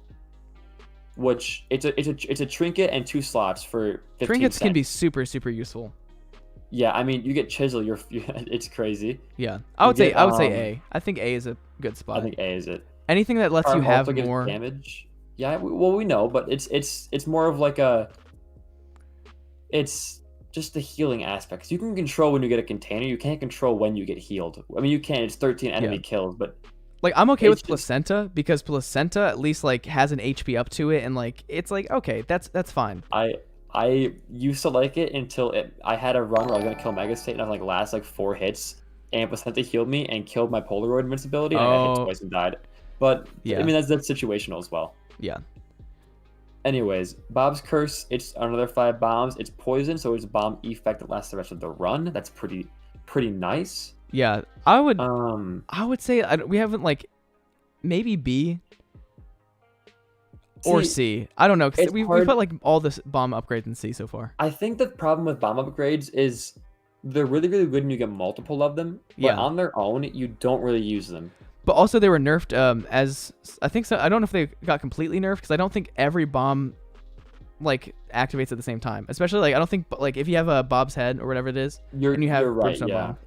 Which it's a trinket and 2 slots for 15 Trinkets can cents. be super super useful. Yeah, I mean, you get chisel, it's crazy. Yeah, I You would say get, I would say A. I think A is a good I spot. think A is it. Anything that lets you Charm have also gives more. damage. Yeah, we know, but it's more of like it's just the healing aspect. 'Cause you can control when you get a container. You can't control when you get healed. I mean, you can. It's 13 enemy kills, but Like I'm okay it's with just- placenta because placenta at least like has an HP up to it and like it's like okay that's fine. I used to like it until I had a run where I was gonna kill Mega State and I was like last like 4 hits, and placenta healed me and killed my Polaroid invincibility, and I got hit Oh. twice and died. But Yeah. I mean that's situational as well. Yeah. Anyways, Bob's Curse, it's another 5 bombs. It's poison, so it's a bomb effect that lasts the rest of the run. That's pretty nice. Yeah. I would say we haven't like maybe B or C. I don't know because it's we hard- put like all this bomb upgrades in C so far. I think the problem with bomb upgrades is they're really good when you get multiple of them, but Yeah. on their own, you don't really use them. But also they were nerfed as I think so. I don't know if they got completely nerfed because I don't think every bomb like activates at the same time. Especially like I don't think like if you have a Bob's head or whatever it is, You're, and you have you're right, brimstone yeah. bomb.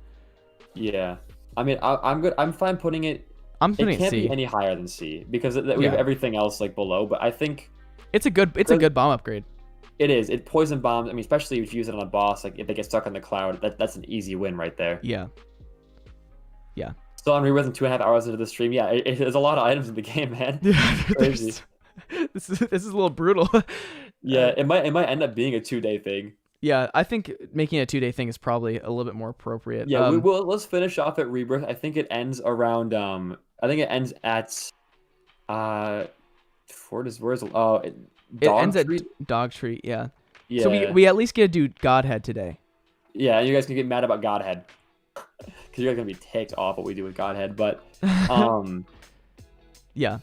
Yeah. I mean, I'm good. I'm fine putting it. I'm It putting it can't C. be any higher than C because we have Yeah. everything else like below. But I think It's a good bomb upgrade. it is. It poison bombs. I mean, especially if you use it on a boss, like if they get stuck on the cloud, that's an easy win right there. Yeah. Still on rewatching 2.5 hours into the stream. Yeah, there's a lot of items in the game, man. Yeah. Crazy. This is a little brutal. Yeah, it might end up being a 2-day thing. Yeah, I think making a 2-day thing is probably a little bit more appropriate. Yeah, let's finish off at Rebirth. I think it ends around I think it ends at where's it Dog ends Treat? at Dog Treat. Yeah. Yeah. So we at least get to do Godhead today. Yeah, you guys can get mad about Godhead. Because you're gonna be ticked off what we do with Godhead, but Yeah.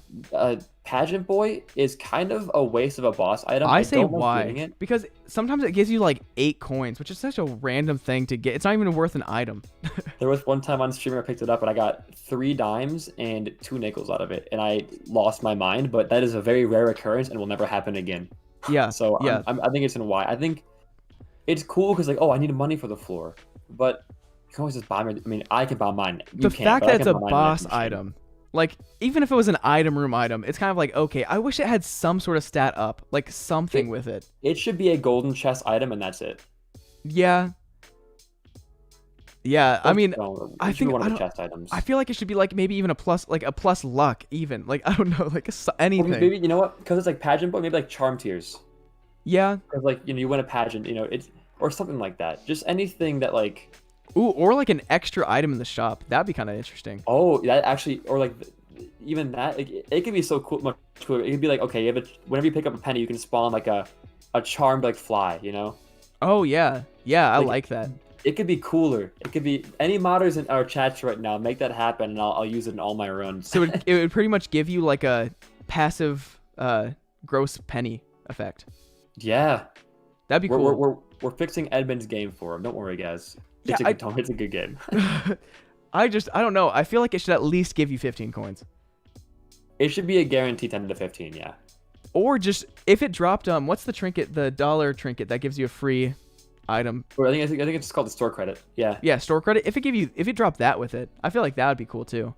Pageant Boy is kind of a waste of a boss item. I say don't like getting why? it. Because sometimes it gives you like 8 coins, which is such a random thing to get. It's not even worth an item. There was one time on stream where I picked it up and I got 3 dimes and 2 nickels out of it, and I lost my mind. But that is a very rare occurrence and will never happen again. Yeah. So yeah. I think it's in why. I think it's cool because like, oh, I need money for the floor, but you can always just buy me. I mean, I can buy mine. The fact that it's a boss item. item, like even if it was an item room item, it's kind of like okay, I wish it had some sort of stat up, like something with it. It should be a golden chest item, and that's it. Yeah. Yeah, I mean, I think- one I of the don't- chest items. I feel like it should be like maybe even a plus luck, even like I don't know, like anything. Maybe you know what? Because it's like pageant boy, maybe like charm tiers. Yeah. Because like you win a pageant, it's or something like that. Just anything that like Ooh, or like an extra item in the shop. That'd be kind of interesting. oh that actually or like even that like, it could be so cool much cooler. It could be like okay, whenever you pick up a penny, you can spawn like a charmed like fly. Oh yeah, I Like- like that. It could be cooler. It could be any modders in our chats right now. Make that happen, and I'll use it in all my runs. So it would pretty much give you like a passive gross penny effect. yeah, That'd be cool. we're fixing Edmund's game for him. Don't worry, guys. Yeah, It's a good game. I don't know. I feel like it should at least give you 15 coins. It should be a guarantee 10 to 15. Yeah. Or just if it dropped what's the trinket, the dollar trinket that gives you a free item? Or I think it's called the store credit. Yeah. Yeah, store credit. If it dropped that with it, I feel like that would be cool too.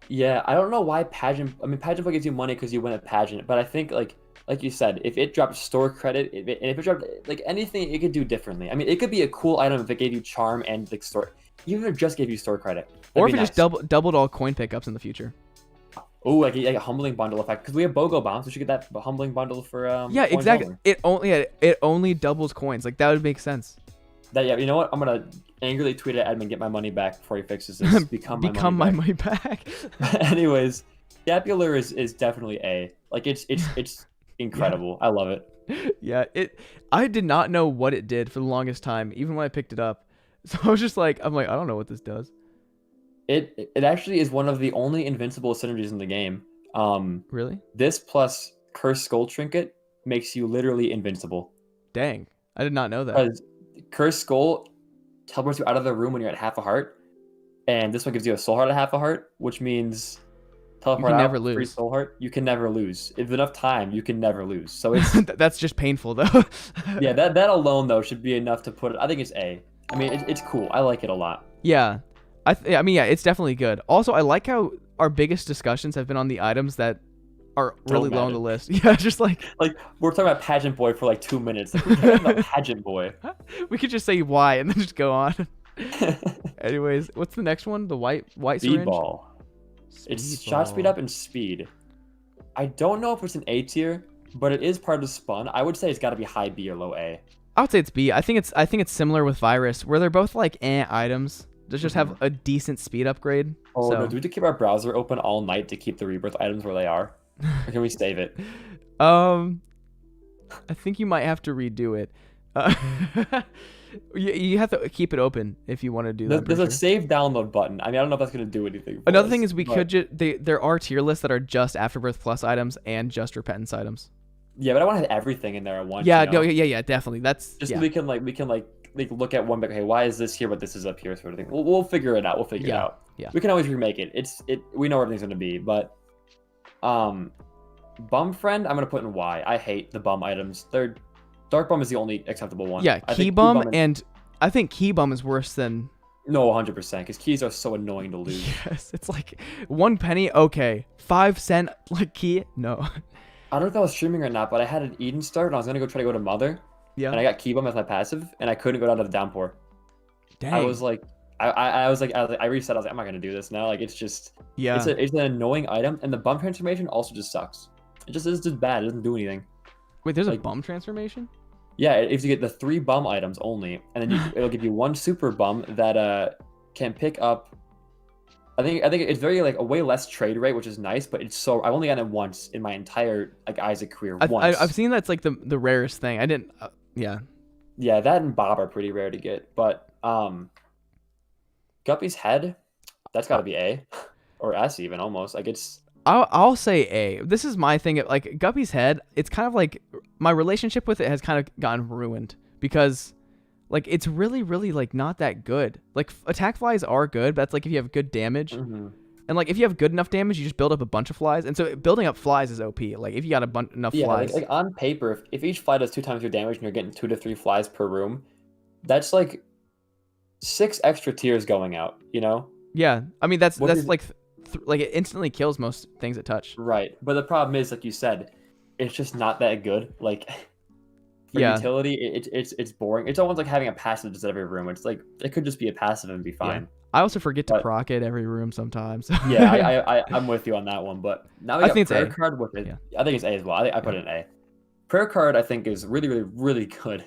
Yeah, I don't know why pageant boy gives you money because you win a pageant, but I think like you said, if it dropped store credit, and if it dropped like anything, it could do differently. I mean, it could be a cool item if it gave you charm and like store, even if it just gave you store credit. Or if it just doubled all coin pickups in the future. Oh, like a humbling bundle effect because we have BOGO bombs. We should get that humbling bundle for Yeah, coins exactly. only. It only doubles coins. Like that would make sense. Yeah, you know what? I'm gonna angrily tweet at Edmund, get my money back before he fixes this. Become my money back. Anyways, Scapular is definitely A. Like it's incredible. I love it. Yeah, I did not know what it did for the longest time, even when I picked it up. So I was just like, I don't know what this does. It actually is one of the only invincible synergies in the game. Really? This plus Cursed Skull Trinket makes you literally invincible. Dang, I did not know that. Because Cursed Skull teleports you out of the room when you're at half a heart, and this one gives you a soul heart at half a heart, which means teleport can out, never free lose. soul heart. You can never lose. If enough time, you can never lose. So it's That's just painful though. yeah, that alone though should be enough to put it. I think it's A. I mean, it's cool. I like it a lot. Yeah, I mean, yeah, it's definitely good. Also, I like how our biggest discussions have been on the items that are really low on the list. Yeah, just like we're talking about Pageant Boy for like 2 minutes. Like, we're talking about Pageant Boy. we could just say why and then just go on. Anyways, what's the next one? The white syringe. Speedball. It's shot speed up and speed. I don't know if it's an A tier, but it is part of the spun. I would say it's got to be high B or low A. I would say it's B. I think it's similar with Virus, where they're both like items. They just have a decent speed upgrade. Oh so. no, do we have to keep our browser open all night to keep the rebirth items where they are? Or can we save it? I think you might have to redo it. You have to keep it open if you want to do that. There's a save download button. I mean, I don't know if that's gonna do anything. Another thing is we could there are tier lists that are just Afterbirth Plus items and just Repentance items. Yeah, but I want to have everything in there at once. Yeah, you know? yeah, definitely. That's just so we can look at one, but okay, why is this here, but this is up here, sort of thing. We'll figure it out. We'll figure it out. Yeah. We can always remake it. We know where everything's gonna be, but Bum Friend, I'm gonna put in Y. I hate the bum items. Dark Bum is the only acceptable one. Yeah, Key Bum, and I think Key Bum is worse than. No, 100%, because keys are so annoying to lose. Yes, it's like 1 penny, okay. 5 cent, like key, no. I don't know if I was streaming or not, but I had an Eden start, and I was gonna try to go to Mother. Yeah. And I got Key Bum as my passive, and I couldn't go down to the downpour. Dang. I was like, I reset. I was like, I'm not gonna do this now. Like, it's just, yeah. It's an annoying item, and the bum transformation also just sucks. It's just bad. It doesn't do anything. Wait, there's a bum transformation? Yeah, if you get the 3 bum items only, and then it'll give you 1 super bum that can pick up. I think it's very like a way less trade rate, which is nice, but it's so I've only gotten it once in my entire like Isaac career. Once. I've seen that's like the rarest thing. I didn't. Yeah. Yeah, that and Bob are pretty rare to get, but Guppy's head, that's got to be A, or S even almost. Like it's. I'll say A. This is my thing. Like Guppy's head, it's kind of like my relationship with it has kind of gotten ruined because, like, it's really, really like not that good. Like attack flies are good, but that's like if you have good damage, and like if you have good enough damage, you just build up a bunch of flies. And so building up flies is OP. Like if you got enough flies. Like on paper, if each fly does 2 times your damage and you're getting 2 to 3 flies per room, that's like 6 extra tiers going out. You know? Yeah, I mean that's like. Like it instantly kills most things it touch. Right, but the problem is, like you said, it's just not that good. Like for utility, it's boring. It's almost like having a passive just every room. It's like it could just be a passive and be fine. Yeah. I also forget to proc it every room sometimes. Yeah, I'm with you on that one. But now we got prayer card with it. Yeah. I think it's A as well. I put it in A. Prayer card I think is really, really, really good.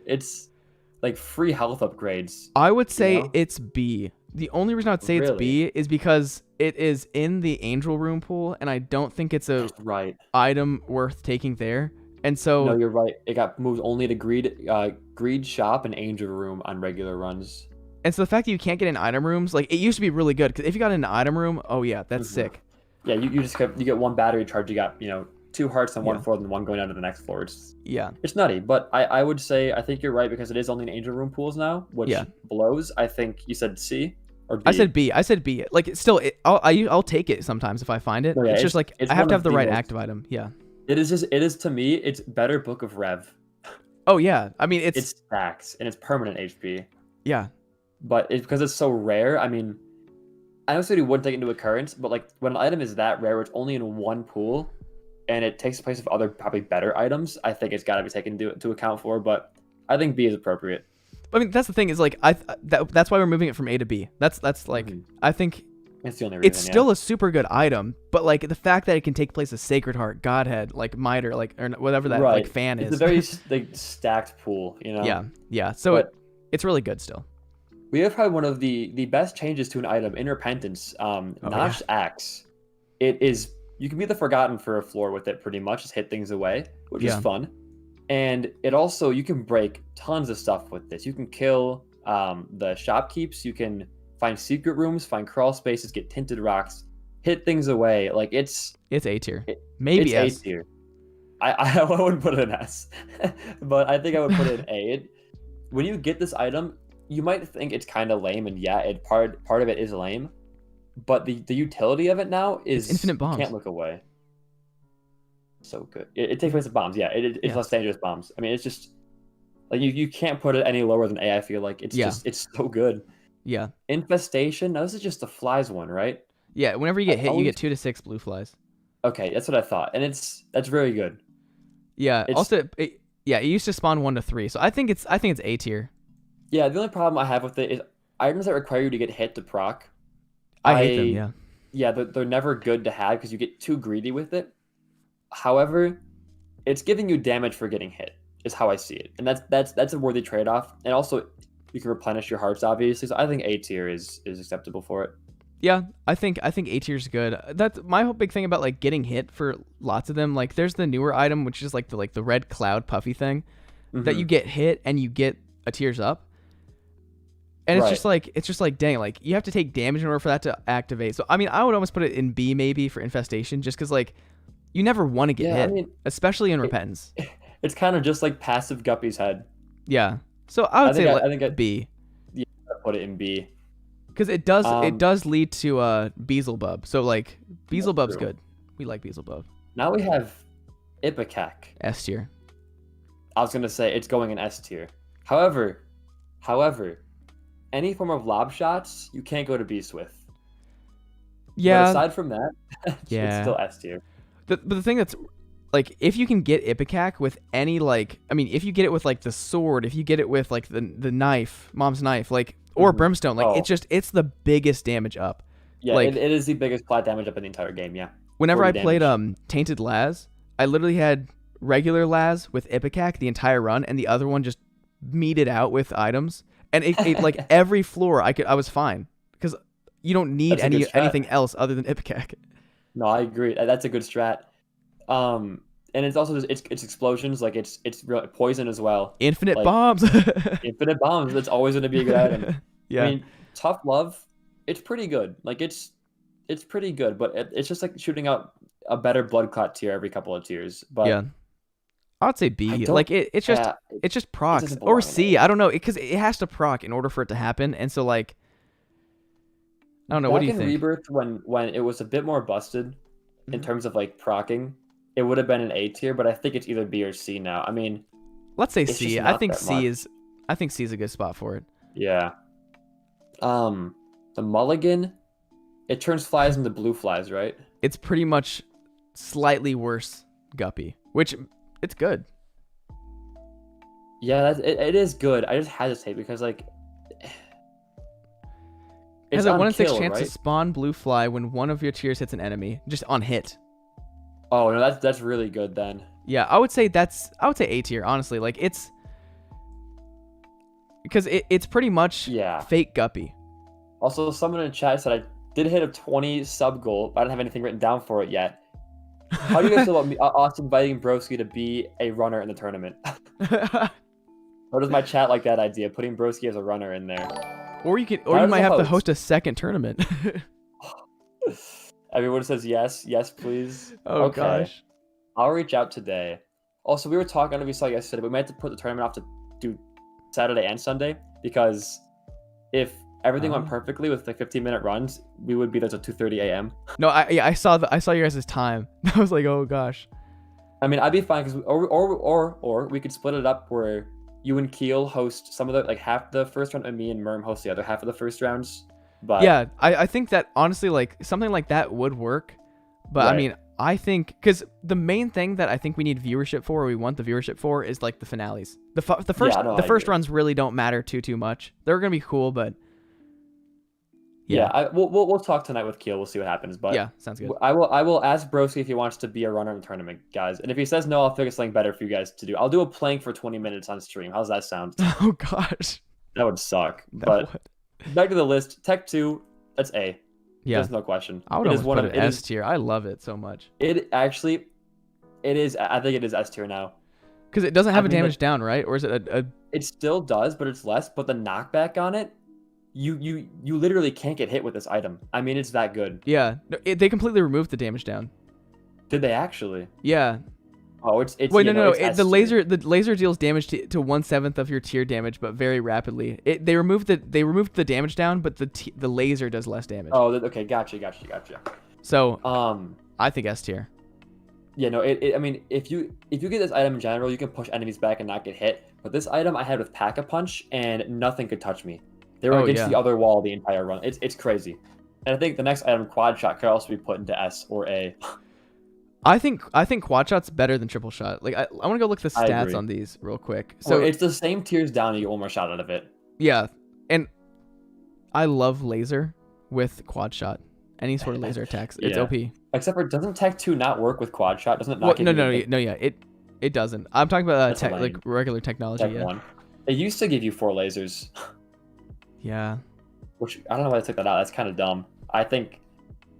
It's like free health upgrades. I would say it's B. The only reason I would say it's B is because it is in the angel room pool, and I don't think it's a item worth taking there. And so no, you're right. It got moved only to greed shop and angel room on regular runs. And so the fact that you can't get in item rooms, like it used to be really good because if you got in an item room, oh yeah, that's sick. Yeah, you get 1 battery charge. You got 2 hearts on 1 floor, then 1 going down to the next floor. It's nutty, but I would say I think you're right because it is only in angel room pools now, which blows. I think you said C. Or B. I said B. Like it's still, I'll take it sometimes if I find it. It's just like I have to have the right active item. Yeah. It is to me. It's better Book of Rev. Oh yeah, I mean it stacks and it's permanent HP. Yeah. But because it's so rare, I mean, I know somebody wouldn't take it into occurrence, but like when an item is that rare, it's only in 1 pool, and it takes the place of other probably better items. I think it's got to be taken into account for. But I think B is appropriate. I mean, that's the thing is like that's why we're moving it from A to B. That's like I think it's the only reason. It's still a super good item, but like the fact that it can take place as Sacred Heart, Godhead, like Miter, like or whatever that like fan is. It's a very like stacked pool, Yeah. So it's really good still. We have probably one of the best changes to an item in Repentance. Notched Axe. It is you can be the Forgotten for a floor with it pretty much, just hit things away, which is fun. And it also, you can break tons of stuff with this. You can kill the shopkeeps. You can find secret rooms, find crawl spaces, get tinted rocks, hit things away. Like it's A tier. it- Maybe it's S. A tier. I wouldn't put it an S, but I think I would put it an A. When you get this item, you might think it's kind of lame, and yeah, part of it is lame, but the utility of it now is infinite bombs. You can't look away. So good. It takes place of bombs. Yeah, it's less dangerous bombs. I mean, it's just like you can't put it any lower than A. I feel like it's it's so good. Yeah. Infestation. Now this is just the flies one, right? Yeah. Whenever you get hit, you get 2 to 6 blue flies. Okay, that's what I thought, and that's very good. Yeah. Also, it used to spawn 1 to 3, so I think it's A tier. Yeah, the only problem I have with it is items that require you to get hit to proc. I hate them. Yeah. Yeah, they're never good to have because you get too greedy with it. However, it's giving you damage for getting hit, is how I see it, and that's a worthy trade-off. And also, you can replenish your hearts, obviously. So I think A tier is acceptable for it. Yeah, I think A tier is good. That's my whole big thing about like getting hit for lots of them. Like, there's the newer item, which is like the red cloud puffy thing, that you get hit and you get a tears up. And it's just like dang, like you have to take damage in order for that to activate. So I mean, I would almost put it in B maybe for infestation, just because like you never want to get hit, I mean, especially in repentance. It's kind of just like passive Guppy's head. Yeah. So I would say B. Yeah, I'd put it in B. Because it does lead to Beelzebub. So like Beelzebub's good. We like Beelzebub. Now we have Ipecac. S tier. I was gonna say it's going in S tier. However, any form of lob shots you can't go to Beast with. Yeah. But aside from that, yeah, it's still S tier. But the thing that's like, if you can get Ipecac with any like, I mean, if you get it with like the sword, if you get it with like the knife, mom's knife, like, or brimstone, like it's the biggest damage up. Yeah, like, it is the biggest plat damage up in the entire game. Yeah. Whenever I played Tainted Laz, I literally had regular Laz with Ipecac the entire run, and the other one just meted out with items, and it like every floor I was fine because you don't need anything else other than Ipecac. No, I agree. That's a good strat. And it's also just, it's explosions, like it's real poison as well. Infinite like, bombs. Infinite bombs. That's always going to be a good item. Yeah. I mean, Tough Love, it's pretty good. Like it's pretty good, but it's just like shooting out a better blood clot tier every couple of tiers. But yeah, I'd say B. Like it's just procs or C. I don't know, because it has to proc in order for it to happen, and so like I don't know. What do you think? Rebirth, when it was a bit more busted in terms of like procking, it would have been an A tier, but I think it's either B or C now. I mean, let's say C. I think C is a good spot for it. Yeah. The mulligan, it turns flies into blue flies, right? It's pretty much slightly worse Guppy, which it's good. Yeah, it is good. I just hesitate because like it has a 1 in 6 chance to right? spawn blue fly when one of your tiers hits an enemy, just on hit. Oh no, that's really good then. Yeah, I would say A tier, honestly. Like it's because it's pretty much fake Guppy. Also, someone in chat said I did hit a 20 sub goal, but I don't have anything written down for it yet. How do you guys feel about me, Austin inviting Broski to be a runner in the tournament? Or does my chat like that idea, putting Broski as a runner in there? Or you might have to host a second tournament. Everyone says yes, please. Oh gosh. I'll reach out today. Also, we were talking, I don't know if you saw yesterday, but we might have to put the tournament off to do Saturday and Sunday, because if everything went perfectly with like 15-minute runs, we would be there till 2:30 a.m. No, I saw your guys' time. I was like, oh gosh. I mean, I'd be fine because or we could split it up where you and Keel host some of the like half the first round, and me and Merm host the other half of the first rounds. But yeah, I think that honestly, like something like that would work. But I mean, I think because the main thing that I think we need viewership for, or we want the viewership for, is like the finales. The first runs really don't matter too much. They're gonna be cool, but we'll talk tonight with Keel. We'll see what happens. But yeah, sounds good. I will ask Broski if he wants to be a runner in the tournament, guys. And if he says no, I'll figure something better for you guys to do. I'll do a plank for 20 minutes on stream. How's that sound? Oh gosh, that would suck. Back to the list. Tech 2, that's A. Yeah, there's no question. I would almost put it S tier. I love it so much. It is. I think it is S tier now. Because it doesn't have a damage down, right? Or is it a? It still does, but it's less. But the knockback on it you literally can't get hit with this item. I mean, it's that good. Yeah, no, they completely removed the damage down. Did they actually? Yeah. Oh, it's Wait, yeah, no. it's S The tier. laser deals damage to 1/7 of your tier damage, but very rapidly. They removed the damage down, but the laser does less damage. Oh, okay, gotcha. So Um, I think S tier. yeah, no, I mean, if you get this item in general, you can push enemies back and not get hit. But this item I had with Pack-a-Punch, and nothing could touch me. They were Oh, against yeah. the other wall the entire run. It's crazy. And I think the next item, Quad Shot, could also be put into S or A. I think quad shot's better than triple shot. Like I want to go look at the I stats agree. on these real quick. So So it's the same tiers down, and you get one more shot out of it. yeah, and I love laser with quad shot. Any sort of laser attacks, it's Yeah. OP. Except for, doesn't Tech 2 not work with Quad Shot? Doesn't it not Well, give no, you yeah, it doesn't. I'm talking about That's lame. like regular technology. Tech Yeah. 1? It used to give you 4 lasers, Yeah. which I don't know why they took that out. That's kind of dumb. I think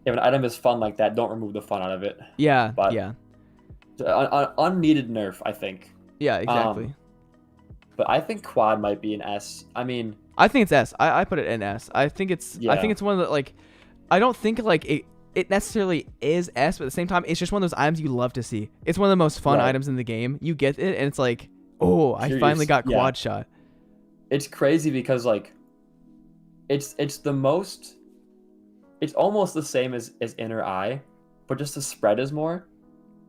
if an item is fun like that, don't remove the fun out of it. Yeah. But- yeah. Unneeded nerf, I think. Yeah. Exactly. But I think Quad might be an S. I mean, I think it's S. I put it in S. I think it's Yeah. one of the like. I don't think like it necessarily is S, but at the same time, it's just one of those items you love to see. It's one of the most fun Right. items in the game. You get it, and it's like, oh, I Curious. finally got Yeah. quad shot. it's crazy because like, it's the most. It's almost the same as Inner Eye, but just the spread is more.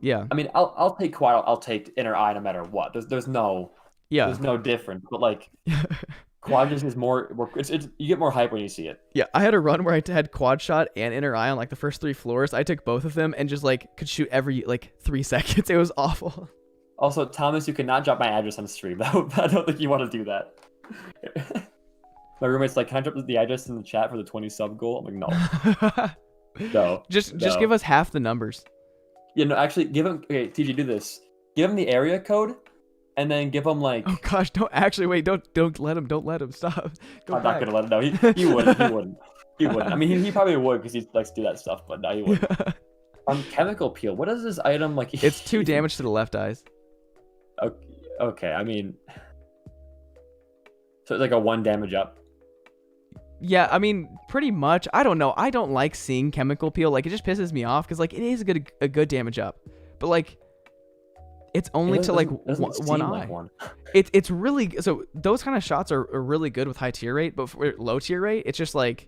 Yeah. I mean, I'll take Quad. I'll take Inner Eye no matter what. There's no Yeah. there's no difference. But like, Quad just is more. It's you get more hype when you see it. Yeah, I had a run where I had quad shot and inner eye on like the first 3 floors. I took both of them and just like could shoot every like 3 seconds. It was awful. Also, Thomas, you cannot drop my address on stream. I don't think you want to do that. My roommate's like, "Can I drop the address in the chat for the 20 sub goal?" I'm like, "No, no." just No. give us half the numbers. Yeah, no, actually, give him. Okay, TG, do this. Give him the area code, and then give him like. Oh gosh, don't actually wait. Don't let him. Don't let him. Stop. Go I'm back. not gonna let him know. He wouldn't. He wouldn't. He wouldn't. I mean, he probably would because he likes to do that stuff, but no, he wouldn't. Chemical peel. What is this item like? It's 2 damage to the left eyes. Okay, I mean, so it's like a 1 damage up. Yeah, I mean, pretty much. I don't know. I don't like seeing chemical peel. Like it just pisses me off because like it is a good damage up, but like it's only to like It doesn't one seem eye. like one. It's really so those kind of shots are really good with high tier rate, but for low tier rate, it's just like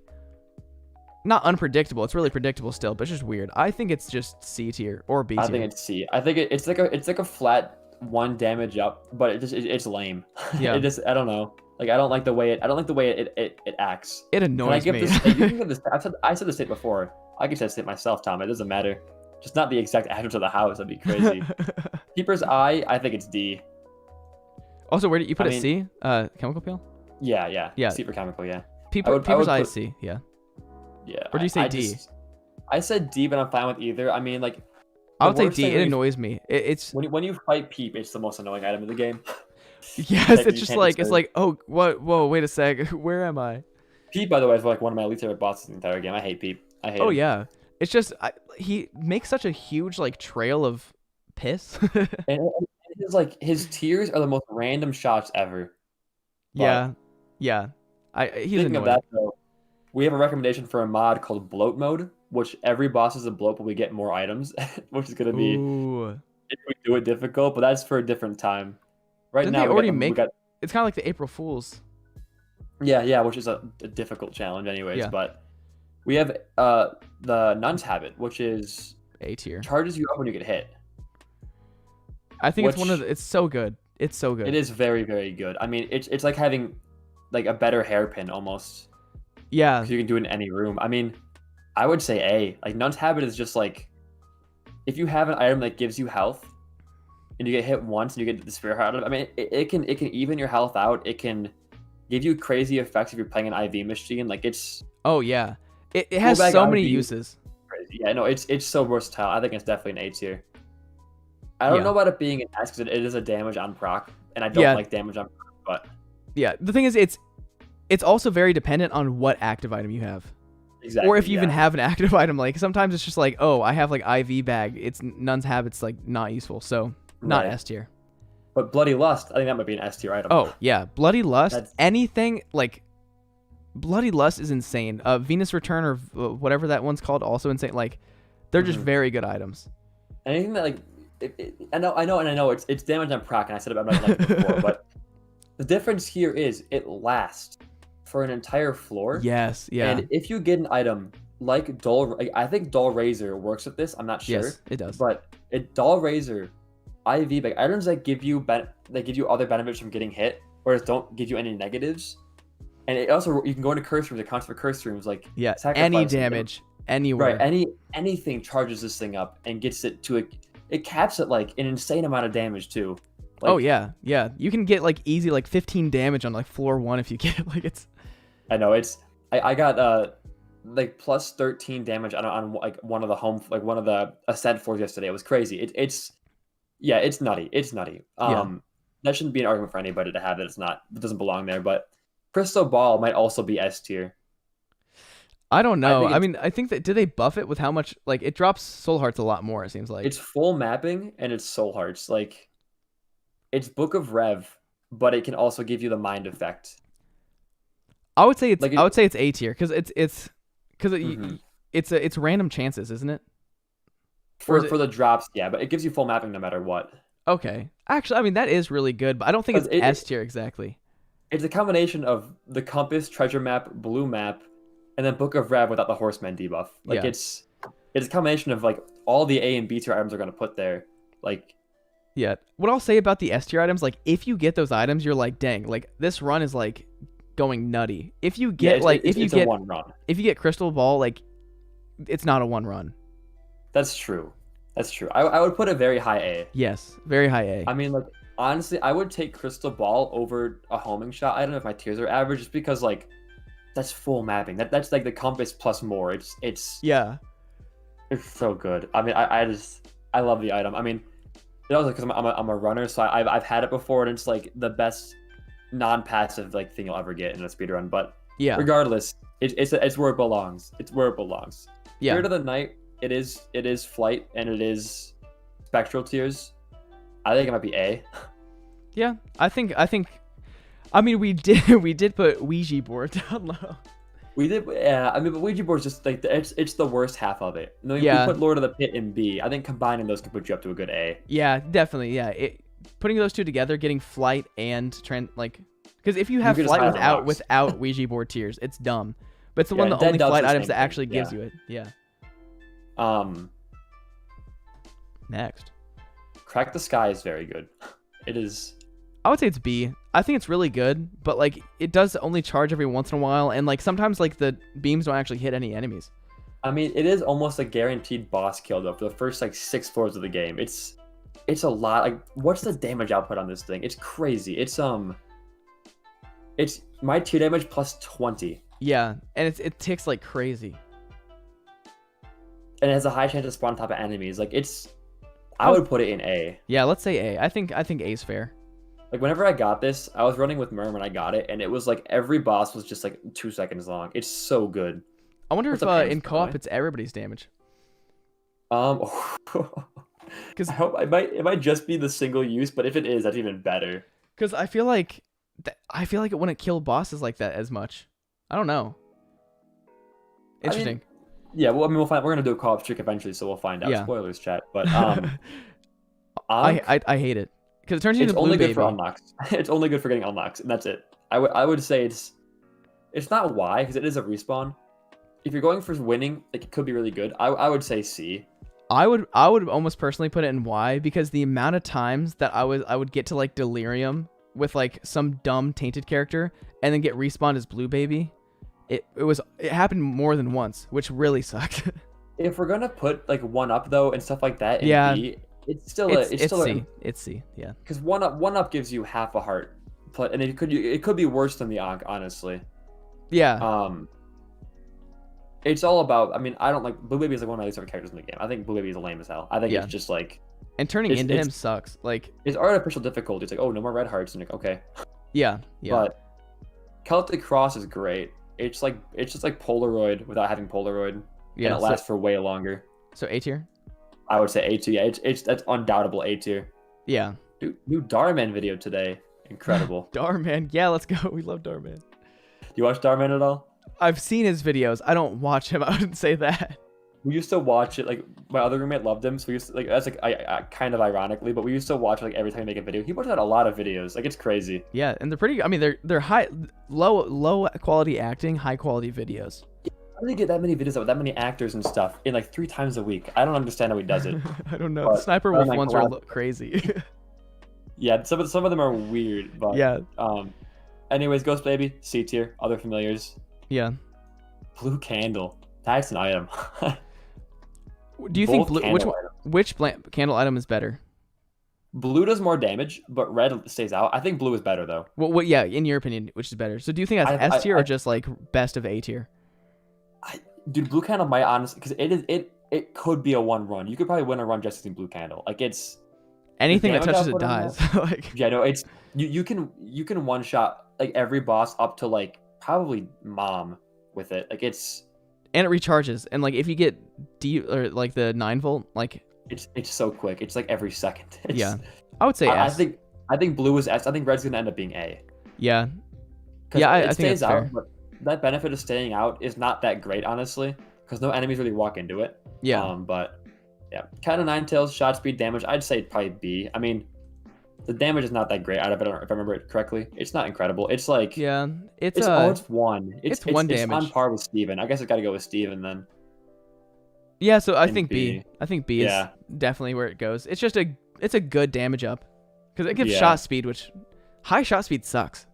not unpredictable. It's really predictable still, but it's just weird. I think it's just C tier or B tier. I think it's C. I think it's like a flat 1 damage up, but it's lame. Yeah. I don't know. Like I don't like the way it acts. It Can I annoys give me. this? You can give this. I said the state before. I can say the state myself, Tom. It doesn't matter. Just not the exact address of the house. That'd be crazy. Keeper's Eye. I think it's D. Also, where did you put I it? C? Chemical peel? Yeah. Yeah. Super chemical. Yeah. People's would eye put- is C. Yeah. Yeah. Or do you say D? I said D, but I'm fine with either. I mean, like. I the would say worst D. thing It when you- annoys me. It's When you fight Peep, it's the most annoying item in the game. yes. like, It's you just can't like just it's like oh what whoa wait a sec. Where am I? Peep, by the way, is like one of my least favorite bosses in the entire game. I hate Peep. I hate Oh him. yeah. It's just he makes such a huge like trail of piss. And his like his tears are the most random shots ever. But Yeah. Yeah. He's Speaking annoying. of that, though, we have a recommendation for a mod called Bloat Mode, which every boss is a bloat, but we get more items, which is gonna be Ooh. if we do it difficult. But that's for a different time. Right Didn't now, they we already got, make- we got It's kind of like the April Fools. yeah, which is a difficult challenge, anyways. Yeah. But we have the Nun's Habit, which is A tier. charges you up when you get hit. I think it's one of which- it's so good. It's so good. It is very, very good. I mean, it's like having like a better hairpin almost. Yeah. 'Cause you can do it in any room. I mean, I would say A. Like Nun's Habit is just like if you have an item that gives you health and you get hit once and you get the spear out of it. I mean, it can even your health out. It can give you crazy effects if you're playing an IV machine. Like it's Oh yeah. It has Fullback so many IV. uses. crazy. Yeah, no, it's so versatile. I think it's definitely an A tier. I don't Yeah. know about it being an S because it is a damage on proc, and I don't Yeah. like damage on proc, but Yeah. The thing is, it's also very dependent on what active item you have. exactly. Or if you even yeah. have an active item, like sometimes it's just like, oh, I have like IV bag. It's Nun's Habit's like not useful, so not Right. S tier. But Bloody Lust, I think that might be an S tier item. Oh yeah, Bloody Lust. That's- Anything like Bloody Lust is insane. Venus Return or whatever that one's called, also insane. Like, they're just very good items. Anything that like, I know it's damage on proc, and I said about it before, but the difference here is it lasts for an entire floor. Yes, yeah. And if you get an item like Dull, I think Dull Razor works with this. I'm not sure. Yes, it does. But Dull Razor, IV bag items that give you other benefits from getting hit, whereas don't give you any negatives. And it also, you can go into curse rooms, it counts for curse rooms, like any damage anywhere. Right, anything charges this thing up and gets it to it caps it like an insane amount of damage too. Like, oh yeah, you can get like easy like 15 damage on like floor 1 if you get it. Like it's. I know I got like plus 13 damage on like one of the ascent floors yesterday. It was crazy. It's nutty. It's nutty. That shouldn't be an argument for anybody to have it. It doesn't belong there. But Crystal Ball might also be S tier. I don't know. I think that, do they buff it with how much, like, it drops soul hearts a lot more, it seems like. It's full mapping and it's soul hearts. Like, it's Book of Rev, but it can also give you the mind effect. I would say it's A tier because it's random chances, isn't it? For the drops, yeah, but it gives you full mapping no matter what. Okay. Actually, I mean, that is really good, but I don't think it's S tier exactly. It's a combination of the Compass, Treasure Map, Blue Map, and then Book of Rev without the Horseman debuff. Like, it's a combination of, like, all the A and B tier items are going to put there. Like, yeah. What I'll say about the S tier items, like, if you get those items, you're like, dang, like, this run is, like, going nutty. If you get, it's a one run. If you get Crystal Ball, like, it's not a one run. That's true. I would put it very high A. Yes, very high A. I mean, like, honestly, I would take Crystal Ball over a homing shot item if my tiers are average, just because, like, that's full mapping. That's like the Compass plus more. It's so good. I mean, I love the item. I mean, it also because I'm a runner, so I've had it before, and it's like the best non-passive like thing you'll ever get in a speedrun. But regardless, it's where it belongs. It's where it belongs. Yeah. Spirit of the Night. It is flight and it is spectral tiers. I think it might be A. Yeah, I think. I mean, we did put Ouija board down low. We did, yeah. I mean, but Ouija board's just like it's the worst half of it. No, you put Lord of the Pit in B. I think combining those can put you up to a good A. Yeah, definitely. Yeah, putting those two together, getting flight and because if you have flight without Ouija board tiers, it's dumb. But it's the only flight items that actually gives you it. Yeah. Next, Crack the Sky is very good. It is. I would say it's B. I think it's really good, but like it does only charge every once in a while, and like sometimes like the beams don't actually hit any enemies. I mean, it is almost a guaranteed boss kill though for the first like 6 floors of the game. It's a lot. Like, what's the damage output on this thing? It's crazy. It's my 2 damage plus 20. Yeah, and it ticks like crazy. And it has a high chance to spawn on top of enemies. Like, I would put it in A. Yeah, let's say A. I think A's fair. Like, whenever I got this, I was running with Merm when I got it, and it was like every boss was just like 2 seconds long. It's so good. I wonder if in co-op it's everybody's damage. Because I hope it might just be the single use, but if it is, that's even better. Because I feel like it wouldn't kill bosses like that as much. I don't know. Interesting. I mean, yeah, well, I mean, we'll find. We're gonna do a co-op streak eventually, so we'll find out. Yeah. Spoilers, chat. But I hate it because it turns you into blue baby. It's only good for unlocks. It's only good for getting unlocks, and that's it. I would say it's not Y because it is a respawn. If you're going for winning, like, it could be really good. I would say C. I would almost personally put it in Y because the amount of times that I would get to like Delirium with like some dumb tainted character and then get respawned as blue baby. It happened more than once, which really sucked. If we're gonna put like 1-up though and stuff like that in B, it's still C. It's C, yeah. Because 1-up gives you half a heart, and it could be worse than the Ankh, honestly. Yeah. It's all about. I mean, I don't like Blue Baby is like one of my favorite characters in the game. I think Blue Baby is lame as hell. I think it's just like. And turning into him sucks. Like, it's artificial difficulty. It's like, oh, no more red hearts, and like, okay. Yeah. But Celtic Cross is great. It's just like Polaroid without having Polaroid. Yeah, and it lasts for way longer. So A tier? I would say A tier. Yeah, that's undoubtable A tier. Yeah. New Darman video today. Incredible. Darman. Yeah, let's go. We love Darman. You watch Darman at all? I've seen his videos. I don't watch him. I wouldn't say that. We used to watch it, like, my other roommate loved him, so we used to, like, that's, like, I kind of ironically, but we used to watch, like, every time he make a video. He puts out a lot of videos. Like, it's crazy. Yeah, and they're pretty. I mean, they're low quality acting, high quality videos. How do they get that many videos out with that many actors and stuff in, like, 3 times a week? I don't understand how he does it. I don't know. The But, Sniper Wolf like, ones are a little crazy. Yeah, some of them are weird, but Yeah. Anyways, Ghost Baby, C tier, other familiars. Yeah. Blue Candle, that's an item. Do you think Both blue? candle Which candle item is better? Blue does more damage, but red stays out. I think blue is better though. What? Yeah, in your opinion, which is better? So do you think that's S tier or just like best of A tier? Dude, Blue Candle might honestly, because it could be a 1-run. You could probably win a run just using Blue Candle. Like it's anything that damage touches it output on dies. Like yeah, no, it's you can one shot like every boss up to like probably Mom with it. Like it's and it recharges, and like if you get or like the 9-volt, like it's so quick. It's like every second. Yeah, I would say S. I think blue is S. I think red's gonna end up being A. Yeah. Yeah, I think stays that's out, fair. but that benefit of staying out is not that great, honestly, because no enemies really walk into it. Yeah. But yeah, Cat of Nine Tails, shot speed, damage. I'd say probably B. I mean, the damage is not that great out of it, if I remember it correctly. It's not incredible. It's like Yeah, it's it's 1. It's 1 damage. It's on par with Steven. I guess I got to go with Steven then. Yeah, so I in think B. I think B is definitely where it goes. It's just it's a good damage up because it gives shot speed, which high shot speed sucks.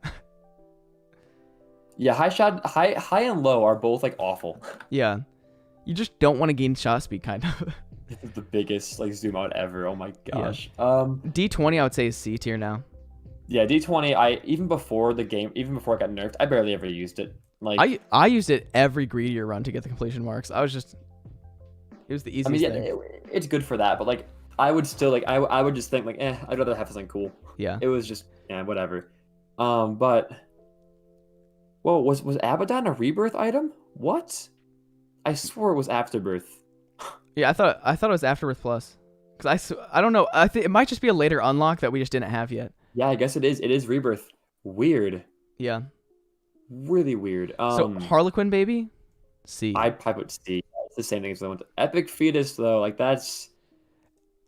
Yeah, high and low are both like awful. Yeah, you just don't want to gain shot speed, kind of. This is the biggest like zoom out ever. Oh my gosh. D20 I would say is C tier now. Yeah, D20. Even before it got nerfed, I barely ever used it. Like I used it every greedier run to get the completion marks. It was the easiest thing. It's good for that, but like I would still like I would just think like I'd rather have something cool. Yeah. It was just whatever. But whoa, was Abaddon a rebirth item? What? I swore it was Afterbirth. Yeah, I thought it was Afterbirth Plus. Cause I don't know. I think it might just be a later unlock that we just didn't have yet. Yeah, I guess it is. It is rebirth. Weird. Yeah. Really weird. So Harlequin baby, C. I probably would C. It's the same thing as the one. Epic Fetus though, like that's.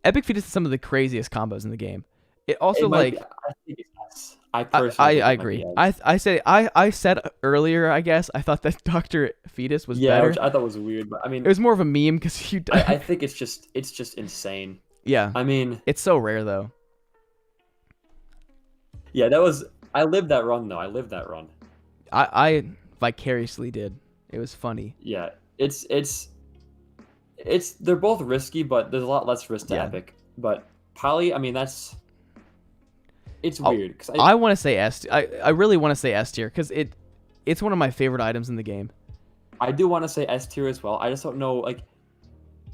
Epic Fetus is some of the craziest combos in the game. It also I think it's S. I personally. I agree. I said earlier. I guess I thought that Dr. Fetus was better. Which I thought was weird, but I mean, it was more of a meme because you. I think it's just insane. Yeah. I mean, it's so rare though. Yeah, I lived that run though. I lived that run. I vicariously did. It was funny. Yeah, it's they're both risky, but there's a lot less risk to Epic. But Poly, I mean it's weird because I want to say S. I really want to say S tier because it's one of my favorite items in the game. I do want to say S tier as well. I just don't know like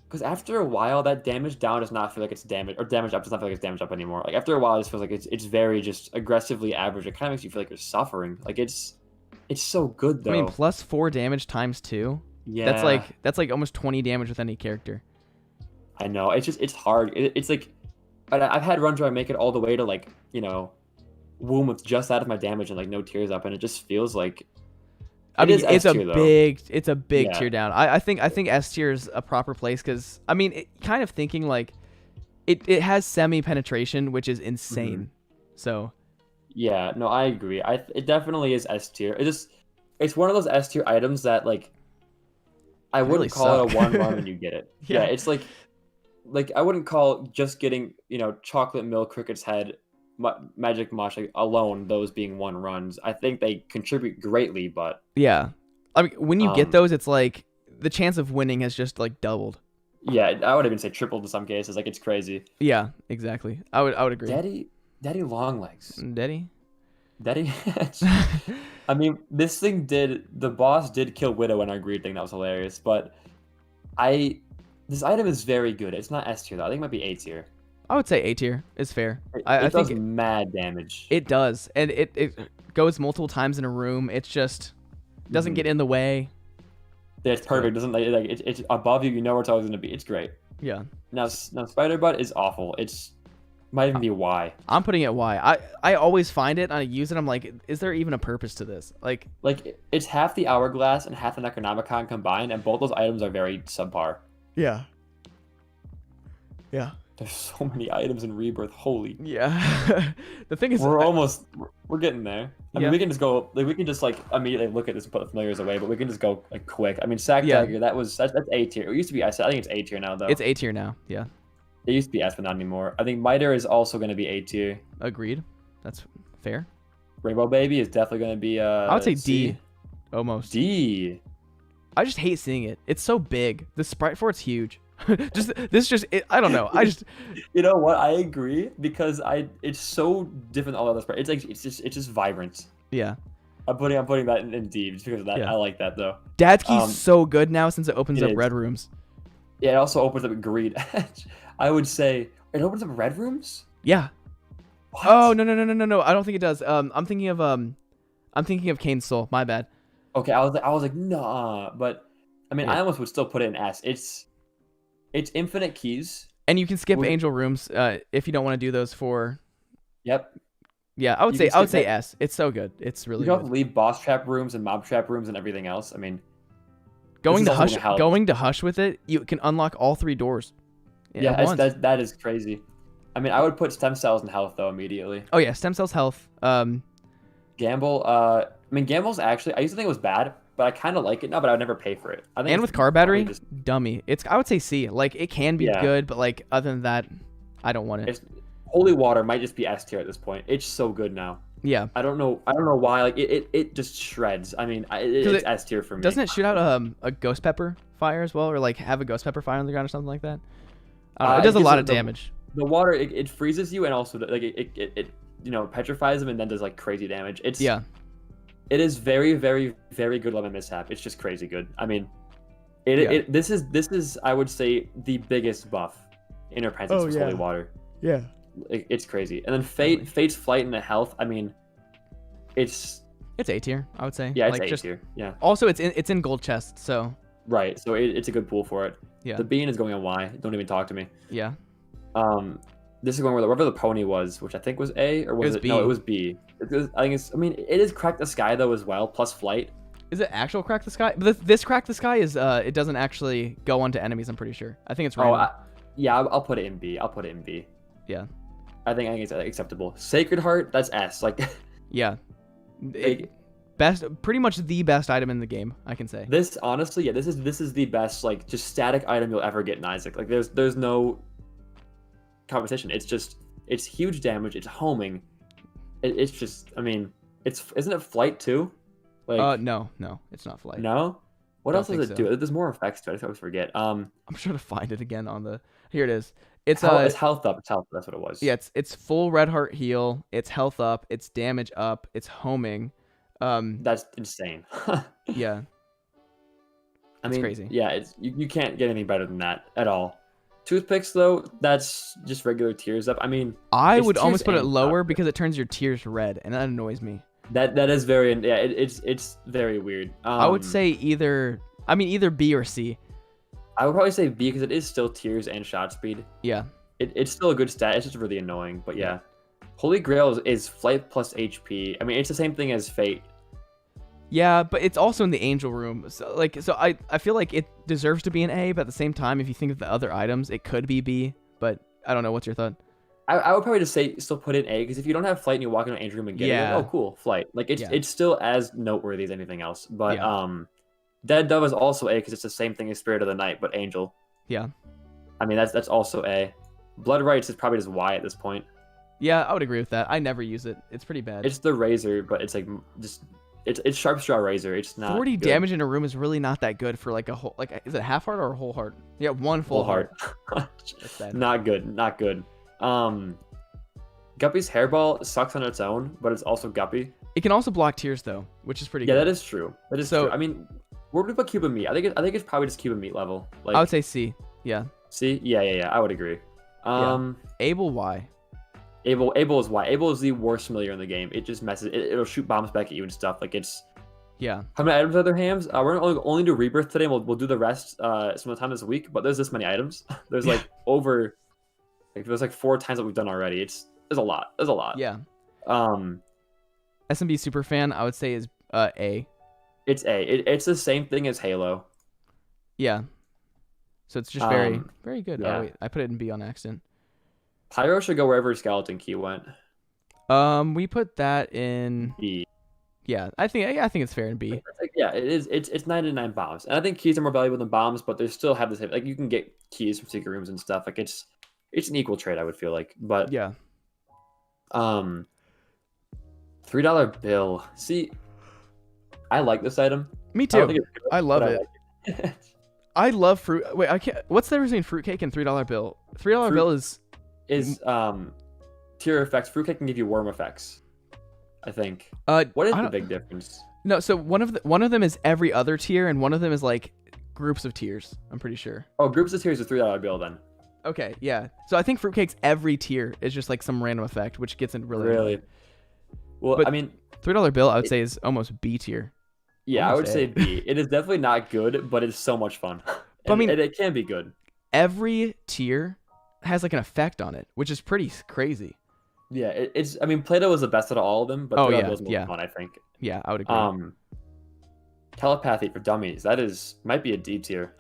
because after a while that damage down does not feel like it's damage or damage up does not feel like it's damage up anymore. Like after a while it just feels like it's very just aggressively average. It kind of makes you feel like you're suffering. Like it's so good though. I mean +4 damage times 2. Yeah. That's like almost 20 damage with any character. I know. It's hard. It's like I've had runs where I make it all the way to like, womb with just out of my damage and like no tears up, and it just feels like it's a big tier down. I think S tier is a proper place because I mean kind of thinking like it has semi penetration, which is insane. Mm-hmm. So yeah, no, I agree. It definitely is S tier. It's one of those S tier items that like I wouldn't call it a 1 run when you get it. Yeah, it's like I wouldn't call just getting chocolate milk cricket's head magic mosh alone those being 1 runs. I think they contribute greatly, but yeah, I mean when you get those, it's like the chance of winning has just like doubled. Yeah, I would even say tripled in some cases. Like it's crazy. Yeah, exactly. I would agree. Daddy Longlegs. Daddy. I mean, the boss did kill Widow in our greed thing. That was hilarious. But this item is very good. It's not S tier though. I think it might be A tier. I would say A tier is fair. I think it does mad damage. It does, and it goes multiple times in a room. It's just doesn't get in the way. Yeah, it's perfect. Doesn't like it's above you. You know where it's always gonna be. It's great. Yeah. Now Spider Butt is awful. It's Might even be Y. I'm putting it Y. I always find it and I use it. I'm like, is there even a purpose to this? Like it's half the Hourglass and half the Necronomicon combined, and both those items are very subpar. yeah. Yeah. There's so many items in Rebirth. Holy. Yeah. The thing is, we're getting there. I Yeah. mean, we can just go, like, we can just, like, immediately look at this and put the familiars away, but we can just go, like, quick. I mean, Sack Yeah. Dagger, that's A tier. It used to be S. I think it's A tier now, though. it's A tier now. Yeah. It used to be S, but not anymore. I think Miter is also going to be A tier. Agreed. That's fair. Rainbow Baby is definitely going to be, I would say C. D. Almost. D. I just hate seeing it. It's so big. The sprite for it's huge. I don't know. I just You know what? I agree, because it's so different than all the other sprites. It's just vibrant. yeah. I'm putting that in D just because of that. Yeah. I like that, though. Dad's Key's so good now since it opens it up is. red rooms. Yeah, it also opens up Greed. I would say it opens up red rooms. Yeah. What? Oh no. I don't think it does. I'm thinking of Kane's Soul. My bad. Okay, I was like, nah, but I mean, Yeah. I almost would still put it in S. It's infinite keys. And you can skip Would- angel rooms if you don't want to do those for. Yep. Yeah, I would You say can skip that. S. It's so good. It's really You don't have good. to leave boss trap rooms and mob trap rooms and everything else. I mean, Going is to also hush, gonna help. going to hush with it, you can unlock all 3 doors. yeah, at once. that is crazy. I mean, I would put stem cells and health though immediately. Oh yeah, stem cells health. Gamble. I mean, Gamble's actually. I used to think it was bad, but I kind of like it now. But I would never pay for it. I think And it's with car battery, probably just- dummy. I would say C. Like it can be Yeah. good, but like other than that, I don't want it. Holy Water might just be S tier at this point. It's so good now. Yeah. I don't know why. Like it just shreds. I mean, it's S tier for me. Doesn't it shoot out a ghost pepper fire as well, or like have a ghost pepper fire on the ground or something like that? I don't know. It does a gives lot it of the- damage. The water it freezes you and also like it petrifies them and then does like crazy damage. Yeah. It is very very very good lemon mishap. It's just crazy good. I mean, Yeah. this is I would say the biggest buff in Repentance was Holy Water. Yeah. It's crazy. And then Fate's Flight and the health. I mean, it's It's A tier, I would say. yeah, it's like, A just, tier. Yeah, Also, it's in gold chest, so right. So it's a good pool for it. yeah. The bean is going on Y. Don't even talk to me. Yeah. This is going wherever the pony was, which I think was A or was was it? B. No, it was B. I think it's. I mean, it is Crack the Sky though as well, plus Flight. Is it actual crack the sky? But this crack the sky is it doesn't actually go onto enemies. I'm pretty sure. I think it's random. Yeah, I'll put it in B. I'll put it in B. Yeah. I think it's acceptable. Sacred Heart, that's S. Like Yeah. Like- Best, pretty much the best item in the game, I can say. this, honestly, yeah, this is the best like just static item you'll ever get in Isaac. Like there's no competition. It's huge damage. It's homing. It's just, I mean, isn't it Flight too? Like No, it's not flight. no. What Don't else does think it so. do? There's more effects to it. I always forget. I'm trying to find it again on the. Here it is. It's It's health up. It's health. That's what it was. yeah, it's full red heart heal. It's health up. It's damage up. It's homing. That's insane. Yeah. I It's mean, crazy. Yeah, you can't get anything better than that at all. Toothpicks though, that's just regular tears up. I mean, I It's would almost tears put it and lower up. because it turns your tears red, and that annoys me. that is very yeah. It's very weird. I would say either B or C. I would probably say B because it is still tears and shot speed. Yeah. It's still a good stat. It's just really annoying. But yeah, Holy Grail is flight plus HP. I mean, it's the same thing as Fate. Yeah, but it's also in the angel room. So I feel like it deserves to be an A, but at the same time, if you think of the other items, it could be B. But I don't know. What's your thought? I would probably just say still put in A because if you don't have flight and you walk into an angel room and get it, Yeah. you're like, oh cool, flight. Like Yeah. it's still as noteworthy as anything else. But Yeah. Dead Dove is also A because it's the same thing as Spirit of the Night, but Angel. Yeah. I mean that's also A. Blood Rights is probably just Y at this point. Yeah, I would agree with that. I never use it. It's pretty bad. It's the Razor, but it's like just it's Sharp Straw Razor. It's not 40 good. damage in a room is really not that good for like a whole is it half heart or a whole heart? Yeah, one full Full heart. That's bad. Not good. Not good. Guppy's hairball sucks on its own, but it's also Guppy. It can also block tears though, which is pretty Yeah, good. that is true. That is So- true. I mean, where would we put Cuban meat? I think it's probably just Cuban meat level. Like, I would say C. Yeah. see, yeah. I would agree. Able Y. Able is why. Able is the worst familiar in the game. It just messes. It'll shoot bombs back at you and stuff. Like it's. Yeah. How many items are there, Hams? We're gonna only do Rebirth today. And we'll do the rest sometime this week. But there's this many items. There's like over Like there's like 4 times what we've done already. There's a lot. There's a lot. Yeah. Um, SMB Superfan, I would say is A. it's A. It's the same thing as Halo. Yeah. So it's just very, Um, very good. yeah. Oh wait, I put it in B on accident. Pyro should go wherever Skeleton Key went. We put that in. B. Yeah, I think it's fair in B. It's like, yeah, it is. It's 99 bombs, and I think keys are more valuable than bombs, but they still have the same. Like you can get keys from secret rooms and stuff. Like it's an equal trade, I would feel like. But Yeah. $3 bill. See, I like this item. Me I don't too. think it's good, I love but it. like it. I love fruit. Wait, I can't. What's the difference between fruitcake and $3 bill? $3 bill is. Is tier effects. Fruitcake can give you worm effects. I think. What is I the don't- big difference? No, so one of them is every other tier, and one of them is like groups of tiers. I'm pretty sure. Oh, groups of tiers is $3 bill then. Okay, yeah. So I think fruitcake's every tier is just like some random effect, which gets in really. Really? Well, But I mean, $3 bill, I would say, is almost B tier. yeah, I would almost say A. B. It is definitely not good, but it's so much fun. But I mean- and it can be good. Every tier has like an effect on it, which is pretty crazy. Yeah, it's. I mean, Play-Doh was the best out of all of them, but Oh, $3 yeah, bill's more yeah. fun, I think. Yeah, I would agree. Telepathy for dummies. That might be a D tier.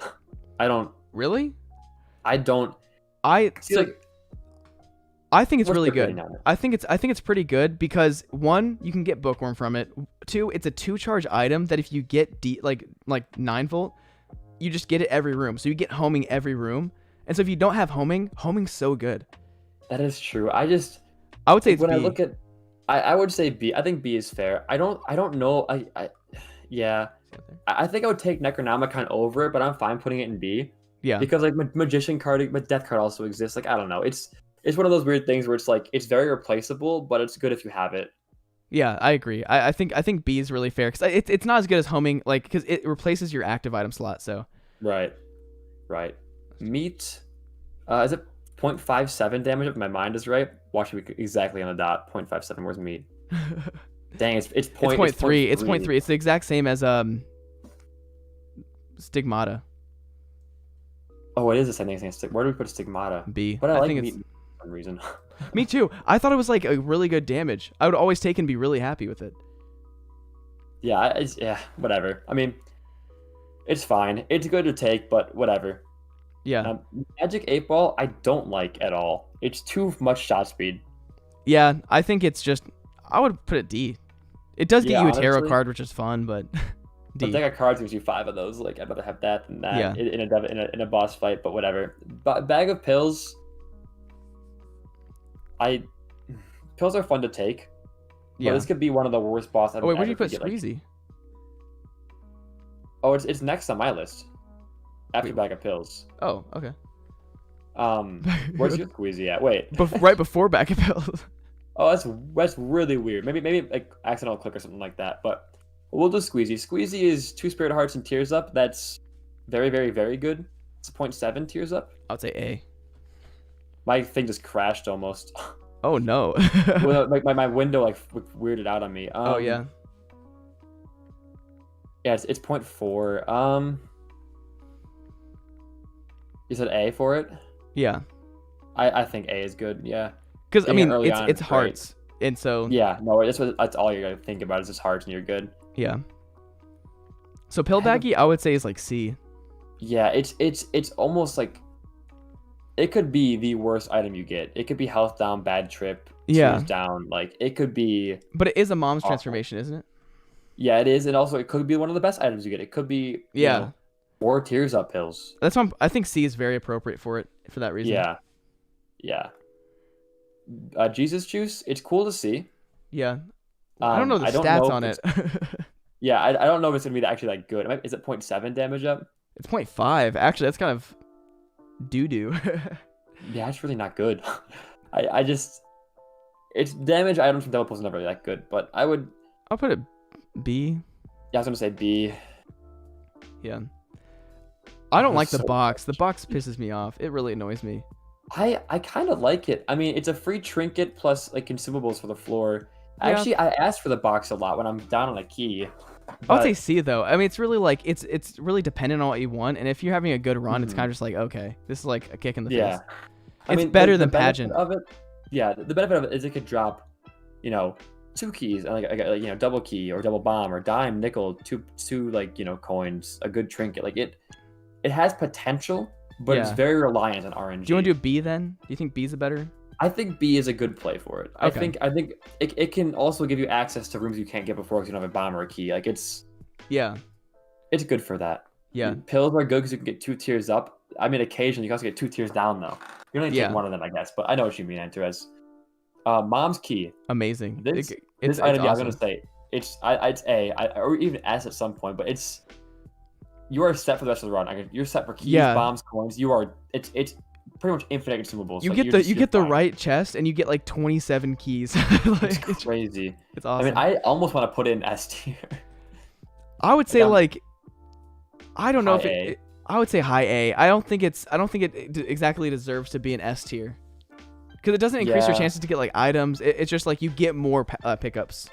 Really? I don't I see so like. I think it's what's really the rating good. on it? I think it's pretty good because 1, you can get bookworm from it. 2, it's a 2-charge item that if you get like 9-volt, you just get it every room. So you get homing every room. And so if you don't have homing's so good. That is true. I would say it's When B. I look at, I would say B. I think B is fair. I don't know. Yeah. I think I would take Necronomicon over it, but I'm fine putting it in B Yeah. because like Magician card, but Death card also exists. Like I don't know. It's one of those weird things where it's like it's very replaceable, but it's good if you have it. Yeah, I agree. I think B is really fair because it's not as good as homing, like because it replaces your active item slot. So Right. Meat. Is it 0.57 damage if my mind is right? Watch me exactly on the dot. 0.57. Where's meat? Dang, it's it's 0.3. It's 0.3. It's the exact same as Stigmata. Oh, it is the same thing as Where do we put Stigmata? B. But I like think meat it's for some reason. me too. I thought it was like a really good damage. I would always take and be really happy with it. Yeah, whatever. I mean, it's fine. It's good to take, but whatever. Yeah. Magic 8 Ball, I don't like at all. It's too much shot speed. Yeah, I think it's just I would put it D. It does get Yeah, you a tarot honestly. card, which is fun, but The D. deck of cards gives you 5 of those. Like I'd rather have that than that Yeah. in a boss fight. But whatever. Bag of pills. Pills are fun to take. But Yeah. this could be one of the worst boss. Oh wait, where do you put Squeezy? Oh, it's next on my list. After Wait. Bag of Pills. Oh, okay. Where's your Squeezy at? Wait. Right before Back of Pills. Oh, that's really weird. Maybe like accidental click or something like that. But we'll do Squeezy. Squeezy is 2 Spirit Hearts and Tears Up. That's very, very, very good. It's 0.7 Tears Up. I would say A. My thing just crashed almost. Oh no. Well, like my window like weirded out on me. Oh yeah. Yeah, it's 0.4. You said A for it? Yeah. I think A is good. Yeah. Because I Being mean early it's on it's is great. hearts, and so Yeah. No, that's all you gotta think about is just hearts and you're good. yeah. So pill baggy, I would say is like C. Yeah, it's almost like it could be the worst item you get. It could be health down, bad trip, Yeah. tears down. Like it could be. But it is a mom's Awful. transformation, isn't it? Yeah, it is, and also it could be one of the best items you get. It could be. Yeah. 4 tears up pills. That's why I think C is very appropriate for it for that reason. Yeah. Jesus juice. It's cool to see. Yeah. I don't know the I don't stats know on if it. Yeah, I don't know if it's gonna be actually that good. Is it 0.7 damage up? It's 0.5. Actually, that's kind of doo-doo. Yeah, it's really not good. I just it's damage items from Devil Pulse is never really that good, but I'll put it B. I was gonna say B. Yeah. I don't That's like the so box. The box pisses me off. It really annoys me. I kind of like it. I mean, it's a free trinket plus like consumables for the floor. Yeah. Actually, I ask for the box a lot when I'm down on a key. I would but- say C though. I mean, it's really like it's really dependent on what you want, and if you're having a good run, it's Mhm. kind of just like okay, this is like a kick in the Yeah. face. It's better the than benefit pageant. of it. Yeah, the benefit of it is it could drop, 2 keys, like double key or double bomb or dime, nickel, two like coins, a good trinket. Like it has potential, but it's Yeah. very reliant on RNG. Do you want to do B then? Do you think B's a better? I think B is a good play for it. Okay. I think it can also give you access to rooms you can't get before because you don't have a bomb or a key. Like it's Yeah. good for that. Yeah. Pills are good because you can get 2 tiers up. I mean, occasionally you can also get 2 tiers down though. You can only Yeah. take one of them, I guess. But I know what you mean, Antares. Mom's key. Amazing. This It's item, awesome. I'm gonna say it's A, or even S at some point. But you are set for the rest of the run. You're set for keys, Yeah. bombs, coins. It's pretty much infinite consumables. You Like, get the fine. right chest and you get like 27 keys. Like, It's crazy. it's awesome. I mean, I almost want to put it in S tier. I would say I'm- like, I don't know if High it, A. it- I would say high A. I don't think it exactly deserves to be an S tier, because it doesn't increase your Yeah. chances to get like items. It's just like you get more pickups.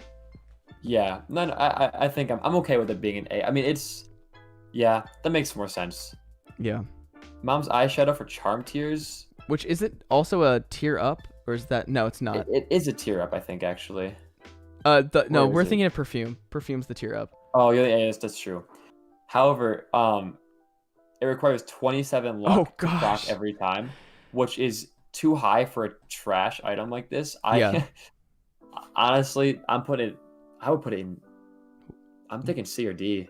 Yeah, no, I think I'm okay with it being an A. I mean, that makes more sense. Yeah. Mom's eyeshadow for charm tiers. Which is it also a tier up, or is that no? It's not. It is a tier up, I think, actually. No, where we're is it? thinking of perfume. Perfume's the tier up. Oh, yeah, that's true. However, it requires 27 luck Oh, to proc gosh. every time, which is too high for a trash item like this. Yeah. Honestly, I would put it in. I'm thinking C or D.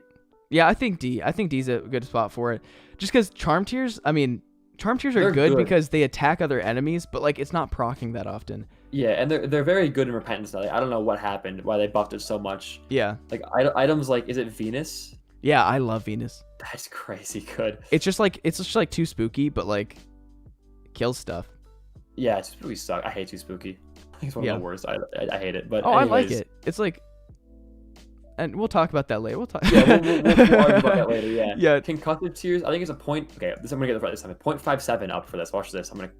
Yeah, I think D. I think D's a good spot for it. Just because charm tiers. I mean, charm tiers are They're good good. because they attack other enemies, but like it's not proccing that often. Yeah, and they're very good in repentance. Like, I don't know what happened, why they buffed it so much. Yeah. Like items like, is it Venus? Yeah, I love Venus. That's crazy good. It's just like too spooky, but like kills stuff. Yeah, Too Spooky suck. I hate Too Spooky. It's one Yeah. of the worst. I hate it. But Oh, I like anyways, it. It's like, and we'll talk about that later. We'll talk. Yeah, we'll argue about that later. Yeah. Yeah. Concussive tiers. I think it's a point. Okay, I'm gonna get it right this time. 0.57 up for this. Watch this. I'm gonna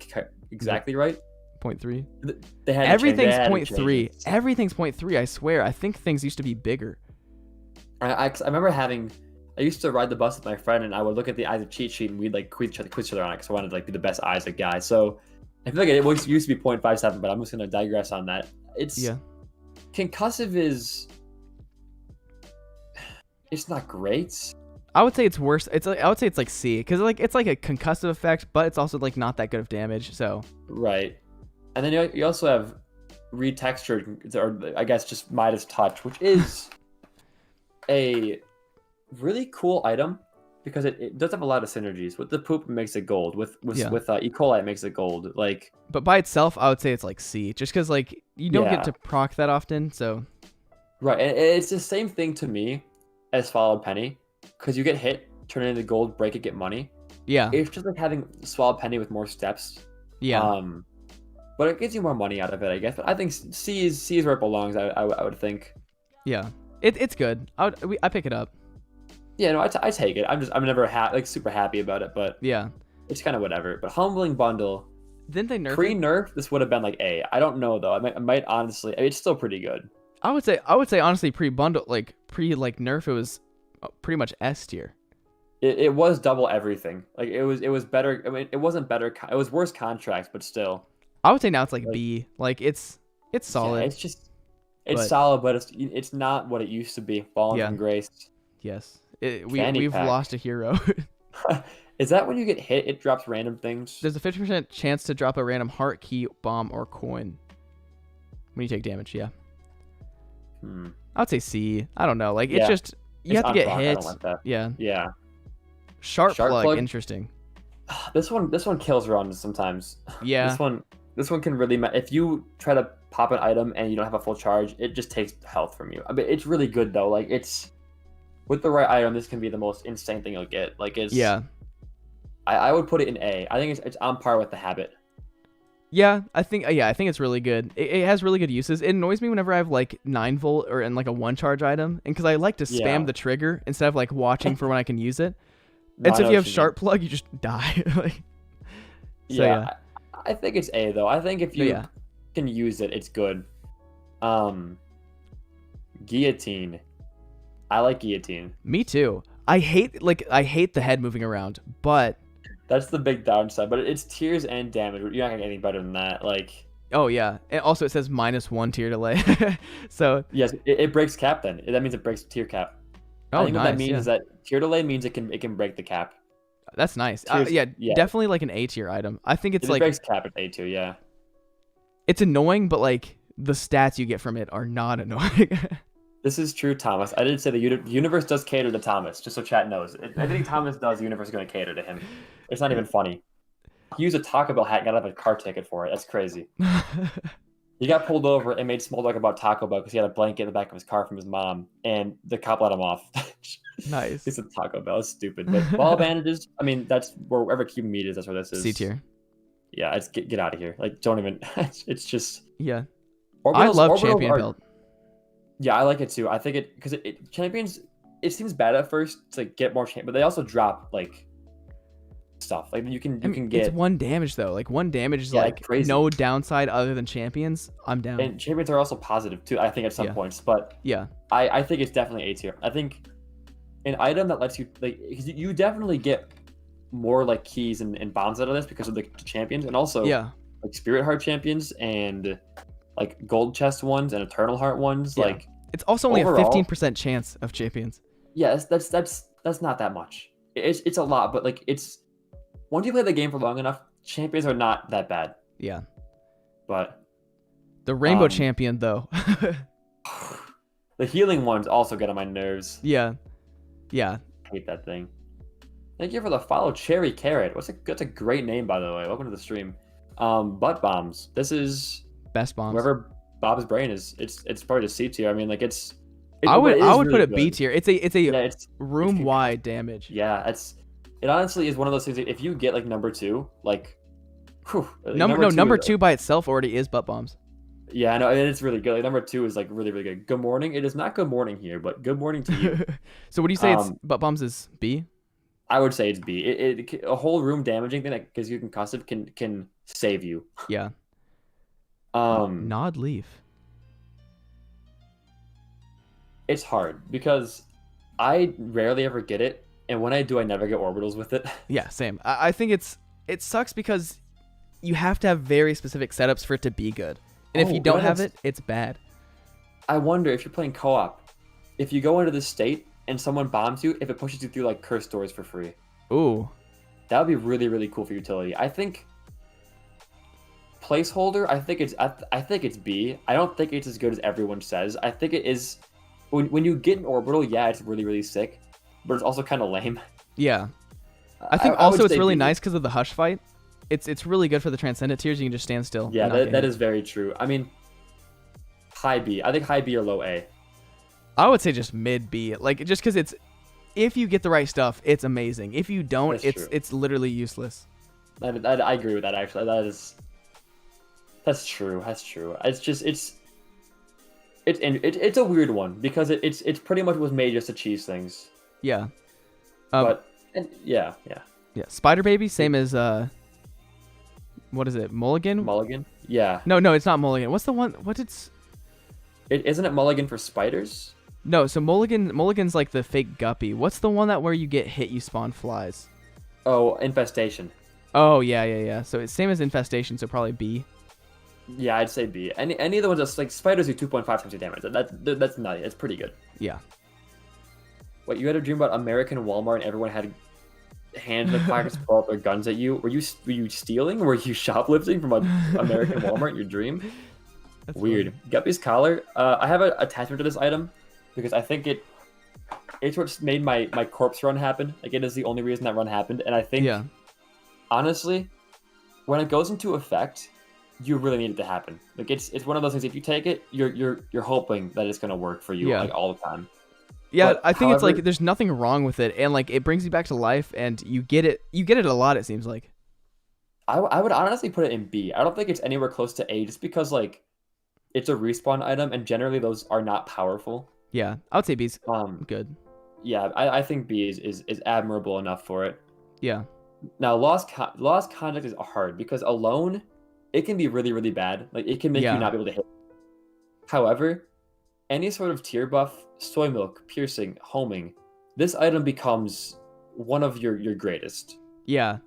exactly right. 0.3. They had Everything's to 0.3. change it. Everything's 0.3. I swear. I think things used to be bigger. I remember having. I used to ride the bus with my friend, and I would look at the eyes of cheat sheet, and we'd like quiz each other on it because I wanted to like be the best Isaac guy. So I feel like it used to be 0.57, but I'm just gonna digress on that. Yeah. Concussive is. It's not great. I would say it's worse. I would say it's like C, because like it's like a concussive effect, but it's also like not that good of damage. So Right. And then you also have retextured, or I guess just Midas Touch, which is a really cool item because it does have a lot of synergies. With the poop, it makes it gold. With Yeah. E. coli, it makes it gold. Like, but by itself, I would say it's like C, just because like you don't Yeah. get to proc that often. So right. And it's the same thing to me as Swallowed Penny, because you get hit, turn it into gold, break it, get money. yeah, It's just like having Swallowed Penny with more steps. yeah, But it gives you more money out of it, I guess. But I think C is where it belongs. I would think. yeah. It's good. I pick it up. Yeah, no, I take it. I'm never super happy about it, but Yeah. it's kind of whatever. But Humbling Bundle, Didn't they nerf it? pre-nerf, this would have been like A. I don't know though. I might honestly. I mean, it's still pretty good. I would say honestly pre-bundle, like nerf, it was pretty much S tier. It was double everything. Like it was better. I mean, it wasn't better. It was worse contracts, but still. I would say now it's like Like- B. Like it's solid. Yeah, it's but- solid, but it's not what it used to be. Fallen Yeah. from grace. Yes. Candy We've pack. lost a hero. Is that when you get hit, it drops random things? There's a 50% chance to drop a random heart, key, bomb, or coin when you take damage. Yeah. I would say C. I don't know. Like it's Yeah. just you It's have to get unproc, I hit. don't like that. Yeah. Yeah. Sharp Sharp plug. plug? Interesting. This one kills runs sometimes. Yeah. This one can really if you try to pop an item and you don't have a full charge, it just takes health from you. I mean, it's really good though. Like it's with the right item, this can be the most insane thing you'll get. Like it's Yeah. I would put it in A. I think it's on par with the habit. Yeah, I think it's really good. It has really good uses. It annoys me whenever I have like 9-volt or in like a 1 charge item, and because I like to spam Yeah. the trigger instead of like watching for when I can use it. No, And so I if know you what have mean. sharp plug, you just die. Like, so, yeah, I think it's A though. I think if you Yeah. can use it, it's good. Guillotine. I like guillotine. Me too. I hate the head moving around, but That's the big downside. But it's tears and damage. You're not gonna get anything better than that. Like, Oh yeah, and also it says -1 tier delay. So yes, it breaks cap. Then that means it breaks tier cap. I oh think what that nice, means yeah. is that tier delay means it can break the cap. That's nice. Tears, Yeah, yeah, definitely like an A tier item. I think it's it like breaks cap at A2. Yeah. it's annoying, but like the stats you get from it are not annoying. This is true, Thomas. I did say the universe does cater to Thomas, just so chat knows. Anything Thomas does, the universe is going to cater to him. It's not even funny. He used a Taco Bell hat and got out of a car ticket for it. That's crazy. He got pulled over and made small talk about Taco Bell because he had a blanket in the back of his car from his mom, and the cop let him off. Nice. He said Taco Bell. It's stupid. But ball bandages, I mean, that's wherever Cuban meat is, that's where this is. C tier. Yeah, it's get out of here. Like, don't even. It's just. Yeah. I love champion belt. Yeah, I like it too. I think because champions, it seems bad at first to get more champion, but they also drop like stuff. Like you can get. It's 1 damage though. Like 1 damage is Yeah, like crazy. no downside other than champions. I'm down. And champions are also positive too. I think at some Yeah. points, but Yeah. I think it's definitely A tier. I think an item that lets you like 'cause you definitely get more like keys and bombs out of this because of the champions, and also Yeah. like Spirit Heart champions and like Gold Chest ones and Eternal Heart ones. Yeah. Like It's also only overall- a 15% chance of champions. yeah, that's not that much. It's a lot, but like it's once you play the game for long enough, champions are not that bad. Yeah. But The rainbow Um, champion though. the healing ones also get on my nerves. Yeah. Yeah. I hate that thing. Thank you for the follow, Cherry Carrot. That's a great name, by the way. Welcome to the stream. Butt bombs. This is Best bombs. wherever Bob's brain is. It's probably the C tier. I mean, like it's. I would it is put really it B good. tier. It's a Yeah, it's room wide damage. yeah. It honestly is one of those things. That if you get like number 2, like, whew, like, Number is- 2 by itself already is butt bombs. Yeah, I know, and it's really good. Like number 2 is like really really good. Good morning. It is not good morning here, but good morning to you. So what do you say? It's Um, butt bombs is B. I would say it's B. A whole room damaging thing that gives you concussive can save you. Yeah. Um, Nod leaf. It's hard because I rarely ever get it, and when I do, I never get orbitals with it. Yeah, same. I think it sucks because you have to have very specific setups for it to be good. And if Oh, you don't what have else? it, it's bad. I wonder if you're playing co-op, if you go into this state and someone bombs you, if it pushes you through like cursed doors for free. Ooh. That would be really really cool for utility. I think placeholder. I think it's B. I don't think it's as good as everyone says. I think it is. When you get an orbital, yeah, it's really really sick, but it's also kind of lame. Yeah. I think would also it's say really B. nice because of the hush fight. It's really good for the transcendent tiers. You can just stand still. Yeah, and not get that hit. is very true. I mean, high B. I think high B or low A. I would say just mid B. Like just because it's, if you get the right stuff, it's amazing. If you don't, That's true. it's literally useless. I agree with that actually. That's true. That's true. It's just it's a weird one because it's pretty much was made just to cheese things. Yeah. Yeah. Yeah. Spider Baby, same as what is it? Mulligan? Mulligan. Yeah. No, it's not Mulligan. What's the one? Isn't it Mulligan for spiders? No, so Mulligan's like the fake guppy. What's the one that where you get hit, you spawn flies? Oh, infestation. Oh yeah. So it's same as infestation, so probably B. Yeah, I'd say B. Any of the ones that's like spiders do 2.5 times your damage. That's nutty. That's pretty good. Yeah. What, you had a dream about American Walmart and everyone had hands in the pockets to pull out their guns at you? Were you stealing? Were you shoplifting from American Walmart in your dream? That's Weird. Guppy's collar. I have an attachment to this item because I think it's what made my corpse run happen. Like it is the only reason that run happened, and I think Yeah. honestly, when it goes into effect, you really need it to happen. Like it's one of those things. If you take it, you're hoping that it's gonna work for you Yeah. like all the time. Yeah, But I think it's however- like there's nothing wrong with it, and like it brings you back to life, and you get it a lot. It seems like. I would honestly put it in B. I don't think it's anywhere close to A, just because like it's a respawn item, and generally those are not powerful. Yeah, I would say B's good. Yeah, I think B is admirable enough for it. Yeah. Now, lost contact is hard because alone, it can be really really bad. Like it can make Yeah. you not be able to hit. However, any sort of tier buff, soy milk, piercing, homing, this item becomes one of your greatest. Yeah.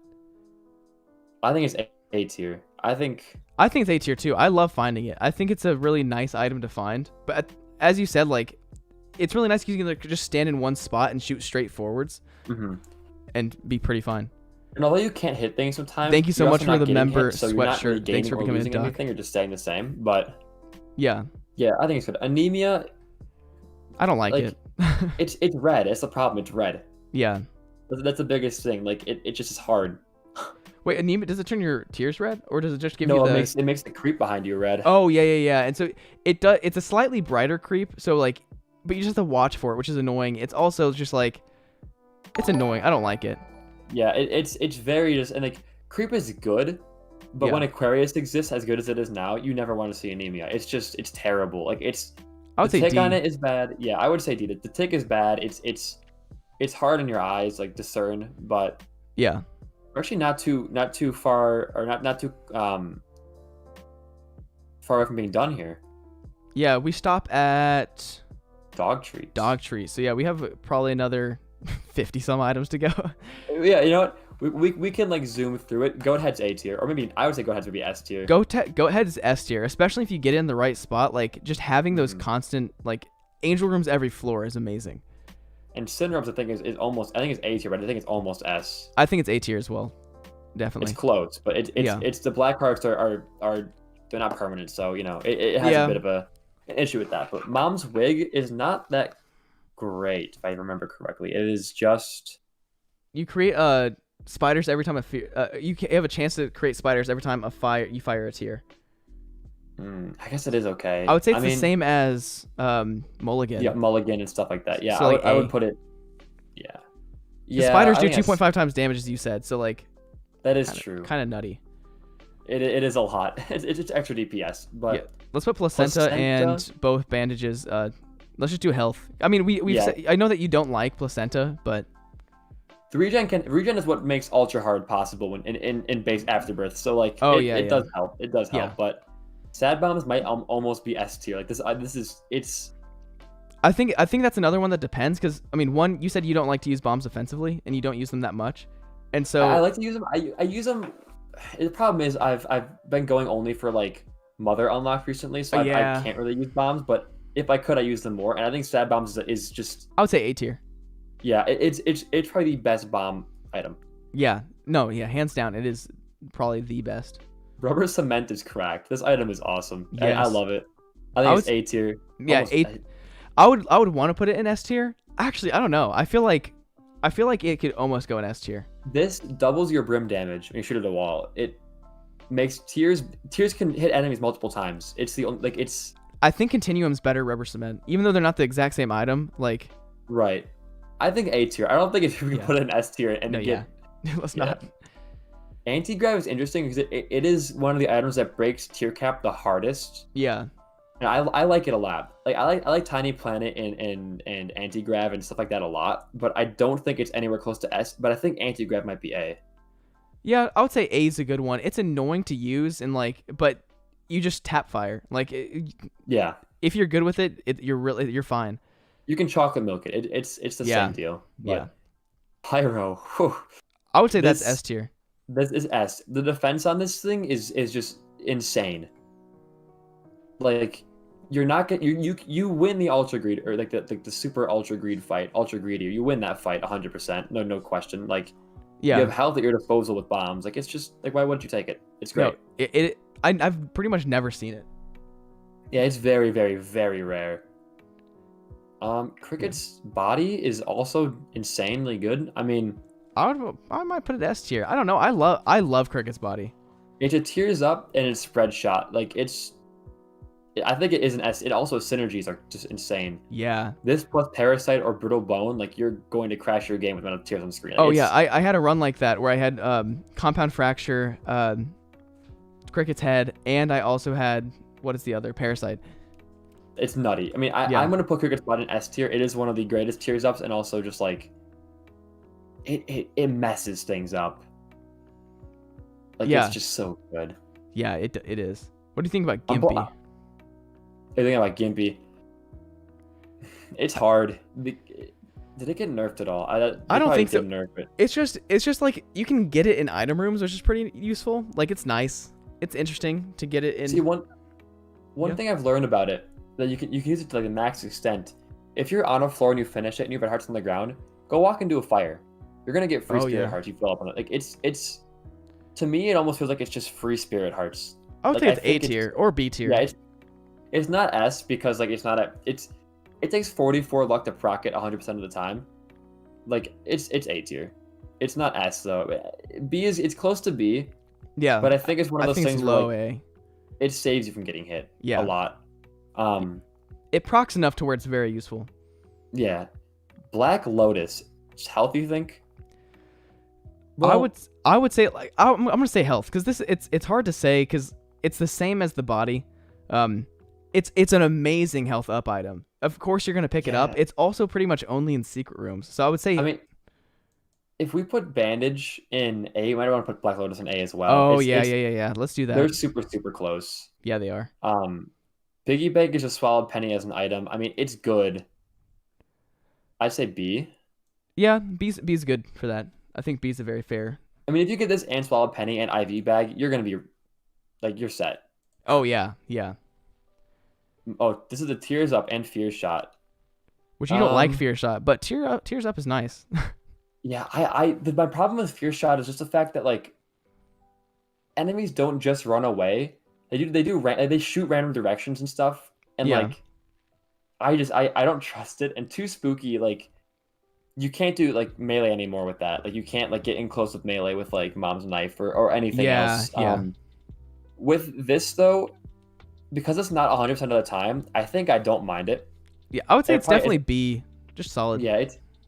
I think it's A tier. I think it's A tier too. I love finding it. I think it's a really nice item to find. But as you said, like, it's really nice because you can like just stand in one spot and shoot straight forwards, and be pretty fine. And although you can't hit things sometimes, thank you so much for the member hit, so you're not really sweatshirt. Thanks for becoming a duck. anything, you're just staying the same. But yeah, I think it's good. Anemia, I don't like it. it's red. It's the problem. It's red. Yeah, that's the biggest thing. Like it just is hard. Wait, anemia, does it turn your tears red, or does it just give no, you the... it makes the creep behind you red. Oh, yeah. And so it does. It's a slightly brighter creep, so like, but you just have to watch for it, which is annoying. It's also just like, it's annoying. I don't like it. Yeah, it's very just, and like, creep is good, but when Aquarius exists as good as it is now, you never want to see anemia. It's terrible. Like, I would say the tick D. on it is bad. Yeah, I would say D. The tick is bad. It's hard in your eyes, like, discern, but yeah. We're actually not too far, or not too far away from being done here. Yeah, we stop at dog treats. So yeah, we have probably another 50 some items to go. Yeah, you know what? We can like zoom through it. Goat Head's A tier, or maybe I would say Goat Head's would be S tier. Goat Head is S tier, especially if you get in the right spot. Like, just having those constant, like, angel rooms every floor is amazing. And Syndromes, I think, is almost, I think it's A tier, but I think it's almost S. I think it's A tier as well. Definitely. It's close, but it's the black hearts are they're not permanent, so you know it has a bit of an issue with that. But Mom's wig is not that great, if I remember correctly. It is just, you create spiders every time you have a chance to create spiders every time you fire a tier. I guess it is okay. I would say it's the same as Mulligan. Yeah, Mulligan and stuff like that. Yeah, so I would put it. Yeah. The spiders do 2.5 times damage, as you said. So like. That is true. Kind of nutty. It is a lot. It's extra DPS, but yeah. Let's put placenta and both bandages. Let's just do health. I mean, we said, I know that you don't like placenta, but the regen is what makes ultra hard possible when in base afterbirth. So like, it does help. It does help, but sad bombs might almost be S tier. Like this is. I think that's another one that depends, because I mean, one, you said you don't like to use bombs offensively and you don't use them that much. And so I like to use them. I use them. The problem is I've been going only for like Mother unlock recently, so I can't really use bombs. But if I could, I use them more. And I think sad bombs is just. I would say A tier. Yeah, it's probably the best bomb item. Yeah, hands down, it is probably the best. Rubber cement is cracked. This item is awesome. Yes. I love it. I think it's A tier. Yeah, I would want to put it in S tier. Actually, I don't know. I feel like it could almost go in S tier. This doubles your brim damage when you shoot at a wall. It makes tears can hit enemies multiple times. It's the like it's. I think Continuum's better rubber cement, even though they're not the exact same item. Like. Right. I think A tier. I don't think if you can put it in S tier and let's not. Anti-grav is interesting because it is one of the items that breaks tier cap the hardest. Yeah. And I like it a lot. Like I like Tiny Planet and Anti-Grav and stuff like that a lot, but I don't think it's anywhere close to S. But I think Anti-Grav might be A. Yeah, I would say A is a good one. It's annoying to use but you just tap fire. Like if you're good with it, you're fine. You can chocolate milk it. It's the same deal. But Pyro. Whew. I would say that's S tier. This is S. The defense on this thing is just insane. Like. You're not gonna you win the ultra greed, or like the super ultra greed fight, ultra greedy. You win that fight 100%, no question. Like you have health at your disposal with bombs. Like it's just like, why wouldn't you take it? It's great. No, I've pretty much never seen it. Yeah, it's very very very rare. Cricket's body is also insanely good. I mean, I might put it S tier. I don't know. I love Cricket's body. It's a tears up and it's spread shot. Like I think it is an S. It also synergies are just insane. Yeah. This plus Parasite or Brittle Bone, like you're going to crash your game with amount of tears on the screen. Oh yeah, I had a run like that where I had Compound Fracture, Cricket's Head, and I also had, what is the other? Parasite. It's nutty. I mean, I'm gonna put Cricket's body in S tier. It is one of the greatest tears ups, and also just like it messes things up. Like it's just so good. Yeah, it is. What do you think about Gimpy? I think about Gimpy. It's hard. Did it get nerfed at all? I They don't probably think so. did nerf it. It's just like you can get it in item rooms, which is pretty useful. Like it's nice. It's interesting to get it in. See, one Yeah. thing I've learned about it that you can use it to like the max extent. If you're on a floor and you finish it and you've got hearts on the ground, go walk into a fire. You're gonna get free Oh, spirit yeah. hearts. You fill up on it. Like it's to me, it almost feels like it's just free spirit hearts. I would Like, say I it's A think tier or B tier. Yeah, it's not S because like it's not a it takes 44 luck to proc it 100% of the time. Like it's A tier. It's not S though. B is it's close to B, Yeah. but I think it's one of I those think things it's where low like, A. it saves you from getting hit Yeah. a lot. It procs enough to where it's very useful. Yeah. Black Lotus. Just health, you think? I would say like I'm gonna say health because it's hard to say because it's the same as the body. It's an amazing health up item. Of course you're gonna pick it up. Yeah. It's also pretty much only in secret rooms. So I would say. I mean, if we put bandage in A, you might want to put Black Lotus in A as well. Oh It's- yeah. Let's do They're that. super close. Yeah, they are. Piggy Bank is a swallowed penny as an item. I mean, it's good. I'd say B. Yeah, B's good for that. I think B's a very fair. I mean, if you get this and swallowed penny and IV bag, you're gonna be like you're set. Oh yeah. Oh, this is the tears up and fear shot. Which you don't like Um, fear shot, but tears up is nice. Yeah, my problem with fear shot is just the fact that like enemies don't just run away. They shoot random directions and stuff, and Yeah. like I don't trust it. And too spooky. Like you can't do like melee anymore with that. Like you can't like get in close with melee with like mom's knife or anything Yeah, else. yeah. With this though, because it's not 100% of the time, I think I don't mind it. Yeah, I would say It it's probably- definitely B. Just solid. Yeah,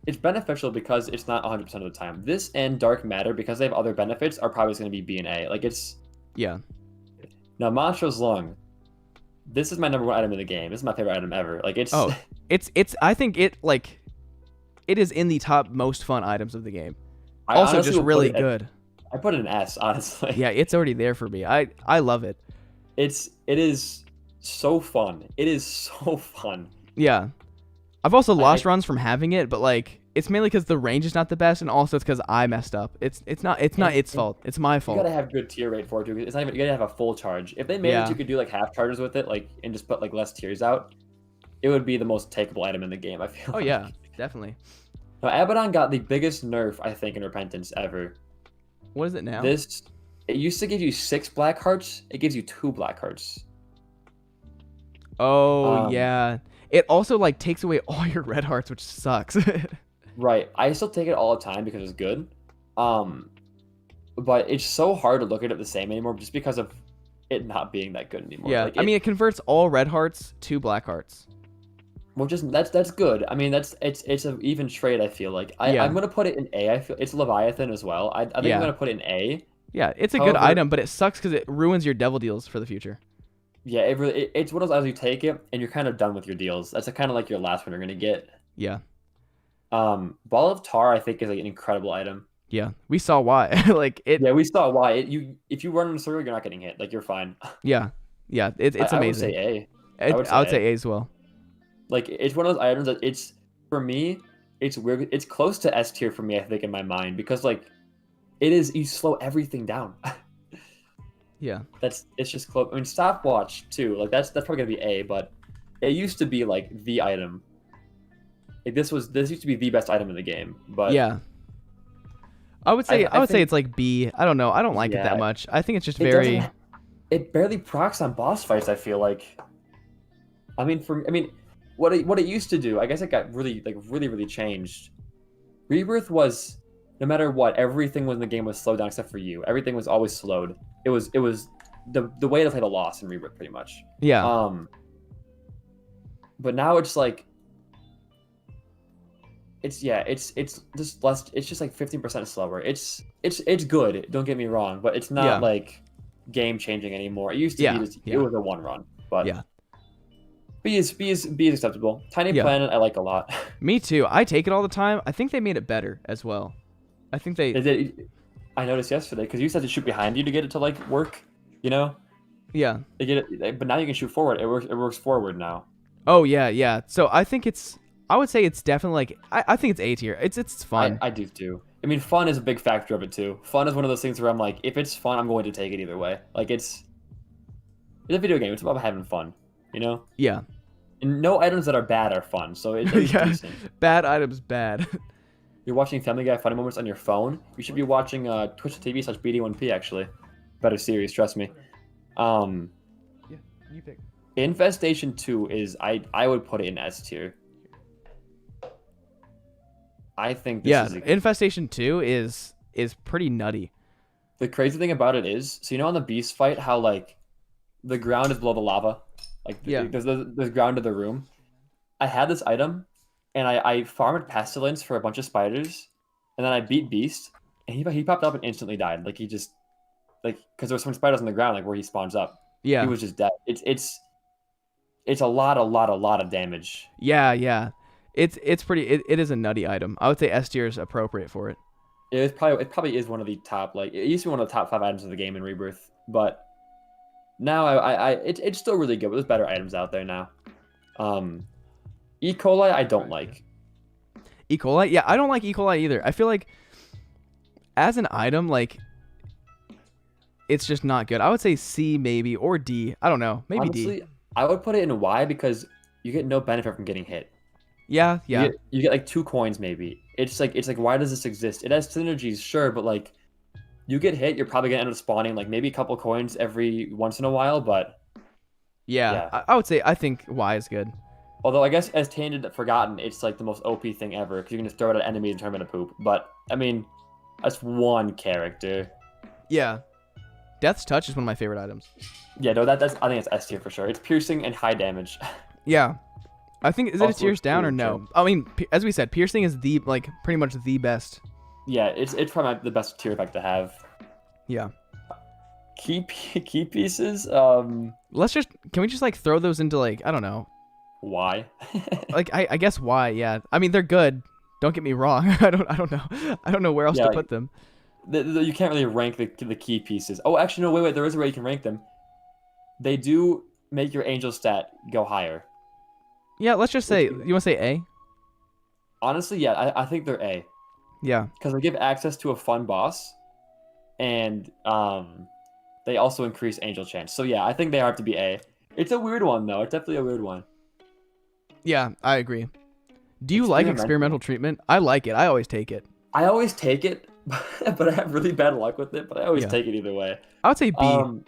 it's beneficial because it's not 100% of the time. This and Dark Matter, because they have other benefits, are probably going to be B and A. Like it's Yeah. now Monstrous Lung. This is my number one item in the game. This is my favorite item ever. Like it's Oh, it's I think it is in the top most fun items of the game. I Also honestly just will put really it at- good. I put an S, honestly. Yeah, it's already there for me. I love it. It is so fun. It is so fun. Yeah. I've also lost runs from having it, but like it's mainly because the range is not the best, and also it's because I messed up. It's not its fault. It's my You fault. gotta have good tier rate for it too. It's not even you gotta have a full charge. If they made Yeah. it, you could do like half charges with it, like and just put like less tiers out. It would be the most takeable item in the game. I feel. Oh like. yeah, definitely. Now Abaddon got the biggest nerf I think in Repentance ever. What is it now? It used to give you 6 black hearts. It gives you 2 black hearts. Oh Um, yeah. It also like takes away all your red hearts, which sucks. Right. I still take it all the time because it's good. But it's so hard to look at it the same anymore just because of it not being that good anymore. Yeah, Like, I mean it converts all red hearts to black hearts. well, just that's good. I mean, it's an even trade. I feel like Yeah. I'm gonna put it in A. I feel it's Leviathan as well. I think Yeah. I'm gonna put it in A. Yeah, it's a good However- item, but it sucks because it ruins your devil deals for the future. Yeah, it's one of those items you take it and you're kind of done with your deals. That's kind of like your last one you're gonna get. Yeah, Ball of Tar I think is like an incredible item. yeah, we saw why. Like it. Yeah, we saw why. If you run in a circle, you're not getting hit. Like you're fine. Yeah, it's I would amazing. say A. I would would say say A as well. Like it's one of those items that it's for me. It's weird. It's close to S tier for me. I think in my mind because like it is. You slow everything down. Yeah, It's just close. I mean, stopwatch too. Like that's probably gonna be A, but it used to be like the item. Like this used to be the best item in the game. But yeah. I would say I say think- it's like B. I don't know. I don't like it Yeah. that much. I think it's just it very. doesn't- It barely procs on boss fights. I feel like. I mean, what it used to do. I guess it got really changed. Rebirth was no matter what, everything in the game was slowed down except for you. Everything was always slowed. It was the way to play the loss in Rebirth pretty much. Yeah, But now it's like it's just less. It's just like 15% slower. It's good. Don't get me wrong, but it's not Yeah. like game changing anymore. It used to Yeah, be just, yeah. it was a one run, but Yeah. B is acceptable. Tiny Yeah. Planet I like a lot. me too. I take it all the time. I think they made it better as well. I think they. I noticed yesterday because you used to have to shoot behind you to get it to like work. You know, Yeah. they get it, but now you can shoot forward. It works forward now. Oh yeah, yeah. So I think it's I would say it's definitely like I think it's A tier. It's fun. I do too. I mean, fun is a big factor of it too. Fun is one of those things where I'm like, if it's fun, I'm going to take it either way. Like it's a video game. It's about having fun, you know. Yeah. And no items that are bad are fun, so it's Yeah. decent. Bad items bad. You're watching Family Guy funny moments on your phone. You should be watching Twitch.tv/BD1P actually. Better series, trust me. Yeah, you pick. Infestation 2 is I would put it in S tier. I think this is Infestation 2 is pretty nutty. the crazy thing about it is, so you know on the beast fight how like the ground is below the lava, like Yeah. there's ground to the room. I had this item, and I farmed pestilence for a bunch of spiders, and then I beat beast, and he popped up and instantly died. Like he just like because there were some spiders on the ground like where he spawns up. Yeah. He was just dead. It's a lot of damage. Yeah. It's pretty. It is a nutty item. I would say S tier is appropriate for it. It probably is one of the top, like it used to be one of the top 5 items of the game in Rebirth, but now it's still really good. But there's better items out there now. E. coli I don't like. E. coli, yeah, I don't like E. coli either. I feel like as an item, like it's just not good. I would say C maybe or D. I don't know, maybe Honestly, D. I would put it in Y because you get no benefit from getting hit. Yeah. You get like 2 coins maybe. It's like why does this exist? It has synergies, sure, but like you get hit, you're probably gonna end up spawning like maybe a couple coins every once in a while, but Yeah. I would say I think Y is good. although I guess as Tainted Forgotten, it's like the most OP thing ever because you can just throw it at enemies and turn them into poop. But I mean, that's one character. Yeah. Death's Touch is one of my favorite items. Yeah, no, that's I think it's S tier for sure. It's piercing and high damage. Yeah. I think is it a Also, tiers down or cool, no? too. I mean, as we said, piercing is the like pretty much the best. Yeah, it's probably the best tier effect to have. Yeah. Key pieces. Can we just like throw those into like I don't know, Why? like I guess Y. Yeah. I mean they're good. Don't get me wrong. I don't know. I don't know where else Yeah, to put them. You can't really rank the key pieces. Oh, actually, no. Wait. There is a way you can rank them. They do make your angel stat go higher. Yeah. Let's just say you want to say A. Honestly, yeah, I think they're A Yeah. because they give access to a fun boss, and they also increase angel chance. So yeah, I think they have to be A. It's a weird one though. It's definitely a weird one. Yeah. I agree. Do you like experimental treatment? I like it. I always take it. I always take it, but I have really bad luck with it. But I always take it either way. I would say B.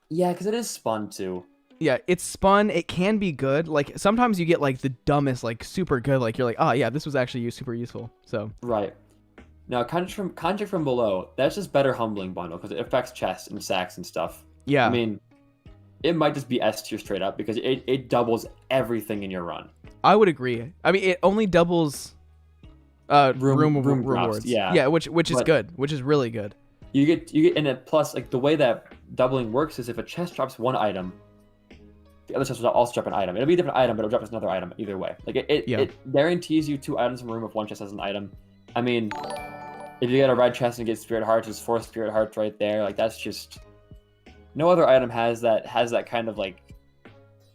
Yeah, because it is spun too. Yeah, it's spun. It can be good. Like sometimes you get like the dumbest, like super good. Like you're like, oh yeah, this was actually super useful. So Right. Now, Conjure from Below, that's just better humbling bundle because it affects chests and sacks and stuff. yeah, I mean, it might just be S tier straight up because it doubles everything in your run. I would agree. I mean, it only doubles room drops, rewards. yeah. which is But- good, which is really good. You get and it plus like the way that doubling works is if a chest drops one item, the other chest will also drop an item. It'll be a different item, but it'll drop another item either way. Like it guarantees you 2 items from a room if one chest has an item. I mean, if you get a red chest and get Spirit Hearts, there's 4 Spirit Hearts right there. Like that's just no other item has that kind of like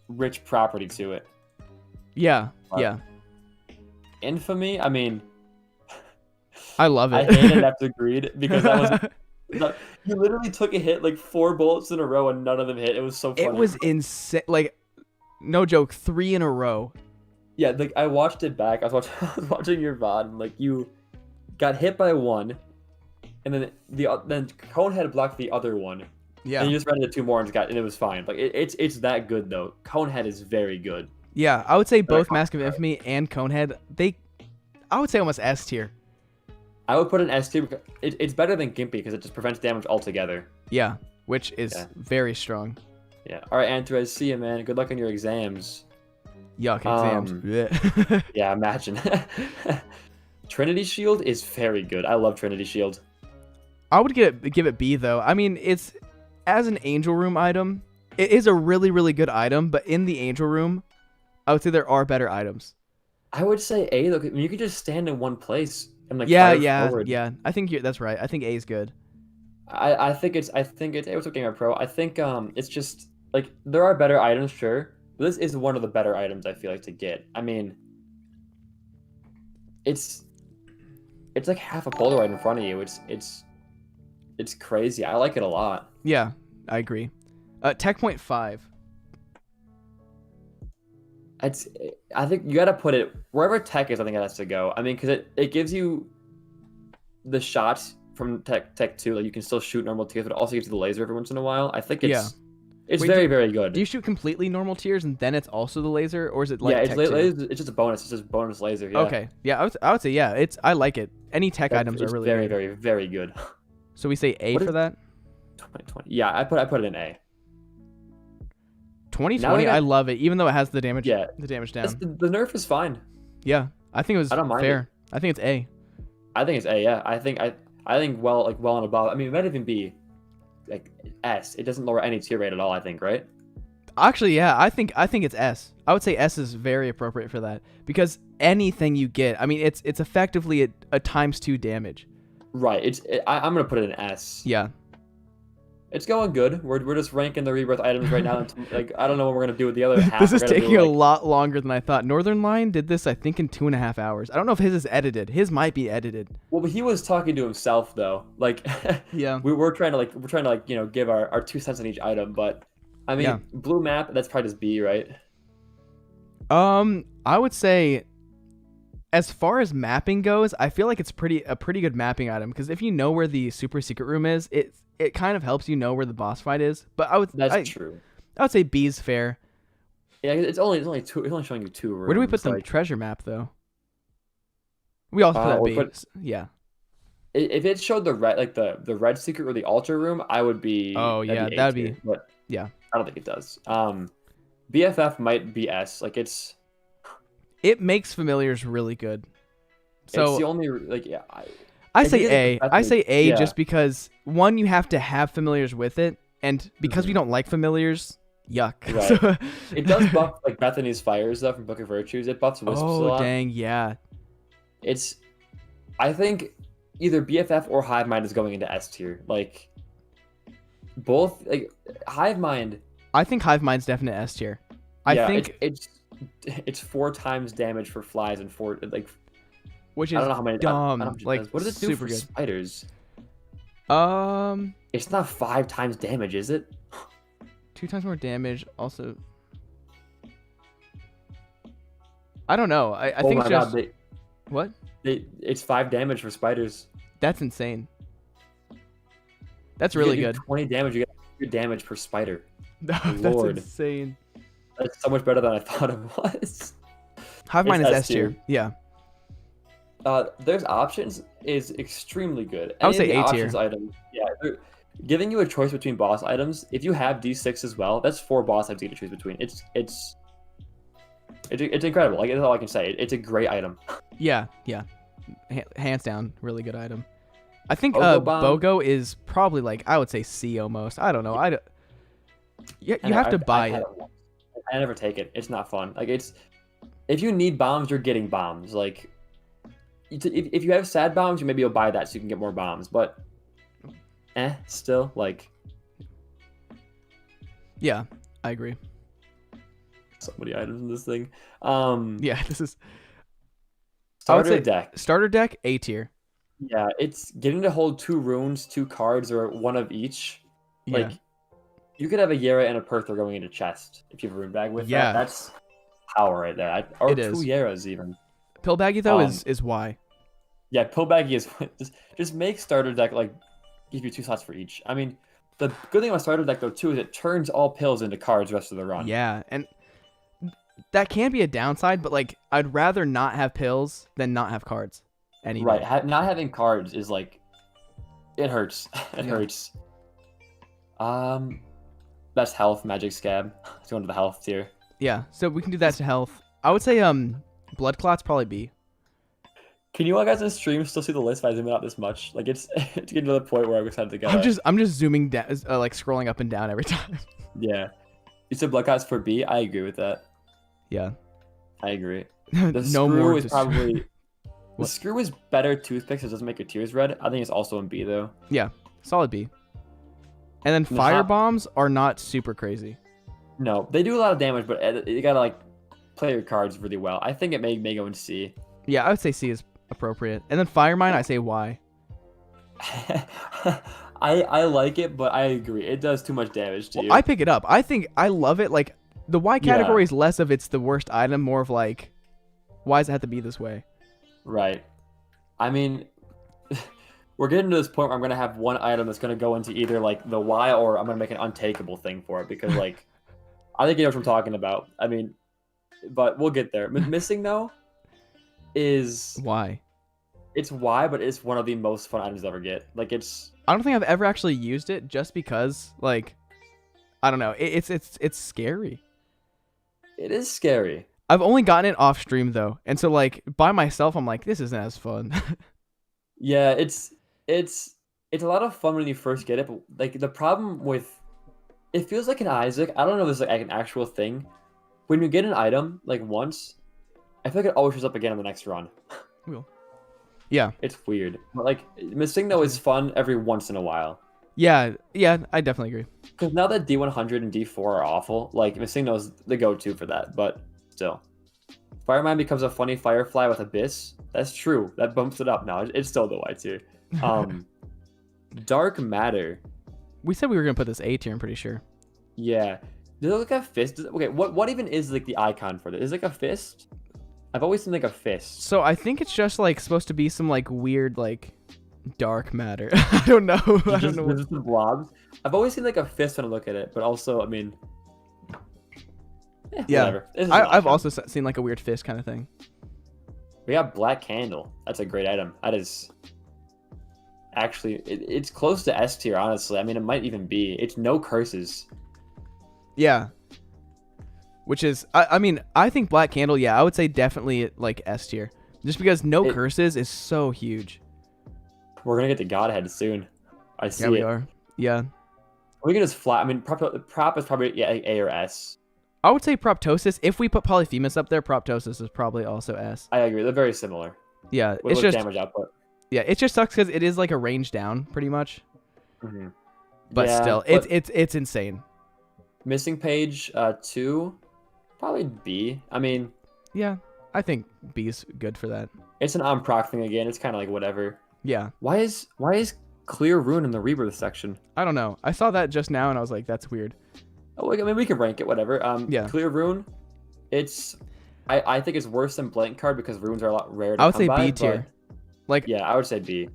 rich property to it. Yeah, But- yeah, Infamy, I mean, I love it. I hated after Greed because that was you literally took a hit like 4 bullets in a row and none of them hit. It was so funny. It was insane. Like, no joke, 3 in a row. Yeah, like I watched it back. I was watching your VOD and like you got hit by one, and then then Conehead blocked the other one. Yeah, And you just ran into 2 more and it was fine. Like it's that good though. Conehead is very good. yeah. I would say both Mask of Infamy and Conehead. I would say almost S tier. I would put an S tier because it's better than Gimpy because it just prevents damage altogether. Yeah, which is Yeah. very strong. Yeah. All right, Antares, see you, man. Good luck on your exams. Yuck, exams. Blech. Yeah, imagine. Trinity Shield is very good. I love Trinity Shield. I would give it B though. I mean, it's as an Angel Room item, it is a really really good item. But in the Angel Room, I would say there are better items. I would say A though. I mean, you could just stand in one place and like Yeah, fire forward. yeah. I think that's right. I think A is good. I think it's it was Gamer Pro. I think it's just like there are better items, sure. But this is one of the better items I feel like to get. I mean, it's like half a Polaroid in front of you. It's crazy. I like it a lot. Yeah, I agree. Tech Point 5. I think you got to put it wherever tech is. I think it has to go. I mean, because it gives you the shots from tech 2. Like you can still shoot normal tiers, but it also gives you the laser every once in a while. I think it's Wait, very very good. Do you shoot completely normal tiers and then it's also the laser, or is it like yeah, tech 2? it's just a bonus. It's just bonus laser. Yeah. Okay, yeah, I would say yeah. I like it. Any tech items are really very good. very very good. So we say A What for that. 2020. Yeah, I put it in A. 2020, I love it, even though it has the damage. Yeah, the damage down. The nerf is fine. Yeah, I think it was I don't mind fair. I think it's A. I think it's A. Yeah, I think well and above. I mean, it might even be like S. It doesn't lower any tier rate at all. I think, right? Actually, yeah, I think it's S. I would say S is very appropriate for that because anything you get, I mean, it's effectively a ×2 damage. Right. I'm gonna put it in S. Yeah. It's going good. We're just ranking the rebirth items right now. Like I don't know what we're gonna do with the other half. This is taking a lot longer than I thought. Northern Lion did this, I think, in 2.5 hours. I don't know if his is edited. His might be edited. Well, but he was talking to himself though. Like, yeah, we're trying to give our 2 cents on each item. But I mean, blue map. That's probably just B, right? I would say, as far as mapping goes, I feel like it's a pretty good mapping item because if you know where the super secret room is, it kind of helps you know where the boss fight is. But That's true. I would say B's fair. Yeah, it's only two. It's only showing you 2 rooms. Where do we put the treasure map though? We also put that B. Yeah. If it showed the red, like the red secret or the altar room, I would be. Oh yeah, that'd be. But yeah. I don't think it does. BFF might be S. Like it makes familiars really good. So it's the only like yeah. I say A. I say A yeah. just because one, you have to have familiars with it, and because we don't like familiars, yuck. Right. It does buff like Bethany's fires though from Book of Virtues. It buffs wisps a lot. Oh dang, yeah. I think either BFF or Hive Mind is going into S tier. Like both like Hive Mind. I think Hive Mind's definite S tier. I think it's 4 times damage for flies and 4 like. Which is I don't know how many. dumb. I don't know like what does it do for good. spiders? It's not 5 times damage, is it? 2 times more damage. Also, I don't know. I think it's just what? It's 5 damage for spiders. That's insane. That's really good. 20 damage. You get 2 damage per spider. That's Lord. insane. That's so much better than I thought it was. Hive Mind is S tier. Yeah. There's options is extremely good. I would say A tier. Items, yeah, giving you a choice between boss items. If you have D6 as well, that's 4 boss items you get to choose between. It's incredible. Like that's all I can say. It's a great item. Yeah. Hands down, really good item. I think Bogo Bogo is probably like I would say C almost. I don't know. You have to buy it. I never take it. It's not fun. Like if you need bombs, you're getting bombs. Like. If you have sad bombs, you maybe you'll buy that so you can get more bombs. But, still like. Yeah, I agree. So many items in this thing. Yeah, this is. Starter deck. Starter deck A tier. Yeah, it's getting to hold 2 runes, 2 cards, or 1 of each. Like, you could have a Yera and a Perther going into chest if you have a rune bag with that. That's power right there. Or it 2 is. Yeras even. Pill baggy though is why. Yeah, pill baggy is just make starter deck like give you 2 slots for each. I mean, the good thing about starter deck though too is it turns all pills into cards the rest of the run. Yeah, and that can be a downside, but like I'd rather not have pills than not have cards. Anyway. Right, not having cards is like it hurts. It hurts. Best health magic scab. Let's go into the health tier. Yeah, so we can do that to health. I would say blood clots probably B. Can you all guys in stream still see the list if I zoom out this much? Like it's getting to the point where I'm excited to go. I'm just zooming down, like scrolling up and down every time. Yeah, you said blood clots for B. I agree with that. Yeah, I agree. The no screw more is probably the screw is better toothpicks. It doesn't make your tears red. I think it's also in B though. Yeah, solid B. And then fire bombs are not super crazy. No, they do a lot of damage, but you gotta like play your cards really well. I think it may go in C. Yeah, I would say C is appropriate. And then Fire Mine, I say Y. I like it, but I agree. It does too much damage to Well, you. I pick it up. I think I love it. Like, the Y category Yeah. is less of it's the worst item, more of like, why does it have to be this way? Right. I mean, we're getting to this point where I'm gonna have one item that's gonna go into either like the Y or I'm gonna make an untakeable thing for it because like, I think you know what I'm talking about. I mean, but we'll get there. Missing though is Why? it's Y, but it's one of the most fun items to ever get. Like it's I don't think I've ever actually used it just because, like, I don't know. It's scary. it is scary. I've only gotten it off stream though, and so like by myself, I'm like, this isn't as fun. Yeah, it's a lot of fun when you first get it, but like the problem with it feels like an Isaac. I don't know if it's like an actual thing. When you get an item like once, I feel like it always shows up again on the next run. Yeah, It's weird. But like missing though is fun every once in a while. yeah, I definitely agree. Because now that D100 and D4 are awful, like missing is the go-to for that. But still, Fireman becomes a funny Firefly with Abyss. That's true. That bumps it up now. It's still the Y tier. Dark Matter. We said we were gonna put this A tier. I'm pretty sure. Yeah. Does it look like a fist? Okay, what even is like the icon for this? Is it like a fist? I've always seen like a fist. So I think it's just like supposed to be some like weird like dark matter. I don't know. I don't know. Just the blobs. I've always seen like a fist when I look at it, but also, I mean, Yeah. whatever. This is an I've icon. also seen like a weird fist kind of thing. We got Black Candle. That's a great item. That is actually it's close to S tier, honestly. I mean, it might even be. It's no curses. Yeah. Which is, I mean, I think Black Candle, yeah, I would say definitely like S tier. Just because no curses is so huge. We're gonna get to Godhead soon. I see Yeah, we it. are. Yeah. We can just flat. I mean, prop is probably A or S. I would say Proptosis. If we put Polyphemus up there, Proptosis is probably also S. I agree. They're very similar. Yeah, With it's just damage output. yeah, it just sucks because it is like a range down pretty much. Mm-hmm. But still, it's insane. Missing page 2, probably B. I mean, Yeah, I think B's good for that. it's an on-proc thing again. It's kind of like whatever. Yeah, Why is Clear Rune in the Rebirth section? I don't know. I saw that just now and I was like, that's weird. Oh, I mean, we can rank it, whatever. Yeah. Clear Rune, I think it's worse than Blank Card because runes are a lot rarer to I would come say by, B tier. Like, Yeah, I would say B.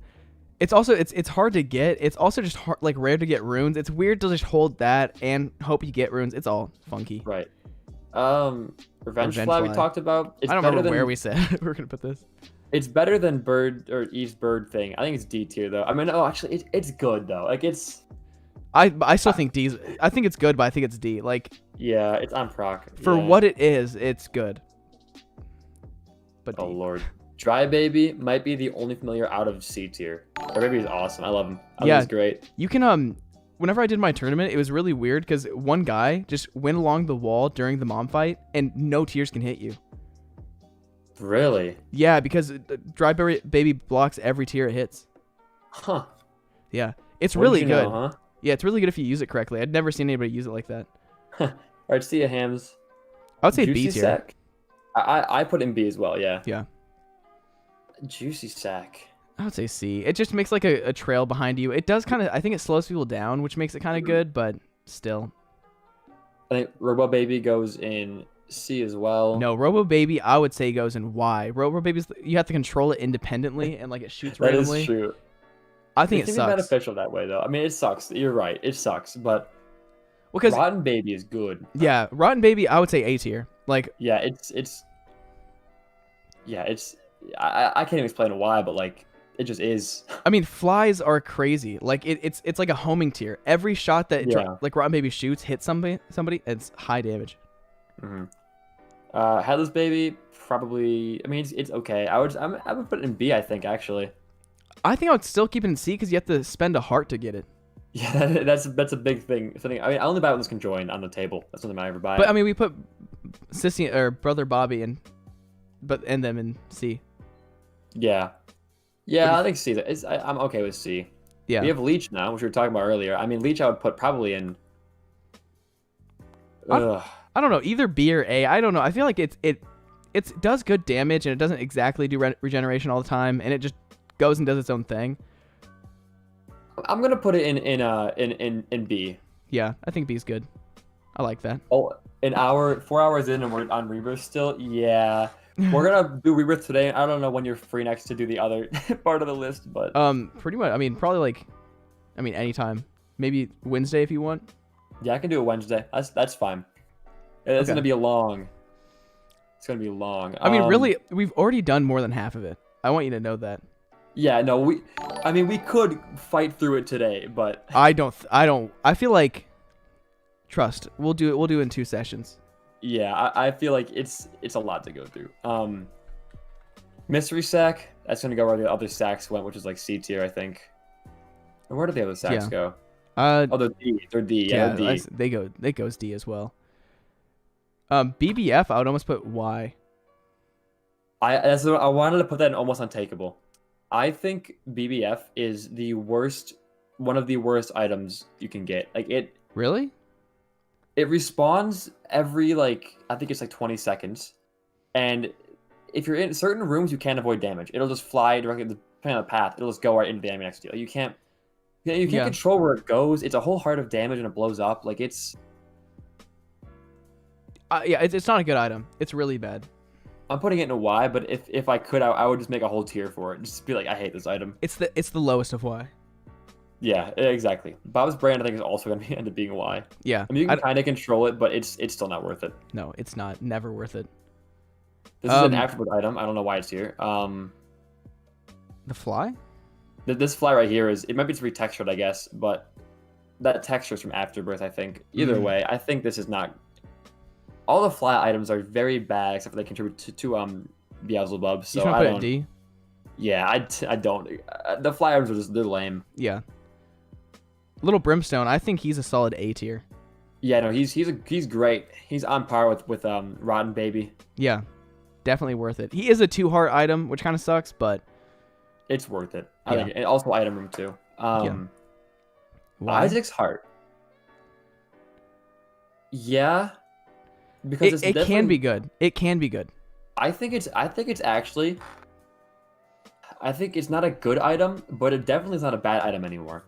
it's also it's hard to get. It's also just hard, like rare to get runes. It's weird to just hold that and hope you get runes. It's all funky. Right. Revenge Fly we Fly. talked about. It's I don't better remember than, where we said we were gonna put this. It's better than Bird or Eve's Bird thing. I think it's D tier though. I mean, oh, actually, it's good though. Like it's I still think D's. I think it's good, but I think it's D. Like yeah, it's on proc. for yeah. what it is, it's good. But D. Oh lord, Dry Baby might be the only familiar out of C tier. Dry Baby is awesome. I love him. I think Yeah. he's great. You can whenever I did my tournament, it was really weird because one guy just went along the wall during the mom fight and no tears can hit you. Really? Yeah, because Dry Baby blocks every tier it hits. Huh. Yeah, it's What really did you good. know, Yeah, it's really good if you use it correctly. I'd never seen anybody use it like that. huh? All right, see ya, Hams. I would say Juicy B tier. Sack. I put in B as well. Yeah. Yeah, Juicy Sack. I would say C. It just makes like a trail behind you. It does kind of. I think it slows people down, which makes it kind of good, but still. I think Robo Baby goes in C as well. No, Robo Baby, I would say goes in Y. Robo Baby's you have to control it independently and like it shoots that randomly. is true. I think It's it even sucks. beneficial that way though. I mean, it sucks. You're right. It sucks, but Because Rotten Baby is good. yeah, Rotten Baby, I would say A tier. Like Yeah, it's. I can't even explain why, but like it just is. I mean, flies are crazy. Like it's like a homing tier. Every shot that Yeah. like Rotten Baby shoots hits somebody, it's high damage. Mm-hmm. Headless Baby probably. I mean, it's okay. I would put it in B. I think actually. I think I would still keep it in C because you have to spend a heart to get it. Yeah, that's a big thing. Something. I mean, I only buy it when it's conjoined on the table. That's something I ever buy. But I mean, we put Sissy or Brother Bobby and them in C. Yeah, I think C. I'm okay with C. Yeah. We have Leech now, which we were talking about earlier. I mean, Leech I would put probably in. Ugh. I don't know, either B or A. I don't know. I feel like it it does good damage, and it doesn't exactly do regeneration all the time, and it just goes and does its own thing. I'm gonna put it in B. Yeah, I think B is good. I like that. Oh, 4 hours in, and we're on Rebirth still. Yeah, we're gonna do Rebirth today. I don't know when you're free next to do the other part of the list, but Pretty much. I mean, probably anytime. Maybe Wednesday if you want. yeah, I can do it Wednesday. That's fine. It's Okay. gonna be long. It's gonna be long. I mean, really, we've already done more than half of it. I want you to know that. Yeah, no, we could fight through it today, but I feel like, trust. We'll do it in 2 sessions. yeah, I feel like it's a lot to go through. Mystery Sack, that's gonna go where the other sacks went, which is like C tier, I think. And where did the other sacks go? Oh, they're D. They're D. Yeah, they're D. They goes D as well. BBF, I would almost put Y. I wanted to put that in almost untakeable. I think BBF is one of the worst items you can get. Like it respawns every I think it's 20 seconds, and if you're in certain rooms, you can't avoid damage. It'll just fly directly, depending on the path. It'll just go right into the enemy next to you. You can't control where it goes. It's a whole heart of damage, and it blows up. It's it's not a good item. It's really bad. I'm putting it in a Y, but if I could, I would just make a whole tier for it. Just be like, I hate this item. It's the lowest of Y. Yeah, exactly. Bob's Brand, I think, is also going to end up being a Y. Yeah. I mean, you can kind of control it, but it's still not worth it. No, it's not. Never worth it. This is an afterbirth item. I don't know why it's here. The fly? This fly right here it might be just retextured, I guess, but that texture is from Afterbirth, I think. Either way, I think this is not. All the fly items are very bad, except for they contribute to Beelzebub. So I don't. D? Yeah, I don't. The fly items they're lame. Yeah. Little Brimstone, I think he's a solid A tier. Yeah, no, he's great. He's on par with Rotten Baby. Yeah, definitely worth it. He is a 2-heart item, which kind of sucks, but it's worth it. I think, and also item room too. Isaac's heart. Yeah, because it can be good. It can be good. I think it's not a good item, but it definitely is not a bad item anymore.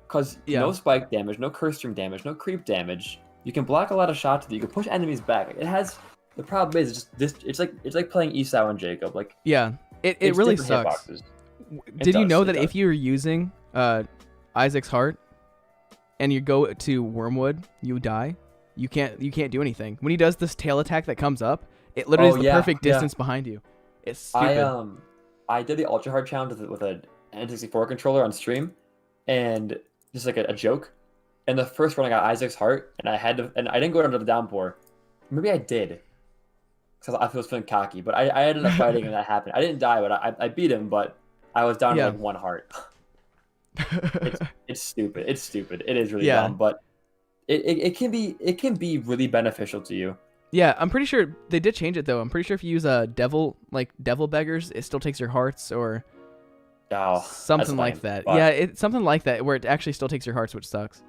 Because no spike damage, no curse stream damage, no creep damage. You can block a lot of shots. You can push enemies back. It has. The problem is it's like playing Esau and Jacob. It really sucks. Did you know that if you're using Isaac's heart and you go to Wormwood, you die? You can't do anything. When he does this tail attack that comes up, it literally is the perfect distance behind you. It's stupid. I did the Ultra Hard challenge with an N64 controller on stream, and just like a joke. And the first run I got Isaac's heart, and I didn't go under the downpour. Maybe I did, because I was feeling cocky. But I ended up fighting, and that happened. I didn't die, but I beat him. But I was down to 1 heart. It's stupid. It's stupid. It is really dumb, but it can be really beneficial to you. Yeah, I'm pretty sure they did change it though. I'm pretty sure if you use devil beggars, it still takes your hearts or something like that. But, yeah, it's something like that where it actually still takes your hearts, which sucks.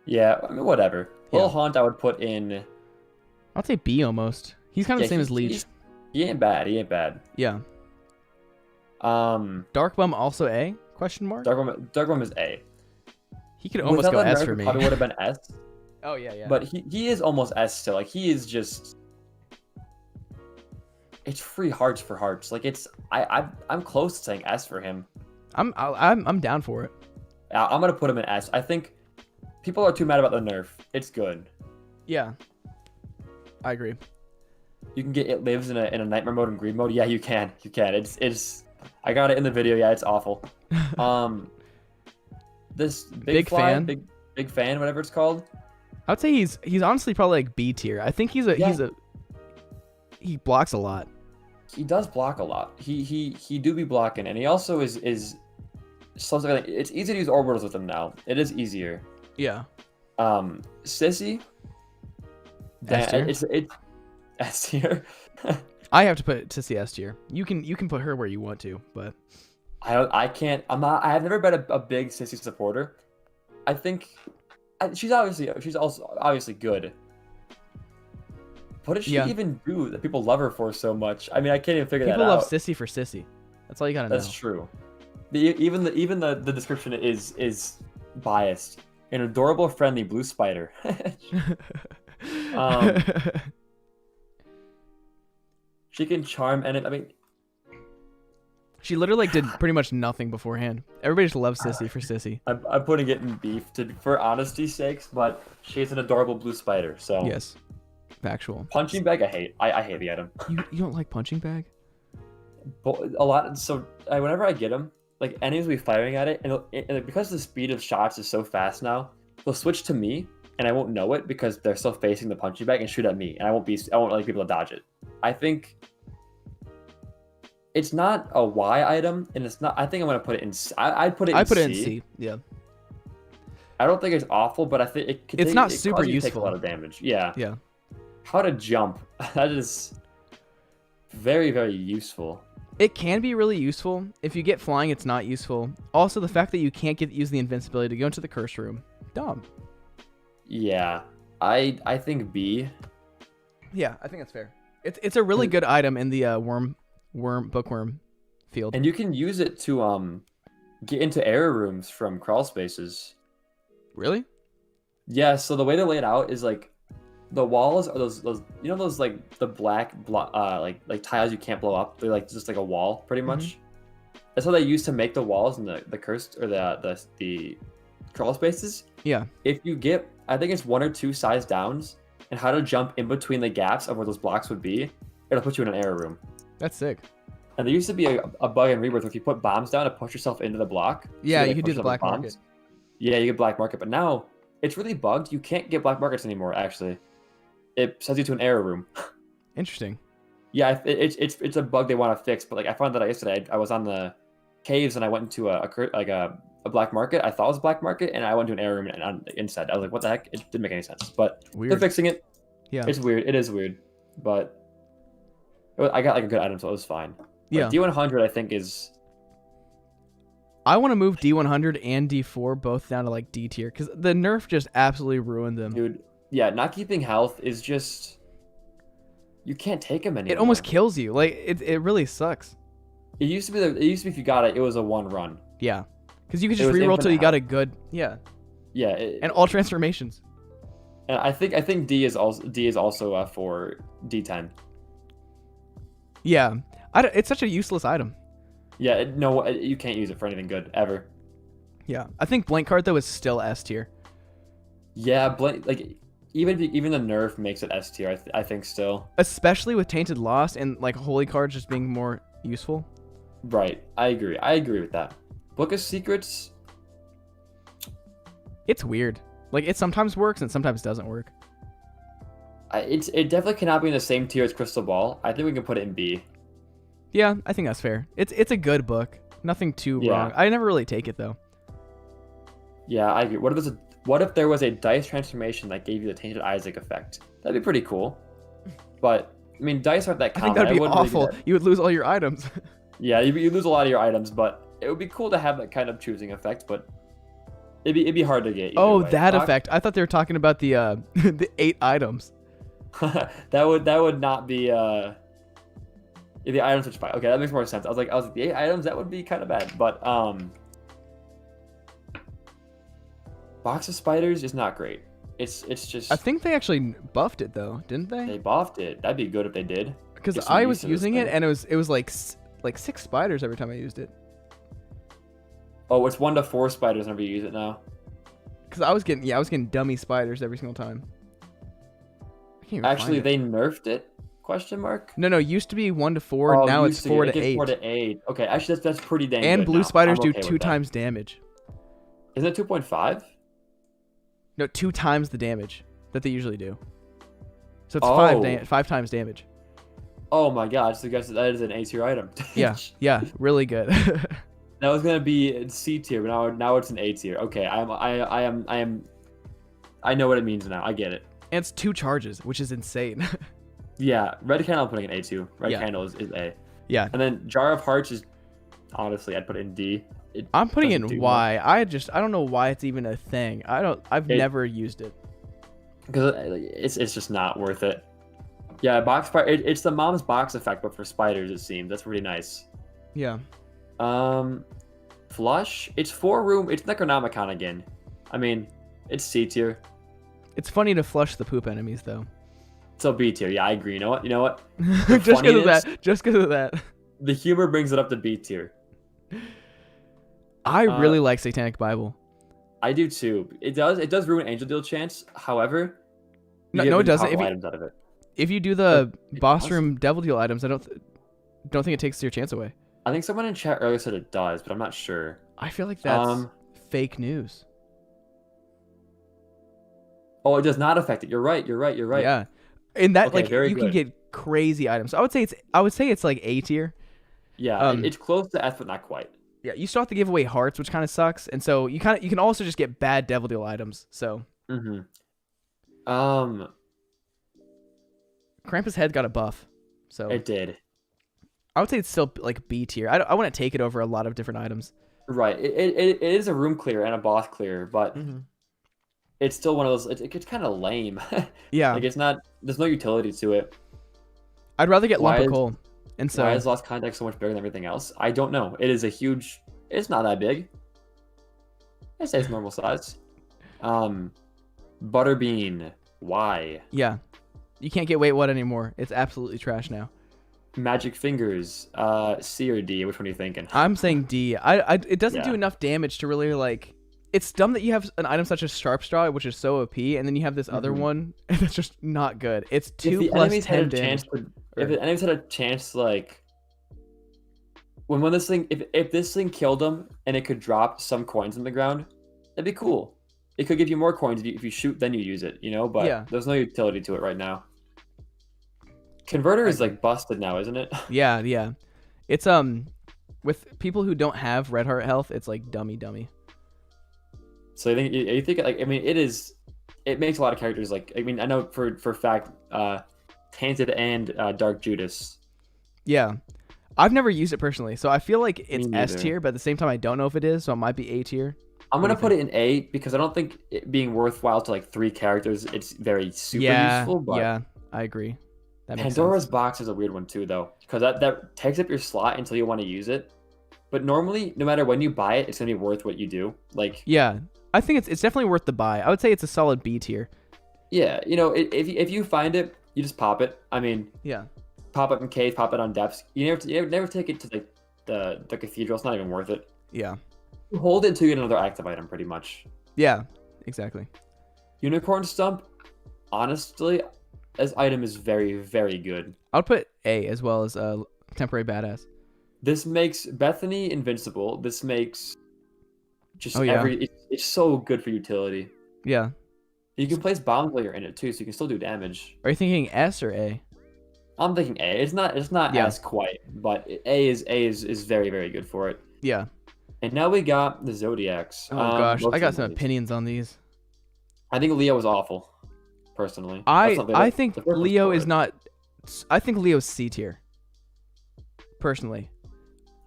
Yeah, I mean, whatever. Little Haunt I would put in. I'd say B almost. He's kind of the same as Leech. He ain't bad. Yeah. Dark Bum also A? Question mark. Dark Bum is A. He could almost go S for me. Probably would have been S. Oh yeah. But he is almost S still. He is just. It's free hearts for hearts. I'm close to saying S for him. I'm down for it. I'm gonna put him in S. I think people are too mad about the nerf. It's good. Yeah. I agree. You can get It Lives in a nightmare mode and green mode. Yeah, you can. It's. I got it in the video. Yeah, it's awful. This big fan, whatever it's called. I would say he's honestly probably like B tier. I think he blocks a lot. He does block a lot. He do be blocking, and he also is something like it's easy to use orbitals with him now. It is easier. Yeah. Sissy. S tier. It's S tier. I have to put Sissy S tier. You can put her where you want to, but I can't. I have never been a big Sissy supporter. I think she's also obviously good. What does she Yeah. even do that people love her for so much? I mean, I can't even figure People that out. love Sissy for Sissy. That's all you gotta know. That's true. Even the description is biased. An adorable, friendly blue spider. um, she can charm, and I mean, She literally did pretty much nothing beforehand. Everybody just loves Sissy for Sissy. I'm putting it in beef for honesty's sakes, but she's an adorable blue spider. So Yes. Factual. punching bag, I hate the item. You don't like punching bag? But a lot. So whenever I get them, like enemies will be firing at it, and because the speed of shots is so fast now, they'll switch to me, and I won't know it because they're still facing the punching bag and shoot at me, and I won't like people to dodge it. I think it's not a Y item, and it's not. I think I'm gonna put it in. I'd put it. I put it in C. Yeah. I don't think it's awful, but I think It's not it super causes you to take a useful. lot of damage. Yeah. Yeah. How to jump? That is very, very useful. It can be really useful. If you get flying, it's not useful. Also, the fact that you can't use the invincibility to go into the curse room. Dumb. Yeah. I think B. Yeah, I think that's fair. It's a really good item in the bookworm field. And you can use it to get into error rooms from crawl spaces. Really? Yeah, so the way to lay it out is like the walls are those those like the black like tiles you can't blow up. They're like just like a wall pretty much. That's what they use to make the walls and the cursed or the crawl spaces. Yeah. If you get, I think it's 1 or 2 size downs and how to jump in between the gaps of where those blocks would be, it'll put you in an error room. That's sick. And there used to be a bug in Rebirth where if you put bombs down to push yourself into the block. Yeah, like, you could do push the yourself with black market. Yeah, you get black market, but now it's really bugged. You can't get black markets anymore. Actually, it sends you to an error room. Interesting. Yeah, it's a bug they want to fix. But like I found that out yesterday. I was on the caves and I went into a black market. I thought it was a black market, and I went to an error room and instead I was like, what the heck? It didn't make any sense. But Weird. they're fixing it. Yeah. It's weird. It is weird, but I got like a good item, so it was fine. Yeah. Like, D100 I think is. I want to move D100 and D4 both down to like D tier because the nerf just absolutely ruined them. Dude, yeah, not keeping health is just. You can't take them anymore. It almost kills you. Like it really sucks. It used to be if you got it, it was a 1 run. Yeah, because you could It just was reroll till you infinite got a good. Yeah, Yeah, and all transformations. and I think D is also for D10. Yeah, it's such a useless item. Yeah, no, you can't use it for anything good ever. Yeah, I think blank card though is still S tier. Yeah, like even the nerf makes it S tier. I think still. Especially with Tainted Lost and like holy cards just being more useful. Right, I agree with that. Book of Secrets. It's weird. Like it sometimes works and sometimes doesn't work. It definitely cannot be in the same tier as Crystal Ball. I think we can put it in B. Yeah, I think that's fair. It's a good book. Nothing too wrong. I never really take it though. Yeah, I agree. What if there was a dice transformation that gave you the Tainted Isaac effect? That'd be pretty cool. But I mean, dice aren't that I common. think that'd be wouldn't really awful. that- You would lose all your items. Yeah, you lose a lot of your items, but it would be cool to have that kind of choosing effect. But it'd be hard to get. either Oh, way. that effect. I thought they were talking about the the 8 items. that would not be the items which fight. Okay, that makes more sense. I was like the 8 items, that would be kind of bad. But Box of Spiders is not great. It's just I think they actually buffed it though, didn't they? they buffed it. That'd be good if they did. Because Get some I use was to this using it thing. and it was like 6 spiders every time I used it. Oh, it's 1 to 4 spiders whenever you use it now. Because I was getting dummy spiders every single time. I can't even Actually, find it. they nerfed it? Question mark. No, used to be 1 to 4. Oh, Now used it's to 4 get- to it gets 8. 4 to 8. Okay, actually that's pretty dang And good blue now. spiders I'm do okay 2 with that. times damage. Isn't it 2.5? No, 2 times the damage that they usually do. So it's Oh. 5 times damage. Oh my gosh, so guys, that is an A tier item. Yeah, really good. That was gonna be C tier, but now it's an A tier. Okay, I know what it means now. I get it. And it's 2 charges, which is insane. Yeah, Red Candle I'm putting in A too. Red Yeah. Candle is A. Yeah, And then Jar of Hearts is honestly I'd put it in D. It I'm putting doesn't in do Y. I don't know why it's even a thing. I've It- never used it. because it's just not worth it. Yeah, box spider. It's the mom's box effect, but for spiders, it seems. That's pretty nice. Yeah. Flush. It's 4-room. It's Necronomicon again. I mean, it's C tier. It's funny to flush the poop enemies though. So B tier. Yeah, I agree. You know what? Just because of funniness- that. Just because of that. The humor brings it up to B tier. I really like Satanic Bible. I do too. It does ruin Angel Deal chance. However, you No, get it doesn't. powerful items out of it. If you do the It boss does? room Devil Deal items, I don't think it takes your chance away. I think someone in chat earlier said it does, but I'm not sure. I feel like that's fake news. Oh, it does not affect it. You're right. Yeah. In that, Okay, like, very you can good. get crazy items. So I would say it's like A tier. Yeah, Um, it's close to F, but not quite. Yeah, you still have to give away hearts, which kind of sucks, and so you can also just get bad Devil Deal items. So Krampus' head got a buff, so It did. I would say it's still like B tier. I want to take it over a lot of different items. Right. It is a room clear and a boss clear, but Mm-hmm. it's still one of those. It gets kind of lame. Yeah, Like it's not. There's no utility to it. I'd rather get why Lump of is- Coal, and so Why is Lost Contact so much bigger than everything else? I don't know. It is a huge. It's not that big. I say it's normal size. Butterbean. Why? yeah, you can't get Wait What anymore. It's absolutely trash now. Magic Fingers. C or D? Which one are you thinking? I'm saying D. It doesn't do Yeah. enough damage to really like. It's dumb that you have an item such as Sharp Straw, which is so OP, and then you have this other Mhm. one, and it's just not good. It's If 2 the plus enemies 10 had a damage. chance to, if the enemies had a chance, like when this thing, if this thing killed them and it could drop some coins on the ground, that'd be cool. It could give you more coins if you shoot, then you use it, you know. But Yeah. there's no utility to it right now. Converter is like busted now, isn't it? Yeah. It's with people who don't have red heart health, it's like dummy. So you think like I mean it is, it makes a lot of characters like I mean I know for a fact Tainted and Dark Judas. Yeah. I've never used it personally, so I feel like it's Me S neither. tier, but at the same time I don't know if it is, so it might be A tier. I'm What do gonna you put it in A because I don't think it being worthwhile to like 3 characters. It's very super useful, but yeah, I agree. That makes Pandora's sense. box is a weird one too, though, because that takes up your slot until you want to use it. But normally, no matter when you buy it, it's gonna be worth what you do. Like, Yeah. I think it's definitely worth the buy. I would say it's a solid B tier. yeah, you know, if you find it, you just pop it. I mean, Yeah. pop it in caves, pop it on depths. You never take it to like the cathedral. It's not even worth it. Yeah. You hold it until you get another active item, pretty much. Yeah. Exactly. Unicorn Stump, honestly, this item is very, very good. I'll put A as well as temporary badass. This makes Bethany invincible. This makes just Oh, yeah. it's so good for utility. Yeah. You can place bombs while you're in it too, so you can still do damage. Are you thinking S or A? I'm thinking A. It's not Yeah. as quite, but A is very, very good for it. Yeah. And now we got the Zodiacs. Oh gosh, I got most some of these. opinions on these. I think Leo was awful, personally. I That's not- think the purpose Leo for is it. not. I think Leo's C tier. Personally.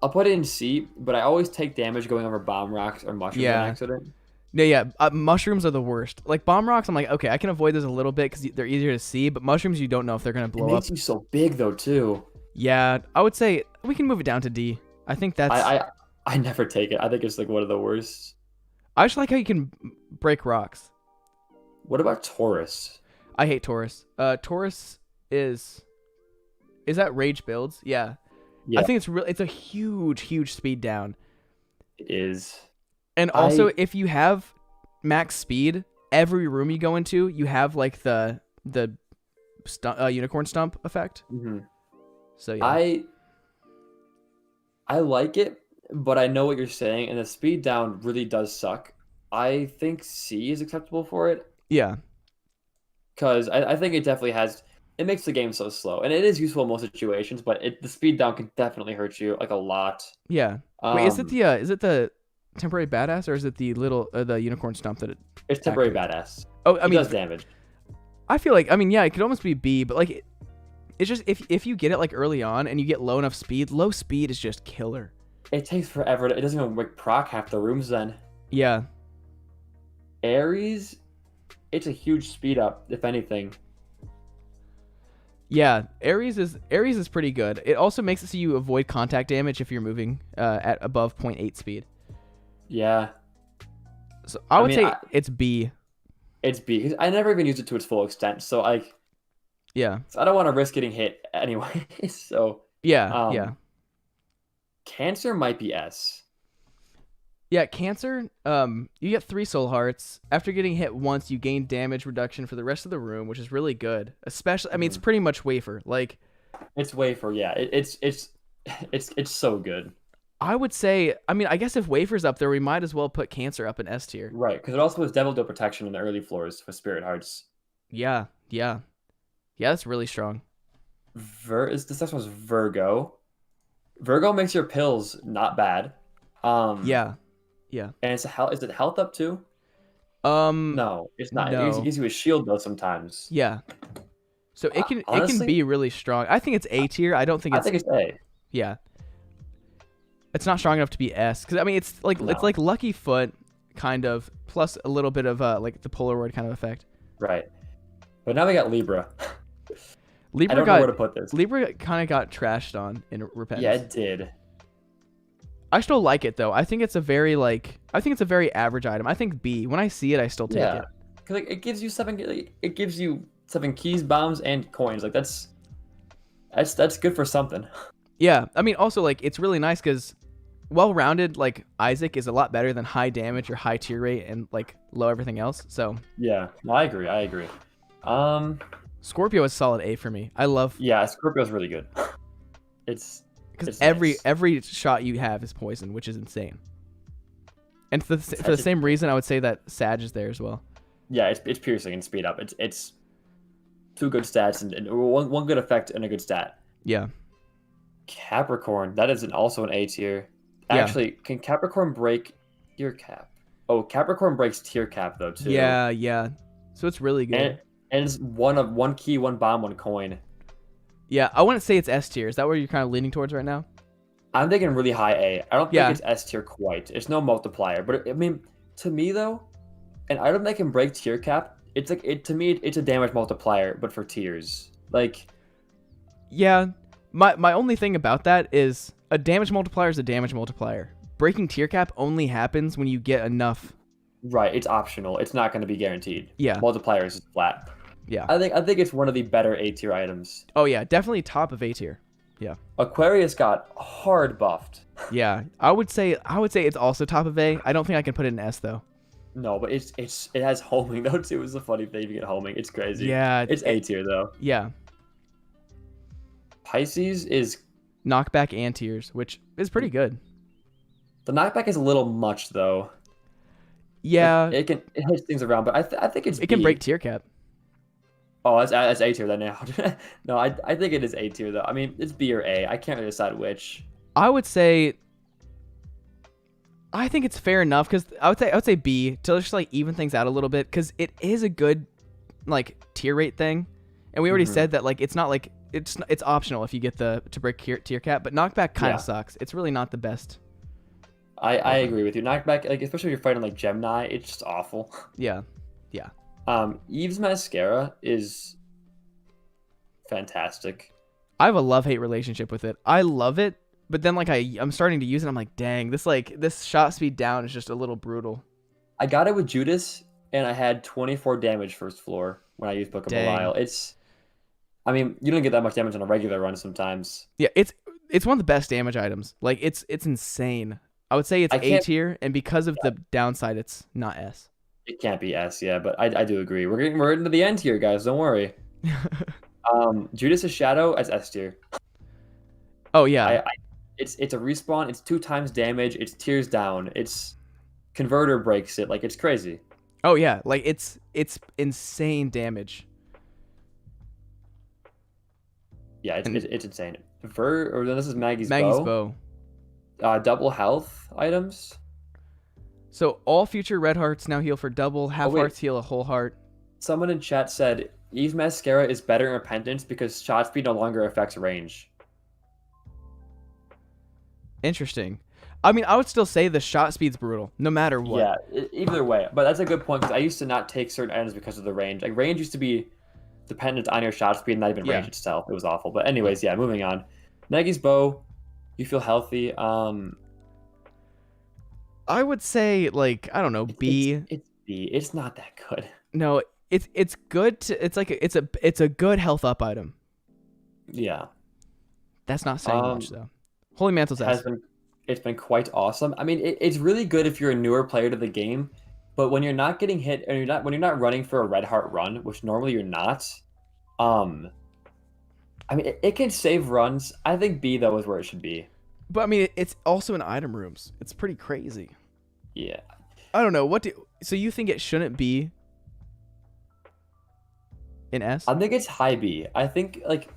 I'll put it in C, but I always take damage going over bomb rocks or mushrooms Yeah. on accident. Yeah. Mushrooms are the worst. Like bomb rocks, I'm like, okay, I can avoid those a little bit because they're easier to see. But mushrooms, you don't know if they're gonna It blow up. makes you so big though too. Yeah, I would say we can move it down to D. I think that's. I never take it. I think it's like one of the worst. I just like how you can break rocks. What about Taurus? I hate Taurus. Taurus is that rage builds? Yeah. Yeah, I think it's a huge speed down. it is. And also, if you have max speed, every room you go into, you have like the unicorn stump effect. Mhm. So yeah. I like it, but I know what you're saying, and the speed down really does suck. I think C is acceptable for it Yeah. because I think it definitely has. It makes the game so slow, and it is useful in most situations. But the speed down can definitely hurt you like a lot. Yeah. Wait, is it the temporary badass or is it the little the unicorn stump that it? It's temporary badass. Oh, I It mean, does damage. I feel like yeah, it could almost be B, but like it's just if you get it like early on and you get low enough speed, low speed is just killer. It takes forever. It doesn't even like proc half the rooms. Then Yeah. Ares, it's a huge speed up if anything. Yeah, Ares is pretty good. It also makes it so you avoid contact damage if you're moving at above 0.8 speed. Yeah. So I would mean, say it's B. It's B, 'cause I never even used it to its full extent, so I don't want to risk getting hit anyway. So Yeah. Cancer might be S. Yeah, Cancer, you get 3 soul hearts. After getting hit once, you gain damage reduction for the rest of the room, which is really good. Especially, I mean, it's pretty much wafer. Like, it's wafer, yeah. It's so good. I would say, I mean, I guess if wafer's up there, we might as well put Cancer up in S tier. Right, because it also has Devil Deal protection in the early floors with Spirit Hearts. Yeah, that's really strong. This next one's Virgo. Virgo makes your pills not bad. Yeah. And it's is it health up too? No, it's not. No. It gives you a shield though sometimes. Yeah. So it can Honestly, be really strong. I think it's A tier. I don't think I it's. think it's A. Yeah. It's not strong enough to be S because I mean it's like Lucky Foot kind of plus a little bit of like the Polaroid kind of effect. Right. But now we got Libra. Libra I don't know where to put this. Libra kind of got trashed on in Repentance. Yeah, it did. I still like it though. I think it's a very average item. I think B. When I see it, I still take it. Because it gives you 7. It gives you 7 keys, bombs, and coins. Like that's good for something. Yeah. I mean, also like it's really nice because well-rounded like Isaac is a lot better than high damage or high tier rate and like low everything else. So yeah, no, I agree. Scorpio is solid A for me. I love. Yeah, Scorpio's really good. It's because nice. every shot you have is poison, which is insane. And for the same reason, I would say that Sag is there as well. Yeah, it's piercing and speed up. It's 2 good stats and one good effect and a good stat. Yeah. Capricorn, that is also an A tier. Yeah. Actually, can Capricorn break tier cap? Oh, Capricorn breaks tier cap though too. Yeah. So it's really good. And it's one key, 1 bomb, 1 coin. Yeah, I wouldn't say it's S tier. Is that where you're kind of leaning towards right now? I'm thinking really high A. I don't think it's S tier quite. It's no multiplier, but I mean, to me though, an item that can break tier cap, it's like to me it's a damage multiplier, but for tiers. Like, yeah, my only thing about that is a damage multiplier is a damage multiplier. Breaking tier cap only happens when you get enough. Right, it's optional. It's not going to be guaranteed. Yeah, multipliers is flat. Yeah, I think it's one of the better A tier items. Oh yeah, definitely top of A tier. Yeah. Aquarius got hard buffed. Yeah, I would say it's also top of A. I don't think I can put it in S though. No, but it has homing though too. It's a funny thing to get homing. It's crazy. Yeah, it's A tier though. Yeah. Pisces is knockback and tiers, which is pretty good. The knockback is a little much though. Yeah, it hits things around, but I think it can break tier cap. Oh, that's A tier then now. No, I think it is A tier though. I mean, it's B or A. I can't really decide which. I would say. I think it's fair enough because I would say B to just like even things out a little bit because it is a good like tier rate thing, and we already said that like it's not like it's optional if you get to break tier cap, but knockback kind of sucks. It's really not the best. I agree with you. Knockback, like especially if you're fighting like Gemini, it's just awful. Yeah. Eve's mascara is fantastic. I have a love-hate relationship with it. I love it, but then like I'm starting to use it. I'm like, dang, this shot speed down is just a little brutal. I got it with Judas, and I had 24 damage first floor when I used Book of Belial. I mean, you don't get that much damage on a regular run sometimes. Yeah, it's one of the best damage items. Like it's insane. I would say it's A tier, and because of the downside, it's not S. It can't be S, yeah, but I do agree. We're into the end here, guys. Don't worry. Judas' Shadow as S tier. Oh yeah. It's a respawn. It's 2 times damage. It's tears down. It's converter breaks it. Like it's crazy. Oh yeah, like it's insane damage. Yeah, it's insane. This is Maggie's bow. Double health items. So all future red hearts now heal for double. Half hearts heal a whole heart. Someone in chat said Eve's mascara is better in Repentance because shot speed no longer affects range. Interesting. I mean, I would still say the shot speed's brutal, no matter what. Yeah, either way. But that's a good point because I used to not take certain items because of the range. Like range used to be dependent on your shot speed, not even Yeah. range itself. It was awful. But anyways, yeah, moving on. Nagy's bow, you feel healthy. I would say like I don't know B. It's B. It's not that good. No, it's good. It's like it's a good health up item. Yeah. That's not saying much though. Holy Mantle's S. It's been quite awesome. I mean, it's really good if you're a newer player to the game, but when you're not getting hit and when you're not running for a red heart run, which normally you're not, I mean, it can save runs. I think B though is where it should be. But I mean, it's also in item rooms. It's pretty crazy. Yeah. I don't know so you think it shouldn't be in S? I think it's high B. I think like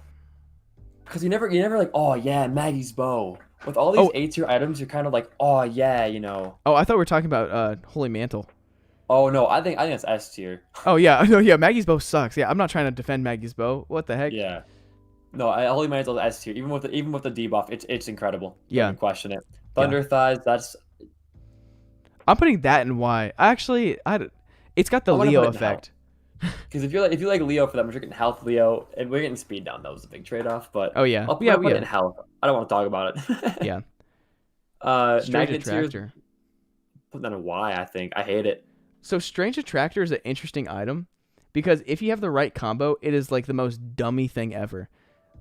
because you never like, oh yeah, Maggie's bow. With all these A tier items, you're kind of like, oh yeah, you know. Oh, I thought we were talking about Holy Mantle. Oh no, I think it's S tier. Oh yeah, no, yeah. Maggie's bow sucks. Yeah, I'm not trying to defend Maggie's bow. What the heck? Yeah. No, Holy Mantle is S tier. Even with the debuff, it's incredible. Yeah. Don't question it. Thunder Thighs, that's. I'm putting that in Y. Actually, it's got the Leo effect. Because if you like Leo for that much, you're getting health Leo, and we're getting speed down. That was a big trade off, but oh yeah, I'll put it in health. I don't want to talk about it. Yeah. Strange Attractor. Put that in Y. I think I hate it. So Strange Attractor is an interesting item because if you have the right combo, it is like the most dummy thing ever.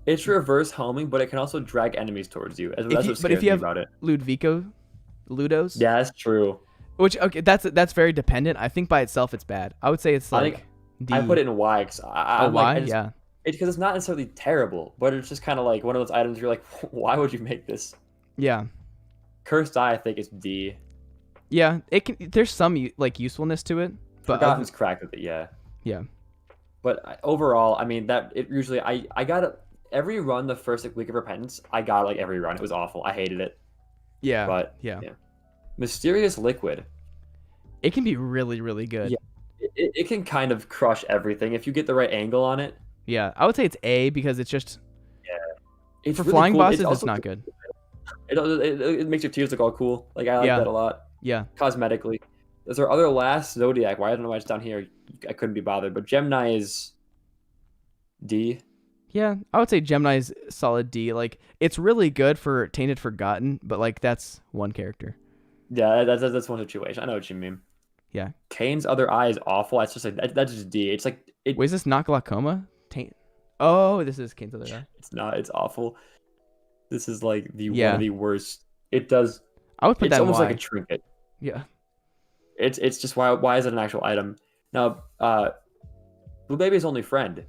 It's reverse homing, but it can also drag enemies towards you. That's what scares me about it. Ludos. Yeah, that's true. Which that's very dependent. I think by itself it's bad. I would say it's like D. I put it in Y. Yeah. It's because it's not necessarily terrible, but it's just kind of like one of those items you're like, why would you make this? Yeah. Cursed Eye, I think, is D. Yeah, it can. There's some like usefulness to it, but Forgotten's cracked with it. Yeah. Yeah. But overall, I mean, that it usually I got it every run the first week of Repentance. I got like every run. It was awful. I hated it. Yeah. But yeah. Mysterious Liquid. It can be really, really good. Yeah. It can kind of crush everything if you get the right angle on it. Yeah, I would say it's A because it's just. Yeah. It's for really flying cool. bosses, it's not good. It makes your tears look all cool. Like I like that a lot. Yeah. Cosmetically. Is our other last Zodiac? Well, I don't know why it's down here. I couldn't be bothered. But Gemini is D. Yeah, I would say Gemini is solid D. Like it's really good for Tainted Forgotten, but like that's one character. Yeah, that's one situation. I know what you mean. Yeah. Kane's other eye is awful. It's just like that's just D. It's like Wait, is this not glaucoma? Oh, this is Kane's other eye. It's not. It's awful. This is like one of the worst. It does. I would put that. It's almost like a trinket. Yeah. It's just why is it an actual item? Now, Blue Baby's only friend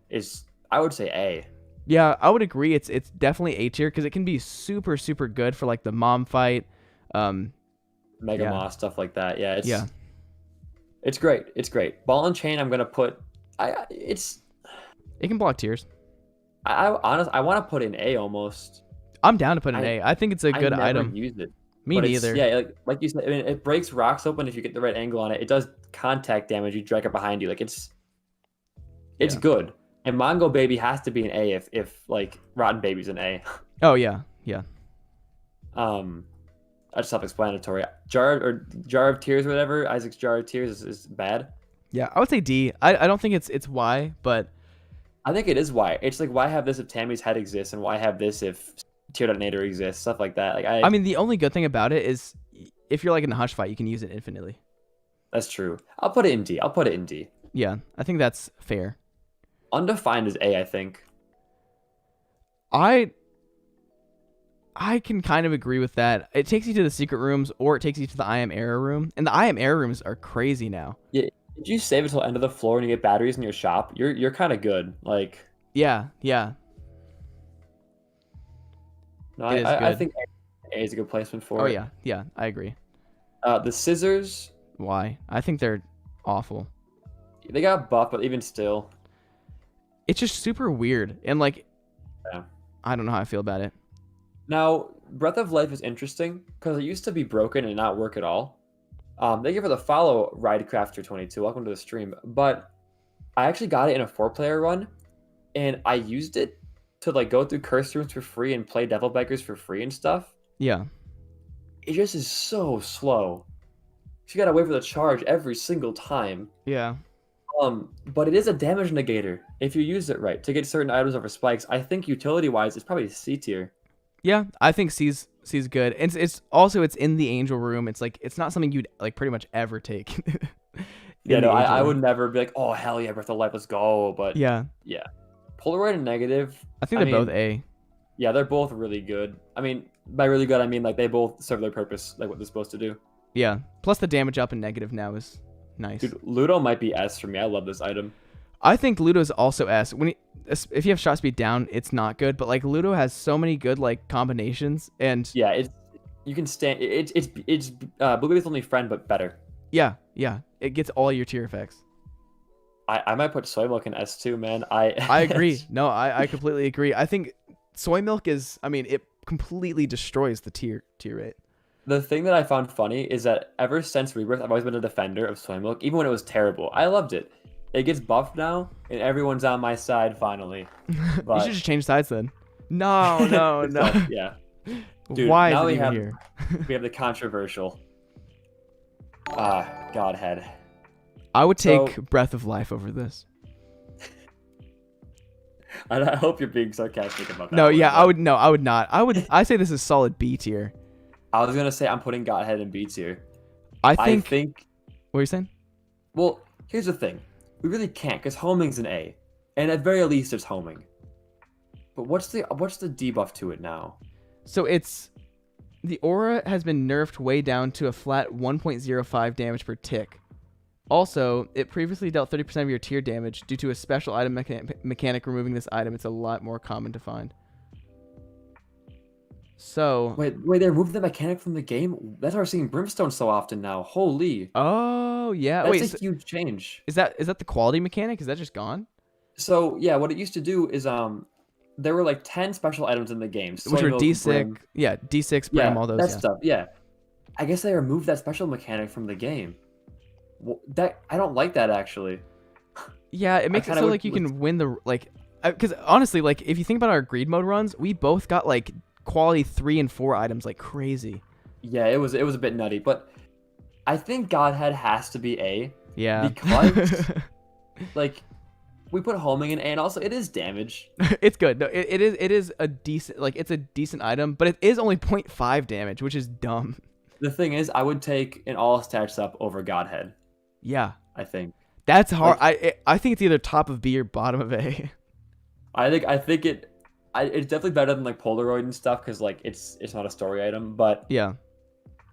is, I would say, A. Yeah, I would agree. It's definitely A tier because it can be super, super good for like the mom fight. Mega Moss, stuff like that. Yeah, it's great. It's great. Ball and Chain, I'm gonna put. It can block tears. I honestly, I want to put in A almost. I'm down to put in A. I think it's a good item. Use it. Me neither. Yeah, like you said, I mean, it breaks rocks open if you get the right angle on it. It does contact damage. You drag it behind you. Like it's good. And Mongo Baby has to be an A if like Rotten Baby's an A. Oh yeah. That's self-explanatory. Jar of Tears, or whatever. Isaac's Jar of Tears is bad. Yeah, I would say D. I don't think it's Y, but I think it is Y. It's like, why have this if Tammy's head exists, and why have this if Tear Detonator exists, stuff like that. Like I mean, the only good thing about it is if you're like in a hush fight, you can use it infinitely. That's true. I'll put it in D. Yeah, I think that's fair. Undefined is A, I think. I can kind of agree with that. It takes you to the secret rooms, or it takes you to the I Am Error room, and the I Am Error rooms are crazy now. Yeah, if you save it till the end of the floor and you get batteries in your shop, you're kind of good. Like yeah. No, I think A is a good placement for it. Oh yeah, I agree. The scissors. Why? I think they're awful. They got buff, but even still, it's just super weird, and like, yeah. I don't know how I feel about it. Now, Breath of Life is interesting because it used to be broken and not work at all. Thank you for the follow, Ridecrafter22. Welcome to the stream. But I actually got it in a 4-player run, and I used it to like go through curse rooms for free and play Devil Beggars for free and stuff. Yeah. It just is so slow. You gotta wait for the charge every single time. Yeah. But it is a damage negator if you use it right to get certain items over spikes. I think utility-wise, it's probably C tier. Yeah, I think C's good. It's also it's in the angel room. It's like it's not something you'd like pretty much ever take. Yeah, in the no, angel I room. would never be like, oh hell yeah, Breath of Life, let's go. But Yeah, yeah, Polaroid and negative. I think I they're mean, both A. yeah, they're both really good. I mean, by really good, I mean like they both serve their purpose, like what they're supposed to do. Yeah. Plus the damage up in negative now is nice. Dude, Ludo might be S for me. I love this item. I think Ludo's also S. If you have shot speed down, it's not good. But like Ludo has so many good like combinations, and Yeah, you can stand. It's Bluebeard's only friend, but better. yeah, it gets all your tier effects. I might put soy milk in S too, man. I agree. No, I completely agree. I think soy milk is. I mean, it completely destroys the tier rate. The thing that I found funny is that ever since Rebirth, I've always been a defender of soy milk, even when it was terrible. I loved it. It gets buffed now, and everyone's on my side finally. You But should just change sides then. No, no, it's no. not- yeah. Dude, Why now is it we even have here? we have the controversial Godhead. I would take So- Breath of Life over this. I hope you're being sarcastic about that. No, one, yeah, but I would. No, I would not. I say this is solid B tier. I was gonna say I'm putting Godhead in B tier. I I think. think. What are you saying? Well, here's the thing. We really can't because homing's an A, and at very least there's homing. But what's the debuff to it now? So it's the aura has been nerfed way down to a flat 1.05 damage per tick. Also, it previously dealt 30% of your tier damage due to a special item mechanic removing this item. It's a lot more common to find. So, Wait, they removed the mechanic from the game? That's why we're seeing Brimstone so often now. Holy. oh yeah, That's wait, a so huge change. is that the quality mechanic? Is that just gone? So yeah, what it used to do is there were like 10 special items in the game. Which Soy were milk, D6, Brim. yeah, D6, Brim, Yeah, all those. that Yeah. stuff. Yeah. I guess they removed that special mechanic from the game. That I don't like that actually. Yeah, it makes it kinda so would- like you can win the like, because honestly, like if you think about our greed mode runs, we both got like quality 3 and 4 items like crazy. Yeah, it was a bit nutty, but I think Godhead has to be A Yeah, because like we put homing in A, and also it is damage. it's good. No, it is a decent like it's a decent item, but it is only 0.5 damage, which is dumb. The thing is, I would take an all stats up over Godhead. Yeah, I think. that's hard. I think it's either top of B or bottom of A. I think it's definitely better than like Polaroid and stuff because like it's not a story item, but Yeah,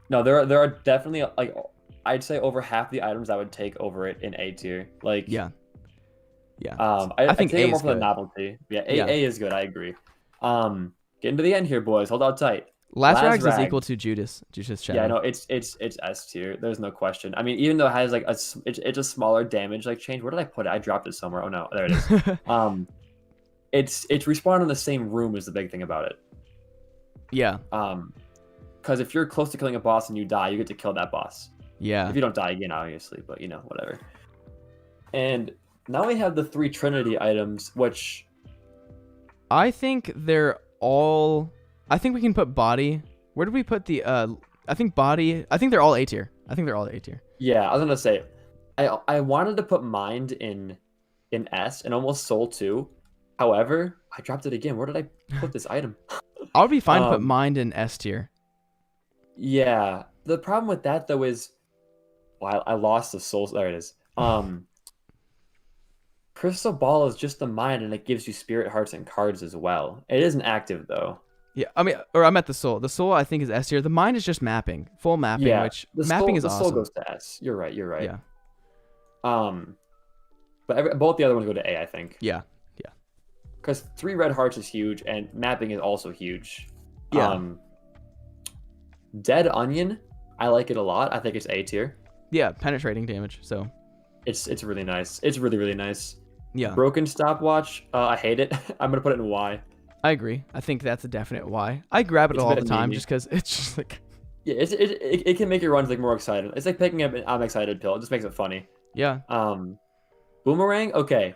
no, there are definitely like I'd say over half the items I would take over it in A tier. Like yeah. I think think A A more is for the good. novelty. Yeah, Yeah. A is good. I agree. Getting to the end here, boys. Hold on tight. Last Rags is Rags. equal to Judas Shadow. Yeah, no, it's S tier. There's no question. I mean, even though it has like it's a smaller damage like change. Where did I put it? I dropped it somewhere. Oh no, there it is. It's respawn in the same room is the big thing about it. Yeah, Because if you're close to killing a boss and you die, you get to kill that boss. yeah. If you don't die again, obviously, but whatever. And now we have the 3 Trinity items, which I think they're all. I think we can put body. Where did we put the? I think body. I think they're all A tier. I think they're all A tier. yeah, I was gonna say, I wanted to put mind in S and almost soul too. However, I dropped it again. Where did I put this item? I would be fine to put Um, mind in S tier. Yeah, the problem with that though is, well, I lost the soul. There it is. Crystal Ball is just the mind, and it gives you spirit hearts and cards as well. It isn't active though. Yeah, I mean, or I'm at the soul. The soul I think is S tier. The mind is just mapping, full mapping, Yeah, which the mapping is soul, the soul awesome. goes to S. You're right. You're right. Yeah, But both the other ones go to A, I think. yeah, Because 3 red hearts is huge, and mapping is also huge. Yeah. Dead Onion, I like it a lot. I think it's A tier. yeah. Penetrating damage. So It's really nice. It's really, really nice. yeah, Broken Stopwatch, I hate it. I'm gonna put it in Y. I agree. I think that's a definite Y. I grab it It's a all bit the time memey. just because it's just like Yeah, it can make your runs like more excited. It's like picking up an I'm excited pill. It just makes it funny. yeah. Boomerang, okay.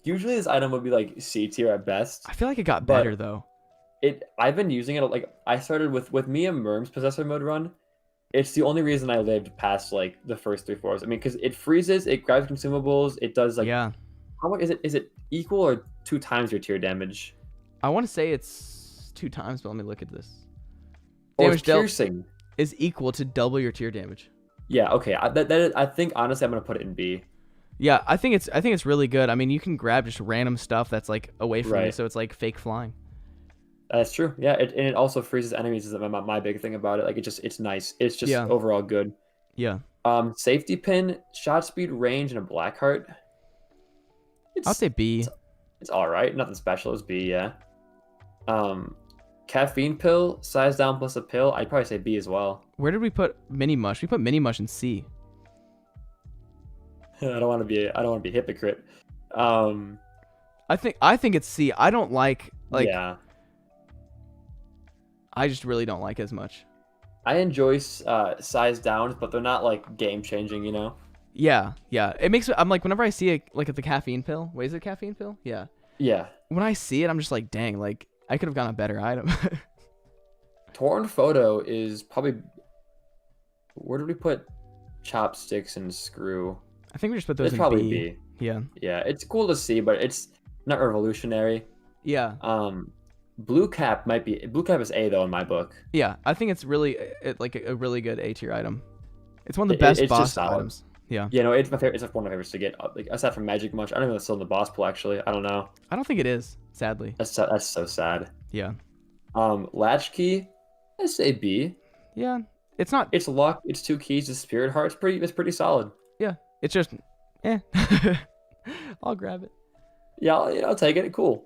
Usually this item would be like C tier at best. I feel like it got But- better though. I've been using it like I started with me and Merm's possessor mode run. It's the only reason I lived past like the first 3 floors. I mean, because it freezes, it grabs consumables, it does like Yeah. how much is it? Is it equal or 2 times your tier damage? I want to say it's 2 times, but let me look at this. Or Damage it's dealt piercing? is equal to double your tier damage. Yeah. Okay. I think honestly, I'm gonna put it in B. Yeah, I think it's really good. I mean, you can grab just random stuff that's like away from you, Right. so it's like fake flying. That's true. Yeah. And it also freezes enemies. Is my big thing about it. Like it's nice. It's just Yeah. overall good. Yeah. Safety pin, shot speed, range, and a black heart. I'll say B. It's all right. Nothing special. It's B. Yeah. Caffeine pill, size down plus a pill. I'd probably say B as well. Where did we put mini mush? We put mini mush in C. I don't want to be a hypocrite. I think it's C. I don't like Yeah. I just really don't like as much. I enjoy size downs, but they're not like game changing, you know. Yeah. It makes I'm like whenever I see it like at the caffeine pill. Wait, is it caffeine pill? Yeah. Yeah. When I see it, I'm just like, dang, like I could have gotten a better item. Torn photo is probably. Where did we put chopsticks and screw? I think we just put those It's in probably B. B. Yeah. Yeah, it's cool to see, but it's not revolutionary. Yeah. Blue cap is A though in my book. Yeah. I think it's really like a really good A tier item. It's one of the best It's just boss solid. items. Yeah. Yeah, no, it's my favorite. It's one of my favorites to get. Like aside from Magic Munch, I don't even know if it's still in the boss pool. Actually, I don't know. I don't think it is, sadly. That's so sad. Yeah. Latchkey, I say B. Yeah. It's not. It's luck. It's 2 keys. The Spirit Heart. It's pretty solid. Yeah. It's just. I'll grab it. Yeah, I'll take it. Cool.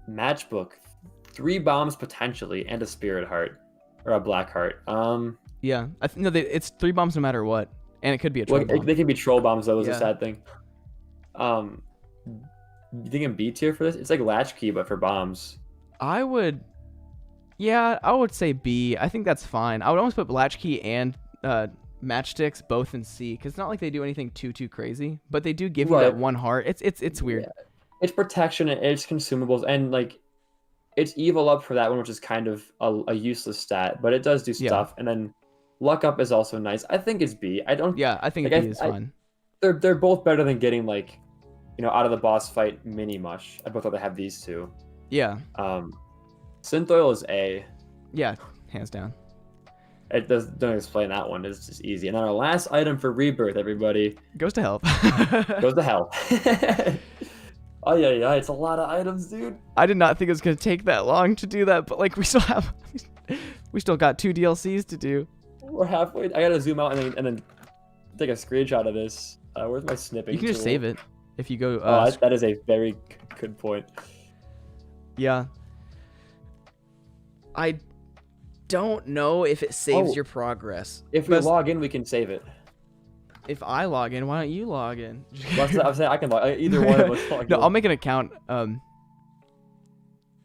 Matchbook, 3 bombs potentially, and a Spirit Heart or a Black Heart. Yeah. It's 3 bombs no matter what, and it could be a troll bomb. They can be troll bombs though. Is Yeah. a sad thing. You think in B tier for this? It's like Latchkey, but for bombs. I would say B. I think that's fine. I would almost put Latchkey and Matchsticks both in C, because it's not like they do anything too crazy, but they do give you that Right. 1 heart. It's weird. Yeah. It's protection and it's consumables, and like it's evil up for that one, which is kind of a useless stat, but it does do Yeah. stuff. And then luck up is also nice. I think it's B. I don't. Yeah, I think Like, B is fine. They're both better than getting like, out of the boss fight mini mush. I both thought they have these two. Yeah. Synth oil is A. Yeah, hands down. Don't explain that one. It's just easy. And then our last item for rebirth, everybody, Goes to help. goes to hell. Oh yeah, it's a lot of items, dude. I did not think it was gonna take that long to do that, but like we still got 2 DLCs to do. We're halfway. I gotta zoom out and then take a screenshot of this. Where's my snipping? You can just tool? save it if you go. That is a very good point. Yeah. I don't know if it saves Oh. your progress. If we Because log in, we can save it. if I log in, why don't you log in? I'm saying I can log. Either one of us log No, in. I'll make an account.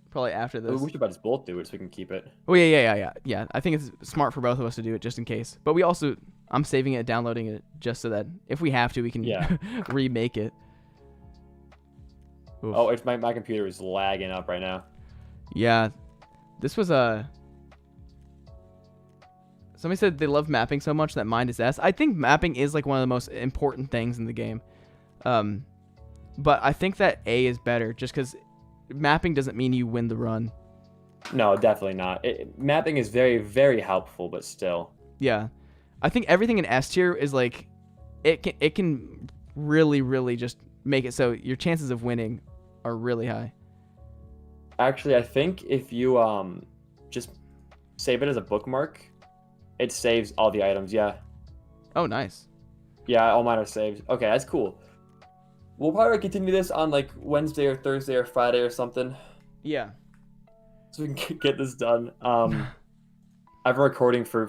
Probably after this. We should about just both do it so we can keep it. Oh yeah. I think it's smart for both of us to do it just in case. But I'm saving it, downloading it, just so that if we have to, we can Yeah. remake it. Oof. Oh, it's my computer is lagging up right now. Yeah, this was somebody said they love mapping so much that mind is S. I think mapping is like one of the most important things in the game. But I think that A is better just because mapping doesn't mean you win the run. No, definitely not. Mapping is very, very helpful, but still. Yeah, I think everything in S tier is like, it can really, really just make it so your chances of winning are really high. Actually, I think if you just save it as a bookmark, it saves all the items. Yeah. Oh, nice. Yeah, all mine are saved. Okay, that's cool. We'll probably continue this on like Wednesday or Thursday or Friday or something, Yeah. so we can get this done. I've been recording for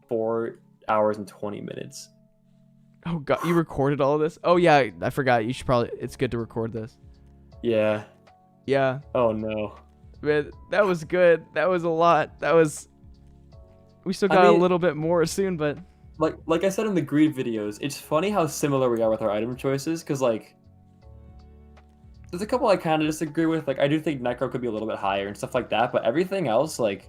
4 hours and 20 minutes. Oh god, you recorded all of this? Oh yeah, I forgot. You should probably. It's good to record this. Yeah. Yeah. Oh no. Man, that was good. That was a lot. We still got a little bit more soon, but Like I said in the greed videos, it's funny how similar we are with our item choices, because like there's a couple I kind of disagree with. Like I do think Necro could be a little bit higher and stuff like that, but everything else, like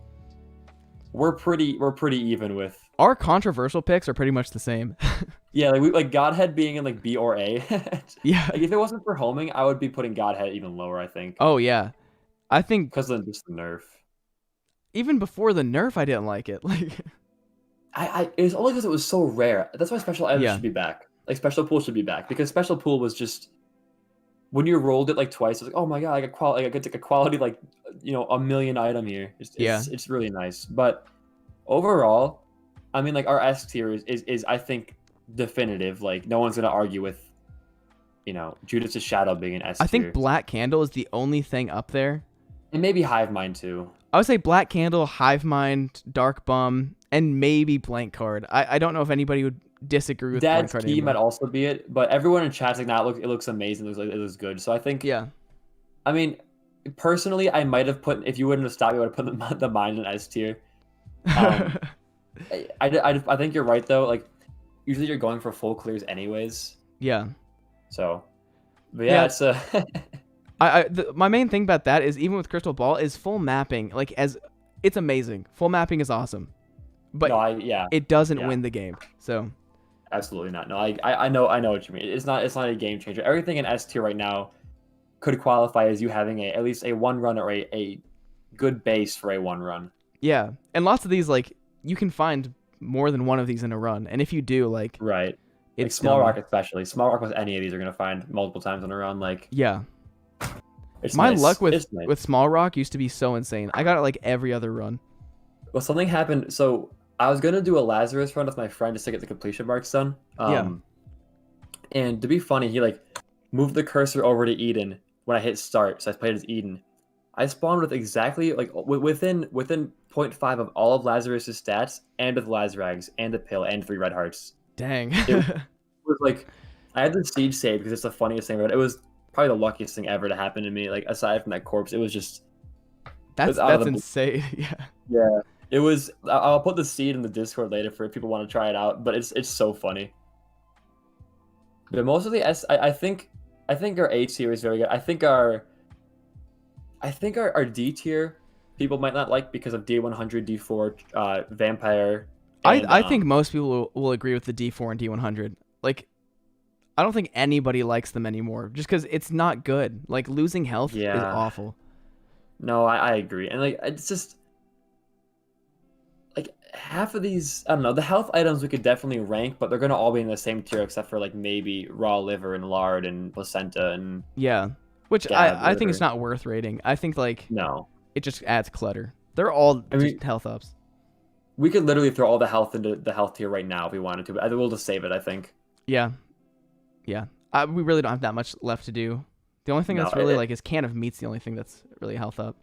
we're pretty even with Our controversial picks are pretty much the same. Yeah, like Godhead being in like B or A. Yeah. Like if it wasn't for homing, I would be putting Godhead even lower, I think. Oh yeah. I think Because of just the nerf. even before the nerf, I didn't like it. Like, It was only because it was so rare. That's why special items Yeah. should be back. Like special pool should be back because special pool was just when you rolled it like twice. It was like, oh my god, I got quality. I get a quality like a million item here. Yeah. It's really nice. But overall, I mean, like our S tier is I think definitive. Like no one's gonna argue with Judith's Shadow being an S tier. I think Black Candle is the only thing up there. And maybe Hive Mind too. I would say Black Candle, Hive Mind, Dark Bum, and maybe Blank Card. I don't know if anybody would disagree with Blank Dad's Card Key anymore. might also be it, but everyone in chat's like, nah, it looks amazing. It looks good. So I think, Yeah. I mean, personally, I might have put, if you wouldn't have stopped me, I would have put the Mind in S tier. I think you're right though. Like, usually you're going for full clears anyways. Yeah. So, but yeah, it's a. My main thing about that is even with Crystal Ball is full mapping. Like it's amazing. Full mapping is awesome, but yeah, it doesn't win the game. So absolutely not. No, I know what you mean. It's not a game changer. Everything in S tier right now could qualify as you having at least a 1 run or a good base for a 1 run. Yeah, and lots of these like you can find more than one of these in a run, and if you do, like right, it's like Small dumb. Rock especially. Small Rock with any of these are gonna find multiple times in a run. Like Yeah. it's My nice. luck It's nice. with Small Rock used to be so insane. I got it like every other run. Well, something happened. So I was gonna do a Lazarus run with my friend just to get the completion marks done. Yeah. And to be funny, he like moved the cursor over to Eden when I hit start, so I played as Eden. I spawned with exactly like within 0.5 of all of Lazarus's stats, and with Lazrags, and a pill, and 3 red hearts. Dang. It was like I had the siege save because it's the funniest thing ever. It was probably the luckiest thing ever to happen to me. Like aside from that corpse, it was just that's out of the insane. Yeah. yeah. It was. I'll put the seed in the Discord later for if people want to try it out. But it's so funny. But most of the S, I think our A tier is very good. I think our D tier people might not like because of D100, D4, Vampire. And, I think most people will agree with the D4 and D100. Like, I don't think anybody likes them anymore just because it's not good. Like, losing health is awful. No, I agree. And, like, it's just... Like, half of these... I don't know. The health items we could definitely rank, but they're going to all be in the same tier except for, like, maybe raw liver and lard and placenta and... Yeah. Which I think it's not worth rating. I think, like... No. It just adds clutter. They're all just health ups. We could literally throw all the health into the health tier right now if we wanted to, but we'll just save it, I think. Yeah. Yeah. We really don't have that much left to do. The only thing that's really like is Can of Meat's the only thing that's really health up.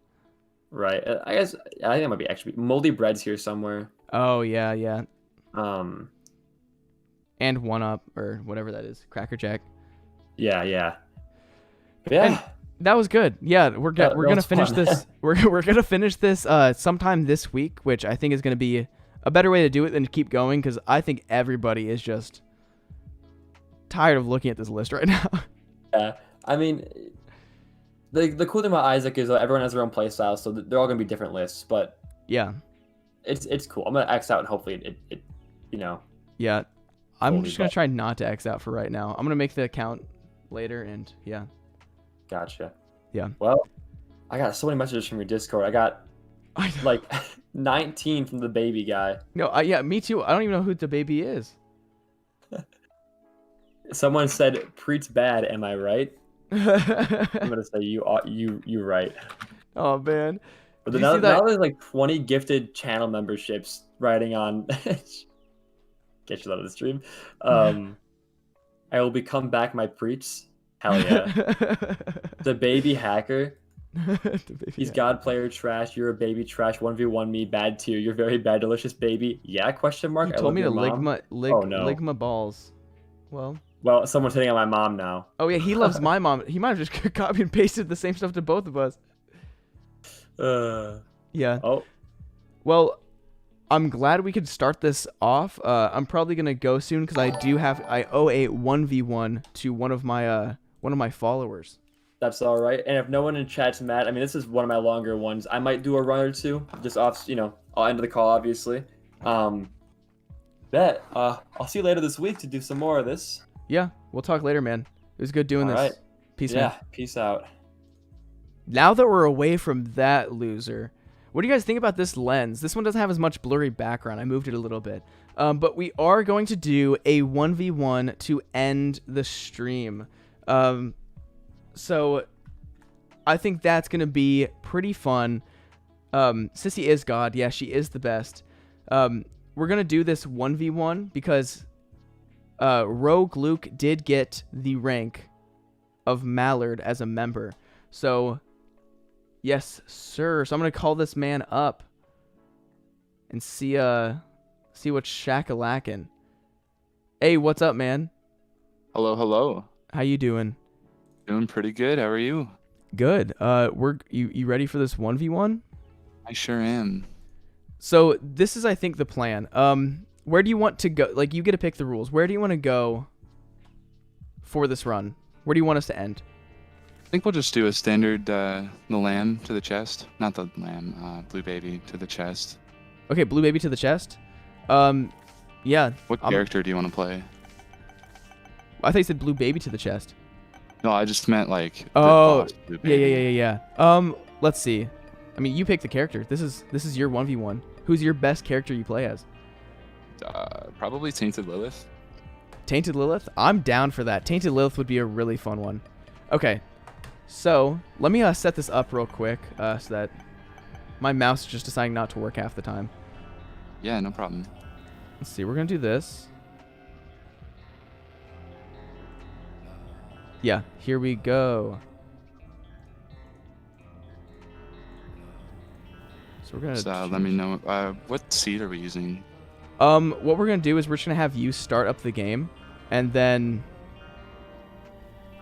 Right. I think it might be actually Moldy Bread's here somewhere. Oh yeah, yeah. And 1-Up or whatever that is, Cracker Jack. Yeah. But yeah. And that was good. Yeah, we're gonna finish this. We're gonna finish this sometime this week, which I think is gonna be a better way to do it than to keep going because I think everybody is just tired of looking at this list right now. Yeah, I mean, the cool thing about Isaac is that everyone has their own play style, so they're all gonna be different lists. But yeah, it's cool. I'm gonna X out and hopefully it Yeah, I'm totally just gonna try not to X out for right now. I'm gonna make the account later and yeah. Gotcha. Yeah. Well, I got so many messages from your Discord. I got like 19 from the baby guy. No, yeah, me too. I don't even know who the baby is. Someone said Priets bad. Am I right? I'm gonna say you right. Oh man. But now there's like 20 gifted channel memberships riding on. Get you out of the stream. I will become back my Priets. Hell yeah. The baby hacker. He's God player trash. You're a baby trash. 1v1 me. Bad tier. You're very bad. Delicious baby. Yeah? Question mark. He told me to ligma balls. Well, someone's hitting on my mom now. Oh yeah, he loves my mom. He might have just copied and pasted the same stuff to both of us. Yeah. Oh. Well, I'm glad we could start this off. I'm probably gonna go soon because I owe a 1v1 to one of my followers. That's all right. And if no one in chat's mad, I mean, this is one of my longer ones. I might do a run or two, just off. I'll end the call obviously. Bet. I'll see you later this week to do some more of this. Yeah, we'll talk later, man. It was good doing All this. right. Peace, Yeah. man. Peace out. Now that we're away from that loser, what do you guys think about this lens? This one doesn't have as much blurry background. I moved it a little bit. But we are going to do a 1v1 to end the stream. So I think that's going to be pretty fun. Sissy is God. Yeah, she is the best. We're going to do this 1v1 because Rogue Luke did get the rank of Mallard as a member. So, yes, sir. So I'm going to call this man up and see what's shakalackin'. Hey, what's up, man? Hello, hello. How you doing? Doing pretty good. How are you? Good. You ready for this 1v1? I sure am. So this is, I think, the plan. Where do you want to go? Like, you get to pick the rules. Where do you want to go for this run? Where do you want us to end? I think we'll just do a standard, the lamb to the chest. Not the lamb, blue baby to the chest. Okay, blue baby to the chest. Yeah. What character do you want to play? I thought you said blue baby to the chest. No, I just meant like the Oh, boss blue baby. yeah. Let's see. I mean, you pick the character. This is your 1v1. Who's your best character you play as? Probably Tainted Lilith. Tainted Lilith? I'm down for that. Tainted Lilith would be a really fun one. Okay. So, let me set this up real quick so that my mouse is just deciding not to work half the time. Yeah, no problem. Let's see. We're going to do this. Yeah, here we go. So we're going to Let me know. What seed are we using? what we're going to do is we're just going to have you start up the game, and then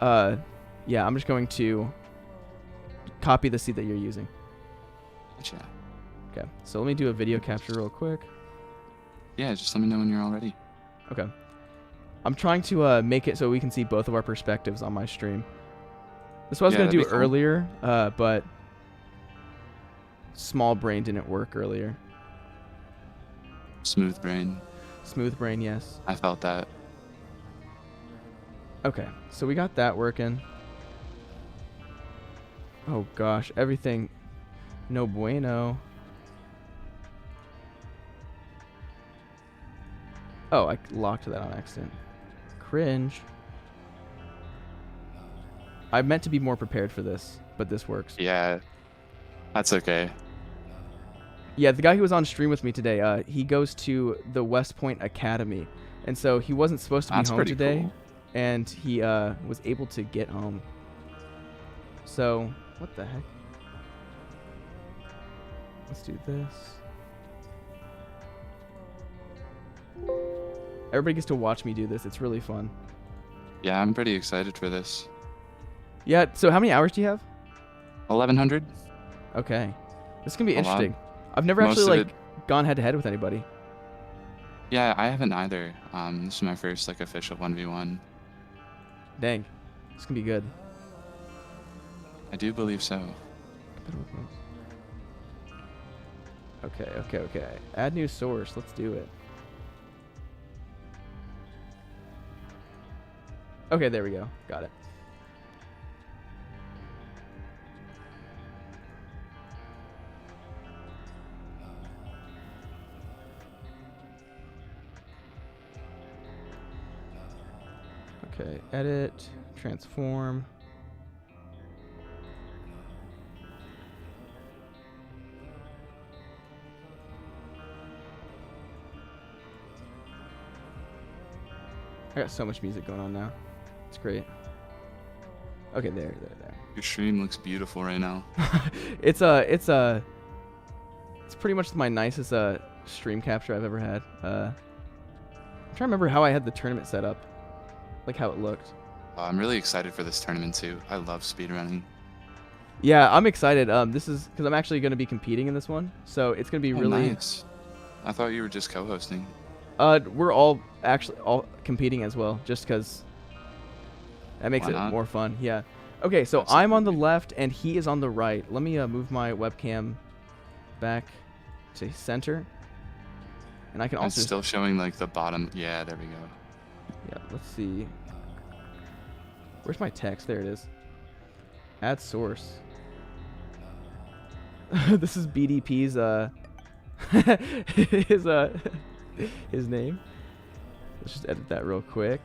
yeah, I'm just going to copy the seed that you're using. Gotcha. Okay. So let me do a video capture real quick. Yeah, just let me know when you're all ready. Okay. I'm trying to make it so we can see both of our perspectives on my stream. This is what I was going to do that'd be cool. earlier, but small brain didn't work earlier. Smooth brain. Smooth brain, yes. I felt that. Okay, so we got that working. Oh gosh, everything no bueno. Oh, I locked that on accident. Cringe. I meant to be more prepared for this, but this works. Yeah, that's okay. Yeah, the guy who was on stream with me today, he goes to the West Point Academy, and so he wasn't supposed to be That's home pretty today, cool. and he was able to get home. So, what the heck? Let's do this. Everybody gets to watch me do this. It's really fun. Yeah, I'm pretty excited for this. Yeah, so how many hours do you have? 1100? Okay. This is going to be A lot. interesting. I've never Most actually, of gone head-to-head with anybody. Yeah, I haven't either. This is my first official 1v1. Dang. This can be good. I do believe so. Okay. Add new source. Let's do it. Okay, there we go. Got it. Okay, edit, transform. I got so much music going on now. It's great. Okay, there. Your stream looks beautiful right now. It's pretty much my nicest stream capture I've ever had. I'm trying to remember how I had the tournament set up, like how it looked. I'm really excited for this tournament too. I love speedrunning. Yeah, I'm excited. This is because I'm actually going to be competing in this one, so it's going to be Oh, really. nice. I thought you were just co-hosting. We're all competing as well, just because that makes Why it not? more fun. Yeah. Okay, so I'm on the Absolutely. left and he is on the right. Let me move my webcam back to center. And I can It's also still showing like the bottom. Yeah, there we go. yeah, let's see. Where's my text? There it is. Add source. This is BDP's his name. Let's just edit that real quick.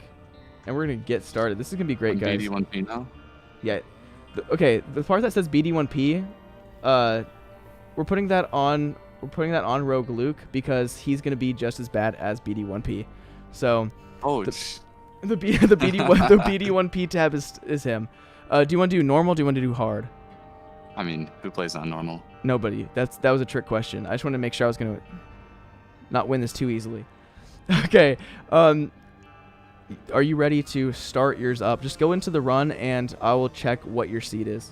And we're going to get started. This is going to be great, On guys. BD1P now. Yeah. Okay, the part that says BD1P, we're putting that on Rogue Luke because he's going to be just as bad as BD1P. So, Oh, the BD1P tab is him. Do you want to do normal? Do you want to do hard? I mean, who plays on normal? Nobody. That was a trick question. I just wanted to make sure I was going to not win this too easily. Okay. Are you ready to start yours up? Just go into the run and I will check what your seed is.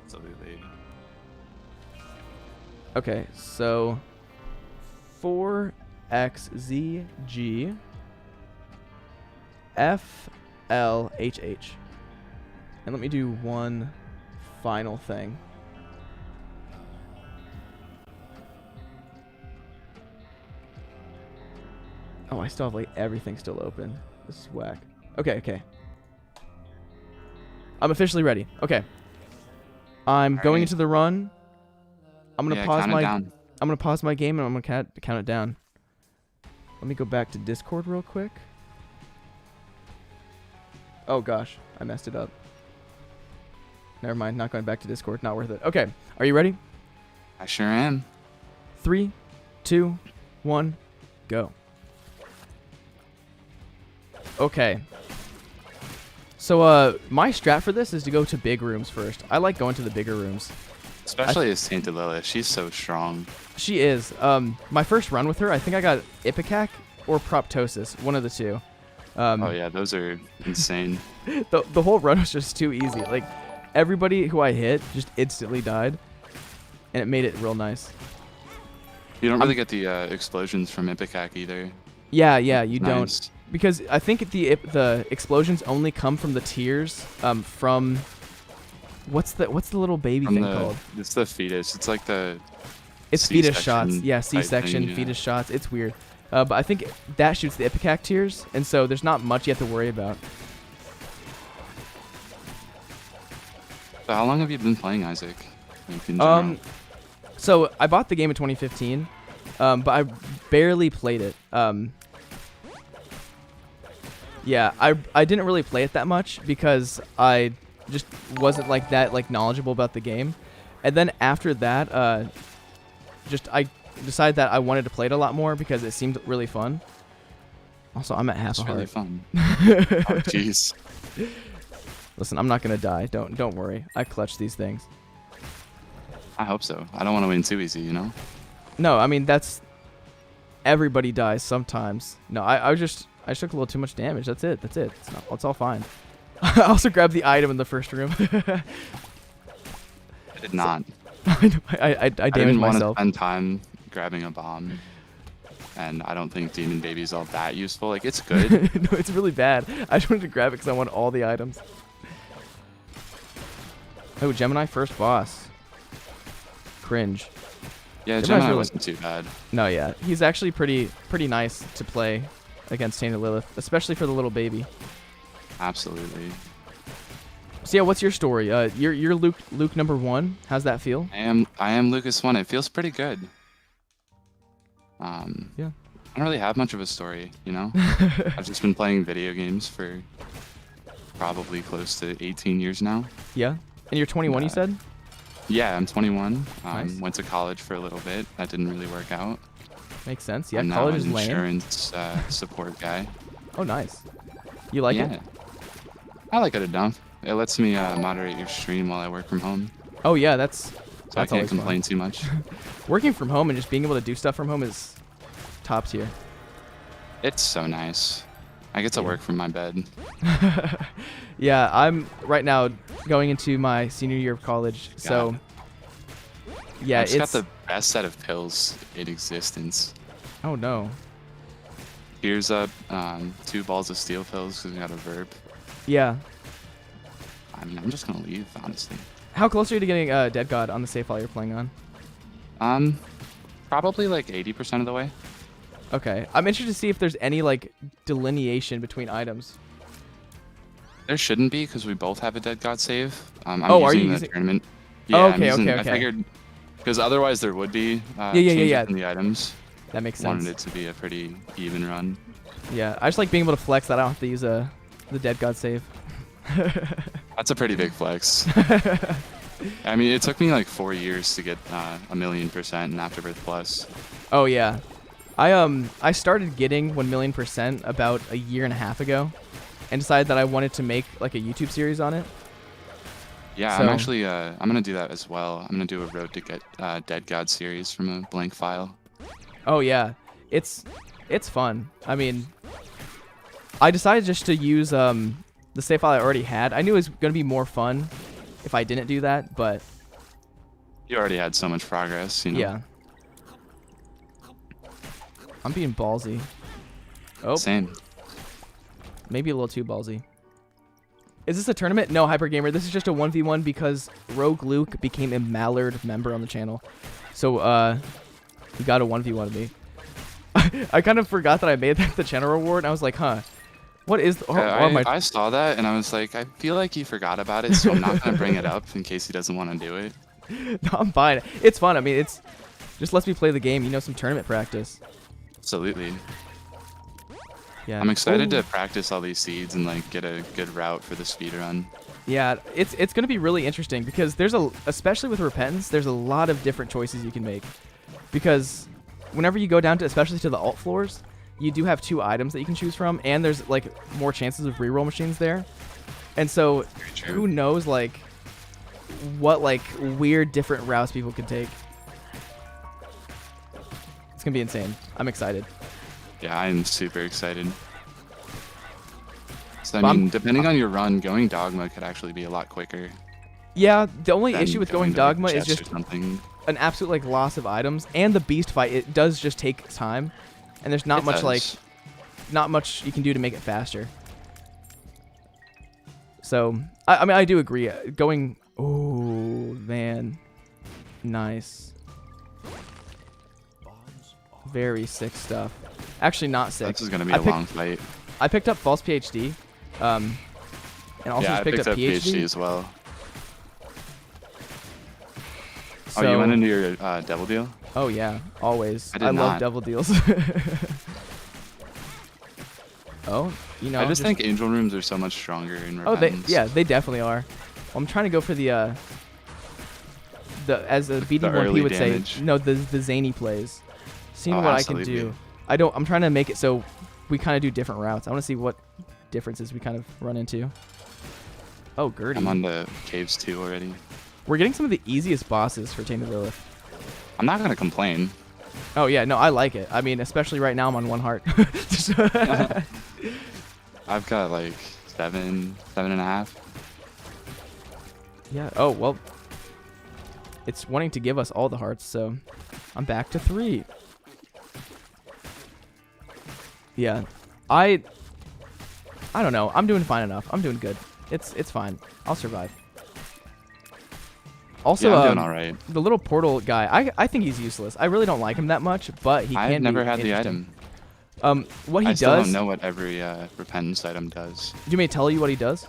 Absolutely. Okay, so 4XZG FLHH. And let me do one final thing. Oh, I still have like everything still open. This is whack. Okay. I'm officially ready. Okay. I'm going into the run. I'm gonna pause my game and I'm gonna count it down. Let me go back to Discord real quick. Oh gosh, I messed it up. Never mind, not going back to Discord, not worth it. Okay, are you ready? I sure am. 3, 2, 1, go. Okay. So my strat for this is to go to big rooms first. I like going to the bigger rooms. Especially as Tainted Lilith. She's so strong. She is. My first run with her, I think I got Ipecac or Proptosis, one of the two. Oh yeah, those are insane. The whole run was just too easy. Like everybody who I hit just instantly died, and it made it real nice. You don't really get the explosions from Ipecac either. Yeah, you Nice. don't, because I think the explosions only come from the tears. From what's the little baby thing called? It's the fetus. It's like the. It's fetus C-section shots. Yeah, type C-section, thing, yeah. fetus shots. It's weird. But I think that shoots the Ipecac tears, and so there's not much you have to worry about. So how long have you been playing Isaac? Like, in general? So I bought the game in 2015, but I barely played it. Yeah, I didn't really play it that much because I just wasn't like that knowledgeable about the game. And then after that, I decided that I wanted to play it a lot more because it seemed really fun. Also, I'm at half a It's really heart. fun. Oh jeez. Listen, I'm not gonna die. Don't worry. I clutch these things. I hope so. I don't want to win too easy, you know? No, I mean everybody dies sometimes. No, I just took a little too much damage. That's it. It's all fine. I also grabbed the item in the first room. I did not. I damaged didn't want to myself. spend time grabbing a bomb. And I don't think Demon Baby is all that useful. Like, it's good. No, it's really bad. I just wanted to grab it because I want all the items. Oh, Gemini first boss. Cringe. Yeah, Gemini's Gemini really- wasn't too bad. No, yeah, he's actually pretty nice to play against Tainted Lilith, especially for the little baby. Absolutely. So yeah, what's your story? You're Luke number 1. How's that feel? I am Lucas 1. It feels pretty good. Yeah. I don't really have much of a story, you know? I've just been playing video games for probably close to 18 years now. Yeah. And you're 21, you said? Yeah, I'm 21. Nice. Went to college for a little bit. That didn't really work out. Makes sense. Yeah, I'm now college an is lame. insurance support guy. Oh, nice. You like Yeah. it? I like it enough. It lets me moderate your stream while I work from home, Oh yeah, that's so I always can't fun. complain too much. Working from home and just being able to do stuff from home is top tier. It's so nice. I get to Yeah. work from my bed. Yeah, I'm right now going into my senior year of college, so yeah, I've it's got the best set of pills in existence. oh no. Here's up 2 balls of steel pills because we got a verb. Yeah. I mean, I'm just gonna leave, honestly. How close are you to getting Dead God on the safe file you're playing on? Probably like 80% of the way. Okay. I'm interested to see if there's any like delineation between items. There shouldn't be because we both have a Dead God save. I'm Oh, are you using the using- tournament. Oh, Yeah, I'm okay, using, okay, I okay. figured because otherwise there would be Yeah. changes in the items. That makes sense. Wanted it to be a pretty even run. Yeah. I just like being able to flex that I don't have to use the Dead God save. That's a pretty big flex. I mean, it took me like 4 years to get 1,000,000% in Afterbirth Plus. Oh yeah. I started getting 1,000,000% about a year and a half ago, and decided that I wanted to make like a YouTube series on it. Yeah, So- I'm actually I'm gonna do that as well. I'm gonna do a Road to Get Dead God series from a blank file. Oh yeah, it's fun. I mean, I decided just to use the save file I already had. I knew it was gonna be more fun if I didn't do that, but You already had so much progress, you know. yeah. I'm being ballsy. Oh, Same. maybe a little too ballsy. Is this a tournament? No, Hypergamer. This is just a 1v1 because Rogue Luke became a Mallard member on the channel. So, he got a 1v1 of me. I kind of forgot that I made that the channel reward, and I was like, huh, what is... I saw that and I was like, I feel like he forgot about it, so I'm not gonna bring it up in case he doesn't want to do it. No, I'm fine. It's fun. I mean, it's... Just lets me play the game, some tournament practice. Absolutely. Yeah. I'm excited Ooh. to practice all these seeds and like get a good route for the speed run. Yeah, it's going to be really interesting because especially with Repentance, there's a lot of different choices you can make. Because whenever you go down to, especially to the alt floors, you do have 2 items that you can choose from, and there's like more chances of reroll machines there. And so Very true. who knows like what like weird different routes people could take. It's going to be insane. I'm excited. Yeah, I'm super excited. So But I mean, depending on your run, going Dogma could actually be a lot quicker. Yeah, the only than issue with going to, like, Dogma is chest just or something. an absolute like loss of items, and the beast fight, it does just take time, and there's not It much does. like not much you can do to make it faster. So I mean I do agree going. Oh man, nice, very sick stuff. Actually not sick. This is gonna be I a picked- long fight. I picked up false PhD, and also Yeah, just I picked up PhD as well. So, Oh, you went into your devil deal? oh yeah, always. I did love not. devil deals. Oh, I just think angel rooms are so much stronger in Oh, Repentance. they definitely are. I'm trying to go for the as a BD1P early would damage. say, no, the zany plays. Seeing Oh, what absolutely. I can do. I'm trying to make it so we kind of do different routes. I want to see what differences we kind of run into. Oh, Gertie. I'm on the caves too already. We're getting some of the easiest bosses for Tainted Lilith. I'm not gonna complain. Oh yeah, no, I like it. I mean, especially right now I'm on 1 heart. I've got like 7.5. Yeah. Oh well. It's wanting to give us all the hearts, so I'm back to 3. Yeah. I don't know. I'm doing fine enough. I'm doing good. It's fine. I'll survive. Also, Yeah, I'm doing all right. the little portal guy, I think he's useless. I really don't like him that much, but he can I've be never had the interesting. item. What he I still does. don't know what every repentance item does. Do you want me to tell you what he does?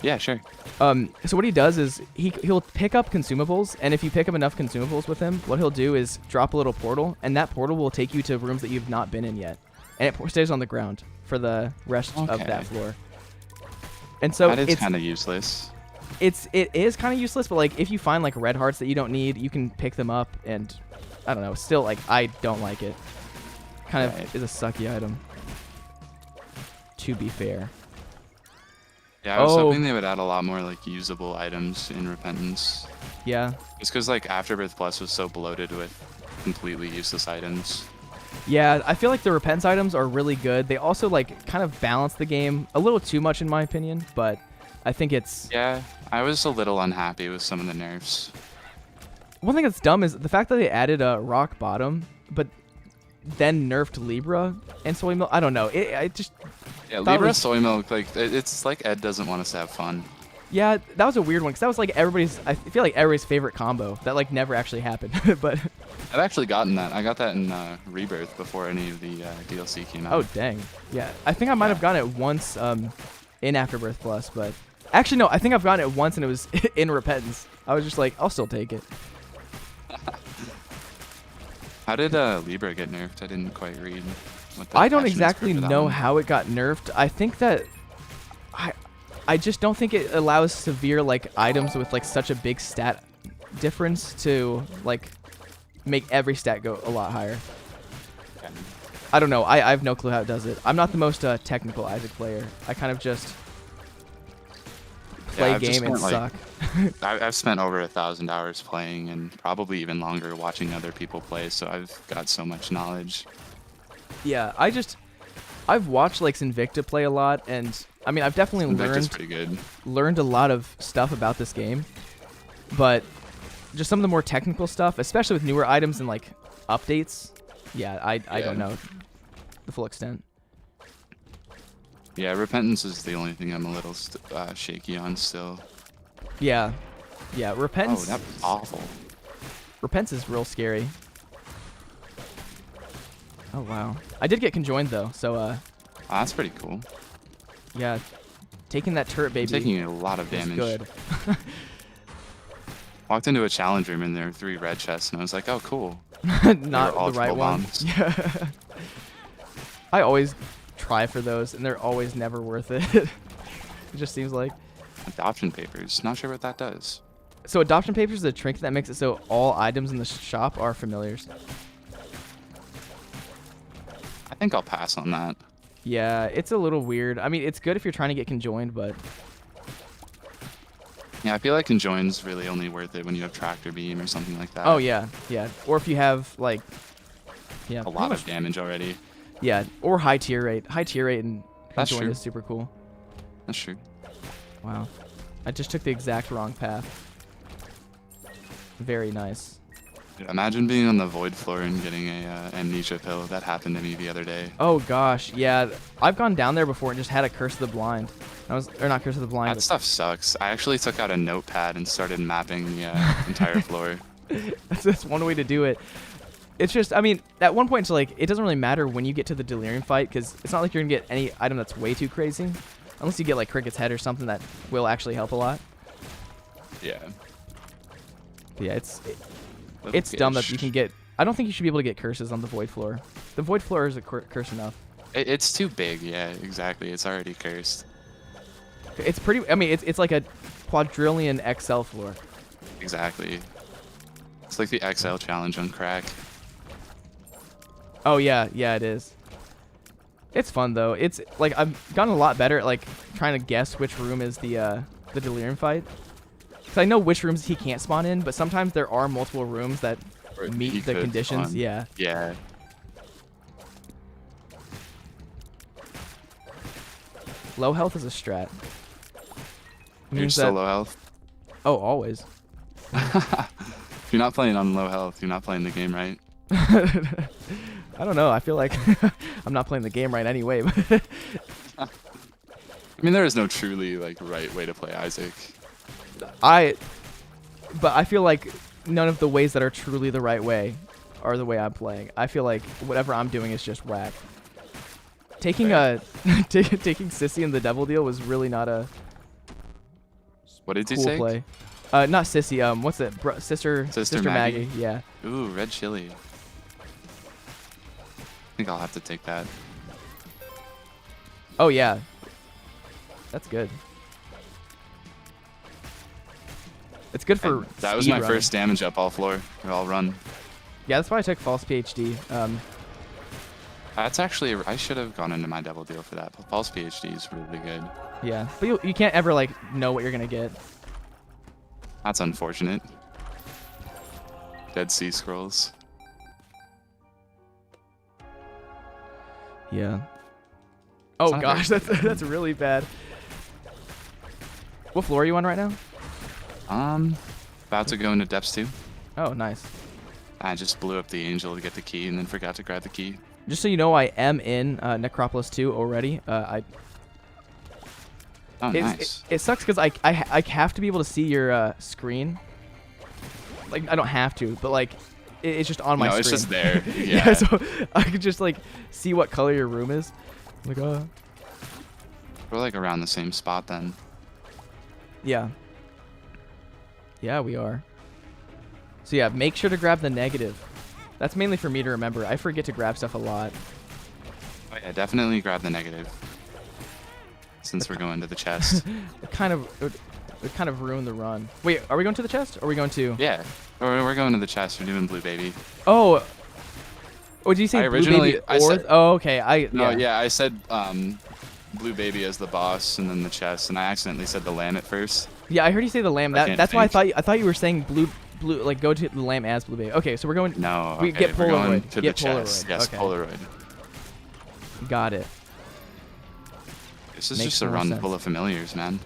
Yeah, sure. So what he does is he'll pick up consumables, and if you pick up enough consumables with him, what he'll do is drop a little portal, and that portal will take you to rooms that you've not been in yet, and it stays on the ground for the rest of Okay. that floor. And so That is it's kind of useless. it is kind of useless, but like if you find like red hearts that you don't need, you can pick them up, and I don't know. Still, like I don't like it. Kind Right. of is a sucky item. To be fair. Yeah, I was Oh. hoping they would add a lot more like usable items in repentance. Yeah. Just because like Afterbirth Plus was so bloated with completely useless items. Yeah, I feel like the repentance items are really good. They also like kind of balance the game a little too much in my opinion, but I think it's Yeah, I was a little unhappy with some of the nerfs. one thing that's dumb is the fact that they added a rock bottom, but then nerfed Libra and soy milk. I don't know. I just Yeah, Thought Libra was- soy milk, like it's like Ed doesn't want us to have fun. Yeah, that was a weird one because that was like everybody's. I feel like everybody's favorite combo that like never actually happened. But I've actually gotten that. I got that in Rebirth before any of the DLC came out. oh dang, yeah. I think I might have gotten it once in Afterbirth Plus, but actually no, I think I've gotten it once and it was in Repentance. I was just like, I'll still take it. How did Libra get nerfed? I didn't quite read. What the I don't patch notes exactly were for that know one. how it got nerfed. I think that I just don't think it allows severe like items with like such a big stat difference to like make every stat go a lot higher. Okay. I don't know. I have no clue how it does it. I'm not the most technical Isaac player. I kind of just play I've just game and spent, suck. I've spent over 1,000 hours playing and probably even longer watching other people play, so I've got so much knowledge. Yeah, I've watched like Invicta play a lot, and I mean I've definitely Invicta's pretty good. learned a lot of stuff about this game, but just some of the more technical stuff, especially with newer items and like updates. Yeah, I don't know the full extent. Yeah, Repentance is the only thing I'm a little shaky on still. Yeah, Repentance. Oh, that was awful. Repentance is real scary. Oh wow, I did get conjoined though, so Oh, that's pretty cool. yeah, taking that turret I'm baby taking a lot of is damage. good. Walked into a challenge room and there were 3 red chests, and I was like, oh, cool. Not all the right full one. bombs. Yeah. I always try for those, and they're always never worth it. It just seems like. Adoption papers. Not sure what that does. So adoption papers is a trinket that makes it so all items in the shop are familiars. I think I'll pass on that. Yeah, it's a little weird. I mean, it's good if you're trying to get conjoined, but Yeah, I feel like Conjoin's really only worth it when you have Tractor Beam or something like that. oh yeah, or if you have like, yeah, A pretty lot much- of damage already. yeah, or high tier rate. High tier rate and That's conjoined true. is super cool. That's true. Wow, I just took the exact wrong path. Very nice. Dude, imagine being on the Void floor and getting a amnesia pill. That happened to me the other day. Oh gosh, yeah, I've gone down there before and just had a curse of the blind. Or not curse of the blind. That stuff sucks. I actually took out a notepad and started mapping the entire floor. That's one way to do it. It's just, I mean, at one point, it's like, it doesn't really matter when you get to the Delirium fight, because it's not like you're going to get any item that's way too crazy. Unless you get, like, Cricket's Head or something that will actually help a lot. Yeah. But yeah, it's Little dumb that bitch. you can get... I don't think you should be able to get curses on the Void floor. The Void floor is a curse enough. It's too big. Yeah, exactly. It's already cursed. It's pretty... I mean, it's like a quadrillion XL floor. Exactly. It's like the XL challenge on crack. Oh, yeah, it is. It's fun, though. It's, like, I've gotten a lot better at, like, trying to guess which room is the Delirium fight. Because I know which rooms he can't spawn in, but sometimes there are multiple rooms that Or he meet the could conditions. spawn. Yeah. Yeah. Low health is a strat. You're Means still that- low health. Oh, always. If you're not playing on low health, you're not playing the game right. I don't know. I feel like I'm not playing the game right anyway. But I mean, there is no truly like right way to play Isaac. I feel like none of the ways that are truly the right way are the way I'm playing. I feel like whatever I'm doing is just whack. Taking taking Sissy in the Devil Deal was really not a What did you cool say? play. Not Sissy. What's it? Sister Maggie? Maggie. Yeah. Ooh, red chili. I think I'll have to take that. Oh yeah. That's good. It's good for. And that was speed my running. first damage up all floor, or all run. Yeah, that's why I took false PhD. That's actually, I should have gone into my double deal for that. But false PhD is really good. Yeah, but you can't ever like know what you're gonna get. That's unfortunate. Dead Sea Scrolls. Yeah. Oh not gosh, very that's really bad. What floor are you on right now? About to go into depths 2. Oh, nice. I just blew up the angel to get the key and then forgot to grab the key. Just so you know, I am in Necropolis 2 already. Oh, nice. It sucks because I have to be able to see your screen. Like I don't have to, but like it's just on my screen. No, it's just there. Yeah. Yeah. So I could just like see what color your room is. I'm like, oh. We're like around the same spot then. Yeah. Yeah, we are. So yeah, make sure to grab the negative. That's mainly for me to remember. I forget to grab stuff a lot. Oh, yeah, definitely grab the negative. Since we're going to the chest. It kind of ruined the run. Wait, are we going to the chest? Or are we going to? Yeah. We're going to the chest. We're doing blue baby. Oh. Oh, did you say I blue originally- baby I or? said- Oh, okay. No, yeah, I said blue baby as the boss and then the chest, and I accidentally said the lamb at first. Yeah, I heard you say the lamb. I can't That's why think. I thought you were saying blue. Like go to the lamb as blue baby. Okay, so we're going. No, We okay, get we're going Polaroid. to Get the chest. Polaroid. Yes, Okay. Polaroid. Got it. This is Makes just a more run sense. full of familiars, man.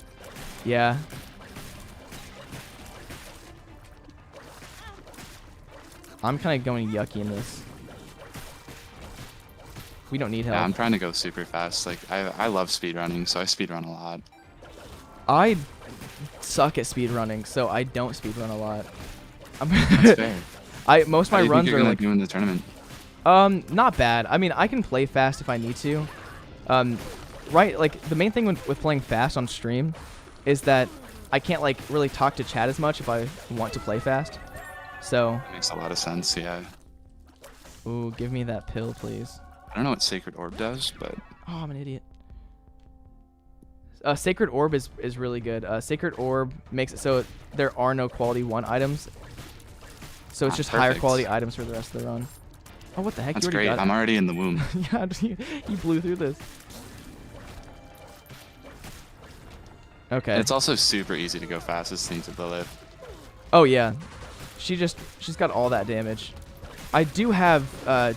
Yeah. I'm kind of going yucky in this. We don't need help. Yeah, I'm trying to go super fast. Like I love speedrunning, so I speedrun a lot. I suck at speed running, so I don't speed run a lot. That's fair. Most of How my do you think runs you're are gonna like do in the tournament? not bad. I mean, I can play fast if I need to. Right, like the main thing with playing fast on stream is that I can't like really talk to chat as much if I want to play fast. So, Makes a lot of sense. Yeah. ooh, give me that pill, please. I don't know what Sacred Orb does, but Oh, I'm an idiot. Sacred Orb is really good. Sacred Orb makes it so there are no quality 1 items. So it's just higher perfect. quality items for the rest of the run. Oh, what the heck? that's You already great. got I'm already in the womb. yeah, you blew through this. Okay. It's also super easy to go fastest things with Lilith. Oh yeah, she's got all that damage. I do have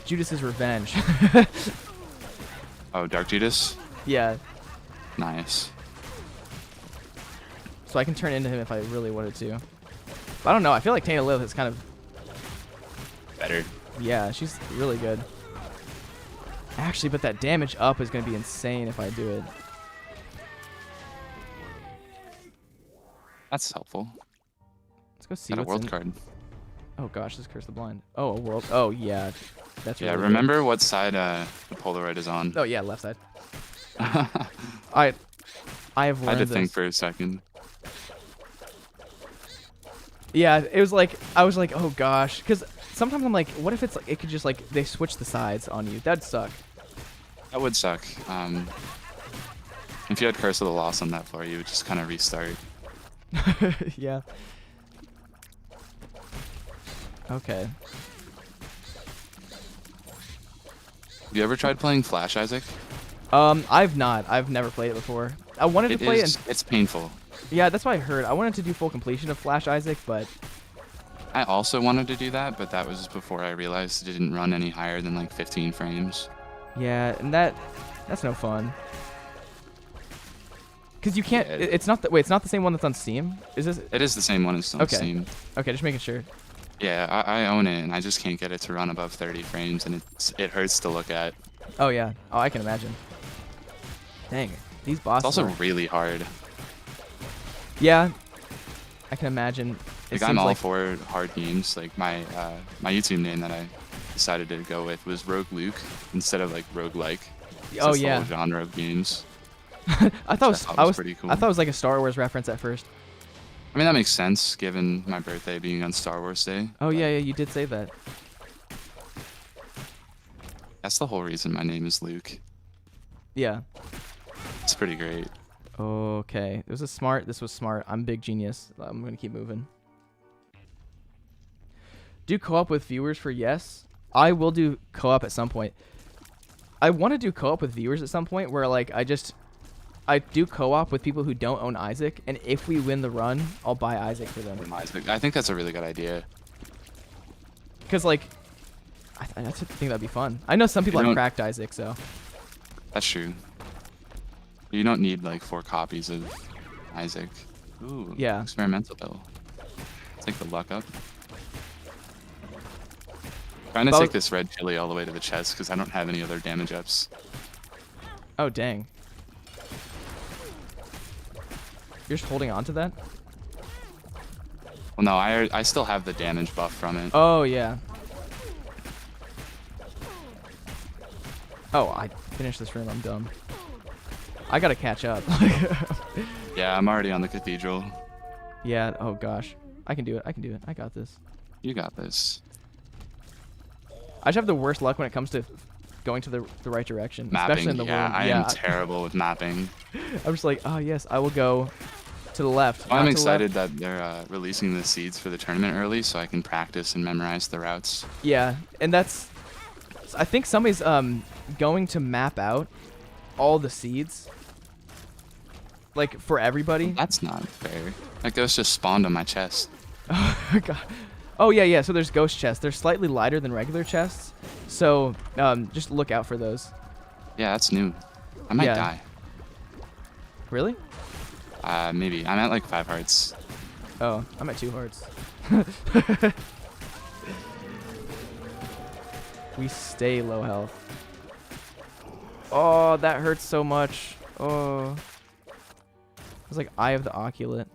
Judas's Revenge. Oh, Dark Judas? Yeah, Nice. so I can turn into him if I really wanted to. But I don't know. I feel like Tana Lilith is kind of Better. yeah, she's really good. Actually, but that damage up is gonna be insane if I do it. That's helpful. Let's go see Got a what's world in. card. Oh gosh, this Curse the Blind. Oh, a world. Oh yeah, that's Yeah, really good. remember what side the Polaroid is on. Oh yeah, left side. I I have had learned to this. think for a second. Yeah, it was like I was like, oh gosh, because sometimes I'm like, what if it's like it could just like they switch the sides on you? That'd suck. That would suck. If you had Curse of the Lost on that floor, you would just kind of restart. Yeah. Okay. Have you ever tried playing Flash, Isaac? I've not. I've never played it before. I wanted to play it. It's painful. Yeah, that's what I heard. I wanted to do full completion of Flash Isaac, but I also wanted to do that, but that was before I realized it didn't run any higher than like 15 frames. yeah, and that's no fun. Cause you can't. Yeah. It's not the wait. It's not the same one that's on Steam. Is this? It is the same one as on Okay. Steam. Okay, just making sure. Yeah, I own it, and I just can't get it to run above 30 frames, and it hurts to look at. Oh yeah. Oh, I can imagine. Dang, these bosses. It's also are- really hard. Yeah, I can imagine. It Like I'm seems all like for hard games. Like my YouTube name that I decided to go with was Rogue Luke instead of like roguelike. Oh That's yeah. the whole genre of games. I thought I thought was pretty cool. I thought it was like a Star Wars reference at first. I mean that makes sense given my birthday being on Star Wars Day. Oh but yeah, yeah, you did say that. That's the whole reason my name is Luke. Yeah. It's pretty great. Okay. This was smart. I'm big genius. I'm gonna keep moving. Do co-op with viewers for yes. I will do co-op at some point. I want to do co-op with viewers at some point where like I do co-op with people who don't own Isaac, and if we win the run, I'll buy Isaac for them. I think that's a really good idea. Because like, I just think that'd be fun. I know some people You have don't- cracked Isaac, so That's true. You don't need like 4 copies of Isaac. Ooh. Yeah. Experimental though. Take the luck up. Trying to But- take this red chili all the way to the chest because I don't have any other damage ups. oh dang. You're just holding on to that? Well, no, I still have the damage buff from it. Oh, yeah. Oh, I finished this room. I'm dumb. I gotta catch up. Yeah, I'm already on the cathedral. Yeah, oh gosh. I can do it. I can do it. I got this. You got this. I just have the worst luck when it comes to going to the right direction. Mapping, especially in the yeah, room. I am terrible with mapping. I'm just like, oh yes, I will go to the left. I'm not to the excited left. that they're releasing the seeds for the tournament early so I can practice and memorize the routes. Yeah, and that's... I think somebody's going to map out all the seeds. Like, for everybody. That's not fair. That ghost just spawned on my chest. Oh, God. Oh, yeah, yeah. So there's ghost chests. They're slightly lighter than regular chests. So just look out for those. Yeah, that's new. I might Yeah. die. Really? Maybe. I'm at like 5 hearts. Oh, I'm at 2 hearts. We stay low health. Oh, that hurts so much. Oh. It's like Eye of the Oculate.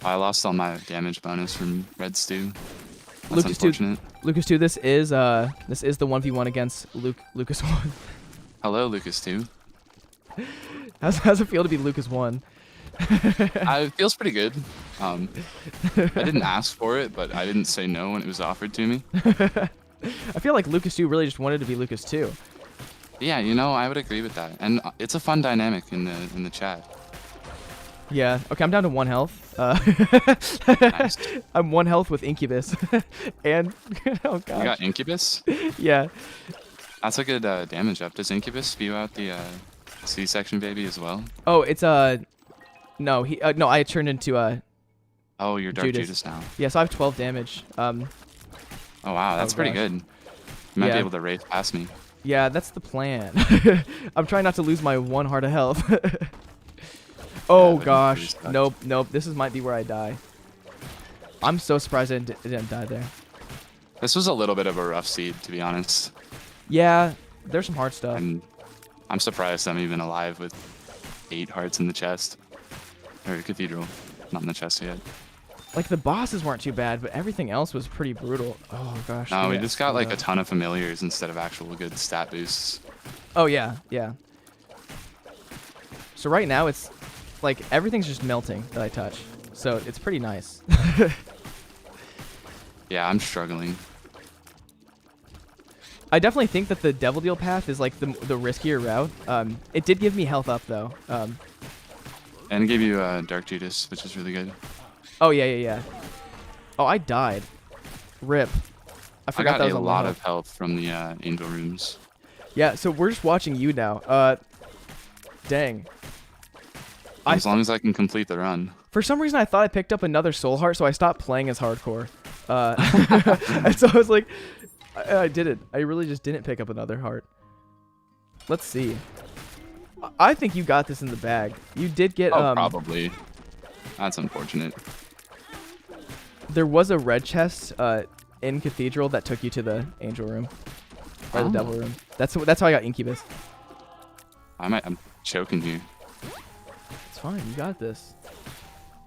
I lost all my damage bonus from Red Stew. That's Lucas 2, unfortunate. Lucas 2, this is the 1v1 against Lucas 1. Hello, Lucas 2. How's it feel to be Lucas 1? It feels pretty good. I didn't ask for it, but I didn't say no when it was offered to me. I feel like Lucas 2 really just wanted to be Lucas 2. Yeah, you know, I would agree with that. And it's a fun dynamic in the chat. Yeah. Okay, I'm down to 1 health. Nice. I'm 1 health with Incubus. And oh god. You got Incubus? Yeah. That's a good damage up. Does Incubus spew out the C-section baby as well? Oh, it's no, no, I turned into Oh, you're Dark Judas. Judas now. yeah, so I have 12 damage. Oh wow, that's pretty gosh. good. You might Yeah. be able to race past me. Yeah, that's the plan. I'm trying not to lose my 1 heart of health. Oh but gosh. you suck. Nope. Might be where I die. I'm so surprised I didn't die there. This was a little bit of a rough seed, to be honest. Yeah, there's some hard stuff. And I'm surprised I'm even alive with 8 hearts in the chest. Or cathedral. Not in the chest yet. Like the bosses weren't too bad, but everything else was pretty brutal. Oh gosh. No, we yeah, just got like yeah. a ton of familiars instead of actual good stat boosts. Oh yeah, yeah. So right now it's like everything's just melting that I touch. So it's pretty nice. Yeah, I'm struggling. I definitely think that the Devil Deal path is like the riskier route. It did give me health up though. And it gave you Dark Judas, which is really good. Oh yeah. Oh, I died. Rip. I I forgot got that was a on lot low. of health from the angel rooms. Yeah, so we're just watching you now. Dang. As long as I can complete the run. For some reason, I thought I picked up another soul heart, so I stopped playing as hardcore. And so I was like, I didn't. I really just didn't pick up another heart. Let's see. I think you got this in the bag. You did get. Oh, probably. That's unfortunate. There was a red chest in Cathedral that took you to the angel room or the Oh. devil room. That's how I got Incubus. I'm choking you. It's fine. You got this.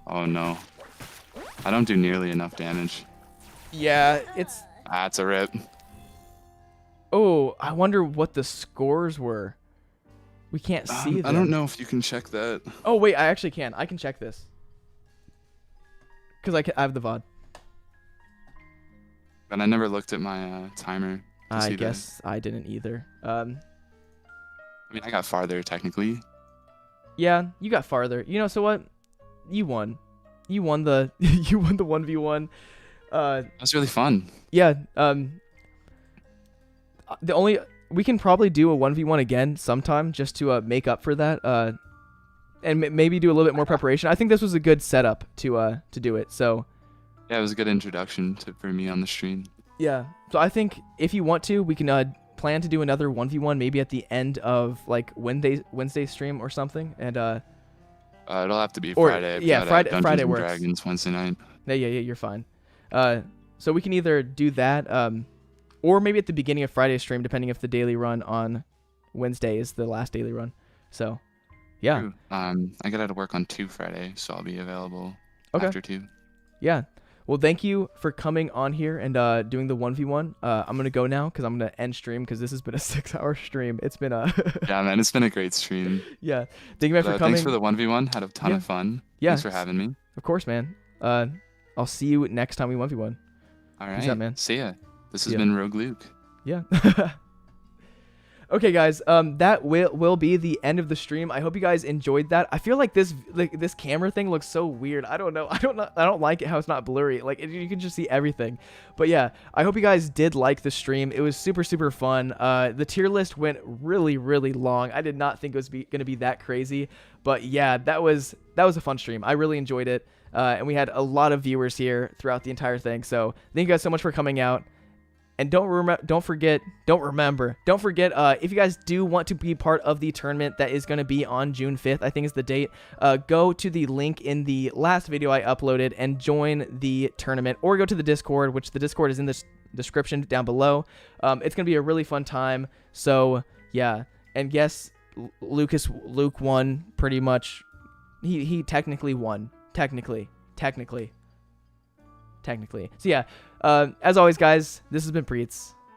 Oh no. I don't do nearly enough damage. Yeah, it's. That's a rip. Oh, I wonder what the scores were. We can't see them. I don't know if you can check that. Oh wait, I actually can. I can check this. Cause I have the VOD. But I never looked at my timer. To I see guess I didn't either. I mean, I got farther technically. Yeah, you got farther. You know, so what? You won. You won the you won the 1v1. That's really fun. Yeah. We can probably do a 1v1 again sometime just to make up for that. And maybe do a little bit more preparation. I think this was a good setup to do it. So. Yeah, it was a good introduction for me on the stream. Yeah. So I think if you want to, we can plan to do another 1v1 maybe at the end of like Wednesday stream or something. And It'll have to be Or- Friday. I've yeah, got, Friday- Dungeons Friday and works. Dragons Wednesday night. yeah, you're fine. So we can either do that, or maybe at the beginning of Friday's stream, depending if the daily run on Wednesday is the last daily run. So Yeah. True. I get out of work on 2 Friday, so I'll be available Okay. after 2. Yeah. Well, thank you for coming on here and doing the 1v1. I'm going to go now because I'm going to end stream because this has been a 6-hour stream. It's been a... Yeah, man, it's been a great stream. Yeah. Thank you, man, for coming. Thanks for the 1v1. Had a ton of fun. Yeah. Thanks for having me. Of course, man. I'll see you next time we 1v1. All Peace right. out, man. See ya. This has Yeah. been Rogue Luke. Yeah. Okay, guys. That will be the end of the stream. I hope you guys enjoyed that. I feel like this camera thing looks so weird. I don't know. I don't like it how it's not blurry. Like you can just see everything. But yeah, I hope you guys did like the stream. It was super fun. The tier list went really long. I did not think it was gonna be that crazy. But yeah, that was a fun stream. I really enjoyed it. And we had a lot of viewers here throughout the entire thing. So thank you guys so much for coming out. And don't forget, if you guys do want to be part of the tournament that is going to be on June 5th, I think is the date, go to the link in the last video I uploaded and join the tournament, or go to the Discord, which the Discord is in the description down below. It's going to be a really fun time. So yeah, and yes, Luke won pretty much. He technically won. Technically. So yeah, as always, guys, this has been Priets.